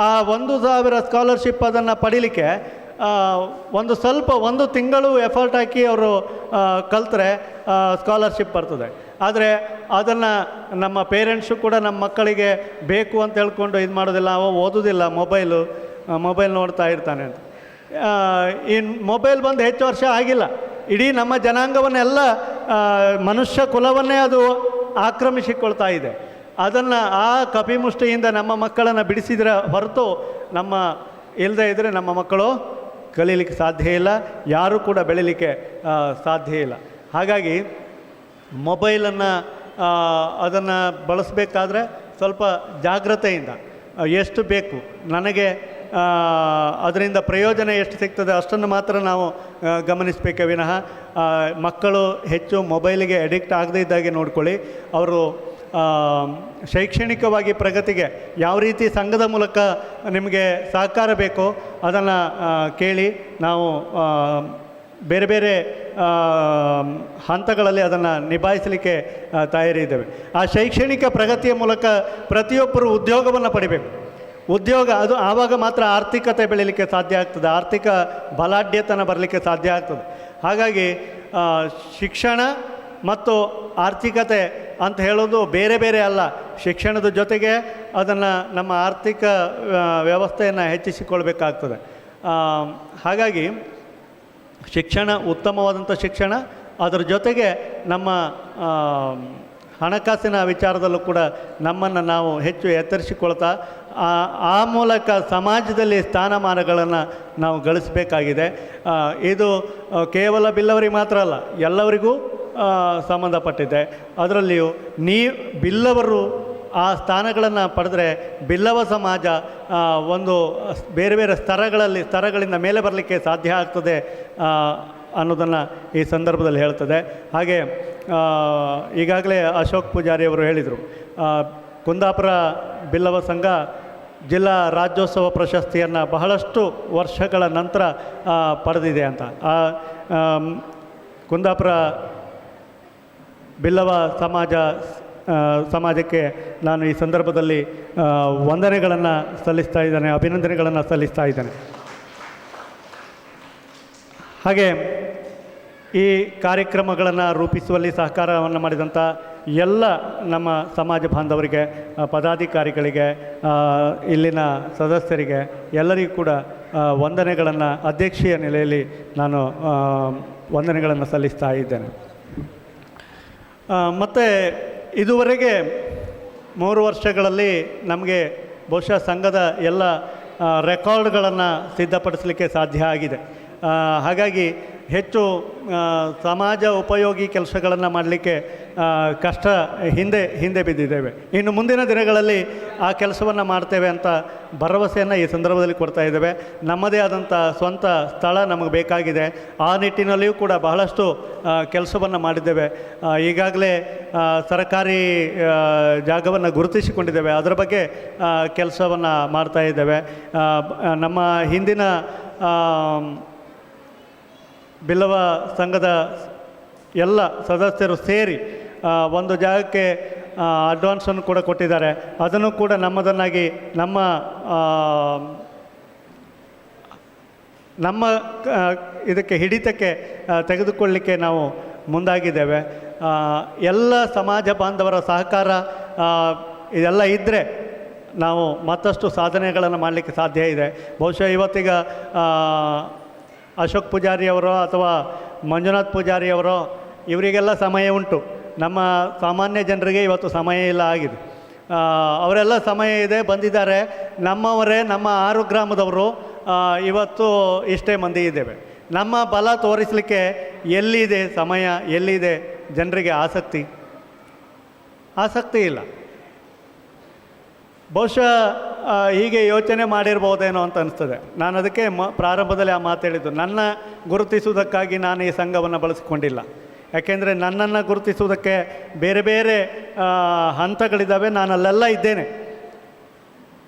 ಆ 1000 ಸ್ಕಾಲರ್ಶಿಪ್ ಅದನ್ನು ಪಡೀಲಿಕ್ಕೆ ಒಂದು ತಿಂಗಳು ಎಫರ್ಟ್ ಹಾಕಿ ಅವರು ಕಲ್ತ್ರೆ ಸ್ಕಾಲರ್ಶಿಪ್ ಬರ್ತದೆ. ಆದರೆ ಅದನ್ನು ನಮ್ಮ ಪೇರೆಂಟ್ಸು ಕೂಡ ನಮ್ಮ ಮಕ್ಕಳಿಗೆ ಬೇಕು ಅಂತ ಹೇಳ್ಕೊಂಡು ಇದು ಮಾಡೋದಿಲ್ಲ. ಅವ ಓದೋದಿಲ್ಲ, ಮೊಬೈಲ್ ನೋಡ್ತಾ ಇರ್ತಾನೆ ಅಂತ. ಈ ಮೊಬೈಲ್ ಬಂದು ಹೆಚ್ಚು ವರ್ಷ ಆಗಿಲ್ಲ. ಇಡೀ ನಮ್ಮ ಜನಾಂಗವನ್ನೆಲ್ಲ ಮನುಷ್ಯ ಕುಲವನ್ನೇ ಅದು ಆಕ್ರಮಿಸಿಕೊಳ್ತಾ ಇದೆ. ಅದನ್ನು ಆ ಕಪಿಮುಷ್ಟಿಯಿಂದ ನಮ್ಮ ಮಕ್ಕಳನ್ನು ಬಿಡಿಸಿದರೆ ಹೊರತು ನಮ್ಮ ಇಲ್ಲದೇ ಇದ್ದರೆ ನಮ್ಮ ಮಕ್ಕಳು ಕಲೀಲಿಕ್ಕೆ ಸಾಧ್ಯ ಇಲ್ಲ, ಯಾರೂ ಕೂಡ ಬೆಳೀಲಿಕ್ಕೆ ಸಾಧ್ಯ ಇಲ್ಲ. ಹಾಗಾಗಿ ಮೊಬೈಲನ್ನು ಅದನ್ನು ಬಳಸಬೇಕಾದ್ರೆ ಸ್ವಲ್ಪ ಜಾಗ್ರತೆಯಿಂದ ಎಷ್ಟು ಬೇಕು, ನನಗೆ ಅದರಿಂದ ಪ್ರಯೋಜನ ಎಷ್ಟು ಸಿಗ್ತದೆ ಅಷ್ಟನ್ನು ಮಾತ್ರ ನಾವು ಗಮನಿಸಬೇಕೇ ವಿನಃ ಮಕ್ಕಳು ಹೆಚ್ಚು ಮೊಬೈಲಿಗೆ ಅಡಿಕ್ಟ್ ಆಗದೇ ಇದ್ದಾಗೆ ನೋಡ್ಕೊಳ್ಳಿ. ಅವರು ಶೈಕ್ಷಣಿಕವಾಗಿ ಪ್ರಗತಿಗೆ ಯಾವ ರೀತಿ ಸಂಘದ ಮೂಲಕ ನಿಮಗೆ ಸಹಕಾರ ಬೇಕೋ ಅದನ್ನು ಕೇಳಿ ನಾವು ಬೇರೆ ಬೇರೆ ಹಂತಗಳಲ್ಲಿ ಅದನ್ನು ನಿಭಾಯಿಸಲಿಕ್ಕೆ ತಯಾರಿದ್ದೇವೆ. ಆ ಶೈಕ್ಷಣಿಕ ಪ್ರಗತಿಯ ಮೂಲಕ ಪ್ರತಿಯೊಬ್ಬರು ಉದ್ಯೋಗವನ್ನು ಪಡಿಬೇಕು. ಉದ್ಯೋಗ ಅದು ಆವಾಗ ಮಾತ್ರ ಆರ್ಥಿಕತೆ ಬೆಳೀಲಿಕ್ಕೆ ಸಾಧ್ಯ ಆಗ್ತದೆ, ಆರ್ಥಿಕ ಬಲಾಢ್ಯತನ ಬರಲಿಕ್ಕೆ ಸಾಧ್ಯ ಆಗ್ತದೆ. ಹಾಗಾಗಿ ಶಿಕ್ಷಣ ಮತ್ತು ಆರ್ಥಿಕತೆ ಅಂತ ಹೇಳೋದು ಬೇರೆ ಬೇರೆ ಅಲ್ಲ. ಶಿಕ್ಷಣದ ಜೊತೆಗೆ ಅದನ್ನು ನಮ್ಮ ಆರ್ಥಿಕ ವ್ಯವಸ್ಥೆಯನ್ನು ಹೆಚ್ಚಿಸಿಕೊಳ್ಬೇಕಾಗ್ತದೆ. ಹಾಗಾಗಿ ಶಿಕ್ಷಣ, ಉತ್ತಮವಾದಂಥ ಶಿಕ್ಷಣ, ಅದರ ಜೊತೆಗೆ ನಮ್ಮ ಹಣಕಾಸಿನ ವಿಚಾರದಲ್ಲೂ ಕೂಡ ನಮ್ಮನ್ನು ನಾವು ಹೆಚ್ಚು ಎತ್ತರಿಸಿಕೊಳ್ತಾ ಆ ಮೂಲಕ ಸಮಾಜದಲ್ಲಿ ಸ್ಥಾನಮಾನಗಳನ್ನು ನಾವು ಗಳಿಸಬೇಕಾಗಿದೆ. ಇದು ಕೇವಲ ಬಿಲ್ಲವರಿಗೆ ಮಾತ್ರ ಅಲ್ಲ, ಎಲ್ಲವರಿಗೂ ಸಂಬಂಧಪಟ್ಟಿದೆ. ಅದರಲ್ಲಿಯೂ ಬಿಲ್ಲವರು ಆ ಸ್ಥಾನಗಳನ್ನು ಪಡೆದರೆ ಬಿಲ್ಲವ ಸಮಾಜ ಒಂದು ಬೇರೆ ಬೇರೆ ಸ್ತರಗಳಿಂದ ಮೇಲೆ ಬರಲಿಕ್ಕೆ ಸಾಧ್ಯ ಆಗ್ತದೆ ಅನ್ನೋದನ್ನು ಈ ಸಂದರ್ಭದಲ್ಲಿ ಹೇಳ್ತದೆ. ಹಾಗೆ ಈಗಾಗಲೇ ಅಶೋಕ್ ಪೂಜಾರಿಯವರು ಹೇಳಿದರು, ಕುಂದಾಪುರ ಬಿಲ್ಲವ ಸಂಘ ಜಿಲ್ಲಾ ರಾಜ್ಯೋತ್ಸವ ಪ್ರಶಸ್ತಿಯನ್ನು ಬಹಳಷ್ಟು ವರ್ಷಗಳ ನಂತರ ಪಡೆದಿದೆ ಅಂತ. ಕುಂದಾಪುರ ಬಿಲ್ಲವ ಸಮಾಜಕ್ಕೆ ನಾನು ಈ ಸಂದರ್ಭದಲ್ಲಿ ವಂದನೆಗಳನ್ನು ಸಲ್ಲಿಸ್ತಾ ಇದ್ದೇನೆ, ಅಭಿನಂದನೆಗಳನ್ನು ಸಲ್ಲಿಸ್ತಾ ಇದ್ದೇನೆ. ಹಾಗೆ ಈ ಕಾರ್ಯಕ್ರಮಗಳನ್ನು ರೂಪಿಸುವಲ್ಲಿ ಸಹಕಾರವನ್ನು ಮಾಡಿದಂಥ ಎಲ್ಲ ನಮ್ಮ ಸಮಾಜ ಬಾಂಧವರಿಗೆ, ಪದಾಧಿಕಾರಿಗಳಿಗೆ, ಇಲ್ಲಿನ ಸದಸ್ಯರಿಗೆ ಎಲ್ಲರಿಗೂ ಕೂಡ ವಂದನೆಗಳನ್ನು ಅಧ್ಯಕ್ಷೀಯ ನೆಲೆಯಲ್ಲಿ ನಾನು ವಂದನೆಗಳನ್ನು ಸಲ್ಲಿಸ್ತಾ ಇದ್ದೇನೆ. ಮತ್ತು ಇದುವರೆಗೆ 3 ವರ್ಷಗಳಲ್ಲಿ ನಮಗೆ ಬಹುಶಃ ಸಂಘದ ಎಲ್ಲ ರೆಕಾರ್ಡ್ಗಳನ್ನು ಸಿದ್ಧಪಡಿಸಲಿಕ್ಕೆ ಸಾಧ್ಯ ಆಗಿದೆ. ಹಾಗಾಗಿ ಹೆಚ್ಚು ಸಮಾಜ ಉಪಯೋಗಿ ಕೆಲಸಗಳನ್ನು ಮಾಡಲಿಕ್ಕೆ ಕಷ್ಟ ಹಿಂದೆ ಬಿದ್ದಿದ್ದೇವೆ. ಇನ್ನು ಮುಂದಿನ ದಿನಗಳಲ್ಲಿ ಆ ಕೆಲಸವನ್ನು ಮಾಡ್ತೇವೆ ಅಂತ ಭರವಸೆಯನ್ನು ಈ ಸಂದರ್ಭದಲ್ಲಿ ಕೊಡ್ತಾ ಇದ್ದೇವೆ. ನಮ್ಮದೇ ಆದಂಥ ಸ್ವಂತ ಸ್ಥಳ ನಮಗೆ ಬೇಕಾಗಿದೆ. ಆ ನಿಟ್ಟಿನಲ್ಲಿಯೂ ಕೂಡ ಬಹಳಷ್ಟು ಕೆಲಸವನ್ನು ಮಾಡಿದ್ದೇವೆ. ಈಗಾಗಲೇ ಸರ್ಕಾರಿ ಜಾಗವನ್ನು ಗುರುತಿಸಿಕೊಂಡಿದ್ದೇವೆ, ಅದರ ಬಗ್ಗೆ ಕೆಲಸವನ್ನು ಮಾಡ್ತಾ ಇದ್ದೇವೆ. ನಮ್ಮ ಹಿಂದಿನ ಬಿಲ್ಲವ ಸಂಘದ ಎಲ್ಲ ಸದಸ್ಯರು ಸೇರಿ ಒಂದು ಜಾಗಕ್ಕೆ ಅಡ್ವಾನ್ಸನ್ನು ಕೂಡ ಕೊಟ್ಟಿದ್ದಾರೆ. ಅದನ್ನು ಕೂಡ ನಮ್ಮದನ್ನಾಗಿ ನಮ್ಮ ಇದಕ್ಕೆ ಹಿಡಿತಕ್ಕೆ ತೆಗೆದುಕೊಳ್ಳಲಿಕ್ಕೆ ನಾವು ಮುಂದಾಗಿದ್ದೇವೆ. ಎಲ್ಲ ಸಮಾಜ ಬಾಂಧವರ ಸಹಕಾರ ಇದೆಲ್ಲ ಇದ್ದರೆ ನಾವು ಮತ್ತಷ್ಟು ಸಾಧನೆಗಳನ್ನು ಮಾಡಲಿಕ್ಕೆ ಸಾಧ್ಯ ಇದೆ. ಬಹುಶಃ ಇವತ್ತೀಗ ಅಶೋಕ್ ಪೂಜಾರಿಯವರೋ ಅಥವಾ ಮಂಜುನಾಥ್ ಪೂಜಾರಿಯವರೋ ಇವರಿಗೆಲ್ಲ ಸಮಯ ಉಂಟು. ನಮ್ಮ ಸಾಮಾನ್ಯ ಜನರಿಗೆ ಇವತ್ತು ಸಮಯ ಇಲ್ಲ ಆಗಿದೆ. ಅವರೆಲ್ಲ ಸಮಯ ಇದೆ, ಬಂದಿದ್ದಾರೆ. ನಮ್ಮವರೇ, ನಮ್ಮ 6 ಗ್ರಾಮದವರು ಇವತ್ತು ಇಷ್ಟೇ ಮಂದಿ ಇದ್ದೇವೆ. ನಮ್ಮ ಬಲ ತೋರಿಸಲಿಕ್ಕೆ ಎಲ್ಲಿದೆ ಸಮಯ, ಎಲ್ಲಿದೆ ಜನರಿಗೆ ಆಸಕ್ತಿ ಇಲ್ಲ. ಬಹುಶಃ ಹೀಗೆ ಯೋಚನೆ ಮಾಡಿರ್ಬೋದೇನೋ ಅಂತ ಅನಿಸ್ತದೆ. ನಾನು ಅದಕ್ಕೆ ಪ್ರಾರಂಭದಲ್ಲಿ ಆ ಮಾತು ಹೇಳಿದ್ದು, ನನ್ನ ಗುರುತಿಸುವುದಕ್ಕಾಗಿ ನಾನು ಈ ಸಂಘವನ್ನು ಬಳಸಿಕೊಂಡಿಲ್ಲ. ಯಾಕೆಂದರೆ ನನ್ನನ್ನು ಗುರುತಿಸುವುದಕ್ಕೆ ಬೇರೆ ಬೇರೆ ಹಂತಗಳಿದ್ದಾವೆ, ನಾನು ಅಲ್ಲೆಲ್ಲ ಇದ್ದೇನೆ.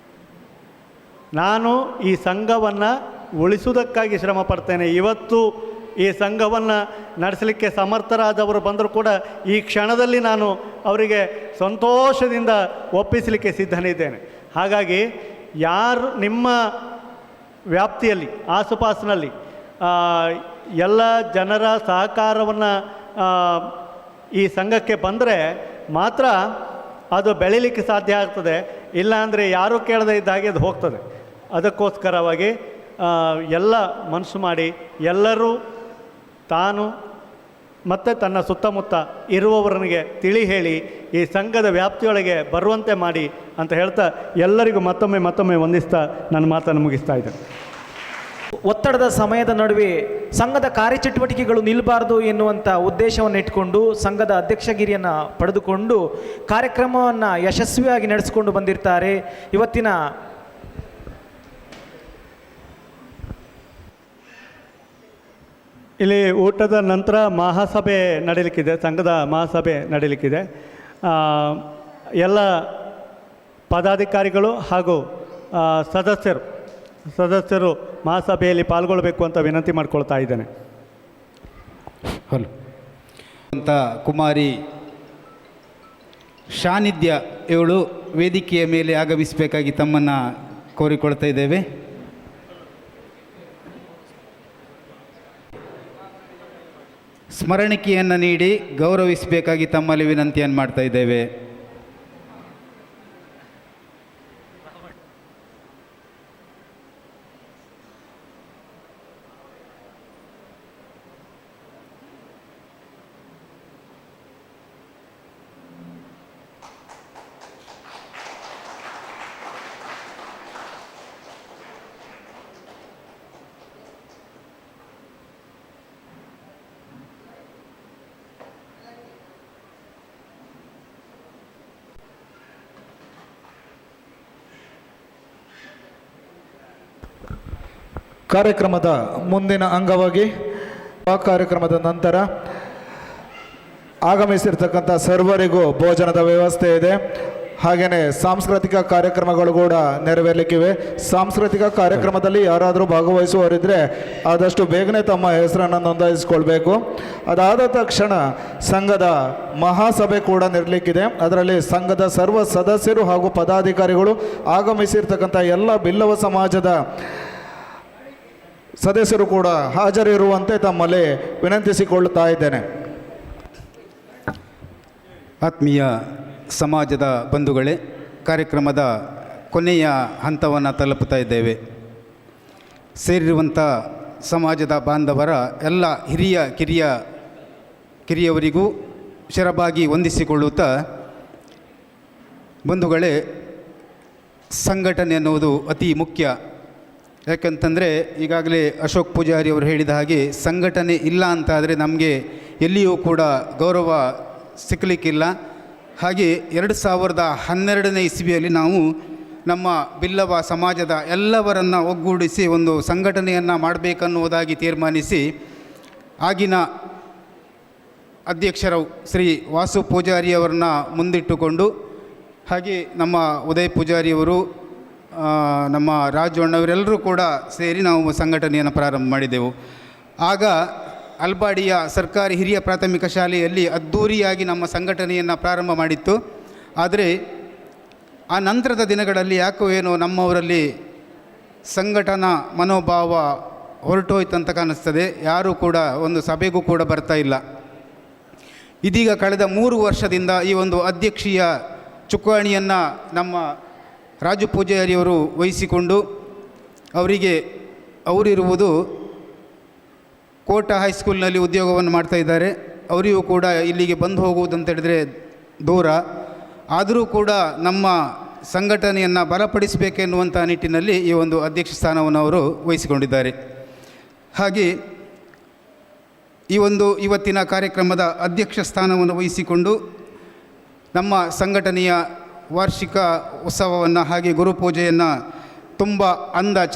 ನಾನು ಈ ಸಂಘವನ್ನು ಉಳಿಸುವುದಕ್ಕಾಗಿ ಶ್ರಮ ಪಡ್ತೇನೆ. ಇವತ್ತು ಈ ಸಂಘವನ್ನು ನಡೆಸಲಿಕ್ಕೆ ಸಮರ್ಥರಾದವರು ಬಂದರೂ ಕೂಡ ಈ ಕ್ಷಣದಲ್ಲಿ ನಾನು ಅವರಿಗೆ ಸಂತೋಷದಿಂದ ಒಪ್ಪಿಸಲಿಕ್ಕೆ ಸಿದ್ಧನಿದ್ದೇನೆ. ಹಾಗಾಗಿ ಯಾರು ನಿಮ್ಮ ವ್ಯಾಪ್ತಿಯಲ್ಲಿ, ಆಸುಪಾಸಿನಲ್ಲಿ ಎಲ್ಲ ಜನರ ಸಹಕಾರವನ್ನು ಈ ಸಂಘಕ್ಕೆ ಬಂದರೆ ಮಾತ್ರ ಅದು ಬೆಳೀಲಿಕ್ಕೆ ಸಾಧ್ಯ ಆಗ್ತದೆ. ಇಲ್ಲಾಂದರೆ ಯಾರೂ ಕೇಳದೇ ಇದ್ದಾಗೆ ಅದು ಹೋಗ್ತದೆ. ಅದಕ್ಕೋಸ್ಕರವಾಗಿ ಎಲ್ಲ ಮನಸ್ಸು ಮಾಡಿ ಎಲ್ಲರೂ ತಾನು ಮತ್ತು ತನ್ನ ಸುತ್ತಮುತ್ತ ಇರುವವರನಿಗೆ ತಿಳಿ ಹೇಳಿ ಈ ಸಂಘದ ವ್ಯಾಪ್ತಿಯೊಳಗೆ ಬರುವಂತೆ ಮಾಡಿ ಅಂತ ಹೇಳ್ತಾ ಎಲ್ಲರಿಗೂ ಮತ್ತೊಮ್ಮೆ ವಂದಿಸ್ತಾ ನನ್ನ ಮಾತನ್ನು ಮುಗಿಸ್ತಾ ಇದ್ದೇನೆ. ಒತ್ತಡದ ಸಮಯದ ನಡುವೆ ಸಂಘದ ಕಾರ್ಯಚಟುವಟಿಕೆಗಳು ನಿಲ್ಲಬಾರದು ಎನ್ನುವಂಥ ಉದ್ದೇಶವನ್ನು ಇಟ್ಕೊಂಡು ಸಂಘದ ಅಧ್ಯಕ್ಷಗಿರಿಯನ್ನು ಪಡೆದುಕೊಂಡು ಕಾರ್ಯಕ್ರಮವನ್ನು ಯಶಸ್ವಿಯಾಗಿ ನಡೆಸಿಕೊಂಡು ಬಂದಿರ್ತಾರೆ. ಇವತ್ತಿನ ಇಲ್ಲಿ ಊಟದ ನಂತರ ಮಹಾಸಭೆ ನಡೀಲಿಕ್ಕಿದೆ, ಸಂಘದ ಮಹಾಸಭೆ ನಡೀಲಿಕ್ಕಿದೆ. ಎಲ್ಲ ಪದಾಧಿಕಾರಿಗಳು ಹಾಗೂ ಸದಸ್ಯರು ಮಹಾಸಭೆಯಲ್ಲಿ ಪಾಲ್ಗೊಳ್ಳಬೇಕು ಅಂತ ವಿನಂತಿ ಮಾಡ್ಕೊಳ್ತಾ ಇದ್ದೇನೆ. ಹಲೋ ಅಂತ ಕುಮಾರಿ ಸಾನ್ನಿಧ್ಯ ಇವಳು ವೇದಿಕೆಯ ಮೇಲೆ ಆಗಮಿಸಬೇಕಾಗಿ ತಮ್ಮನ್ನು ಕೋರಿಕೊಳ್ತಾ ಇದ್ದೇವೆ. ಸ್ಮರಣಿಕೆಯನ್ನು ನೀಡಿ ಗೌರವಿಸಬೇಕಾಗಿ ತಮ್ಮಲ್ಲಿ ವಿನಂತಿಯನ್ನು ಮಾಡ್ತಾ ಇದ್ದೇವೆ. ಕಾರ್ಯಕ್ರಮದ ಮುಂದಿನ ಅಂಗವಾಗಿ ಆ ಕಾರ್ಯಕ್ರಮದ ನಂತರ ಆಗಮಿಸಿರ್ತಕ್ಕಂಥ ಸರ್ವರಿಗೂ ಭೋಜನದ ವ್ಯವಸ್ಥೆ ಇದೆ. ಹಾಗೆಯೇ ಸಾಂಸ್ಕೃತಿಕ ಕಾರ್ಯಕ್ರಮಗಳು ಕೂಡ ನೆರವೇರಲಿಕ್ಕಿವೆ. ಸಾಂಸ್ಕೃತಿಕ ಕಾರ್ಯಕ್ರಮದಲ್ಲಿ ಯಾರಾದರೂ ಭಾಗವಹಿಸುವವರಿದ್ದರೆ ಆದಷ್ಟು ಬೇಗನೆ ತಮ್ಮ ಹೆಸರನ್ನು ನೋಂದಾಯಿಸಿಕೊಳ್ಬೇಕು. ಅದಾದ ತಕ್ಷಣ ಸಂಘದ ಮಹಾಸಭೆ ಕೂಡ ನೆರಲಿಕ್ಕಿದೆ. ಅದರಲ್ಲಿ ಸಂಘದ ಸರ್ವ ಸದಸ್ಯರು ಹಾಗೂ ಪದಾಧಿಕಾರಿಗಳು ಆಗಮಿಸಿರ್ತಕ್ಕಂಥ ಎಲ್ಲ ಬಿಲ್ಲವ ಸಮಾಜದ ಸದಸ್ಯರು ಕೂಡ ಹಾಜರಿರುವಂತೆ ತಮ್ಮಲ್ಲಿ ವಿನಂತಿಸಿಕೊಳ್ಳುತ್ತಾ ಇದ್ದೇನೆ. ಆತ್ಮೀಯ ಸಮಾಜದ ಬಂಧುಗಳೇ, ಕಾರ್ಯಕ್ರಮದ ಕೊನೆಯ ಹಂತವನ್ನು ತಲುಪುತ್ತಾ ಇದ್ದೇವೆ. ಸೇರಿರುವಂಥ ಸಮಾಜದ ಬಾಂಧವರ ಎಲ್ಲ ಹಿರಿಯ ಕಿರಿಯವರಿಗೂ ಶಿರಬಾಗಿ ವಂದಿಸಿಕೊಳ್ಳುತ್ತಾ, ಬಂಧುಗಳೇ, ಸಂಘಟನೆ ಅನ್ನುವುದು ಅತಿ ಮುಖ್ಯ. ಯಾಕಂತಂದರೆ ಈಗಾಗಲೇ ಅಶೋಕ್ ಪೂಜಾರಿ ಅವರು ಹೇಳಿದ ಹಾಗೆ ಸಂಘಟನೆ ಇಲ್ಲ ಅಂತಾದರೆ ನಮಗೆ ಎಲ್ಲಿಯೂ ಕೂಡ ಗೌರವ ಸಿಕ್ಕಲಿಕ್ಕಿಲ್ಲ. ಹಾಗೆ 2012ನೇ ಇಸ್ವಿಯಲ್ಲಿ ನಾವು ನಮ್ಮ ಬಿಲ್ಲವ ಸಮಾಜದ ಎಲ್ಲವರನ್ನು ಒಗ್ಗೂಡಿಸಿ ಒಂದು ಸಂಘಟನೆಯನ್ನು ಮಾಡಬೇಕನ್ನುವುದಾಗಿ ತೀರ್ಮಾನಿಸಿ ಆಗಿನ ಅಧ್ಯಕ್ಷರು ಶ್ರೀ ವಾಸು ಪೂಜಾರಿಯವರನ್ನ ಮುಂದಿಟ್ಟುಕೊಂಡು, ಹಾಗೆ ನಮ್ಮ ಉದಯ್ ಪೂಜಾರಿಯವರು, ನಮ್ಮ ರಾಜು ಅಣ್ಣವರೆಲ್ಲರೂ ಕೂಡ ಸೇರಿ ನಾವು ಸಂಘಟನೆಯನ್ನು ಪ್ರಾರಂಭ ಮಾಡಿದೆವು. ಆಗ ಅಲ್ಬಾಡಿಯ ಸರ್ಕಾರಿ ಹಿರಿಯ ಪ್ರಾಥಮಿಕ ಶಾಲೆಯಲ್ಲಿ ಅದ್ಧೂರಿಯಾಗಿ ನಮ್ಮ ಸಂಘಟನೆಯನ್ನು ಪ್ರಾರಂಭ ಮಾಡಿತ್ತು. ಆದರೆ ಆ ನಂತರದ ದಿನಗಳಲ್ಲಿ ಯಾಕೋ ಏನೋ ನಮ್ಮವರಲ್ಲಿ ಸಂಘಟನಾ ಮನೋಭಾವ ಹೊರಟೋಯ್ತಂತ ಕಾಣಿಸ್ತದೆ. ಯಾರೂ ಕೂಡ ಒಂದು ಸಭೆಗೂ ಕೂಡ ಬರ್ತಾ ಇಲ್ಲ. ಇದೀಗ ಕಳೆದ 3 ವರ್ಷದಿಂದ ಈ ಒಂದು ಅಧ್ಯಕ್ಷೀಯ ಚುಕ್ಕಾಣಿಯನ್ನು ನಮ್ಮ ರಾಜು ಪೂಜಾರಿಯವರು ವಹಿಸಿಕೊಂಡು, ಅವರಿರುವುದು ಕೋಟ ಹೈಸ್ಕೂಲ್ನಲ್ಲಿ ಉದ್ಯೋಗವನ್ನು ಮಾಡ್ತಾ ಇದ್ದಾರೆ. ಅವರಿಗೂ ಕೂಡ ಇಲ್ಲಿಗೆ ಬಂದು ಹೋಗುವುದಂತ ಹೇಳಿದರೆ ದೂರ. ಆದರೂ ಕೂಡ ನಮ್ಮ ಸಂಘಟನೆಯನ್ನು ಬಲಪಡಿಸಬೇಕೆನ್ನುವಂಥ ನಿಟ್ಟಿನಲ್ಲಿ ಈ ಒಂದು ಅಧ್ಯಕ್ಷ ಸ್ಥಾನವನ್ನು ಅವರು ವಹಿಸಿಕೊಂಡಿದ್ದಾರೆ. ಹಾಗೆ ಇವತ್ತಿನ ಕಾರ್ಯಕ್ರಮದ ಅಧ್ಯಕ್ಷ ಸ್ಥಾನವನ್ನು ವಹಿಸಿಕೊಂಡು ನಮ್ಮ ಸಂಘಟನೆಯ ವಾರ್ಷಿಕ ಉತ್ಸವವನ್ನು ಹಾಗೆ ಗುರುಪೂಜೆಯನ್ನು ತುಂಬ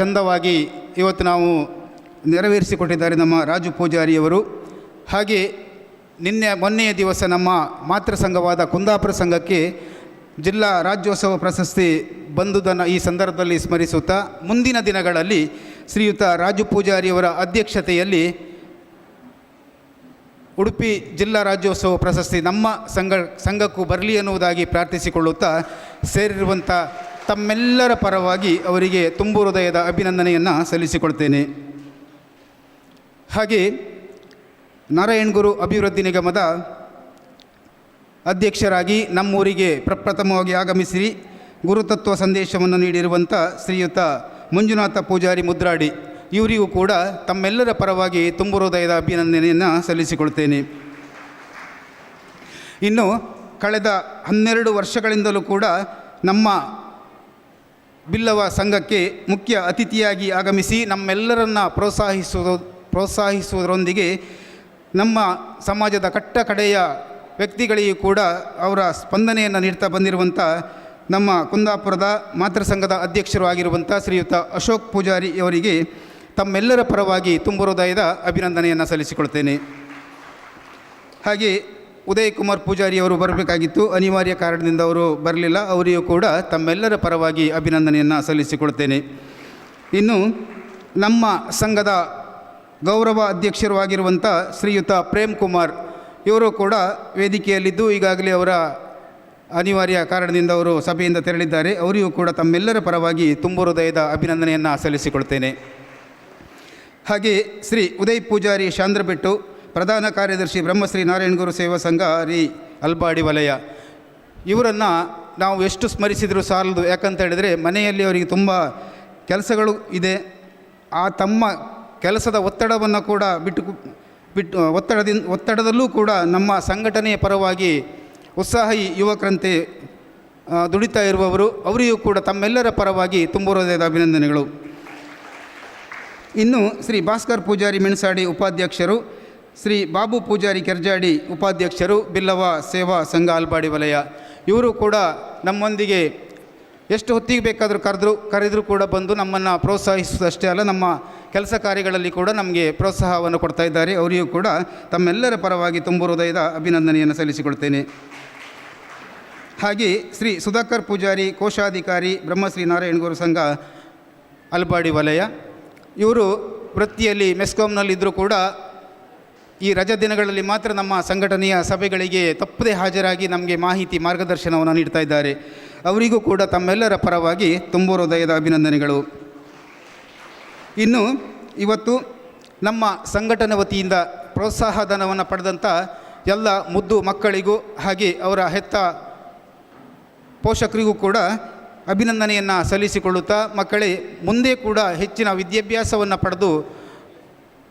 ಚಂದವಾಗಿ ಇವತ್ತು ನಾವು ನೆರವೇರಿಸಿಕೊಟ್ಟಿದ್ದಾರೆ ನಮ್ಮ ರಾಜು ಪೂಜಾರಿಯವರು. ಹಾಗೆ ಮೊನ್ನೆಯ ದಿವಸ ನಮ್ಮ ಮಾತೃ ಸಂಘವಾದ ಕುಂದಾಪುರ ಸಂಘಕ್ಕೆ ಜಿಲ್ಲಾ ರಾಜ್ಯೋತ್ಸವ ಪ್ರಶಸ್ತಿ ಬಂದುದನ್ನು ಈ ಸಂದರ್ಭದಲ್ಲಿ ಸ್ಮರಿಸುತ್ತಾ, ಮುಂದಿನ ದಿನಗಳಲ್ಲಿ ಶ್ರೀಯುತ ರಾಜು ಪೂಜಾರಿಯವರ ಅಧ್ಯಕ್ಷತೆಯಲ್ಲಿ ಉಡುಪಿ ಜಿಲ್ಲಾ ರಾಜ್ಯೋತ್ಸವ ಪ್ರಶಸ್ತಿ ನಮ್ಮ ಸಂಘಕ್ಕೂ ಬರಲಿ ಎನ್ನುವುದಾಗಿ ಪ್ರಾರ್ಥಿಸಿಕೊಳ್ಳುತ್ತಾ, ಸೇರಿರುವಂಥ ತಮ್ಮೆಲ್ಲರ ಪರವಾಗಿ ಅವರಿಗೆ ತುಂಬು ಹೃದಯದ ಅಭಿನಂದನೆಯನ್ನು ಸಲ್ಲಿಸಿಕೊಳ್ತೇನೆ. ಹಾಗೆ ನಾರಾಯಣಗುರು ಅಭಿವೃದ್ಧಿ ನಿಗಮದ ಅಧ್ಯಕ್ಷರಾಗಿ ನಮ್ಮೂರಿಗೆ ಪ್ರಪ್ರಥಮವಾಗಿ ಆಗಮಿಸಿ ಗುರುತತ್ವ ಸಂದೇಶವನ್ನು ನೀಡಿರುವಂಥ ಶ್ರೀಯುತ ಮಂಜುನಾಥ ಪೂಜಾರಿ ಮುದ್ರಾಡಿ, ಇವರಿಗೂ ಕೂಡ ತಮ್ಮೆಲ್ಲರ ಪರವಾಗಿ ತುಂಬು ಹೃದಯದ ಅಭಿನಂದನೆಯನ್ನು ಸಲ್ಲಿಸಿಕೊಳ್ತೇನೆ. ಇನ್ನು ಕಳೆದ 12 ವರ್ಷಗಳಿಂದಲೂ ಕೂಡ ನಮ್ಮ ಬಿಲ್ಲವ ಸಂಘಕ್ಕೆ ಮುಖ್ಯ ಅತಿಥಿಯಾಗಿ ಆಗಮಿಸಿ ನಮ್ಮೆಲ್ಲರನ್ನ ಪ್ರೋತ್ಸಾಹಿಸುವುದರೊಂದಿಗೆ ನಮ್ಮ ಸಮಾಜದ ಕಟ್ಟಕಡೆಯ ವ್ಯಕ್ತಿಗಳಿಗೂ ಕೂಡ ಅವರ ಸ್ಪಂದನೆಯನ್ನು ನೀಡ್ತಾ ಬಂದಿರುವಂಥ ನಮ್ಮ ಕುಂದಾಪುರದ ಮಾತೃ ಸಂಘದ ಅಧ್ಯಕ್ಷರು ಆಗಿರುವಂಥ ಶ್ರೀಯುತ ಅಶೋಕ್ ಪೂಜಾರಿ ಅವರಿಗೆ ತಮ್ಮೆಲ್ಲರ ಪರವಾಗಿ ತುಂಬ ಹೃದಯದ ಅಭಿನಂದನೆಯನ್ನು ಸಲ್ಲಿಸಿಕೊಳ್ತೇನೆ. ಹಾಗೆ ಉದಯ್ ಕುಮಾರ್ ಪೂಜಾರಿ ಅವರು ಬರಬೇಕಾಗಿತ್ತು, ಅನಿವಾರ್ಯ ಕಾರಣದಿಂದ ಅವರು ಬರಲಿಲ್ಲ. ಅವರಿಗೂ ಕೂಡ ತಮ್ಮೆಲ್ಲರ ಪರವಾಗಿ ಅಭಿನಂದನೆಯನ್ನು ಸಲ್ಲಿಸಿಕೊಳ್ತೇನೆ. ಇನ್ನು ನಮ್ಮ ಸಂಘದ ಗೌರವ ಅಧ್ಯಕ್ಷರು ಆಗಿರುವಂಥ ಶ್ರೀಯುತ ಪ್ರೇಮ್ ಕುಮಾರ್ ಇವರು ಕೂಡ ವೇದಿಕೆಯಲ್ಲಿದ್ದು ಈಗಾಗಲೇ ಅವರ ಅನಿವಾರ್ಯ ಕಾರಣದಿಂದ ಅವರು ಸಭೆಯಿಂದ ತೆರಳಿದ್ದಾರೆ. ಅವರಿಗೂ ಕೂಡ ತಮ್ಮೆಲ್ಲರ ಪರವಾಗಿ ತುಂಬ ಹೃದಯದ ಅಭಿನಂದನೆಯನ್ನು ಸಲ್ಲಿಸಿಕೊಳ್ತೇನೆ. ಹಾಗೆ ಶ್ರೀ ಉದಯ್ ಪೂಜಾರಿ ಶಾಂದ್ರಬೆಟ್ಟು, ಪ್ರಧಾನ ಕಾರ್ಯದರ್ಶಿ ಬ್ರಹ್ಮಶ್ರೀ ನಾರಾಯಣಗುರು ಸೇವಾ ಸಂಘ ರೀ ಅಲ್ಬಾಡಿ ವಲಯ, ಇವರನ್ನು ನಾವು ಎಷ್ಟು ಸ್ಮರಿಸಿದರೂ ಸಾಲದು. ಯಾಕಂತ ಹೇಳಿದರೆ ಮನೆಯಲ್ಲಿ ಅವರಿಗೆ ತುಂಬ ಕೆಲಸಗಳು ಇದೆ. ಆ ತಮ್ಮ ಕೆಲಸದ ಒತ್ತಡವನ್ನು ಕೂಡ ಬಿಟ್ಟು ಒತ್ತಡದಲ್ಲೂ ಕೂಡ ನಮ್ಮ ಸಂಘಟನೆಯ ಪರವಾಗಿ ಉತ್ಸಾಹಿ ಯುವಕರಂತೆ ದುಡಿತಾ ಇರುವವರು. ಅವರಿಗೂ ಕೂಡ ತಮ್ಮೆಲ್ಲರ ಪರವಾಗಿ ತುಂಬ ಹೃದಯದ ಅಭಿನಂದನೆಗಳು. ಇನ್ನು ಶ್ರೀ ಭಾಸ್ಕರ್ ಪೂಜಾರಿ ಮೆಣಸಾಡಿ ಉಪಾಧ್ಯಕ್ಷರು, ಶ್ರೀ ಬಾಬು ಪೂಜಾರಿ ಕೆರ್ಜಾಡಿ ಉಪಾಧ್ಯಕ್ಷರು, ಬಿಲ್ಲವ ಸೇವಾ ಸಂಘ ಅಲ್ಬಾಡಿ ವಲಯ, ಇವರು ಕೂಡ ನಮ್ಮೊಂದಿಗೆ ಎಷ್ಟು ಹೊತ್ತಿಗೆ ಬೇಕಾದರೂ ಕರೆದರೂ ಕೂಡ ಬಂದು ನಮ್ಮನ್ನು ಪ್ರೋತ್ಸಾಹಿಸುವುದಷ್ಟೇ ಅಲ್ಲ, ನಮ್ಮ ಕೆಲಸ ಕಾರ್ಯಗಳಲ್ಲಿ ಕೂಡ ನಮಗೆ ಪ್ರೋತ್ಸಾಹವನ್ನು ಕೊಡ್ತಾ ಇದ್ದಾರೆ. ಅವರಿಗೂ ಕೂಡ ತಮ್ಮೆಲ್ಲರ ಪರವಾಗಿ ತುಂಬ ಹೃದಯದ ಅಭಿನಂದನೆಯನ್ನು ಸಲ್ಲಿಸಿಕೊಳ್ತೇನೆ. ಹಾಗೆ ಶ್ರೀ ಸುಧಾಕರ್ ಪೂಜಾರಿ ಕೋಶಾಧಿಕಾರಿ, ಬ್ರಹ್ಮಶ್ರೀ ನಾರಾಯಣಗುರು ಸಂಘ ಅಲ್ಬಾಡಿ ವಲಯ, ಇವರು ವೃತ್ತಿಯಲ್ಲಿ ಮೆಸ್ಕಾಂನಲ್ಲಿದ್ದರೂ ಕೂಡ ಈ ರಜಾ ದಿನಗಳಲ್ಲಿ ಮಾತ್ರ ನಮ್ಮ ಸಂಘಟನೆಯ ಸಭೆಗಳಿಗೆ ತಪ್ಪದೇ ಹಾಜರಾಗಿ ನಮಗೆ ಮಾಹಿತಿ ಮಾರ್ಗದರ್ಶನವನ್ನು ನೀಡ್ತಾ ಇದ್ದಾರೆ. ಅವರಿಗೂ ಕೂಡ ತಮ್ಮೆಲ್ಲರ ಪರವಾಗಿ ತುಂಬ ಹೃದಯದ ಅಭಿನಂದನೆಗಳು. ಇನ್ನು ಇವತ್ತು ನಮ್ಮ ಸಂಘಟನೆ ವತಿಯಿಂದ ಪ್ರೋತ್ಸಾಹಧನವನ್ನು ಪಡೆದಂಥ ಎಲ್ಲ ಮುದ್ದು ಮಕ್ಕಳಿಗೂ ಹಾಗೆ ಅವರ ಹೆತ್ತ ಪೋಷಕರಿಗೂ ಕೂಡ ಅಭಿನಂದನೆಯನ್ನು ಸಲ್ಲಿಸಿಕೊಳ್ಳುತ್ತಾ, ಮಕ್ಕಳೇ ಮುಂದೆ ಕೂಡ ಹೆಚ್ಚಿನ ವಿದ್ಯಾಭ್ಯಾಸವನ್ನು ಪಡೆದು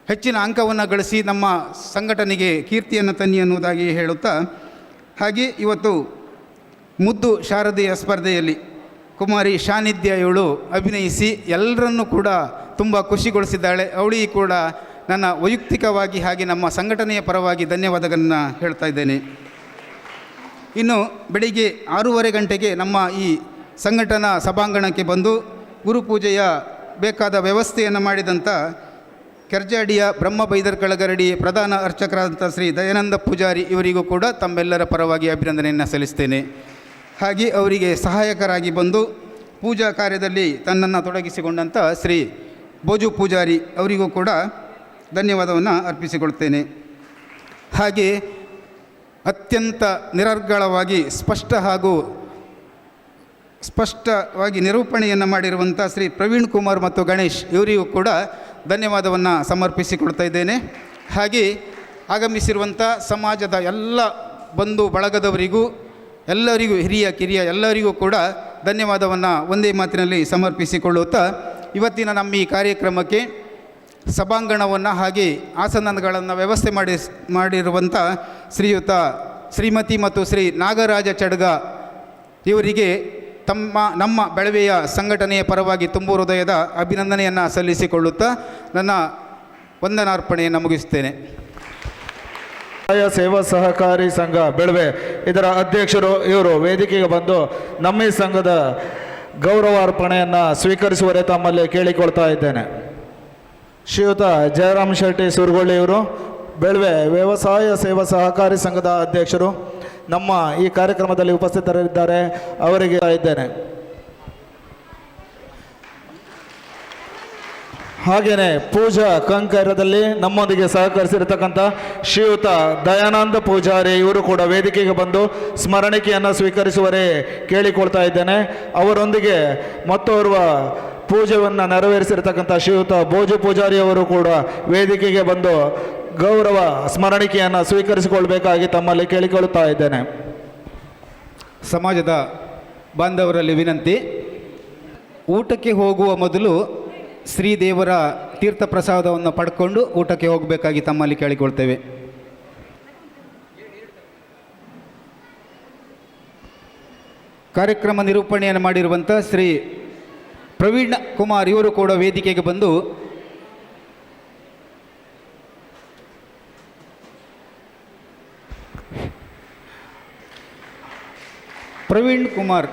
ಹೆಚ್ಚಿನ ಅಂಕವನ್ನು ಗಳಿಸಿ ನಮ್ಮ ಸಂಘಟನೆಗೆ ಕೀರ್ತಿಯನ್ನು ತನ್ನಿ ಅನ್ನುವುದಾಗಿ ಹೇಳುತ್ತಾ, ಹಾಗೆ ಇವತ್ತು ಮುದ್ದು ಶಾರದೆಯ ಸ್ಪರ್ಧೆಯಲ್ಲಿ ಕುಮಾರಿ ಸಾನ್ನಿಧ್ಯ ಇವಳು ಅಭಿನಯಿಸಿ ಎಲ್ಲರನ್ನೂ ಕೂಡ ತುಂಬ ಖುಷಿಗೊಳಿಸಿದ್ದಾಳೆ. ಅವಳಿಗೆ ಕೂಡ ನನ್ನ ವೈಯಕ್ತಿಕವಾಗಿ ಹಾಗೆ ನಮ್ಮ ಸಂಘಟನೆಯ ಪರವಾಗಿ ಧನ್ಯವಾದಗಳನ್ನು ಹೇಳ್ತಾ ಇದ್ದೇನೆ. ಇನ್ನು ಬೆಳಿಗ್ಗೆ 6:30 ಗಂಟೆಗೆ ನಮ್ಮ ಈ ಸಂಘಟನಾ ಸಭಾಂಗಣಕ್ಕೆ ಬಂದು ಗುರುಪೂಜೆಯ ಬೇಕಾದ ವ್ಯವಸ್ಥೆಯನ್ನು ಮಾಡಿದಂಥ ಕೆರ್ಜಾಡಿಯ ಬ್ರಹ್ಮ ಬೈದರ್ಕಳಗರಡಿ ಪ್ರಧಾನ ಅರ್ಚಕರಾದಂಥ ಶ್ರೀ ದಯಾನಂದ ಪೂಜಾರಿ ಇವರಿಗೂ ಕೂಡ ತಮ್ಮೆಲ್ಲರ ಪರವಾಗಿ ಅಭಿನಂದನೆಯನ್ನು ಸಲ್ಲಿಸ್ತೇನೆ. ಹಾಗೆ ಅವರಿಗೆ ಸಹಾಯಕರಾಗಿ ಬಂದು ಪೂಜಾ ಕಾರ್ಯದಲ್ಲಿ ತನ್ನನ್ನು ತೊಡಗಿಸಿಕೊಂಡಂಥ ಶ್ರೀ ಬೋಜು ಪೂಜಾರಿ ಅವರಿಗೂ ಕೂಡ ಧನ್ಯವಾದವನ್ನು ಅರ್ಪಿಸಿಕೊಳ್ತೇನೆ. ಹಾಗೆ ಅತ್ಯಂತ ನಿರರ್ಗಳವಾಗಿ ಸ್ಪಷ್ಟವಾಗಿ ನಿರೂಪಣೆಯನ್ನು ಮಾಡಿರುವಂಥ ಶ್ರೀ ಪ್ರವೀಣ್ ಕುಮಾರ್ ಮತ್ತು ಗಣೇಶ್ ಇವರಿಗೂ ಕೂಡ ಧನ್ಯವಾದವನ್ನು ಸಮರ್ಪಿಸಿಕೊಳ್ತಾ ಇದ್ದೇನೆ. ಹಾಗೆ ಆಗಮಿಸಿರುವಂಥ ಸಮಾಜದ ಎಲ್ಲ ಬಂಧು ಬಳಗದವರಿಗೂ ಎಲ್ಲರಿಗೂ ಹಿರಿಯ ಕಿರಿಯ ಎಲ್ಲರಿಗೂ ಕೂಡ ಧನ್ಯವಾದವನ್ನು ಒಂದೇ ಮಾತಿನಲ್ಲಿ ಸಮರ್ಪಿಸಿಕೊಳ್ಳುತ್ತಾ, ಇವತ್ತಿನ ನಮ್ಮ ಈ ಕಾರ್ಯಕ್ರಮಕ್ಕೆ ಸಭಾಂಗಣವನ್ನು ಹಾಗೆ ಆಸನಗಳನ್ನು ವ್ಯವಸ್ಥೆ ಮಾಡಿರುವಂಥ ಶ್ರೀಮತಿ ಮತ್ತು ಶ್ರೀ ನಾಗರಾಜ ಚಡ್ಗ ಇವರಿಗೆ ನಮ್ಮ ಬೆಳವೆಯ ಸಂಘಟನೆಯ ಪರವಾಗಿ ತುಂಬ ಹೃದಯದ ಅಭಿನಂದನೆಯನ್ನು ಸಲ್ಲಿಸಿಕೊಳ್ಳುತ್ತಾ ನನ್ನ ವಂದನಾರ್ಪಣೆಯನ್ನು ಮುಗಿಸುತ್ತೇನೆ. ಸೇವಾ ಸಹಕಾರಿ ಸಂಘ ಬೆಳವೆ ಇದರ ಅಧ್ಯಕ್ಷರು ಇವರು ವೇದಿಕೆಗೆ ಬಂದು ನಮ್ಮ ಈ ಸಂಘದ ಗೌರವಾರ್ಪಣೆಯನ್ನು ಸ್ವೀಕರಿಸುವರೆ ತಮ್ಮಲ್ಲಿ ಕೇಳಿಕೊಳ್ತಾ ಇದ್ದೇನೆ. ಶ್ರೀಯುತ ಜಯರಾಮ್ ಶೆಟ್ಟಿ ಸುರಗೊಳ್ಳಿ ಇವರು ಬೆಳವೆ ವ್ಯವಸಾಯ ಸೇವಾ ಸಹಕಾರಿ ಸಂಘದ ಅಧ್ಯಕ್ಷರು ನಮ್ಮ ಈ ಕಾರ್ಯಕ್ರಮದಲ್ಲಿ ಉಪಸ್ಥಿತರಿದ್ದಾರೆ, ಅವರಿಗೆ ಇದ್ದೇನೆ. ಹಾಗೆಯೇ ಪೂಜಾ ಕಂಕರದಲ್ಲಿ ನಮ್ಮೊಂದಿಗೆ ಸಹಕರಿಸಿರತಕ್ಕಂಥ ಶ್ರೀಯುತ ದಯಾನಂದ ಪೂಜಾರಿ ಇವರು ಕೂಡ ವೇದಿಕೆಗೆ ಬಂದು ಸ್ಮರಣಿಕೆಯನ್ನು ಸ್ವೀಕರಿಸುವರೆ ಕೇಳಿಕೊಳ್ತಾ ಇದ್ದೇನೆ. ಅವರೊಂದಿಗೆ ಮತ್ತೋರ್ವ ಪೂಜೆಯನ್ನು ನೆರವೇರಿಸಿರ್ತಕ್ಕಂಥ ಶ್ರೀಯುತ ಬೋಜು ಪೂಜಾರಿ ಅವರು ಕೂಡ ವೇದಿಕೆಗೆ ಬಂದು ಗೌರವ ಸ್ಮರಣಿಕೆಯನ್ನು ಸ್ವೀಕರಿಸಿಕೊಳ್ಬೇಕಾಗಿ ತಮ್ಮಲ್ಲಿ ಕೇಳಿಕೊಳ್ಳುತ್ತಾ ಇದ್ದೇನೆ. ಸಮಾಜದ ಬಾಂಧವರಲ್ಲಿ ವಿನಂತಿ, ಊಟಕ್ಕೆ ಹೋಗುವ ಮೊದಲು ಶ್ರೀದೇವರ ತೀರ್ಥ ಪ್ರಸಾದವನ್ನು ಪಡ್ಕೊಂಡು ಊಟಕ್ಕೆ ಹೋಗಬೇಕಾಗಿ ತಮ್ಮಲ್ಲಿ ಕೇಳಿಕೊಳ್ತೇವೆ. ಕಾರ್ಯಕ್ರಮ ನಿರೂಪಣೆಯನ್ನು ಮಾಡಿರುವಂಥ ಶ್ರೀ ಪ್ರವೀಣ್ ಕುಮಾರ್ ಇವರು ಕೂಡ ವೇದಿಕೆಗೆ ಬಂದು ಪ್ರವೀಣ್ ಕುಮಾರ್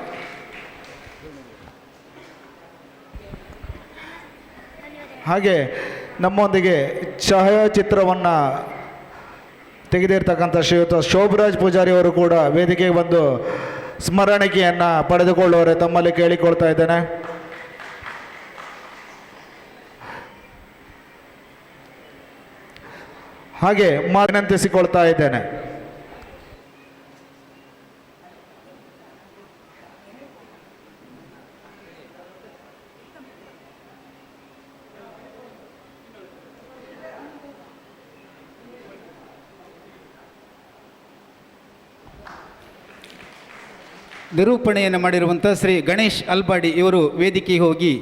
ಹಾಗೆ ನಮ್ಮೊಂದಿಗೆ ಛಾಯಾಚಿತ್ರವನ್ನು ತೆಗೆದಿರ್ತಕ್ಕಂಥ ಶ್ರೀಯುತ ಶೋಭರಾಜ್ ಪೂಜಾರಿ ಅವರು ಕೂಡ ವೇದಿಕೆಗೆ ಬಂದು ಸ್ಮರಣಿಕೆಯನ್ನು ಪಡೆದುಕೊಳ್ಳುವರೆ ತಮ್ಮಲ್ಲಿ ಕೇಳಿಕೊಳ್ತಾ ಇದ್ದೇನೆ. ಹಾಗೆ ವಿನಂತಿಸಿಕೊಳ್ತಾ ಇದ್ದೇನೆ. ನಿರೂಪಣೆಯನ್ನು ಮಾಡಿರುವಂಥ ಶ್ರೀ ಗಣೇಶ್ ಅಲ್ಬಾಡಿ ಇವರು ವೇದಿಕೆಗೆ ಹೋಗಿ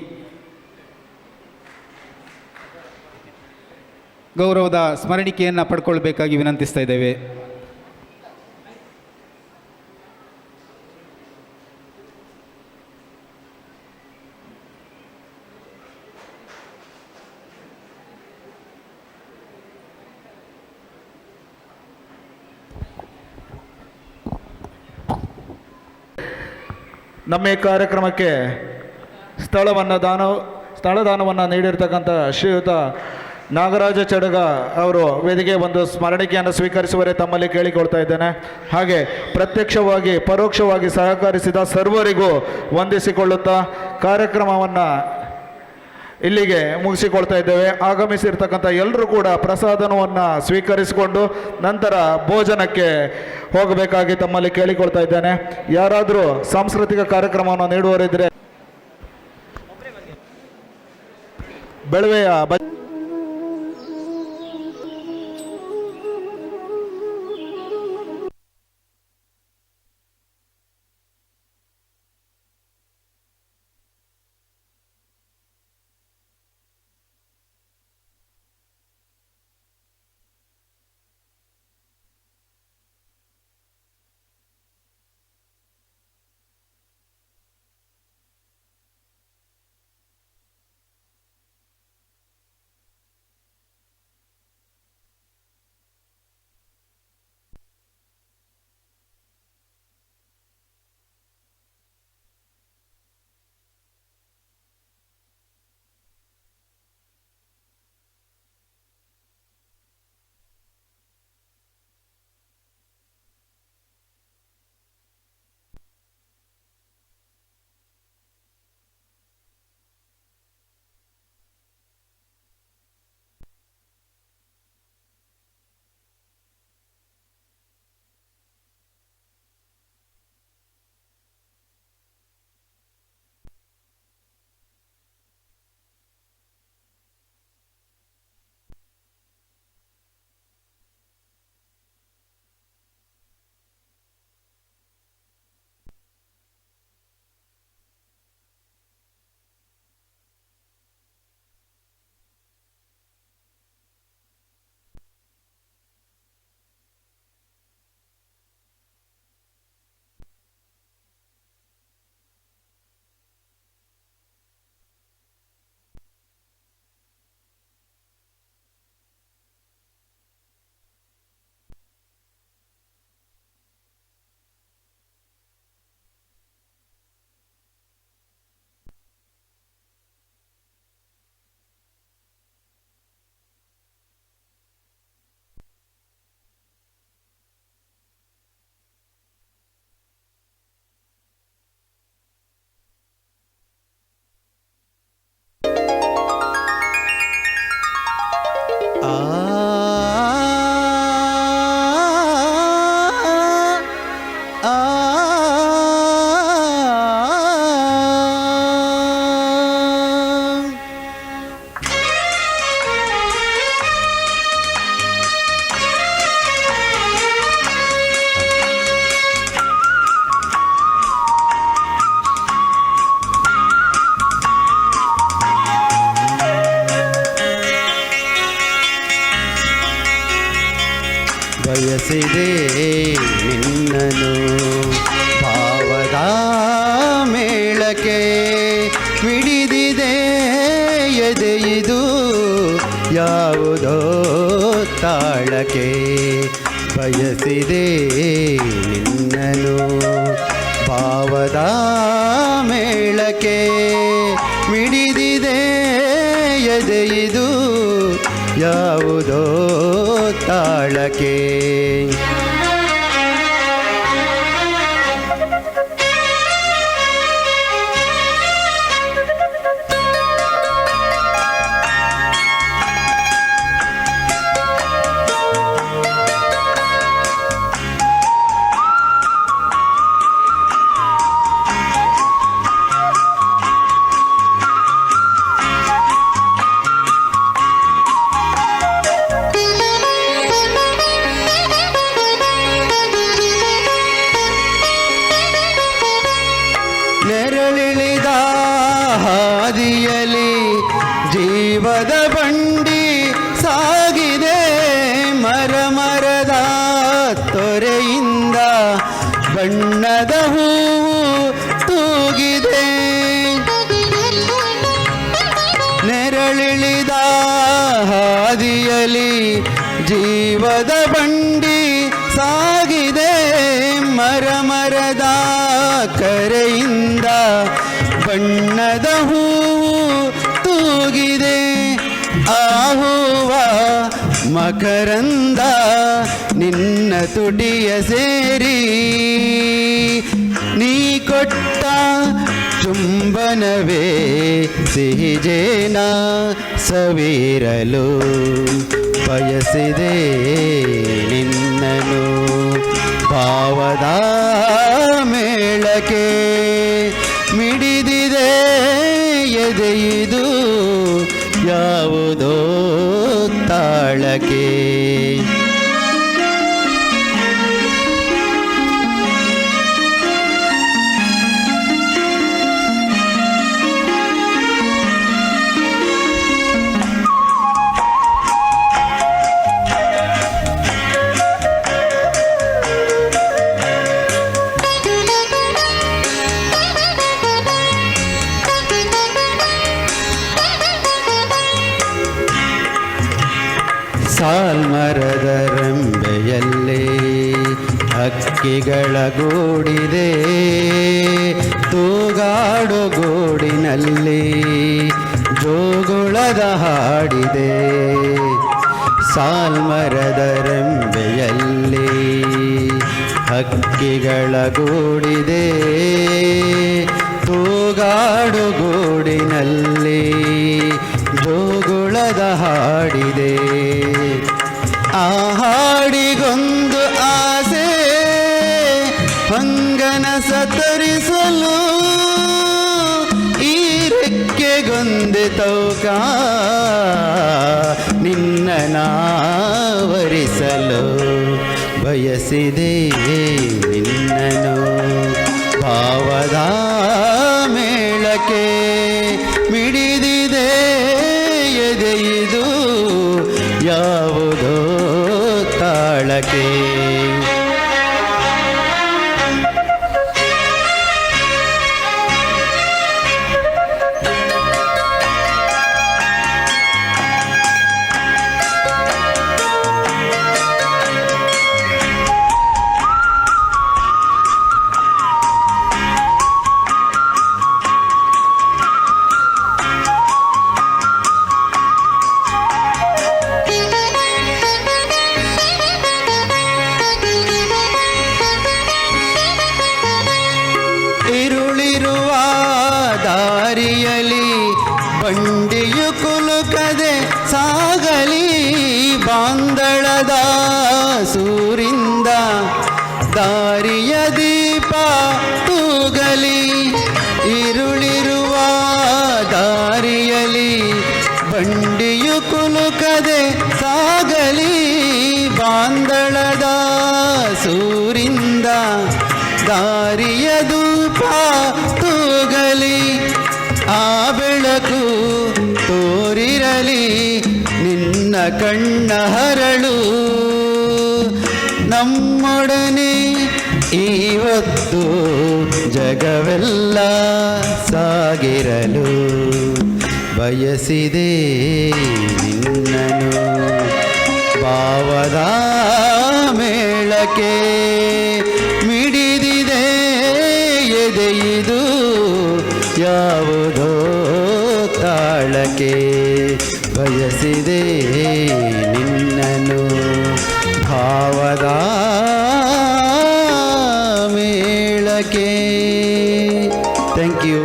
ಗೌರವದ ಸ್ಮರಣಿಕೆಯನ್ನು ಪಡ್ಕೊಳ್ಬೇಕಾಗಿ ವಿನಂತಿಸ್ತಾ ಇದ್ದೇವೆ. ನಮ್ಮ ಈ ಕಾರ್ಯಕ್ರಮಕ್ಕೆ ಸ್ಥಳದಾನವನ್ನು ನೀಡಿರ್ತಕ್ಕಂಥ ಶ್ರೀಯುತ ನಾಗರಾಜ ಚಡಗ ಅವರು ವೇದಿಕೆ ಬಂದು ಸ್ಮರಣಿಕೆಯನ್ನು ಸ್ವೀಕರಿಸುವರೆ ತಮ್ಮಲ್ಲಿ ಕೇಳಿಕೊಳ್ತಾ ಇದ್ದೇನೆ. ಹಾಗೆ ಪ್ರತ್ಯಕ್ಷವಾಗಿ ಪರೋಕ್ಷವಾಗಿ ಸಹಕರಿಸಿದ ಸರ್ವರಿಗೂ ವಂದಿಸಿಕೊಳ್ಳುತ್ತಾ ಕಾರ್ಯಕ್ರಮವನ್ನು ಇಲ್ಲಿಗೆ ಮುಗಿಸಿಕೊಳ್ತಾ ಇದ್ದೇವೆ. ಆಗಮಿಸಿರ್ತಕ್ಕಂಥ ಎಲ್ಲರೂ ಕೂಡ ಪ್ರಸಾದನವನ್ನು ಸ್ವೀಕರಿಸಿಕೊಂಡು ನಂತರ ಭೋಜನಕ್ಕೆ ಹೋಗಬೇಕಾಗಿ ತಮ್ಮಲ್ಲಿ ಕೇಳಿಕೊಳ್ತಾ ಇದ್ದೇನೆ. ಯಾರಾದರೂ ಸಾಂಸ್ಕೃತಿಕ ಕಾರ್ಯಕ್ರಮವನ್ನು ನೀಡುವರಿದ್ದರೆ ಬೆಳವೆಯ ಬಯಸಿದೆ ನಿನ್ನನು ಭಾವದ ಮಿಡಿದಿದೆ ಎದೆಯಿದು ಯಾವುದೋ ತಾಳಕ್ಕೆ ಬಯಸಿದೆ ನಿನ್ನನು ಭಾವದ ಮೇಳಕ್ಕೆ ಮಿಡಿದಿದೆ ಎದೆಯಿದು ಯಾವುದೋ ತಾಳಕ್ಕೆ ನೆರಳಿಳಿದ ಹಾದಿಯಲಿ ಜೀವದ ಬಂಡಿ ಸಾಗಿದೆ ಮರ ಮರದ ತೊರೆಯಿಂದ ಬಣ್ಣದ ಹೂವು ತೂಗಿದೆ ನೆರಳಿಳಿದ ಹಾದಿಯಲಿ ಜೀವದ ಬಂಡಿ ಸಾಗಿದೆ ಮರ ಮರದ ಕರೆಯಿಂದ ಬಣ್ಣದ ಹೂವು ತೂಗಿದೆ ಆ ಹೂವ ಮಕರಂದ ನಿನ್ನ ತುಟಿಯ ಸೇರಿ ನೀ ಕೊಟ್ಟ ಚುಂಬನವೇ ಸಿಹಿಜೇನ ಸವಿರಲು ಬಯಸಿದೆ ನಿನ್ನನು ಭಾವದ ಮೇಳಕ್ಕೆ ಮಿಡಿದಿದೆ ಎದೆಯಿದು ಯಾವುದೋ ತಾಳಕ್ಕೆ ಸಾಲ್ಮರದ ರೆಂಬೆಯಲ್ಲಿ ಹಕ್ಕಿಗಳ ಗೂಡಿದೆ ತೂಗಾಡು ಗೂಡಿನಲ್ಲಿ ಜೋಗುಳದ ಹಾಡಿದೆ ಸಾಲ್ಮರದ ರೆಂಬೆಯಲ್ಲಿ ಹಕ್ಕಿಗಳ ಗೂಡಿದೆ ತೂಗಾಡು ಗೂಡಿನಲ್ಲಿ ಜೋಗುಳದ ಹಾಡಿದೆ ಆ ಹಾಡಿಗೊಂದು ಆಸೆ ಹೊಂಗನ ಸತರಿಸಲು ಈ ರೆಕ್ಕೆಗೊಂದು ತೌಕ ನಿನ್ನ ನಾವರಿಸಲು ಬಯಸಿದೆ ನಿನ್ನನು ಭಾವದ ಮೇಳಕ್ಕೆ ಮಿಡಿದಿದೆ ಎದೆಯಿದು ಯಾವುದೋ ತಾಳಕ್ಕೆ ಬಂಡಿಯು ಕುಲುಕದೆ ಸಾಗಲಿ ಬಾಂದಳದ ಸೂರಿಂದ ದಾರಿಯ ದೀಪ ತೂಗಲಿ ಇರುಳಿರುವ ದಾರಿಯಲಿ ಬಂಡಿಯು ಕುಲುಕದೆ ಸಾಗಲಿ ಬಾಂದಳದ ಸೂರಿಂದ ದಾರಿಯ ಧೂಪ ತೂಗಲಿ ಆ ಬೆಳಕು ತೋರಿರಲಿ ನಿನ್ನ ಕಣ್ಣ ಹರಳು ನಮ್ಮೊಡನೆ ಇವತ್ತು ಜಗವೆಲ್ಲ ಸಾಗಿರಲು ಬಯಸಿದೆ ನಿನ್ನನು ಭಾವದ ಮೇಳಕ್ಕೆ ಮಿಡಿದಿದೆ ಎದೆಯಿದು ಯಾವುದೋ ತಾಳಕ್ಕೆ ಬಯಸಿದೆ ನಿನ್ನನು ಭಾವದ ಮೇಳಕ್ಕೆ. Thank you.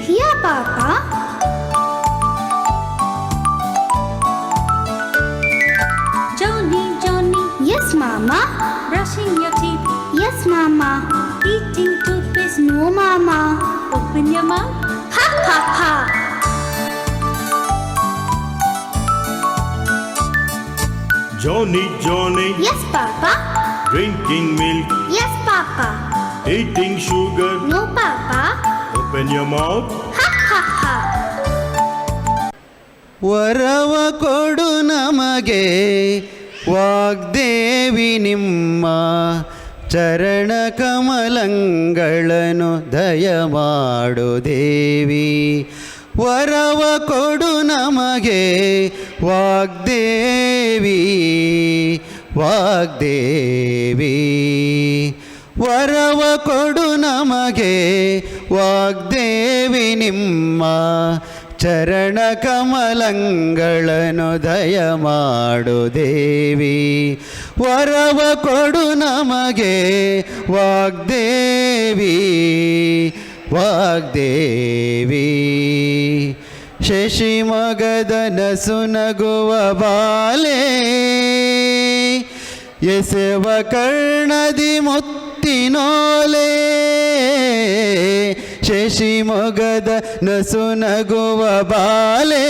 Yeah, Papa. Johnny, Johnny. Yes, Mama. Brushing your teeth. Yes, Mama. Eating toothpaste. No, Mama. Open your mouth. Ha ha ha. Johnny, Johnny. Yes, Papa. Drinking milk. Yes, Papa. Eating sugar. No, Papa. Open your mouth. Ha ha ha. ವರವ ಕೊಡು ನಮಗೆ ವಾಗ್ದೇವಿ ನಿಮ್ಮ ಚರಣ ಕಮಲಗಳನ್ನು ದಯಮಾಡು ದೇವಿ. ವರವ ಕೊಡು ನಮಗೆ ವಾಗ್ದೇವಿ ವಾಗ್ದೇವಿ. ವರವ ಕೊಡು ನಮಗೆ ವಾಗ್ದೇವಿ ನಿಮ್ಮ ಚರಣ ಕಮಲಗಳನ್ನು ದಯಮಾಡು ದೇವಿ. ವರವ ಕೊಡು ನಮಗೆ ವಾಗ್ದೇವಿ ವಾಗ್ದೇವಿ. ಶಶಿಮಗದ ನಸುನಗುವ ಬಾಲೆ ಎಸೆವ ಕರ್ಣದಿ ಮುತ್ತಿನೋಲೆ. ಶಶಿಮೊಗದ ನಸುನಗುವ ಬಾಲೆ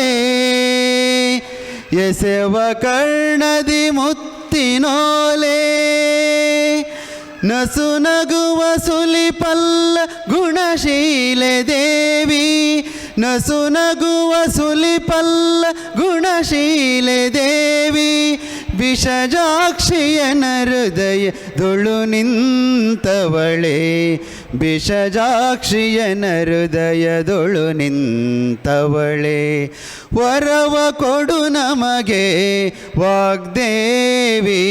ಎಸೆವ ಕರ್ಣದಿ ಮುತ್ತಿನೋಲೆ. ನಸುನಗುವ ಸುಲಿಪಲ್ಲ ಗುಣಶೀಲೆ ದೇವಿ. ನಸುನಗುವ ಸುಲಿಪಲ್ಲ ಗುಣಶೀಲೆ ದೇವಿ. ವಿಷಜಾಕ್ಷಿಯನ ಹೃದಯದೊಳು ನಿಂತವಳೆ. ವಿಷಜಾಕ್ಷಿಯನ ಹೃದಯದೊಳು ನಿಂತವಳೆ. ವರವ ಕೊಡು ನಮಗೆ ವಾಗ್ದೇವಿ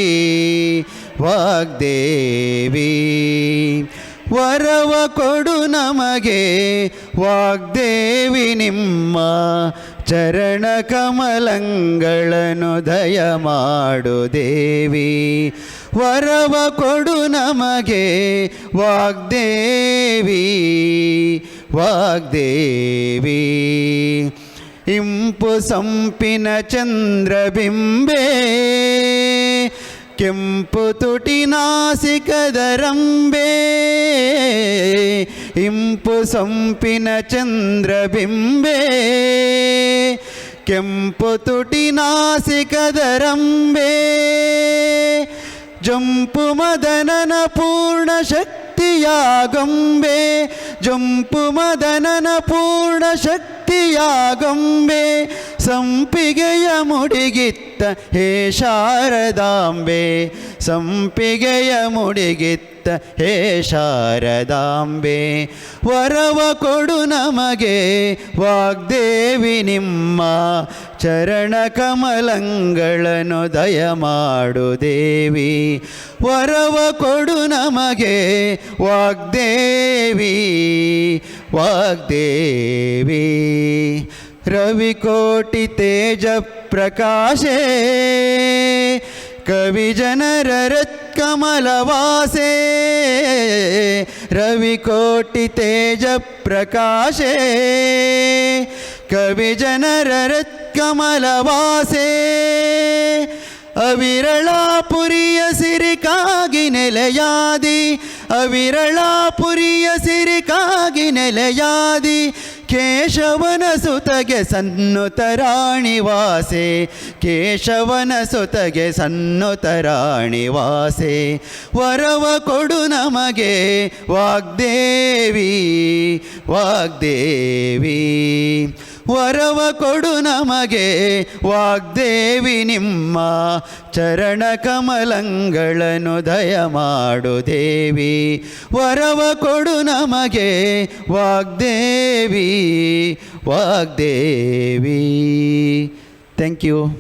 ವಾಗ್ದೇವಿ. ವರವ ಕೊಡು ನಮಗೆ ವಾಗ್ದೇವಿ ನಿಮ್ಮ ಚರಣ ಕಮಲಗಳನ್ನು ದಯಮಾಡು ದೇವಿ. ವರವ ಕೊಡು ನಮಗೆ ವಾಗ್ದೇವಿ ವಾಗ್ದೇವಿ. ಇಂಪು ಸಂಪಿನ ಚಂದ್ರಬಿಂಬೆ ಕೆಂಪು ತುಟಿ ನಾಸಿಕದ ರಂಬೆ. ಇಂಪು ಸಂಪಿನ ಚಂದ್ರಬಿಂಬೆ ಕೆಂಪು ತುಟಿ ನಾಸಿಕದ ರಂಬೆ. ಜಂಪು ಮದನನ ಪೂರ್ಣ ಶಕ್ತಿಯಾಗೊಂಬೆ. ಜಂಪು ಮದನನ ಪೂರ್ಣ ಶಕ್ತಿಯಾಗೊಂಬೆ. ಸಂಪಿಗೆಯ ಮುಡಿಗಿತ್ತ ಹೇ ಶಾರದಾಂಬೆ. ಸಂಪಿಗೆಯ ಮುಡಿಗಿತ್ತ ಹೇ ಶಾರದಾಂಬೆ. ವರವ ಕೊಡು ನಮಗೆ ವಾಗ್ದೇವಿ ನಿಮ್ಮ ಚರಣ ಕಮಲಗಳನ್ನು ದಯಮಾಡು ದೇವಿ. ವರವ ಕೊಡು ನಮಗೆ ವಾಗ್ದೇವಿ ವಾಗ್ದೇವಿ. ರವಿಕೋಟಿ ತೇಜ ಪ್ರಕಾಶೇ ಕವಿ ಜನರ ರತ್ಕಮಲವಾಸೇ. ರವಿಕೋಟಿ ತೇಜ ಪ್ರಕಾಶೇ ಕವಿ ಜನರ ರತ್ಕಮಲವಾಸೇ. ಅವಿರಳಾಪುರಿಯ ಸಿರಿಕಾಗಿ ನೆಲೆಯಾದಿ. ಅವಿರಳಾಪುರಿಯ ಸಿರಿಕಾಗಿ ನೆಲೆಯಾದಿ. ಕೇಶವನ ಸುತಗೆ ಸನ್ನುತರಾಣಿವಾಸೆ, ಕೇಶವನ ಸುತಗೆ ಸನ್ನುತರಾಣಿವಾಸೆ. ವರವ ಕೊಡು ನಮಗೆ ವಾಗ್ದೇವಿ, ವಾಗ್ದೇವಿ. ವರವ ಕೊಡು ನಮಗೆ ವಾಗ್ದೇವಿ, ನಿಮ್ಮ ಚರಣ ಕಮಲಗಳನ್ನು ದಯ ಮಾಡು ದೇವಿ. ವರವ ಕೊಡು ನಮಗೆ ವಾಗ್ದೇವಿ, ವಾಗ್ದೇವಿ. Thank you.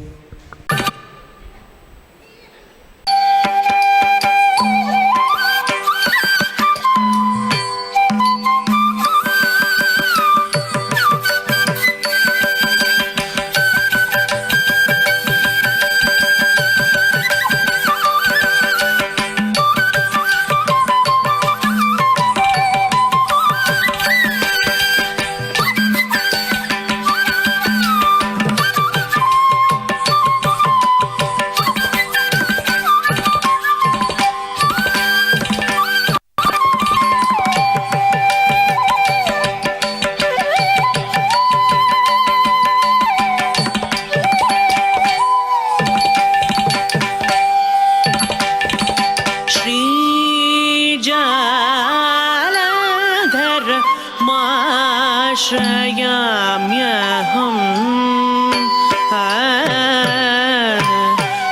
श्रयाम्यहम्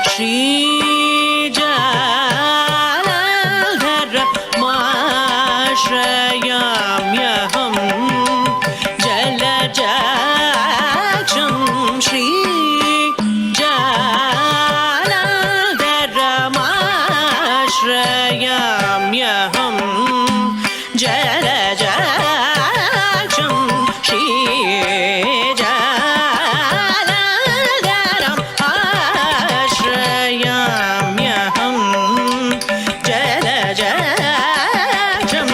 श्रीजालधर माश्रयाम्यहम् जलजाक्षं श्रीजालधर माश्रयाम्यहम् जलजाक्षं श्रीजालधरम् आश्रयाम्यहम् जलजाक्षं श्रीजालधरम् आश्रयाम्यहम् जलजाक्षं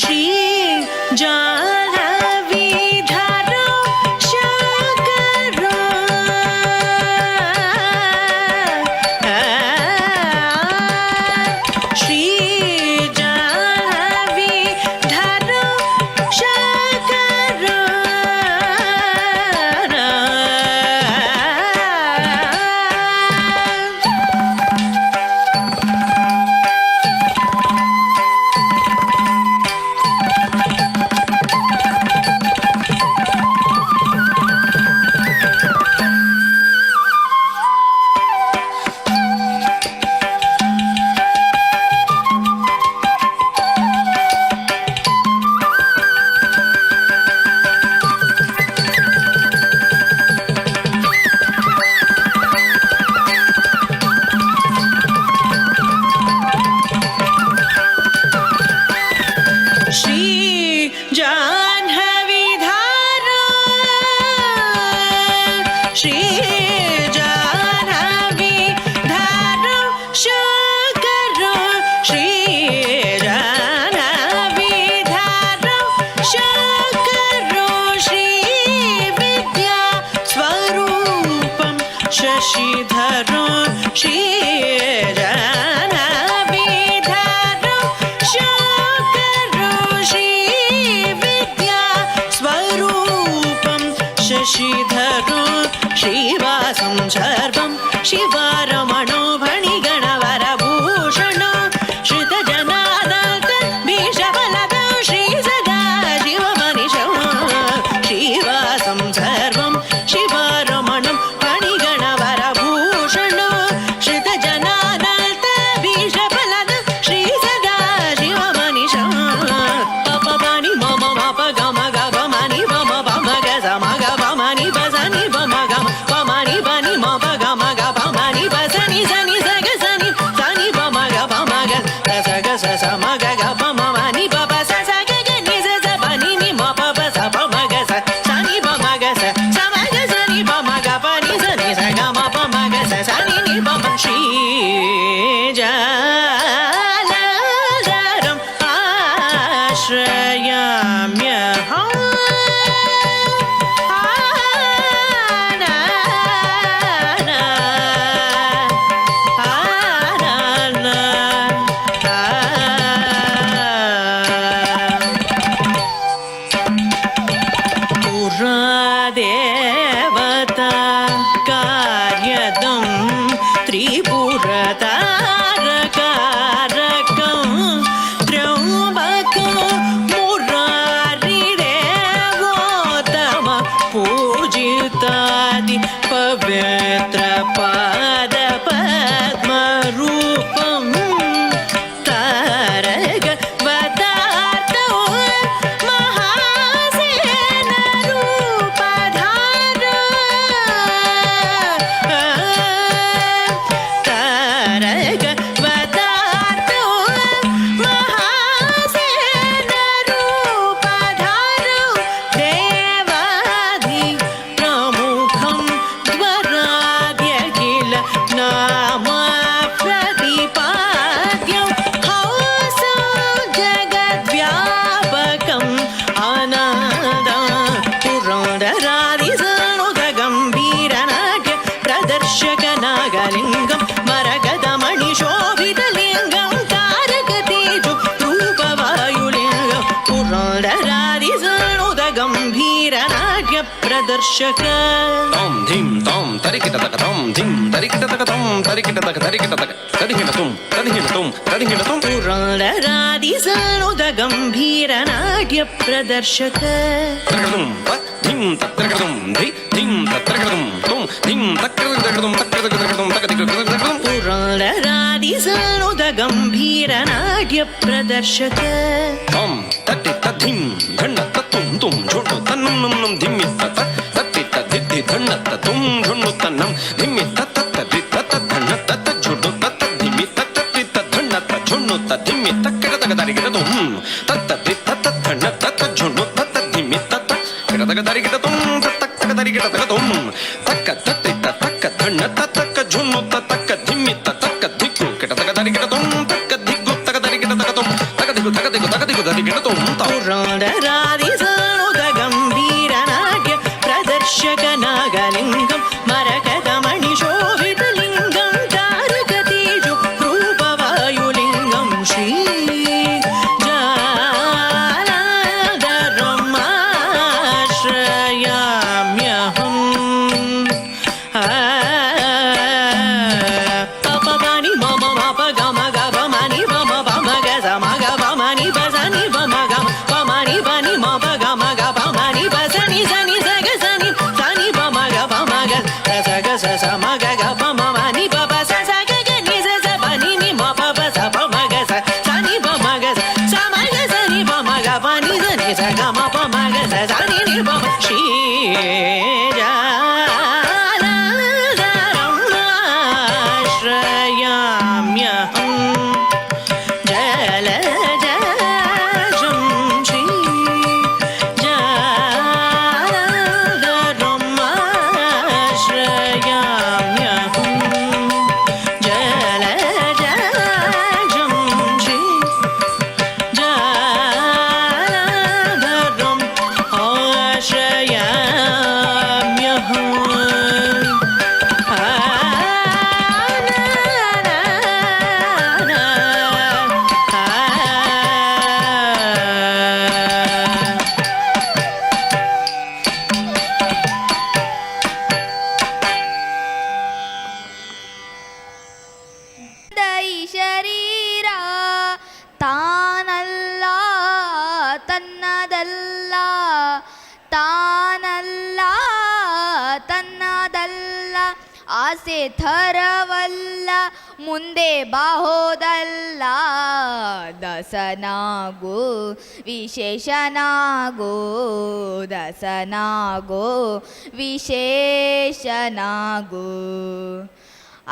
श्रीजालधरम् शशिधरो श्रीजानविधरो शङ्करो श्रीविद्या स्वरूपं शशिधरो श्रीवासं सर्वं शिवारमणो भणिगणवरभूषणो श्रितजनादत भीषफलदो श्रीसदाशिवमनिशो श्रीवासं सर्वं शिवारमणं भणिगणवरभूषणो श्रितजनादत भीषफलद श्रीसदाशिवमनिशो पपमणि मम मप गम गम मनि मम पम गम गम मनि बसनि मम गम पमनि बनि मप गम गम मनि बस ಗ ಪ ಮ ಮ ನಿ ಪ ಪ ಸ ಸ ಗ ಗ ನಿ ಸ ಸ ಪ ನಿ ನಿ ಮ ಪ ಪ ಸ ಪ ಮ ಗ ಸ ಸ ನಿ ಪ ಮ ಗ ಸ ಸ ಮ ಗ ಸ ನಿ ಪ ಮ ಗ ಪ ನಿ ಸ ಗ ಮ ಪ ಮ ಗ ಸ ಸ ನಿ ನಿ ಪ ಮ ಶ್ರೀ ಜಲಧರಂ ಆಶ್ರಯಾಮ್ಯಹಂ ದೇವತಾ ಕಾರ್ಯದಂ ತ್ರಿಪುರತಾರಕಾರಕಂ ತ್ರ್ಯಂಬಕಂ ಮುರಾರಿರೇವೋತ್ತಮ ಪೂಜಿತಾದಿ ಪವಿತ್ರ ಪಾದ ಪದ್ಮರೂಪಂ ತಾರಕ ನಾಗಲಿಂಗಂ ಮರಗದ ಮಣಿ ಶೋಭಿತಲಿಂಗಂ ತಾರಕತೇಜು ರೂಪವಾಯುಲಿಂಗಂ ಪುರಂದರಾದಿ ಸಣುದ ಗಂಭೀರ ನಾಟ್ಯ ಪ್ರದರ್ಶಕ ತಾಂ ಧಿಂ ತಾಂ ತರಿಕಿಟ ತಕ ತಾಂ ಧಿಂ ತರಿಕಿಟ ತಕ ತಾಂ ತರಿಕಿಟ ತಕ ತದಿಹಿಣ ತುಂ ಪುರಂದರಾದಿ ಸಣುದ ಗಂಭೀರ ನಾಟ್ಯ ಪ್ರದರ್ಶಕ ತರಗದುಂ ಪ ಧಿಂ ತತ್ರಗದುಂ ಧಿ ಧಿಂ ತತ್ರಗದುಂ ತುಂ ಧಿಂ ತತ್ರಗದುಂ ತಕ್ಕದಗದುಂ ಪುರಂದರಾದಿ ಸಣುದ ಗಂಭೀರ ನಾಟ್ಯ ಪ್ರದರ್ಶಕ ತಾಂ ತಟ್ಟಿ ತದ್ಧಿಂ ಧಣ್ಣ ತತ್ತುಂ ತುಂ ಝುಣ್ಣು ತನ್ನಂ ನಂ ನಂ ಧಿಮ್ಮಿ ತತ್ತ ತತ್ತಿ ತದ್ದಿದ್ದಿ ಧಣ್ಣ ತತ್ತುಂ ಝುಣ್ಣು ತನ್ನಂ ಧಿಮ್ಮಿ ತತ್ತ ತದ್ದಿ ತತ್ತ ಧಣ್ಣ ತತ್ತ ಝುಣ್ಣು ತತ್ತ ಧಿಮ್ಮಿ ತತ್ತ ತಿ ತದ್ಧಣ್ಣ ತ ಝುಣ್ಣು ತ ಧಿಮ್ಮಿ ತಕ್ಕಡ ತಗ ದರಿಗಿಡದುಂ ತತ್ತ ತಿ ತತ್ತ ಧಣ್ಣ ತತ್ತ ಝುಣ್ಣು ತತ್ತ ಧಿಮ್ಮಿ ತತ್ತ ಕಿಡ ತಗ ದರಿಗಿಡದುಂ ತತ್ತ ತಗ ದರಿಗಿಡ ತಗದುಂ ತಕ್ಕ ತತ್ತಿ ತಕ್ಕ ಧಣ್ಣ ತಕ್ಕ ಝುಣ್ಣು ತಕ್ಕ ಧಿಮ್ಮಿ ತಕ್ಕ ದಿಕ್ಕು ಕಿಡ ತಗ ದರಿಗಿಡದುಂ ತಕ್ಕ ದಿಗ್ಗು ತಗ ದರಿಗಿಡ ತಗದುಂ ತಗದಿಗು ತಗದಿಗು ತಗದಿಗು ದರಿಗಿಡದುಂ ಪುರಂದರಾದಿ ಸಣುದ ಗಂಭೀರ ನಾಟ್ಯ ಪ್ರದರ್ಶಕ ನಾಗಲಿಂಗಂ ಮರಕದ ಮಣಿ ಶೋಭಿತಲಿಂಗಂ ತಾರಕತೇಜು ರೂಪವಾಯುಲಿಂಗಂ ಶ್ರೀ ಜಲಧರಂ ಆಶ್ರಯಾಮ್ಯಹಂ ಪಪನಿ ಮಮ ಮಪ ಗಮ ಗಮ ಮನಿ ಮಮ ಪಮ ಗಸ ಮಗ ಪಮನಿ ಬಸನಿ ಪಮ ಗಮ ಪಮನಿ ಬನಿ ಮಪ ಗಮ ಗ ಪಮನಿ ಬಸನಿ ಸನಿ ಸಗ ಸನಿ ಸನಿ ಪಮ ಗ ಪಮ ಗ ಸ ಗ ಸ ಸ ಮಗ ಗ ಪಮ ಮನಿ ಪಪ ಸ ಸ ಗ ಗ ನಿ ಸ ಸ ಬನಿ ನಿ ಮ ಪಪ ಸ ಪಮ ಗ ಸ ಸನಿ ಪಮ ಗ ಸ ಸ ಮ ಗ ಸನಿ ಪಮ ಗ ಪನಿ ಸನಿ ಸ ಗ ಮ ಪಮ ಗ ಸ ಸನಿ ನಿ ಪಮ ಶ್ರೀ ಜಲಧರಂ ಆಶ್ರಯಾಮ್ಯಹಂ ಜಲಜಂ ಶ್ರೀ ಜಲಧರಂ ಆಶ್ರಯಾಮ್ಯಹಂ ಜಲಜಂ ಶ್ರೀ ಜಲಧರಂ ಆಶ್ರಯಾಮ್ಯಹಂ ಈ ಶರೀರ ತಾನಲ್ಲ ತನ್ನದಲ್ಲ ತಾನಲ್ಲ ತನ್ನದಲ್ಲ ಆಸೆ ಥರವಲ್ಲ ಮುಂದೆ ಬಾಹೋದಲ್ಲ ದಸನಾಗೋ ವಿಶೇಷನಾಗೋ ದಸನಾಗೋ ವಿಶೇಷನಾಗೋ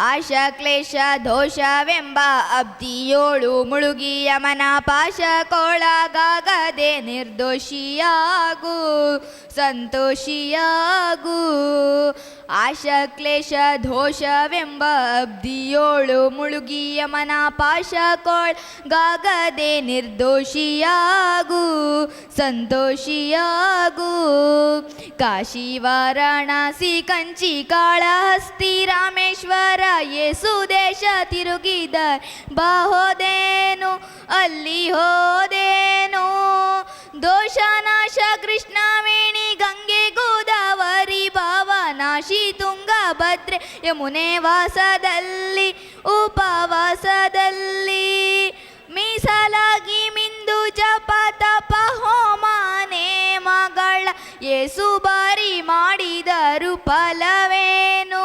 ಆಶಾ ಕ್ಲೇಶ ದೋಷವೆಂಬ ಅಬ್ದಿಯೋಳು ಮುಳುಗಿ ಯಮನ ಪಾಶಕ್ಕೊಳಗಾಗದೆ ನಿರ್ದೋಷಿಯಾಗು ಸಂತೋಷಿಯಾಗು. ಆಶಾ ಕ್ಲೇಶ ದೋಷವೆಂಬ ಅಬ್ದಿಯೋಳು ಮುಳುಗಿ ಯಮನ ಪಾಶಕ್ಕೊಳಗಾಗದೆ ನಿರ್ದೋಷಿಯಾಗು ಸಂತೋಷಿಯಾಗು. ಕಾಶಿ ವಾರಾಣಸಿ ಕಂಚಿ ಕಾಳಹಸ್ತಿ ರಾಮೇಶ್ವರ ಯೇಸು ದೇಶ ತಿರುಗಿದ ಬಾಹೋದೇನು ಅಲ್ಲಿ ಹೋದೇನು. ದೋಷನಾಶ ಕೃಷ್ಣವೇಣಿ ಗಂಗೆ ಗೋದಾವರಿ ಭಾವನಾಶಿ ತುಂಗಭದ್ರೆ ಯಮುನೆ ವಾಸದಲ್ಲಿ ಉಪವಾಸದಲ್ಲಿ ಮೀಸಲಾಗಿ ಮಿಂದು ಜಪ ತಪ ಹೋಮ ನೇಮಗಳ ಯೇಸು ಬಾರಿ ಮಾಡಿದರು ಫಲವೇನು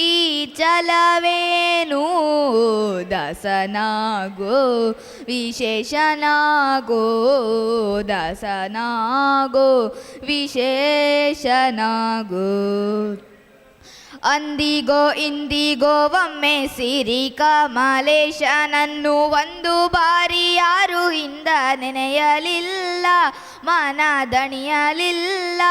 ಈ ಚಲವೇನು. ದಾಸನಾಗೋ ವಿಶೇಷನಾಗೋ ದಾಸನಾಗೋ ವಿಶೇಷನಾಗೋ. ಅಂದಿಗೋ ಇಂದಿಗೋ ಒಮ್ಮೆ ಸಿರಿ ಕಮಲೇಶನನ್ನು ಒಂದು ಬಾರಿ ಯಾರು ಹಿಂದ ನೆನೆಯಲಿಲ್ಲ ಮನ ದಣಿಯಲಿಲ್ಲ.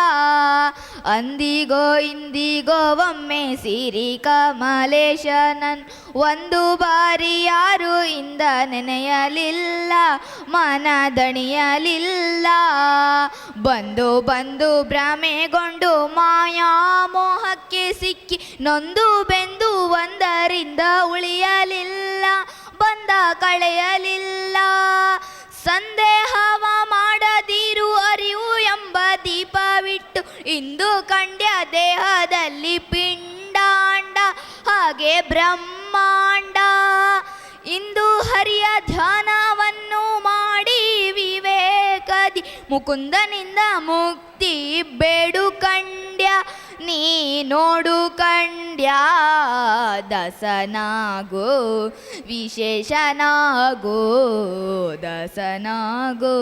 ಅಂದಿಗೋ ಇಂದಿಗೋ ಒಮ್ಮೆ ಸಿರಿ ಕಮಲೇಶನನ್ನು ಒಂದು ಬಾರಿ ಯಾರು ಹಿಂದ ನೆನೆಯಲಿಲ್ಲ ಮನ ದಣಿಯಲಿಲ್ಲ. ಬಂದು ಬಂದು ಭ್ರಮೆಗೊಂಡು ಮಾಯಾ ಮೋಹಕ್ಕೆ ಸಿಕ್ಕಿ ನೊಂದು ಬೆಂದು ಒಂದರಿಂದ ಉಳಿಯಲಿಲ್ಲ ಬಂದ ಕಳೆಯಲಿಲ್ಲ. ಸಂದೇಹವ ಮಾಡದಿರು ಅರಿವು ಎಂಬ ದೀಪವಿಟ್ಟು ಇಂದು ಕಂಡ್ಯ ದೇಹದಲ್ಲಿ ಪಿಂಡಾಂಡ ಹಾಗೆ ಬ್ರಹ್ಮಾಂಡ. ಇಂದು ಹರಿಯ ಧ್ಯಾನವನ್ನು ಮಾಡಿ ವಿವೇಕದಿ ಮುಕುಂದನಿಂದ ಮುಕ್ತಿ ಬೇಡು ಕಂಡ್ಯ ನೀ ನೋಡು ಕಂಡ್ಯ. ದಾಸನಾಗೋ ವಿಶೇಷನಾಗೋ ದಾಸನಾಗೋ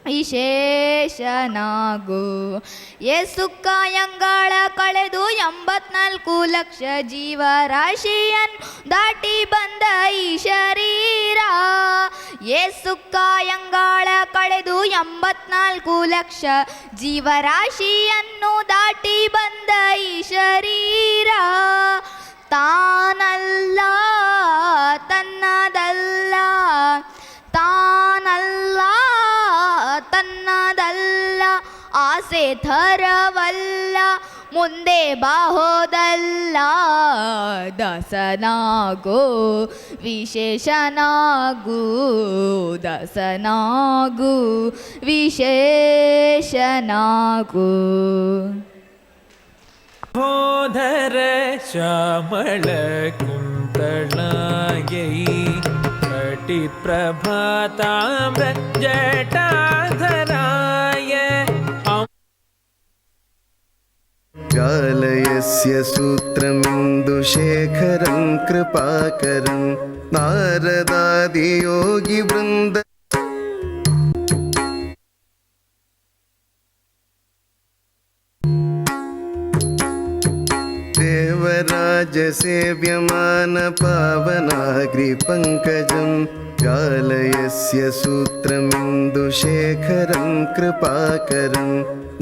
ವಿಶೇಷನಾಗೋ. ಯೇಸು ಕಾಯಂಗಾಳ ಕಳೆದು 84 ಲಕ್ಷ ಜೀವರಾಶಿಯನ್ನು ದಾಟಿ ಬಂದ ಈ ಶರೀರ. ಯೇಸು ಕಾಯಂಗಾಳ ಕಳೆದು 84 ಲಕ್ಷ ಜೀವರಾಶಿಯನ್ನು ದಾಟಿ ಬಂದ ಈ ಶರೀರ. ತಾನಲ್ಲ ತನ್ನದಲ್ಲ ತಾನಲ್ಲ ತನ್ನದಲ್ಲ ಆಸೆ ಥರವಲ್ಲ ಮುಂದೆ ಬಾಹೋದಲ್ಲ. ದಾಸನಾಗೋ ವಿಶೇಷನಾಗು ದಾಸನಾಗು ವಿಶೇಷನಾಗು. ಹೋದರ ಶ್ಯಾಮಳ ಕುಂತಳಾಯೈ ಕಟಿ ಪ್ರಭಾತಾಮ್ರ ಜಟಾಧರಾಯ. गालयस्य सूत्रमिन्दुशेखरं कृपाकरं नारदादियोगिवृन्द देवराजसेव्यमानपावनाग्रिपङ्कजं गालयस्य सूत्रमिन्दुशेखरं कृपाकरं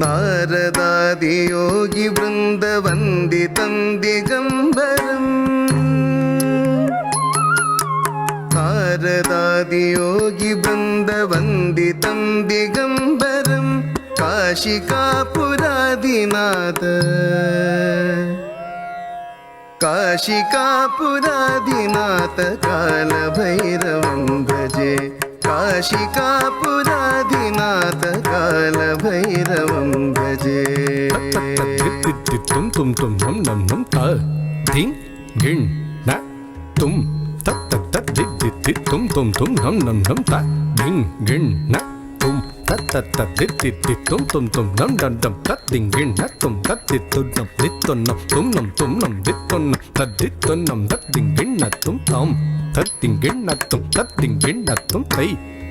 नारदादियोगिवृन्दवन्दितं दिगम्बरम्. नारदादियोगिवृन्दवन्दितं दिगम्बरं काशिकापुरादिनाथ काशिकापुरादिनाथ कालभैरवं भजे काशिकापुरादिनाथ कालभैरवं भजे. तुम तुम तुम नम नम नम ता धिंग गिण ना तुम तत तत तत दित दित दित तुम तुम तुम नम नम नम ता धिंग गिण ना तुम तत तत तत दित दित दित तुम तुम नम डम डम तत धिंग गिण ना तुम तत दित तुम नम दित तुम नम दित तुम तत दित तुम नम तत धिंग गिण ना तुम तत धिंग गिण ना तुम तत धिंग गिण ना तुम तई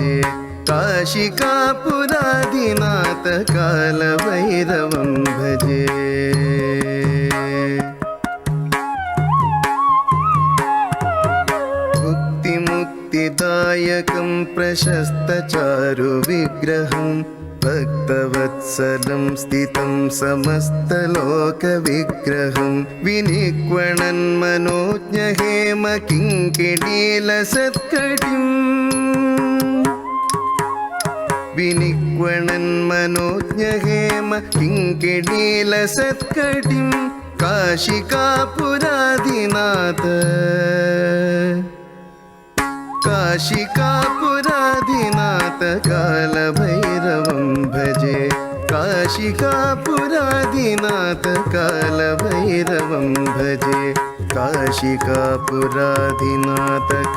भजे काशिकापुरादिनाथ कालभैरवं भजे मुक्तिदायकं प्रशस्तचारुविग्रहं भक्तवत्सलं स्थितं समस्तलोकविग्रहं विनिक्वणन्मनोज्ञहेमकिङ्किणीलसत्कटिम् किङ्किणीलसत्कटिं काशिकापुरादिनाथ काशिकापुरादिनाथ कालभैरवं भजे काशिकापुरादिनाथ कालभैरवं भजे काशिकापुरादिनाथ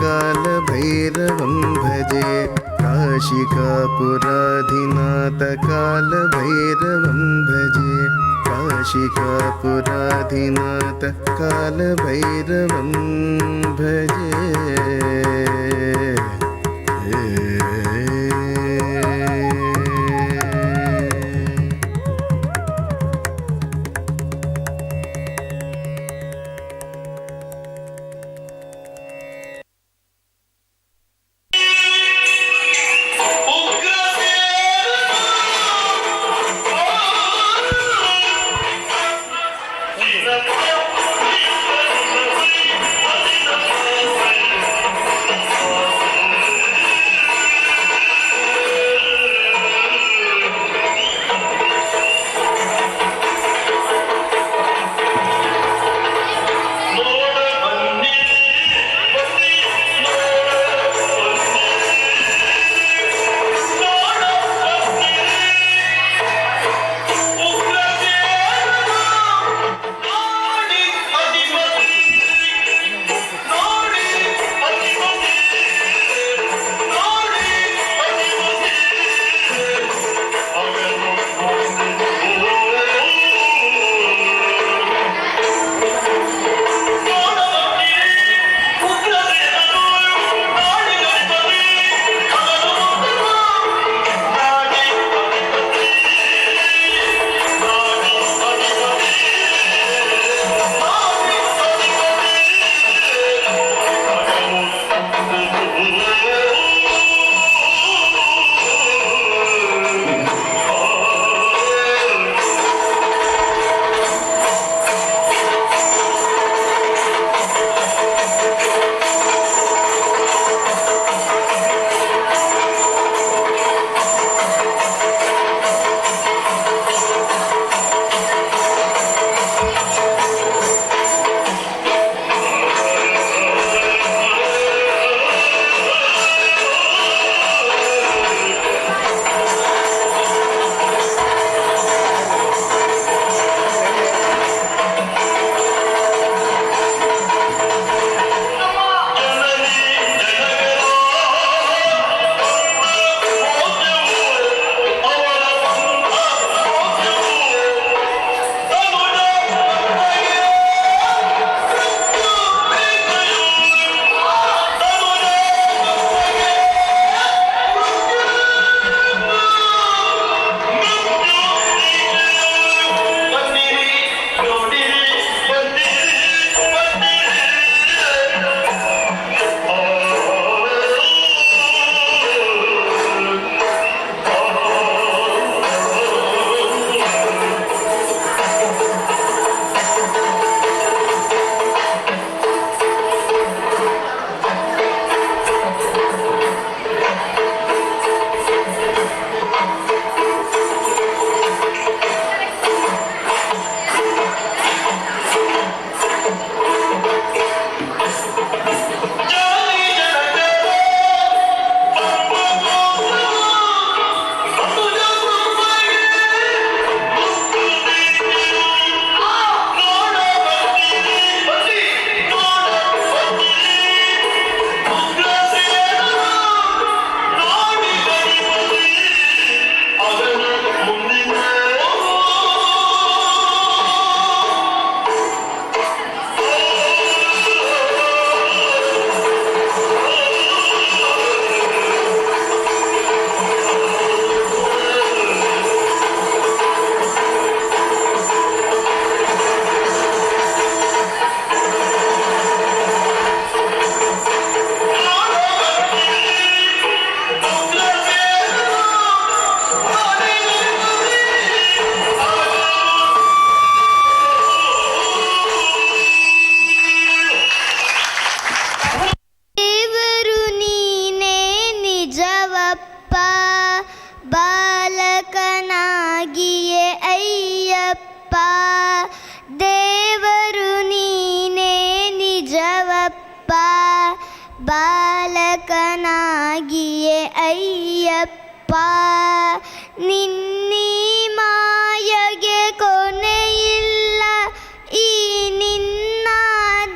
कालभैरवं भजे काशिकापुरादिनाथ कालभैरवं भजे काशिकापुरादिनाथ कालभैरवं भजे ಬಾಲಕನಾಗಿಯೇ ಅಯ್ಯಪ್ಪ ನಿನ್ನೀ ಮಾಯಗೆ ಕೊನೆಯಿಲ್ಲ ಈ ನಿನ್ನ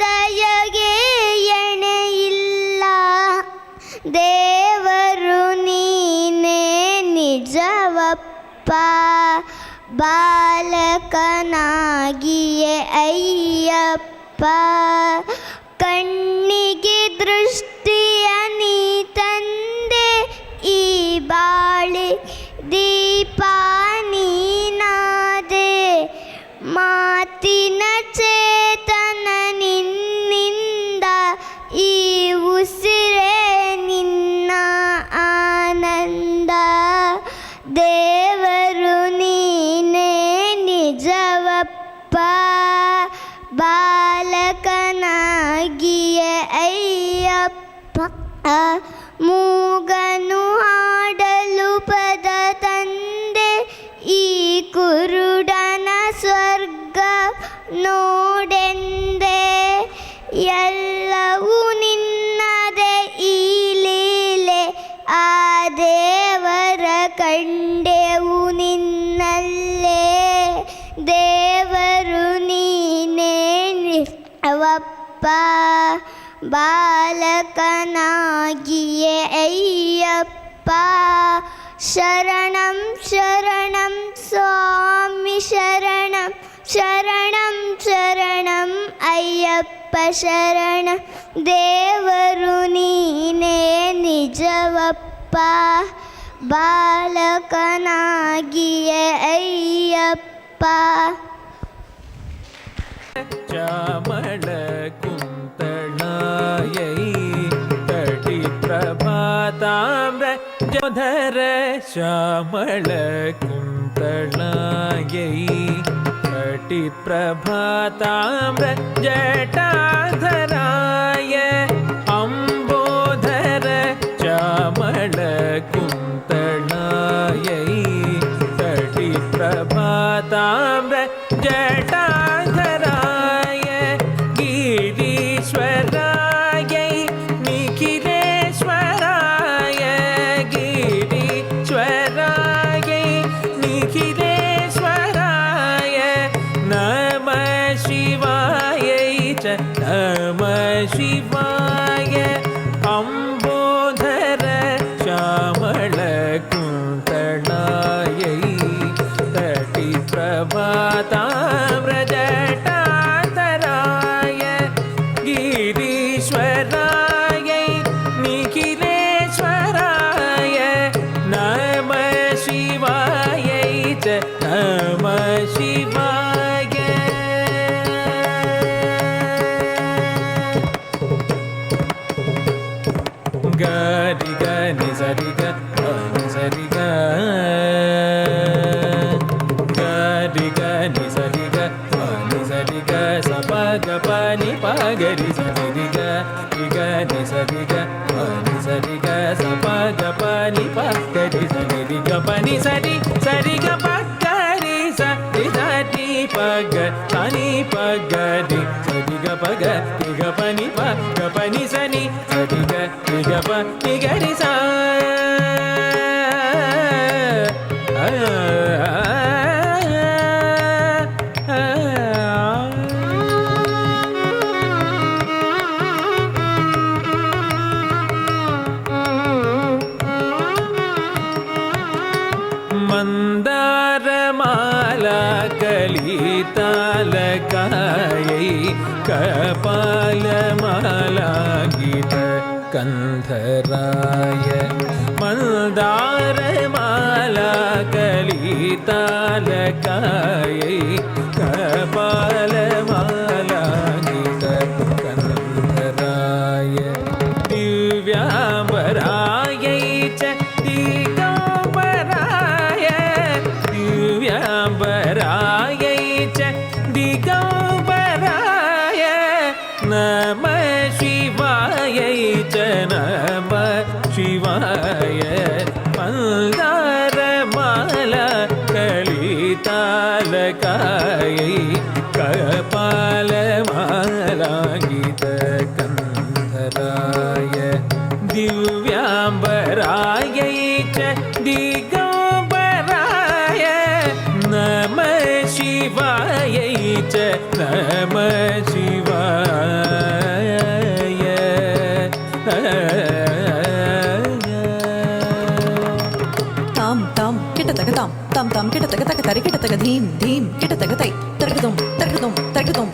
ದಯಗೆ ಎಣೆಯಿಲ್ಲ ದೇವರು ನೀನೇ ನಿಜವಪ್ಪ ಬಾಲಕನಾಗಿಯೇ ಅಯ್ಯಪ್ಪ ಕಣ್ಣಿಗೆ ದೃಷ್ಟಿಯ ನೀ ತಂದೆ ಈ ಬಾಳಿ ದೀಪ ನೀನಾದೆ ಮಾತಿನ ಚೇತನ ನಿನ್ನಿಂದ ಈ ಉಸಿರೇ ನಿನ್ನ ಆನಂದ ದೇವರು ನೀನೇ ನಿಜವಪ್ಪ ಬಾಲಕನಾಗಿಯೇ ಅಯ್ಯಪ್ಪ ಮೂಗನು ಹಾಡಲು ಪದ ತಂದೆ ಈ ಕುರುಡನ ಸ್ವರ್ಗ ನೋಡೆಂದೆ ಎಲ್ಲವೂ ನಿನ್ನದೇ ಈ ಲೀಲೆ ಆ ದೇವರ ಕಂಡೆವು ನಿನ್ನಲ್ಲೇ ದೇವರು ನೀನೇ ನಿಜವಪ್ಪ ಬಾಲಕನಾಗಿಯೇ ಅಯ್ಯಪ್ಪ ಶರಣಂ ಶರಣಂ ಸ್ವಾಮಿ ಶರಣಂ ಶರಣಂ ಶರಣಂ ಅಯ್ಯಪ್ಪ ಶರಣ ದೇವರು ನೀನೇ ನಿಜವಪ್ಪ ಬಾಲಕನಾಗಿಯೇ ಅಯ್ಯಪ್ಪ ಚಾಮಳ ಕುಂತಳಾಯೈ ತಟಿ ಪ್ರಭಾತಾಮ್ರ ಜೋಧರ ಶ್ಯಾಮಳ ಕುಂತಳಾಯೈ ತಟಿ ಪ್ರಭಾತಾಮ್ರ ಜಟಾಧರಾಯ ಅಂಬೋಧರ ಚಾಮಳ ಕುಂತಳಾಯೈ ತಟಿ ಪ್ರಭಾತಾಮ್ರ ಜಟಾಧರಾಯ ಗಿರೀಶ್ವರಾಯ ನಿಖಿಲೇಶ್ವರಾಯ ಗಿರೀಶ್ವರಾಯ ನಿಖಿಲೇಶ್ವರಾಯ ನಮ ಶಿವಾಯ ಚ ನಮ ಶಿವಾಯ ಅಂಬೋಧರ ಶ್ಯಾಮಳ ಕುಂತಳಾಯೈ ತಟಿ ಪ್ರಭಾತಾಮ್ರ ಜಟಾಧರಾಯ ಗಿರೀಶ್ವರಾಯ ನಿಖಿಲೇಶ್ವರಾಯ ನಮ ಶಿವಾಯ ಚ ನಮ ಶಿವಾಯ ಗರಿ ಗ ನಿ ಸರಿ ಗ ನಿ ಸರಿ ಗ ಗರಿ ಗ ನಿ ಸರಿ ಗ ನಿ ಸರಿ ಗ ಸ ಪ ಗ ಪ ನಿ ಪ ಗರಿ ಸರಿ ಗ ಗ ನಿ ಸರಿ ಗ ನಿ ಸರಿ ಗ ಸ ಪ ಗ ಪ ನಿ ಪ ಗರಿ ಸರಿ ಗ ಪ ನಿ ಸರಿ ಸರಿ ಗ ಪ ಗರಿ ಸರಿ ನಿ ಪ ಗ ನಿ ಪ ಗರಿ ಸರಿ ಗ ಪ ಗ ಪ ನಿ ಪ ಗ ಪ ನಿ ಸನಿ ಸರಿ ಗ ಗ ಪ ನಿ ಗರಿ ಸ ಮಂದಾರಮಾಲಾ ಕಲಿತಾಲಕಾಯೈ ಕಪಾಲಮಾಲಾ ಗೀತ ಕಂಧರಾಯ ಮಂದಾರಮಾಲಾ ಕಲಿತಾಲಕಾಯೈ ಕಪಾಲಮಾಲಾ ಗೀತ ಕಂಧರಾಯ ದಿವ್ಯಾಂಬರಾಯೈ ಚ ದಿಗಂಬರಾಯ ದಿವ್ಯಾಂಬರಾಯೈ ಚ ದಿಗಂಬರಾಯ ನಮ ಶಿವಾಯ ಚ ನಮ ಶಿವಾಯ ಮಂದಾರಮಾಲಾ ಕಲಿತಾಲಕಾಯೈ ಕಪಾಲಮಾಲಾ ಗೀತ ಕಂಧರಾಯ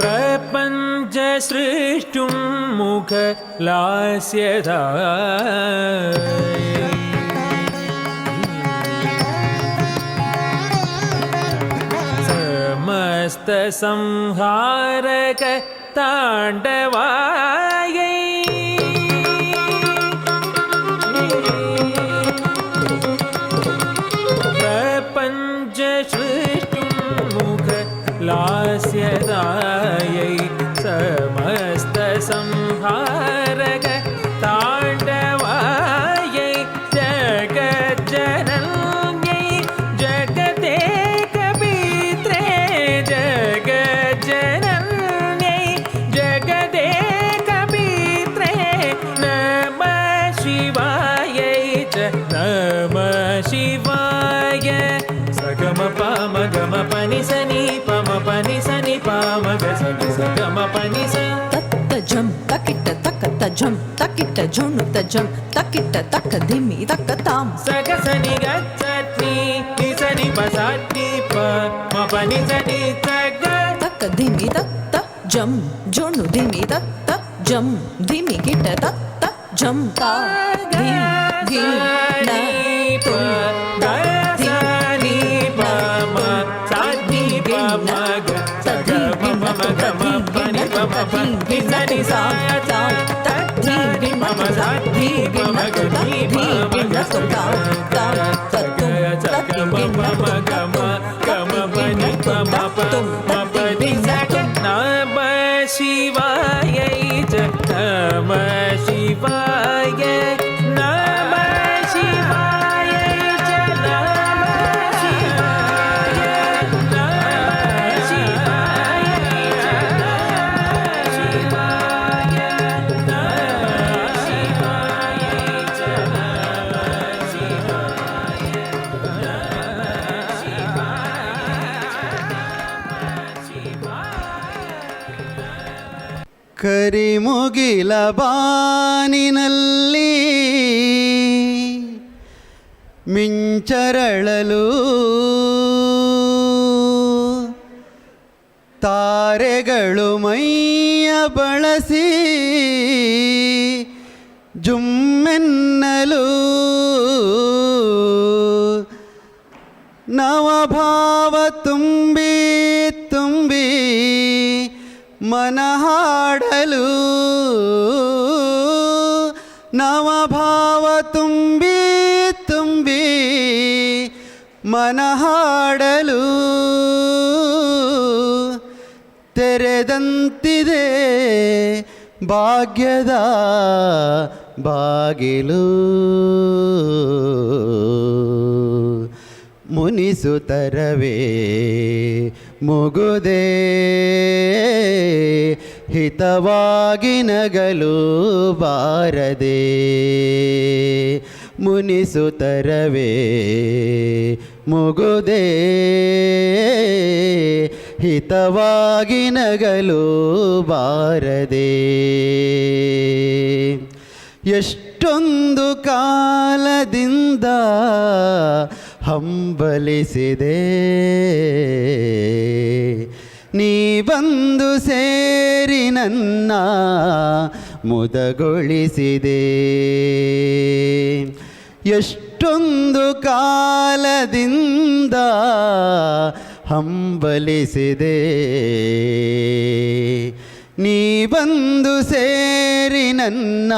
ಪ್ರಪಂಚ ಸೃಷ್ಟುಂ ಮುಖ ಲಾಸ್ಯದ ಸಮಸ್ತ ಸಂಹಾರಕ ತಾಂಡವಾಯೈ ಪ್ರಪಂಚ ಸೃಷ್ಟುಂ ಮುಖ लास्यदायै समस्त संहारक ताण्डवायै जगज्जनन्यै जगदेकपित्रे जगज्जनन्यै जगदेकपित्रे नमः शिवायै च नमः शिवाय सगम पाम गम पनि सनि पम पनि सनि पाम ग सनि सगम पनि स तत्त जम तकिट तकत जम तकिट जोनु त जम तकिट तक धिमि तक ताम सग सनि ग सनि नि सनि प सनि प म पनि सनि तग तक धिमि तक जम जोनु धिमि तक जम धिमि किट तक जम ता धी धी न तुम शिवाय नमः शिवाय नमः शिवाय ಕರಿಮುಗಿಲ ಬಾನಿನಲ್ಲಿ ಮಿಂಚರಳಲು ತಾರೆಗಳು ಮೈಯ ಬಳಸಿ ಜುಮ್ಮೆನ್ನಲು ನವಭಾವ ತುಂಬಿ ತುಂಬಿ ಮನ ಹಾಡಲು ನವಭಾವ ತುಂಬಿ ತುಂಬಿ ಮನ ಹಾಡಲು ತೆರೆದಂತಿದೆ ಭಾಗ್ಯದ ಬಾಗಿಲು ಮುನಿಸುತ್ತರವೇ ಮುಗುದೇ ಹಿತವಾಗಿ ನಗಲು ಬಾರದೆ ಮುನಿಸುತ್ತರವೇ ಮುಗುದೇ ಹಿತವಾಗಿ ನಗಲು ಬಾರದೆ ಎಷ್ಟೊಂದು ಕಾಲದಿಂದ ಹಂಬಲಿಸಿದೆ ನೀ ಬಂದು ಸೇರಿ ನನ್ನ ಮುದಗೊಳಿಸಿದೆ ಎಷ್ಟೊಂದು ಕಾಲದಿಂದ ಹಂಬಲಿಸಿದೆ ನೀ ಬಂದು ಸೇರಿ ನನ್ನ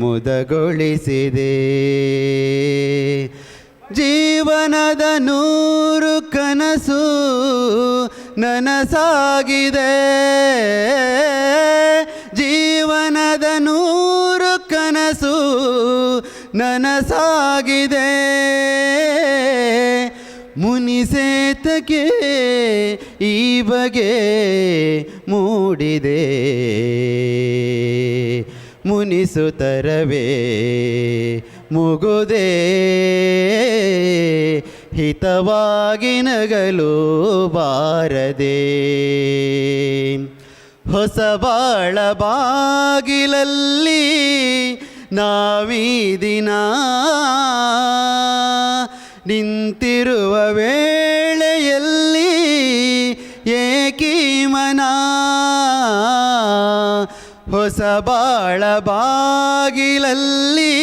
ಮುದಗೊಳಿಸಿದೆ ಜೀವನದ 100 ಕನಸು ನನಸಾಗಿದೆ ಜೀವನದ 100 ಕನಸು ನನಸಾಗಿದೆ ಮುನಿಸೇತಕ್ಕೆ ಈ ಬಗೆ ಮೂಡಿದೆ ಮುನಿಸುತ್ತರವೇ ಮುಗುದೇ ಹಿತವಾಗಿ ನಗಲು ಬಾರದೆ ಹೊಸ ಬಾಳ ಬಾಗಿಲಲ್ಲಿ ನಾವೀ ದಿನ ನಿಂತಿರುವ ವೇಳೆಯಲ್ಲಿ ಏಕೀ ಮನ ಹೊಸ ಬಾಳ ಬಾಗಿಲಲ್ಲಿ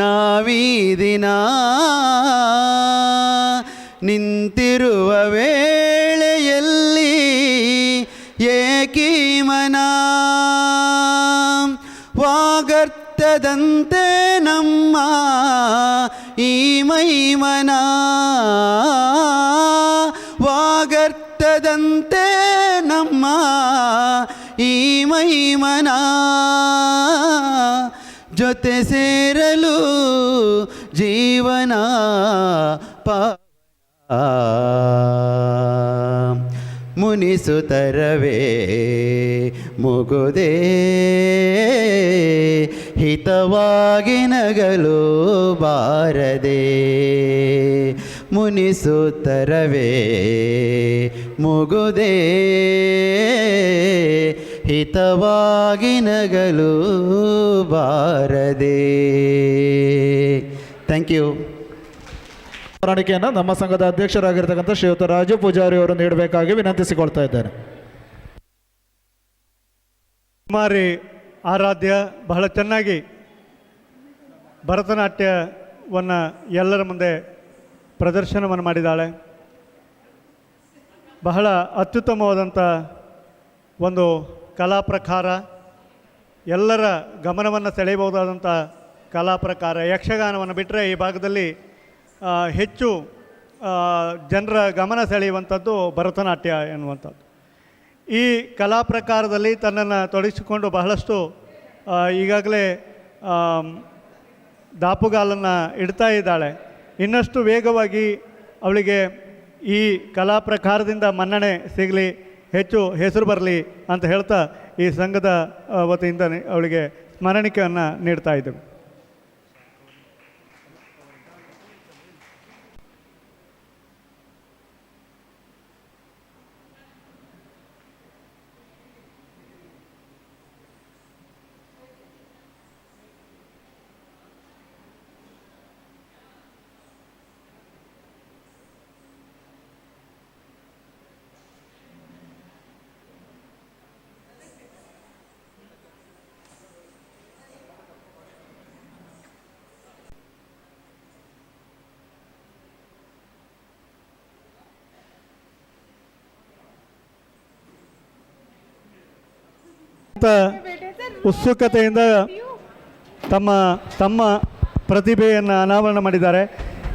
ನಾವೀ ದಿನ ನಿಂತಿರುವ ವೇಳೆಯಲ್ಲಿ ಏಕೀ ಮನ ವಾಗರ್ತದಂತೆ ನಮ್ಮ ಈ ಮೈಮನ ವಾಗರ್ತದಂತೆ ನಮ್ಮ ಈ ಮೈಮನ ಜೊತೆ ಸೇರಲು ಜೀವನ ಮುನಿಸುತ್ತರವೇ ಮುಗುದೇ ಹಿತವಾಗಿ ನಗಲು ಬಾರದೆ ಮುನಿಸುತ್ತರವೇ ಮುಗುದೇ ಹಿತವಾಗಿ ನಗಲು ಬಾರದೆ. Thank you. ಪ್ರಣಾಳಿಕೆಯನ್ನು ನಮ್ಮ ಸಂಘದ ಅಧ್ಯಕ್ಷರಾಗಿರ್ತಕ್ಕಂಥ ಶ್ರೀಯುತ ರಾಜು ಪೂಜಾರಿ ಅವರು ನೀಡಬೇಕಾಗಿ ವಿನಂತಿಸಿಕೊಳ್ತಾ ಇದ್ದೇನೆ. ಕುಮಾರಿ ಆರಾಧ್ಯ ಬಹಳ ಚೆನ್ನಾಗಿ ಭರತನಾಟ್ಯವನ್ನು ಎಲ್ಲರ ಮುಂದೆ ಪ್ರದರ್ಶನವನ್ನು ಮಾಡಿದ್ದಾಳೆ. ಬಹಳ ಅತ್ಯುತ್ತಮವಾದಂಥ ಒಂದು ಕಲಾ ಪ್ರಕಾರ, ಎಲ್ಲರ ಗಮನವನ್ನು ಸೆಳೆಯಬಹುದಾದಂಥ ಕಲಾ ಪ್ರಕಾರ. ಯಕ್ಷಗಾನವನ್ನು ಬಿಟ್ಟರೆ ಈ ಭಾಗದಲ್ಲಿ ಹೆಚ್ಚು ಜನರ ಗಮನ ಸೆಳೆಯುವಂಥದ್ದು ಭರತನಾಟ್ಯ ಎನ್ನುವಂಥದ್ದು. ಈ ಕಲಾ ಪ್ರಕಾರದಲ್ಲಿ ತನ್ನನ್ನು ತೊಡಗಿಸಿಕೊಂಡು ಬಹಳಷ್ಟು ಈಗಾಗಲೇ ದಾಪುಗಾಲನ್ನು ಇಡ್ತಾ ಇದ್ದಾಳೆ. ಇನ್ನಷ್ಟು ವೇಗವಾಗಿ ಅವಳಿಗೆ ಈ ಕಲಾ ಪ್ರಕಾರದಿಂದ ಮನ್ನಣೆ ಸಿಗಲಿ, ಹೆಚ್ಚು ಹೆಸರು ಬರಲಿ ಅಂತ ಹೇಳ್ತಾ ಈ ಸಂಘದ ವತಿಯಿಂದ ಅವಳಿಗೆ ಸ್ಮರಣಿಕೆಯನ್ನು ನೀಡ್ತಾ ಇದ್ದೇವೆ. ಉತ್ಸುಕತೆಯಿಂದ ತಮ್ಮ ಪ್ರತಿಭೆಯನ್ನು ಅನಾವರಣ ಮಾಡಿದ್ದಾರೆ.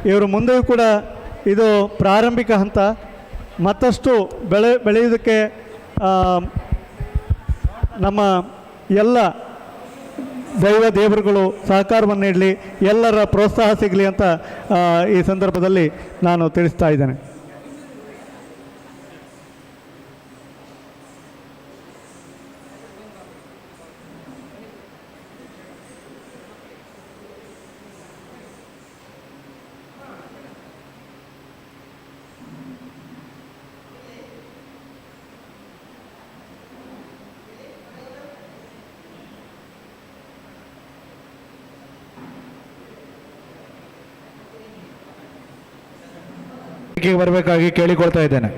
ಇವರು ಮುಂದೆಯೂ ಕೂಡ ಇದು ಪ್ರಾರಂಭಿಕ ಹಂತ, ಮತ್ತಷ್ಟು ಬೆಳೆಯುವುದಕ್ಕೆ ನಮ್ಮ ಎಲ್ಲ ದೇವರುಗಳು ಸಹಕಾರವನ್ನು ನೀಡಲಿ, ಎಲ್ಲರ ಪ್ರೋತ್ಸಾಹ ಸಿಗಲಿ ಅಂತ ಈ ಸಂದರ್ಭದಲ್ಲಿ ನಾನು ತಿಳಿಸ್ತಾ ಇದ್ದೇನೆ. ಬರಬೇಕಾಗಿ ಕೇಳಿಕೊಳ್ತಾ ಇದ್ದೇನೆ.